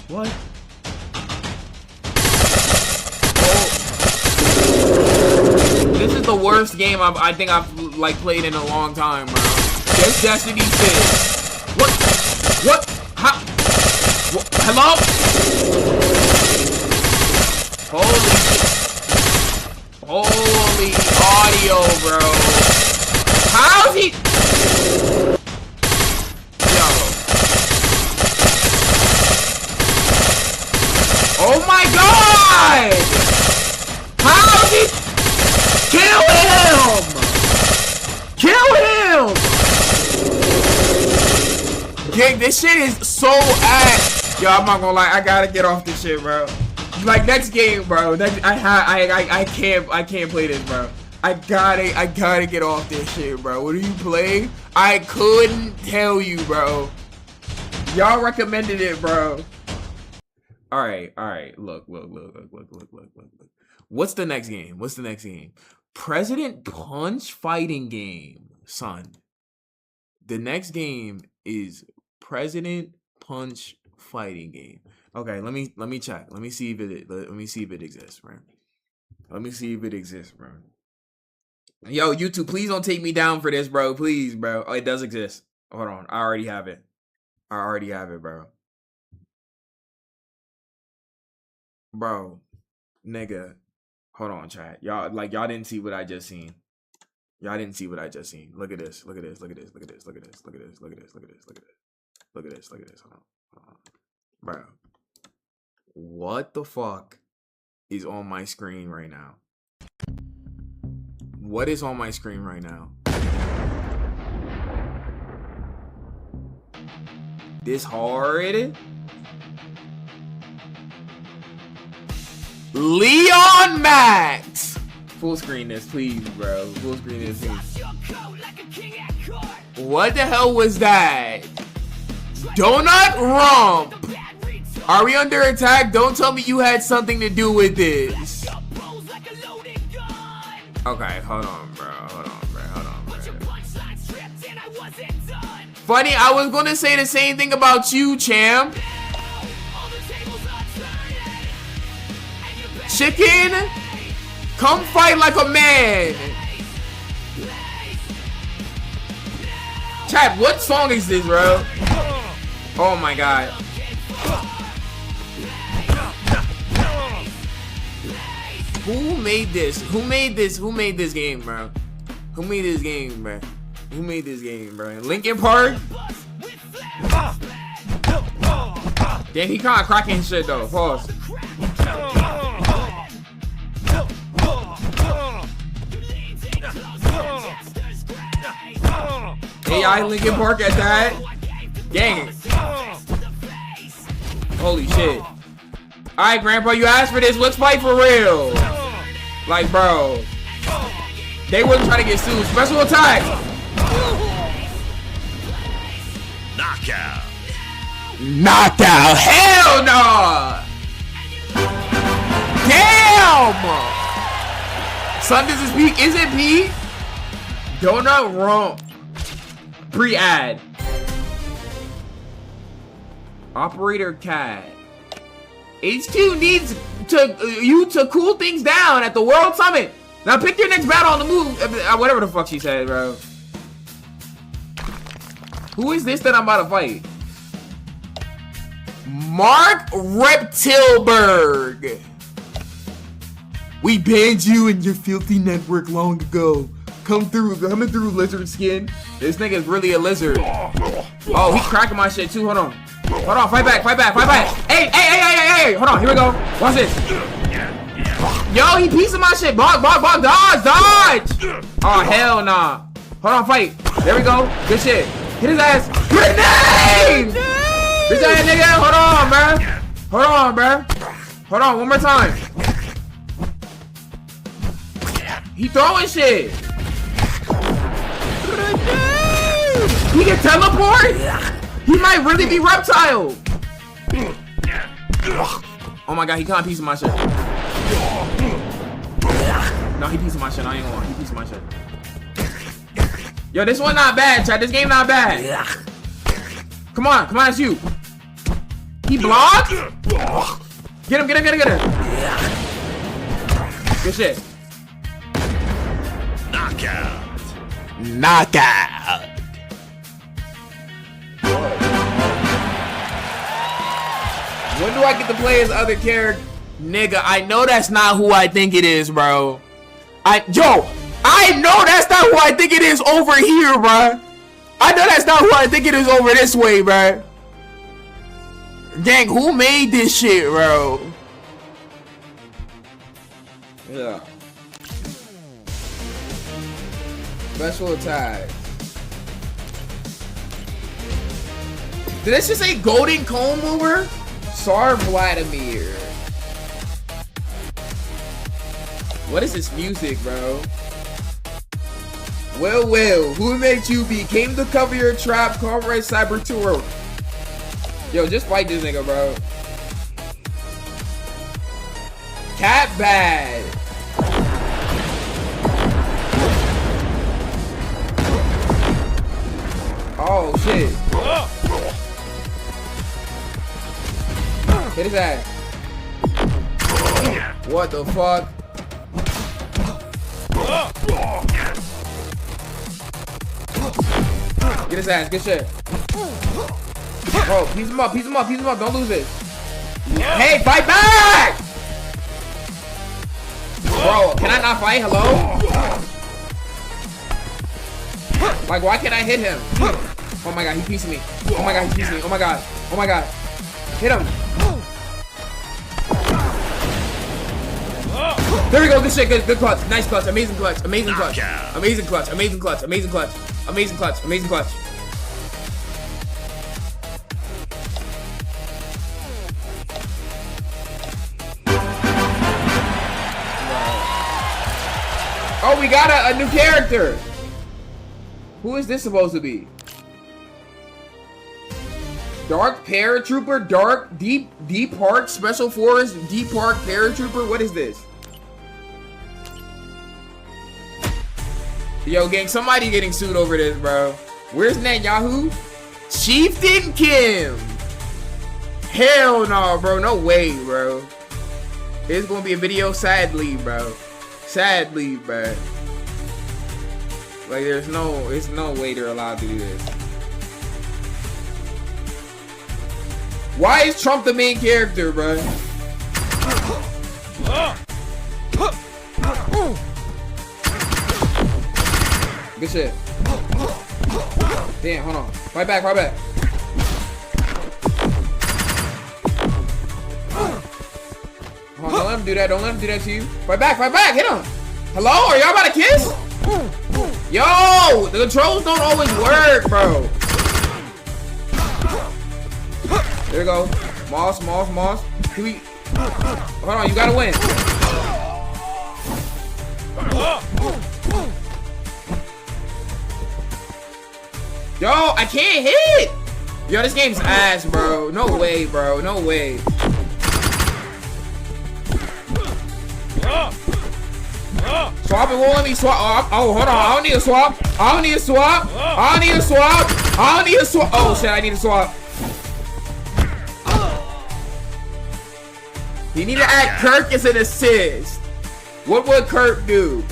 What? This is the worst game I think I've like played in a long time, bro. This Destiny 6. What? How? What? Hello? Holy audio, bro. How's he? Yo. Oh my God! How's he? Kill him! Kill him! Gang, this shit is so ass. Yo, I'm not gonna lie, I gotta get off this shit, bro. Like next game, bro. I can't play this, bro. I gotta get off this shit, bro. What do you play? I couldn't tell you, bro. Y'all recommended it, bro. All right. Look. What's the next game? President Punch fighting game, son. The next game is President Punch fighting game. Okay, let me check. Let me see if it exists, bro. Yo, YouTube, please don't take me down for this, bro. Please, bro. Oh, it does exist. Hold on. I already have it, bro. Bro, nigga. Hold on, chat. Y'all didn't see what I just seen. Look at this. Look at this. Hold on. Bro. What the fuck is on my screen right now? What is on my screen right now? This hard? Leon Max! Full screen this, please, bro. Full screen this, please. What the hell was that? Donut Rump! Are we under attack? Don't tell me you had something to do with this. Okay, hold on, bro. Funny, I was gonna say the same thing about you, champ. Chicken, come fight like a man. Chat, what song is this, bro? Oh my God. Who made this? Who made this game, bro? Linkin Park? Damn, he kinda cracking shit though. Pause. AI Linkin Park at that. Gang. Holy shit. Alright, Grandpa, you asked for this. Let's fight for real. Like, bro. They wasn't trying to get sued. Special attack. Knockout. Hell no. Damn. Son, this is peak. Is it peak? Donut Rump. Pre-ad. Operator Cat. HQ needs you to cool things down at the World Summit. Now pick your next battle on the move. Whatever the fuck she said, bro. Who is this that I'm about to fight? Mark Reptilberg. We banned you and your filthy network long ago. Coming through lizard skin. This nigga's really a lizard. Oh, he's cracking my shit too. Hold on, fight back. Hey, hold on, here we go. Watch this. Yo, he piecing my shit. Dodge. Oh, hell nah. Hold on, fight. There we go. Good shit. Hit his ass. Grenade! Bitch ass nigga. Hold on, bro. Hold on, one more time. He throwing shit. He can teleport? He might really be reptile. Oh my God, he can't piece of my shit. No, he piece of my shit. I ain't gonna lie. He piece of my shit. Yo, this one not bad, chat. This game not bad. Come on, it's you. He blocked? Get him. Good shit. Knockout. When do I get to play as other character? Nigga, I know that's not who I think it is, bro. I know that's not who I think it is over here, bruh. I know that's not who I think it is over this way, bruh. Gang, who made this shit, bro? Yeah. Special attack. Did this just say golden comb mover? Sar Vladimir. What is this music, bro? Will, who made you be? Came to cover your trap, Comrade Cyber Tour. Yo, just fight this nigga, bro. Cat bad. Oh shit. Hit his ass. What the fuck? Get his ass, good shit. Bro, piece him up, don't lose it. Hey, fight back! Bro, can I not fight? Hello? Like, why can't I hit him? Oh my god, he pieced me. Oh my god, he pieced me. Oh my god. Oh my god. Hit him. There we go, good shit, good clutch. Nice clutch, amazing clutch, amazing clutch. Amazing clutch, amazing clutch, amazing clutch. Amazing clutch, amazing clutch. Oh, we got a new character. Who is this supposed to be? Dark Paratrooper, Dark Deep Park Special Force, Deep Park Paratrooper. What is this? Yo, gang, somebody getting sued over this, bro. Where's Netanyahu? Chieftain Kim. Hell no, bro. No way, bro. It's gonna be a video, sadly, bro. Sadly, bro. Like, it's no way they're allowed to do this. Why is Trump the main character, bro? Good shit. Damn, hold on. Fight back, fight back. Oh, don't let him do that. Don't let him do that to you. Fight back, hit him. Hello? Are y'all about to kiss? Yo, the controls don't always work, bro. There we go. Moss. Can we... Hold on, you gotta win. Yo, I can't hit! Yo, this game's ass, bro. No way, bro. No way. Swap, it won't let me swap. Oh, hold on. I don't need a swap. Oh, shit, I need a swap. You need to add Kirk as an assist. What would Kirk do?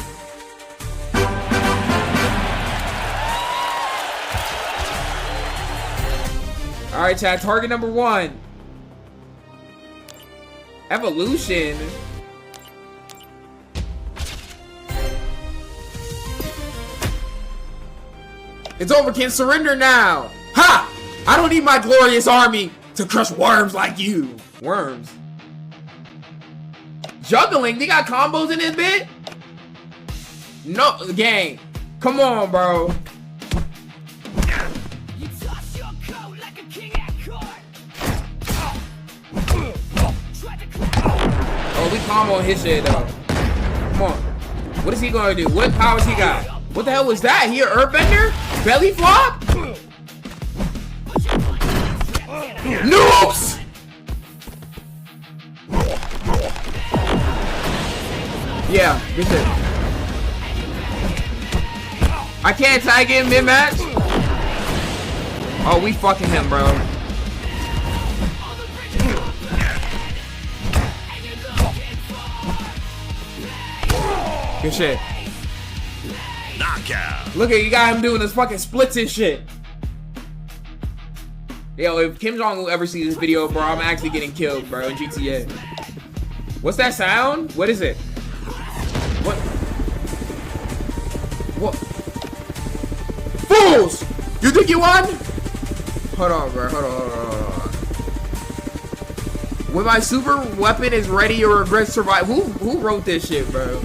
Alright, chat. Target number 1. Evolution. It's over, Ken. Surrender now. Ha! I don't need my glorious army to crush worms like you. Worms. Juggling? They got combos in this bit? No, gang. Come on, bro. Oh, we combo his shit, though. Come on. What is he gonna do? What powers he got? What the hell was that? He an earthbender? Belly flop? Noobs! Yeah, good shit. I can't tag in mid-match? Oh, we fucking him, bro. Good shit. Knockout. Look at you, got him doing this fucking splits and shit. Yo, if Kim Jong will ever see this video, bro, I'm actually getting killed, bro, in GTA. What's that sound? What is it? What? What? Fools! You think you won? Hold on, bro. Hold on. When my super weapon is ready, you regret survive. Who wrote this shit, bro?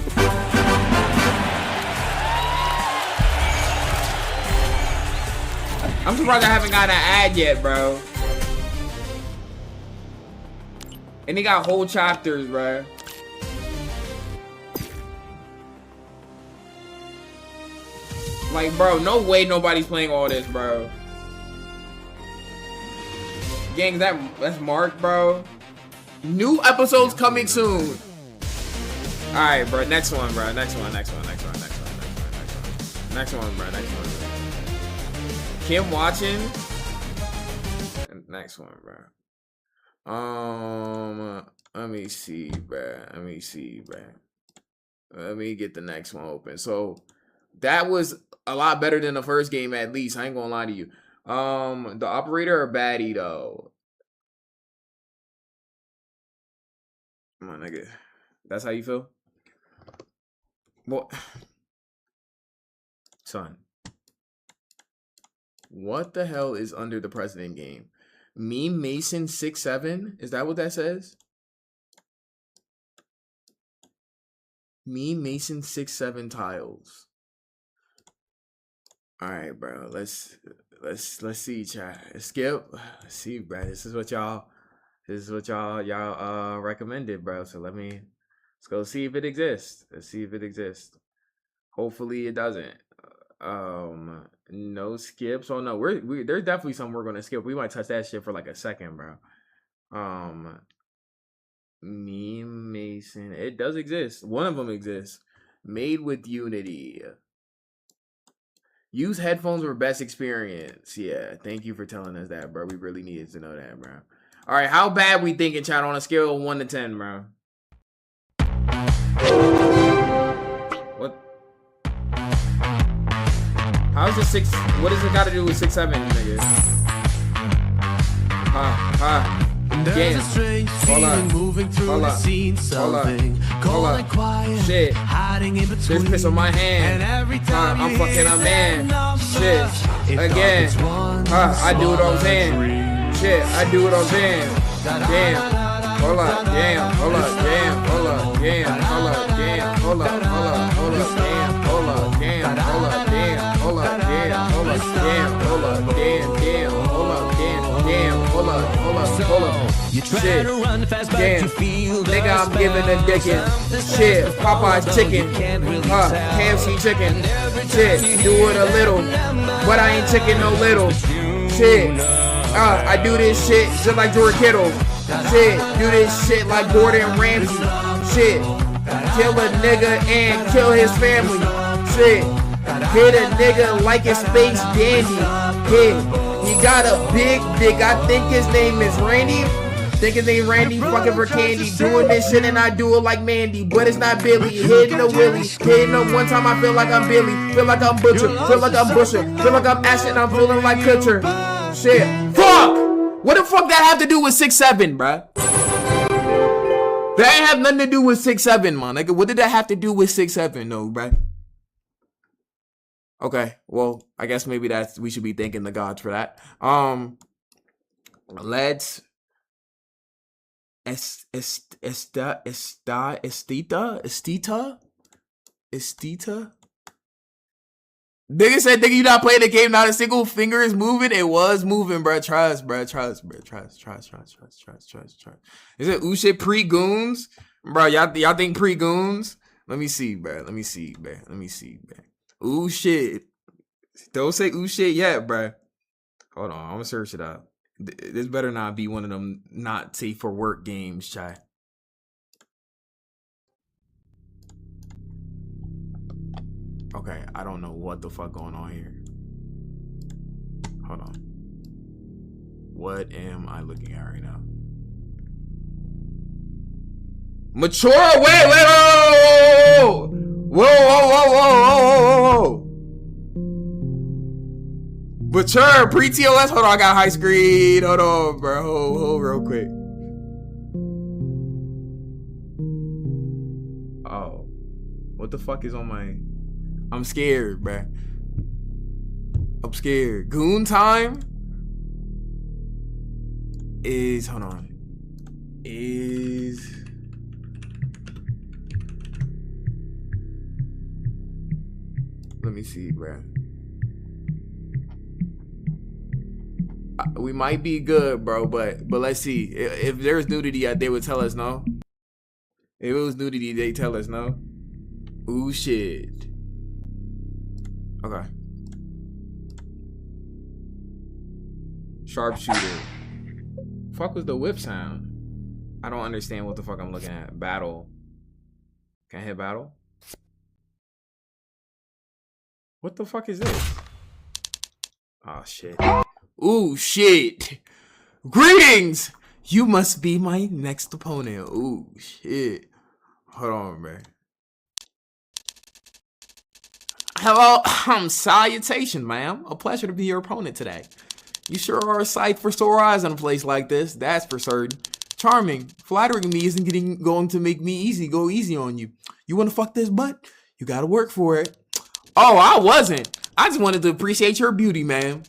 I'm surprised I haven't got an ad yet, bro. And they got whole chapters, bro. Like, bro, no way nobody's playing all this, bro. Gang, that's Mark, bro. New episodes coming soon. Alright, bro. Next one, bro. Next one, bro. Next one. Kim watching. Next one, bro. Let me see, bro. Let me get the next one open. So that was a lot better than the first game, at least. I ain't gonna lie to you. The operator or baddie though? Come on, nigga. That's how you feel? What? Son. What the hell is under the president game? Meme Mason 6'7"? Is that what that says? Meme Mason 6'7" tiles. Alright, bro. Let's see, chat. Skip. Let's see, bro. This is what y'all recommended, bro. So let's go see if it exists. Let's see if it exists. Hopefully it doesn't. No skips. Oh no, there's definitely some we're gonna skip. We might touch that shit for like a second, bro. Meme Mason. It does exist. One of them exists. Made with Unity. Use headphones for best experience. Yeah, thank you for telling us that, bro. We really needed to know that, bro. All right, how bad we thinking, chat, on a scale of 1 to 10, bro? What? How's the 6? What does it got to do with 6'7", nigga? Damn. Hold up. Shit. There's piss on my hand. I'm fucking a man. Shit. Again. I do what I'm saying. Shit. I do what I'm saying. Damn. Hold up. Damn. Hold up. Damn. Hold up. Damn. Hold up. Damn. Hold up. Hold up. Hold up. Damn. Hold up. Damn. Hold up. Damn. Hold up. Damn. Hold up. Damn. Hold up. Damn. Damn. Hold up. Damn. Damn. Hold up. Hold up. Hold up. Shit. Damn. Nigga, I'm giving a dickin'. Shit. Popeye's chicken. KFC chicken. Shit. Do it a little. But I ain't chicken no little. Shit. I do this shit just like Jordan Kittle. Shit. Do this shit like Gordon Ramsay. Shit. Kill a nigga and kill his family. Shit. Hit a nigga like a space dandy. Hit. He got a big dick. I think his name is Randy. Think his name Randy, fucking for candy. Doing this shit and I do it like Mandy. But it's not Billy. Hitting the Willie. Hitting up one time I feel like I'm Billy. Feel like I'm Butcher. Feel like I'm Busher. Feel like I'm Ashton. I'm feeling like Kutcher. Shit. Fuck! What the fuck that have to do with 6'7", bruh? That ain't have nothing to do with 6'7", man. Like, what did that have to do with 6'7", though, bruh? Okay, well, I guess maybe we should be thanking the gods for that. Let's Estita. Nigga said, nigga, you not playing the game, not a single finger is moving. It was moving, bro. Trust. Is it Ushit pre-goons? Bro, y'all think pre-goons? Let me see, bro. Ooh, shit. Don't say ooh, shit yet, bro. Hold on, I'm gonna search it up. This better not be one of them not safe for work games, chat. Okay, I don't know what the fuck going on here. Hold on. What am I looking at right now? Mature, wait, whoa. Mature, pre-TOS, hold on, I got high screen. Hold on, bro, hold real quick. Oh, what the fuck is on my... I'm scared, bruh. I'm scared. Goon time is, hold on. Is, let me see, bruh. We might be good, bro, but let's see. If there's nudity, they would tell us no. If it was nudity, they tell us no. Ooh, shit. Okay. Sharpshooter. Fuck was the whip sound? I don't understand what the fuck I'm looking at. Battle. Can I hit battle? What the fuck is this? Oh, shit. Ooh, shit. Greetings! You must be my next opponent. Ooh, shit. Hold on, man. Hello, salutation, ma'am. A pleasure to be your opponent today. You sure are a sight for sore eyes in a place like this, that's for certain. Charming. Flattering me isn't going to make me go easy on you. You want to fuck this butt? You gotta work for it. Oh, I wasn't. I just wanted to appreciate your beauty, ma'am.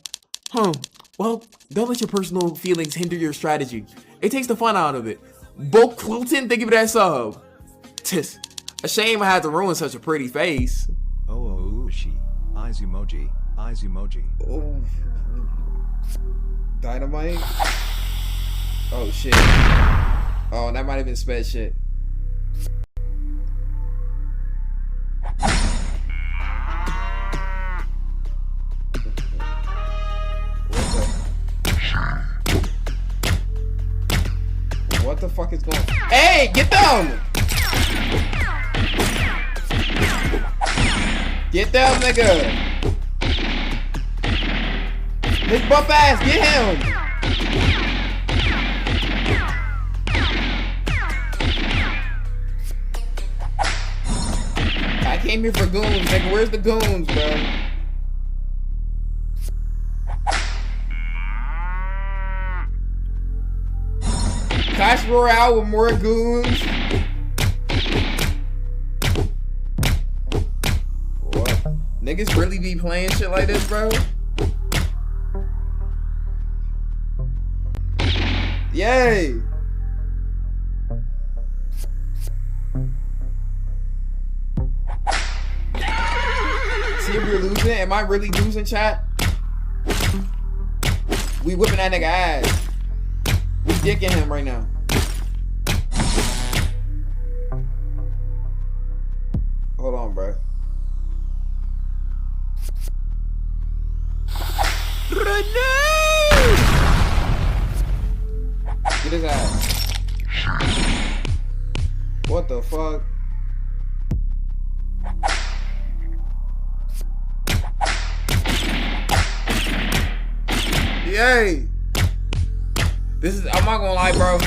Well, don't let your personal feelings hinder your strategy. It takes the fun out of it. Bulk Quilton, thank you for that sub. Tis. A shame I had to ruin such a pretty face. Oh, she. Eyes emoji. Eyes emoji. Oh. Dynamite? Oh, shit. Oh, that might have been sped shit. What the fuck is going on? Hey, get down! Get down, nigga! His buff ass, get him! I came here for goons, nigga. Where's the goons, bro? Clash Royale with more goons. What? Niggas really be playing shit like this, bro? Yay! See if we're losing? Am I really losing, chat? We whipping that nigga ass. We dicking him right now. Hold on, bro. Get his ass. What the fuck? Yay! This is, I'm not gonna lie, bro.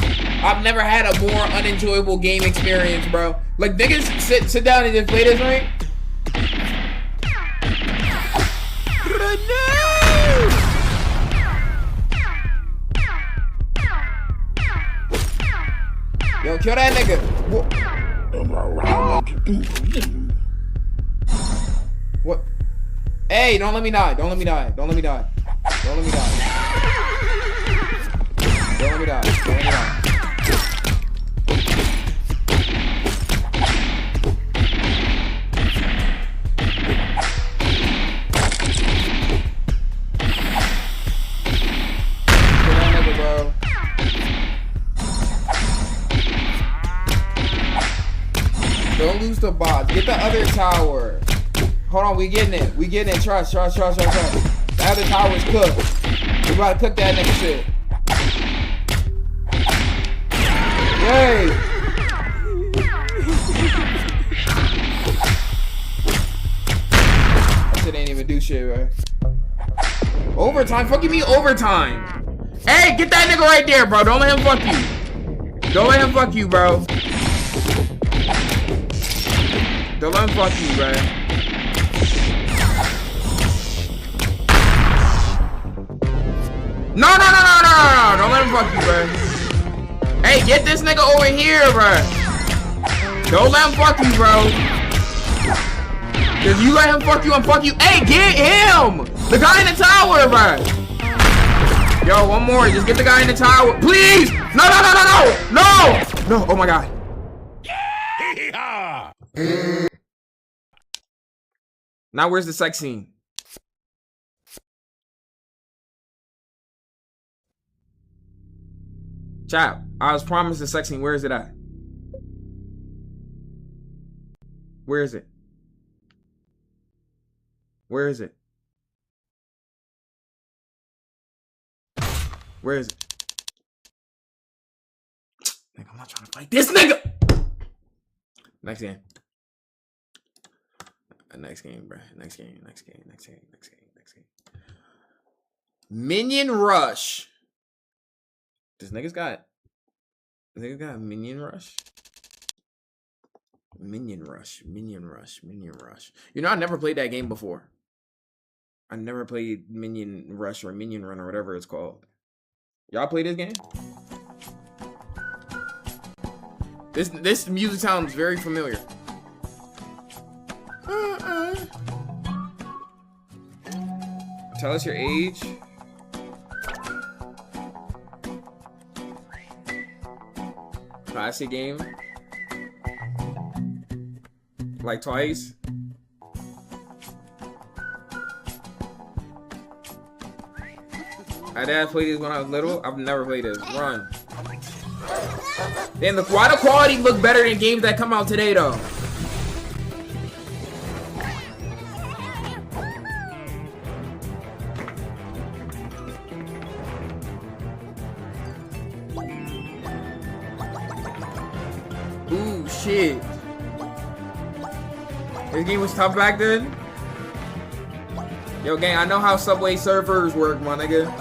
I've never had a more unenjoyable game experience, bro. Like, niggas sit down and just play this, right? Yo, kill that nigga. What? Hey, don't let me die. Don't let me die. Don't let me die. Don't let me die. Don't let me die. Don't let me die. Kill that nigga, bro. Don't lose the bots. Get the other tower. Hold on, we getting it. We getting it. Trust. The other tower is cooked. We about to cook that nigga shit. Yay! That shit ain't even do shit, right? Overtime? Fuck you mean overtime? Hey, get that nigga right there, bro. Don't let him fuck you. Don't let him fuck you, bro. Don't let him fuck you, bro. No. Don't let him fuck you, bro. Hey, get this nigga over here, bro. Don't let him fuck you, bro. If you let him fuck you, I'm fuck you. Hey, get him! The guy in the tower, bro. Yo, one more. Just get the guy in the tower. Please! No, no, no, no, no! No! No, oh my god. Now where's the sex scene? Chap, I was promised the sex scene. Where is it at? Where is it? Where is it? Where is it? Nigga, I'm not trying to fight this nigga! Next game. Next game, bro. Next game. Minion Rush. This nigga's got Minion Rush. Minion Rush. You know, I never played that game before. I never played Minion Rush or Minion Run or whatever it's called. Y'all play this game? This music sounds very familiar. Tell us your age. Classic game. Like twice. My dad played this when I was little. I've never played this. Run. Damn, why the quality look better than games that come out today though? Ooh, shit. This game was tough back then? Yo, gang, I know how Subway servers work, my nigga.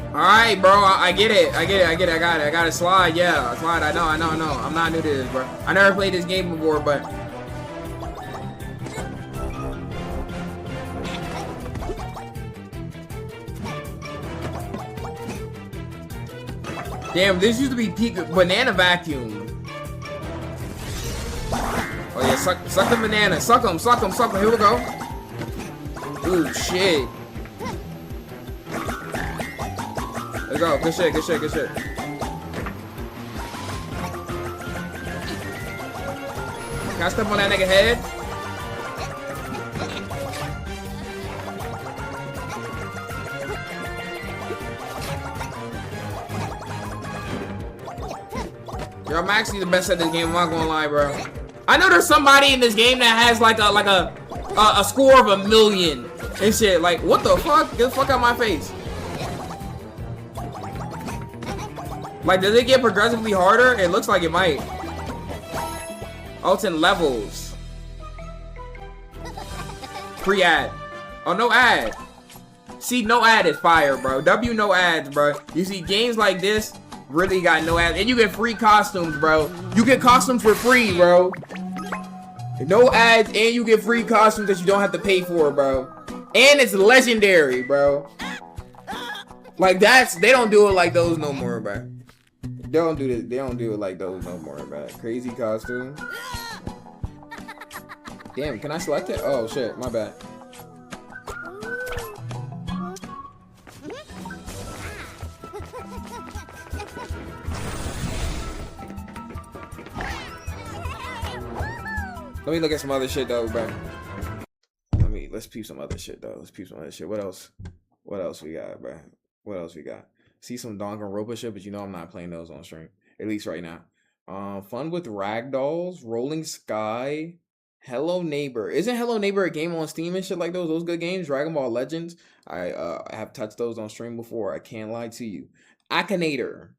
Alright, bro, I get it. I got it. I got to slide, yeah. Slide, I know. I'm not new to this, bro. I never played this game before, but... Damn, this used to be peak banana vacuum. Oh yeah, suck the banana. Suck them. Here we go. Ooh, shit. Let's go. Good shit. Can I step on that nigga head? Yo, I'm actually the best at this game. I'm not gonna lie, bro. I know there's somebody in this game that has like a score of 1 million and shit. Like, what the fuck? Get the fuck out of my face. Like, does it get progressively harder? It looks like it might. Oh, it's in levels. Pre-ad. Oh, no ad. See, no ad is fire, bro. W no ads, bro. You see, games like this really got no ads. And you get free costumes, bro. You get costumes for free, bro. No ads, and you get free costumes that you don't have to pay for, bro. And it's legendary, bro. Like, they don't do it like those no more, bro. They don't do it like those no more, bro. Crazy costume. Damn, can I select it? Oh shit, my bad. Let me look at some other shit though, bro. Let's peep some other shit though. What else we got, bro? What else we got? See some Danganronpa shit, but you know I'm not playing those on stream. At least right now. Fun with Ragdolls, Rolling Sky, Hello Neighbor. Isn't Hello Neighbor a game on Steam and shit like those? Those good games? Dragon Ball Legends. I have touched those on stream before. I can't lie to you. Akinator.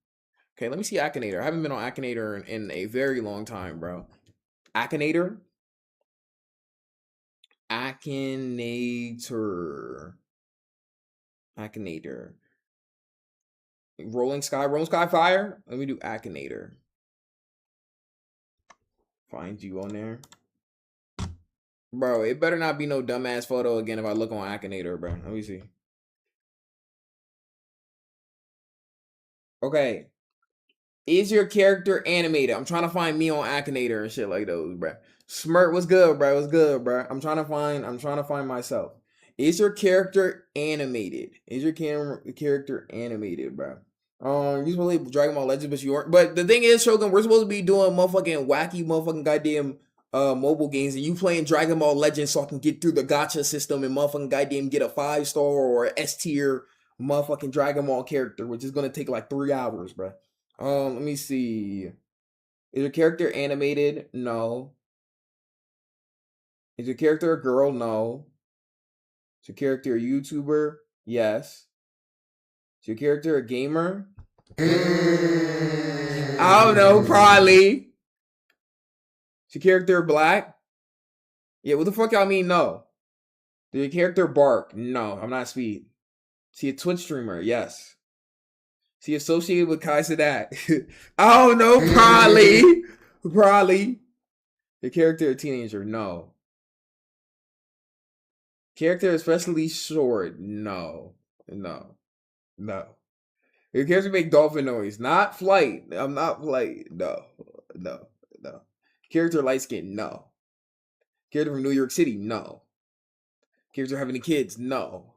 Okay, let me see Akinator. I haven't been on Akinator in a very long time, bro. Akinator. Rolling Sky Fire. Let me do Akinator. Find you on there. Bro, it better not be no dumbass photo again if I look on Akinator, bro. Let me see. Okay. Is your character animated? I'm trying to find me on Akinator and shit like those, bro. Smirk, what's good, bro? What's good, bro? I'm trying to find myself. Is your character animated? Is your character animated, bro? You supposed to play Dragon Ball Legends, but you aren't. But the thing is, Shogun, we're supposed to be doing motherfucking wacky motherfucking goddamn mobile games, and you playing Dragon Ball Legends so I can get through the gacha system and motherfucking goddamn get a 5-star or S tier motherfucking Dragon Ball character, which is gonna take like 3 hours, bro. Let me see. Is your character animated? No. Is your character a girl? No. Is your character a YouTuber? Yes. Is your character a gamer? I don't know, probably. Is your character black? Yeah, what the fuck y'all mean no? Did your character bark? No, I'm not Speed. Is he a Twitch streamer? Yes. Is he associated with Kai Sadat? I don't know, probably. Probably. Your character a teenager? No. Character especially short? No. No. No. Your character make dolphin noise? Not Flight. I'm not Flight. No. No. No. Character light skin? No. Character from New York City? No. Character having any kids? No.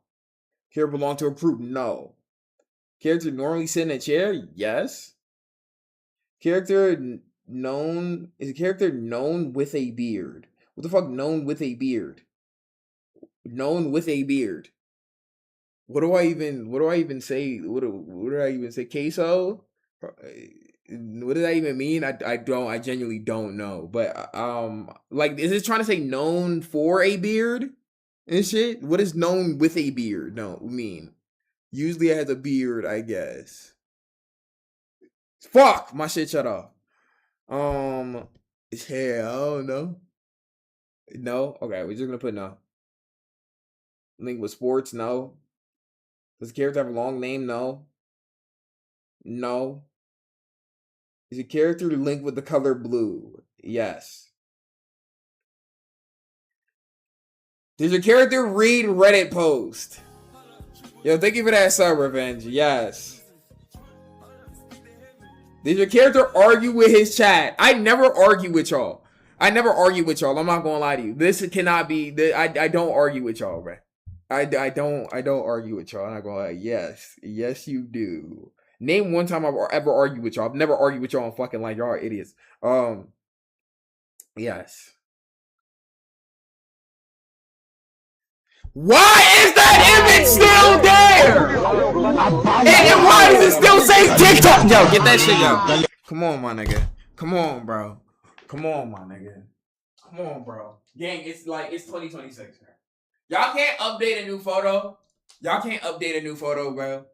Character belong to a group? No. Character normally sit in a chair? Yes. Character known... Is a character known with a beard? What the fuck known with a beard? Known with a beard. What do I even say? What do I even say? Queso? What does that even mean? I genuinely don't know. But like, is it trying to say known for a beard and shit? What does known with a beard mean? Usually it has a beard, I guess. Fuck! My shit shut off. It's hair. I don't know. No? Okay, we're just gonna put no. Link with sports? No. Does the character have a long name? No. No. Is your character linked with the color blue? Yes. Does your character read Reddit post? Yo, thank you for that sub, Revenge. Yes. Does your character argue with his chat? I never argue with y'all. I'm not gonna lie to you. This cannot be. I don't argue with y'all, bro. I don't argue with y'all. I'm not gonna lie. Yes, you do. Name one time I've ever argued with y'all. I've never argued with y'all on fucking like y'all are idiots. Yes. Why is that image still there? And why does it still say TikTok? Yo, get that shit, yo. Come on, my nigga. Come on, bro. Come on, my nigga. Come on, bro. Gang, it's 2026. Y'all can't update a new photo. Y'all can't update a new photo, bro.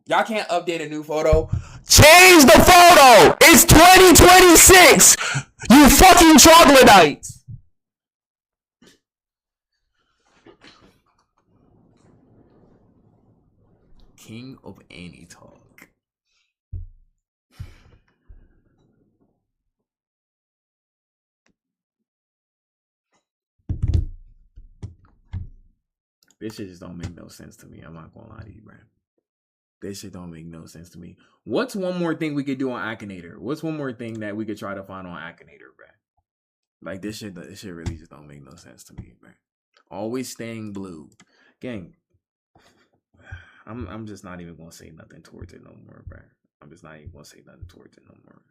Y'all can't update a new photo. Change the photo! It's 2026! You fucking troglodytes! King of Annie talk. This shit just don't make no sense to me. I'm not gonna lie to you, bro. This shit don't make no sense to me. What's one more thing we could do on Akinator? What's one more thing that we could try to find on Akinator, bro? Like, this shit really just don't make no sense to me, bro. Always staying blue. Gang, I'm just not even gonna say nothing towards it no more, bro. I'm just not even gonna say nothing towards it no more.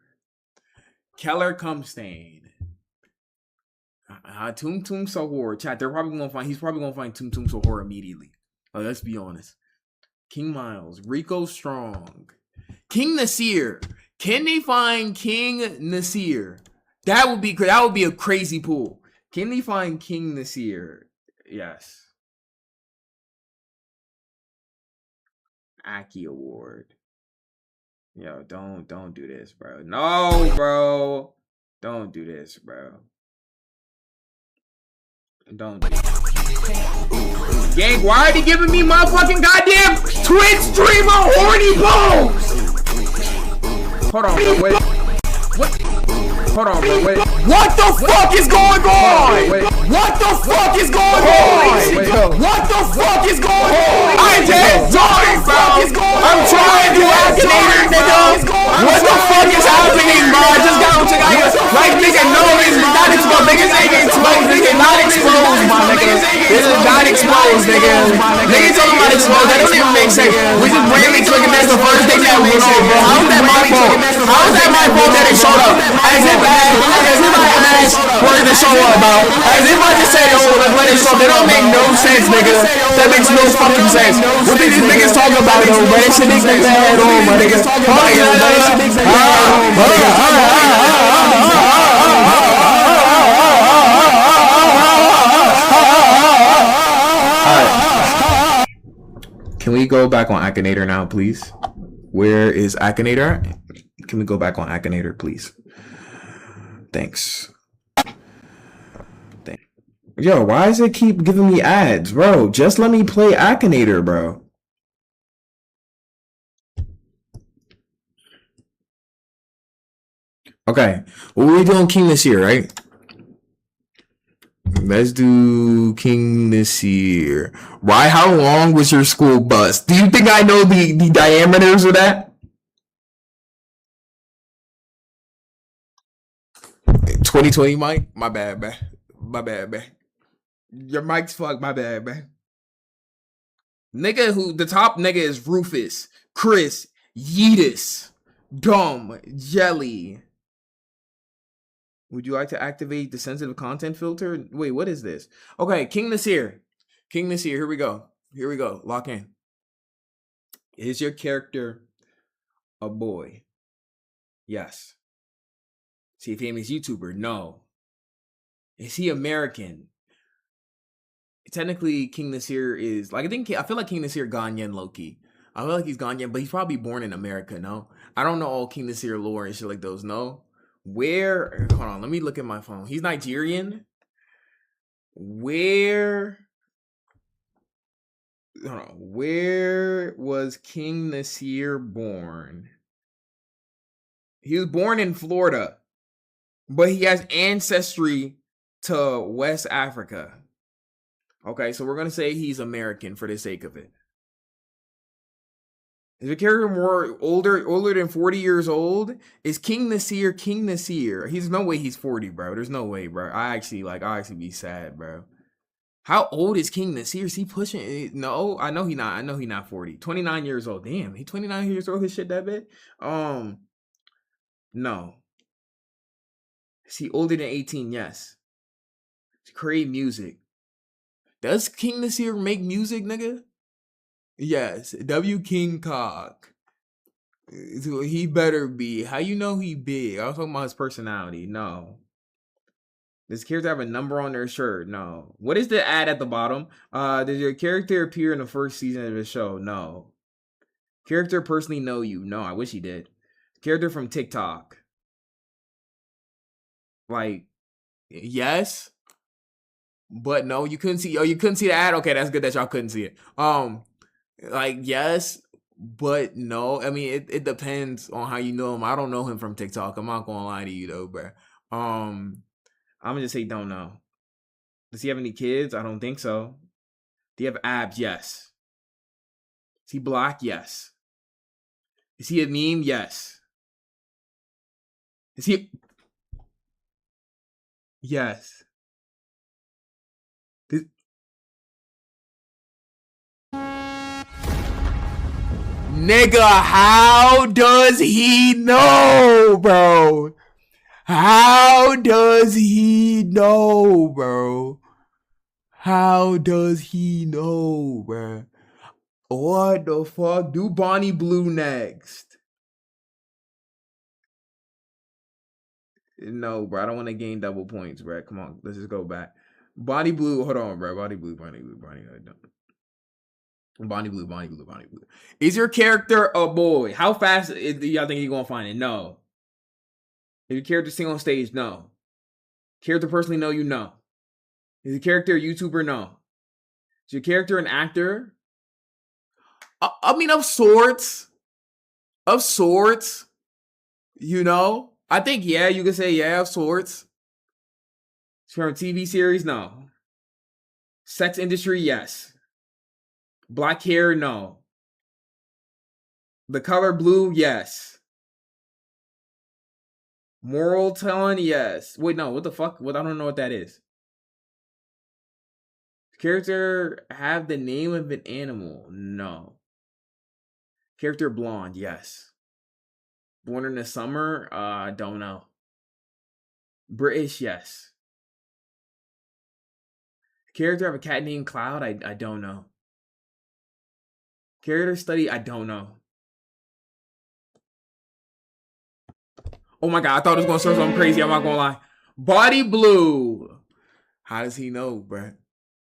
Keller Cumstain. Tum Tum Sahor. Chat, he's probably gonna find Tum Tum Sahor immediately. Like, let's be honest. King Miles, Rico Strong, King Nasir. Can they find King Nasir? That would be a crazy pool. Can they find King Nasir? Yes. Aki Award. Yo, don't do this, bro. No, bro. Don't do this, bro. Don't do this. Gang, why are they giving me motherfucking goddamn Twitch streamer horny balls? Hold on, bro, wait. What? Hold on, bro, wait. What the fuck is going on? What the fuck is going on? What the fuck is going on? I just joined, bro. What the fuck is going on? I'm trying to activate, nigga. What the fuck is happening, bro? I just got like, nigga, no, this is not exposed. Niggas ain't exposed. This is not exposed, my nigga. This is not exposed, nigga. Niggas talking about exposed. That don't even make sense. We just randomly clicking. That's the first thing that went on, bro. How is that my fault? How is that my fault that it showed up? As if I asked for it to show up, bro. As if I just said, oh, let's let it show up. That don't make no sense, nigga. That makes no fucking sense. What did these niggas talk about, though, bro? They should niggas that head on, my nigga. Can we go back on Akinator now, please? Where is Akinator? Can we go back on Akinator, please? Thanks. Yo, why does it keep giving me ads, bro? Just let me play Akinator, bro. Okay, what are we doing King this year, right? Let's do King this year. Why? How long was your school bus? Do you think I know the diameters of that? 2020 mic? My bad, man. My bad, man. Your mic's fucked. My bad, man. Nigga who, the top nigga is Rufus, Chris, Yeetus, Dumb, Jelly. Would you like to activate the sensitive content filter? Wait, what is this? Okay, King this year. King this year. Here we go. Here we go. Lock in. Is your character a boy? Yes. Is he a famous YouTuber? No. Is he American? Technically, King this year is like I feel like King this year Ghanaian low-key. I feel like he's Ghanaian, but he's probably born in America. No, I don't know all King this year lore and shit like those. No. Where? Hold on, let me look at my phone. He's Nigerian. Where? Hold on. Where was King Nasir born? He was born in Florida, but he has ancestry to West Africa. Okay, so we're gonna say he's American for the sake of it. Is the character more older than 40 years old? Is King Nasir King Nasir? He's no way he's 40, bro. There's no way, bro. I actually be sad, bro. How old is King Nasir? Is he pushing? No, I know he not. I know he not 40. 29 years old. Damn, he 29 years old. His shit that big? No. Is he older than 18? Yes. To create music. Does King Nasir make music, nigga? Yes, W King Cock. So he better be. How you know he big? I was talking about his personality. No. Does character have a number on their shirt? No. What is the ad at the bottom? Does your character appear in the first season of the show? No. Character personally know you? No, I wish he did. Character from TikTok? Like, yes, but no. You couldn't see. Oh, you couldn't see the ad. Okay, that's good that y'all couldn't see it. Like, yes, but no. I mean, it depends on how you know him. I don't know him from TikTok. I'm not gonna lie to you though, bro. I'm gonna just say don't know. Does he have any kids? I don't think so. Do you have abs? Yes. Is he black? Yes. Is he a meme? Yes. Is he? Yes. Nigga, how does he know, bro? How does he know, bro? How does he know, bro? What the fuck? Do Bonnie Blue next. No, bro. I don't want to gain double points, bro. Come on. Let's just go back. Bonnie Blue. Hold on, bro. Bonnie Blue. Bonnie Blue. Bonnie Blue. Bonnie Blue. Is your character a boy? How fast do y'all think you're going to find it? No. Is your character sing on stage? No. Character personally know you? No. Is your character a YouTuber? No. Is your character an actor? I mean, of sorts. Of sorts. You know? I think, yeah, you could say, yeah, of sorts. From a TV series? No. Sex industry? Yes. Black hair? No. The color blue, yes. Moral tone, yes. Wait, no, what the fuck? What? I don't know what that is. Character have the name of an animal? No. Character blonde, yes. Born in the summer? Don't know. British, yes. Character of a cat named Cloud? I don't know. Character study? I don't know. Oh my god, I thought it was gonna start something crazy. I'm not gonna lie. Body blue. How does he know, bruh?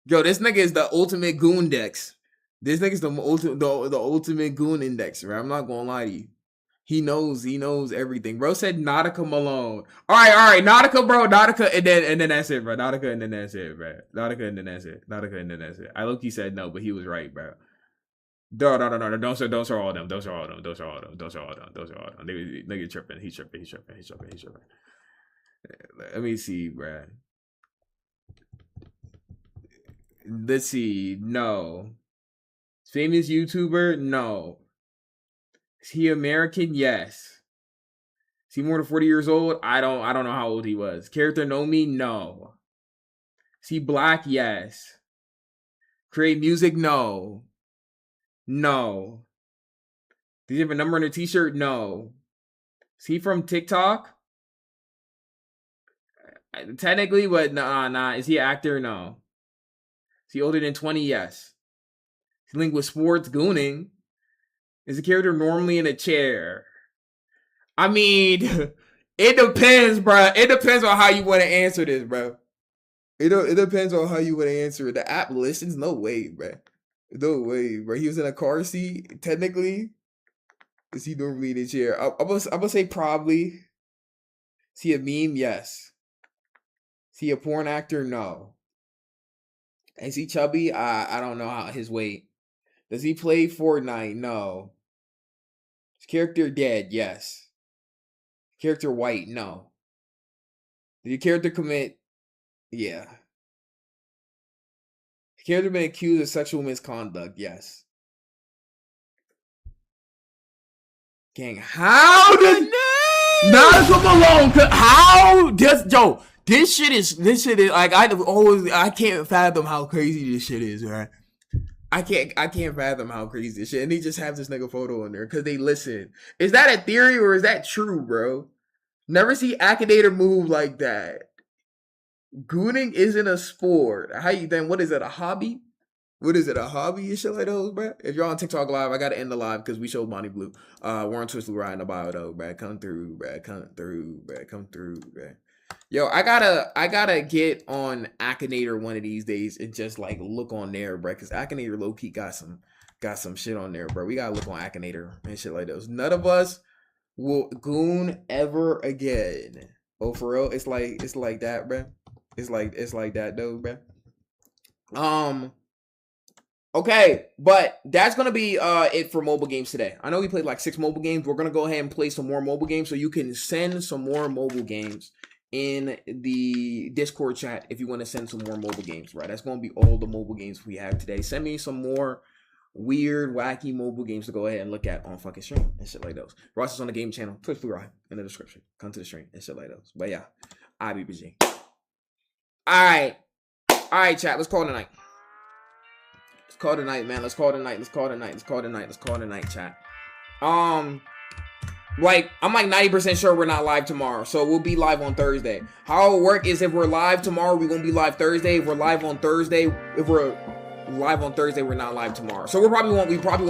Yo, this nigga is the ultimate goon dex. This nigga's the ultimate goon index, right? I'm not gonna lie to you. He knows everything. Bro said Nautica Malone. All right, Nautica, bro. Nautica, and then that's it, bro. Nautica, and then that's it, bro. Nautica, and then that's it. Nautica, and then that's it. I look, he said no, but he was right, bro. No. Don't show all them. Don't show all them. Nigga tripping. He's tripping. Let me see, bro. Let's see. No. Famous YouTuber? No. Is he American? Yes. Is he more than 40 years old? I don't know how old he was. Character know me? No. Is he black? Yes. Create music? No. No. Does he have a number on a t-shirt? No. Is he from TikTok? Technically, but nah. Is he an actor? No. Is he older than 20? Yes. Is he linked with sports? Gooning. Is the character normally in a chair? I mean, it depends, bro. It depends on how you want to answer this, bro. It depends on how you want to answer it. The app listens? No way, bro. No way, bro. He was in a car seat, technically. Is he normally in a chair? I'm gonna say probably. Is he a meme? Yes. Is he a porn actor? No. Is he chubby? I don't know how his weight. Does he play Fortnite? No. Is character dead? Yes. Character white? No. Did your character commit? Yeah. Character been accused of sexual misconduct? Yes. Gang, how does Nautica Malone? How does Joe? This shit is like I can't fathom how crazy this shit is, right? I can't fathom how crazy this shit. And they just have this nigga photo in there because they listen. Is that a theory or is that true, bro? Never see Akinator move like that. Gooning isn't a sport. How you then? What is it? A hobby? What is it? A hobby and shit like those, bro? If you're on TikTok live, I gotta end the live because we showed Bonnie Blue. We're on Twitch Blueryai in the bio though, bro. Come through, bro. Yo, I gotta get on Akinator one of these days and just like look on there, bro. Cause Akinator low key got some shit on there, bro. We gotta look on Akinator and shit like those. None of us will goon ever again. Oh, for real? It's like that, bro. It's like that though, bro. Okay, but that's gonna be it for mobile games today. I know we played like 6 mobile games. We're gonna go ahead and play some more mobile games, so you can send some more mobile games in the Discord chat if you want to send some more mobile games, right? That's gonna be all the mobile games we have today. Send me some more weird, wacky mobile games to go ahead and look at on fucking stream and shit like those. Watch us on the game channel, Twitch Blueryai in the description. Come to the stream and shit like those. But yeah, BBG. All right, chat. Let's call it a night. Let's call it a night, man. Let's call it a night, chat. Like, I'm like 90% sure we're not live tomorrow, so we'll be live on Thursday. How it'll work is if we're live tomorrow, we're gonna be live Thursday. If we're live on Thursday, we're not live tomorrow. So we probably won't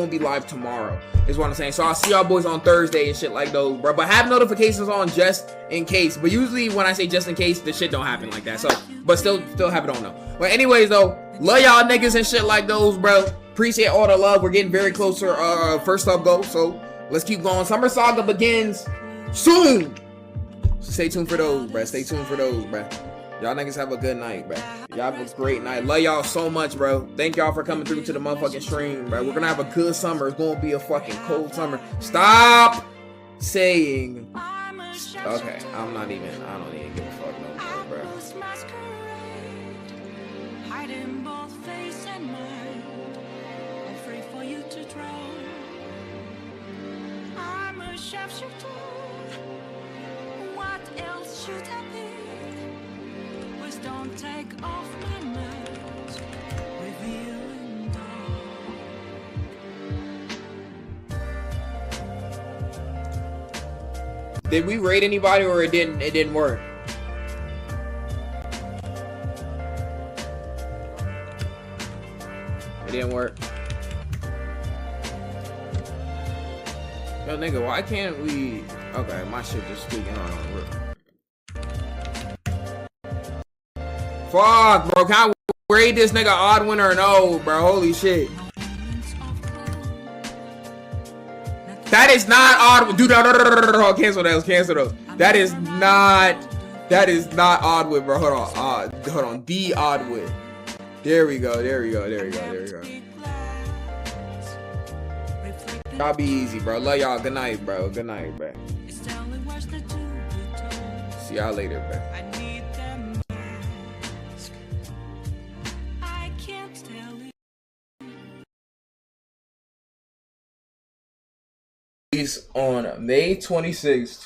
be live tomorrow, is what I'm saying. So I'll see y'all boys on Thursday and shit like those, bro. But have notifications on just in case. But usually when I say just in case, the shit don't happen like that. So, but still have it on though. But anyways though, love y'all niggas and shit like those, bro. Appreciate all the love. We're getting very close to first sub goal, so let's keep going. Summer Saga begins soon. Stay tuned for those, bro. Y'all niggas have a good night, bro. Y'all have a great night. Love y'all so much, bro. Thank y'all for coming through to the motherfucking stream, bro. We're gonna have a good summer. It's gonna be a fucking cold summer. Stop saying. Okay, I don't even give a fuck no more, bro. Hiding both face and mind, afraid for you to drown. What else should I be? Please don't take off my mask. Revealing Did we raid anybody or it didn't work? It didn't work. Yo, nigga, why can't we? Okay, my shit just speaking on. Fuck, bro. Can I raid this nigga odd winner or no, bro? Holy shit. That is not odd. Dude, no, cancel those. Cancel those. That is not Oddwood, bro. Hold on. Hold on. The Oddwood. There we go. There we go. There we go. There we go. Y'all be easy, bro. Love y'all. Good night, bro. Good night, bro. See y'all later, bro. On May 26,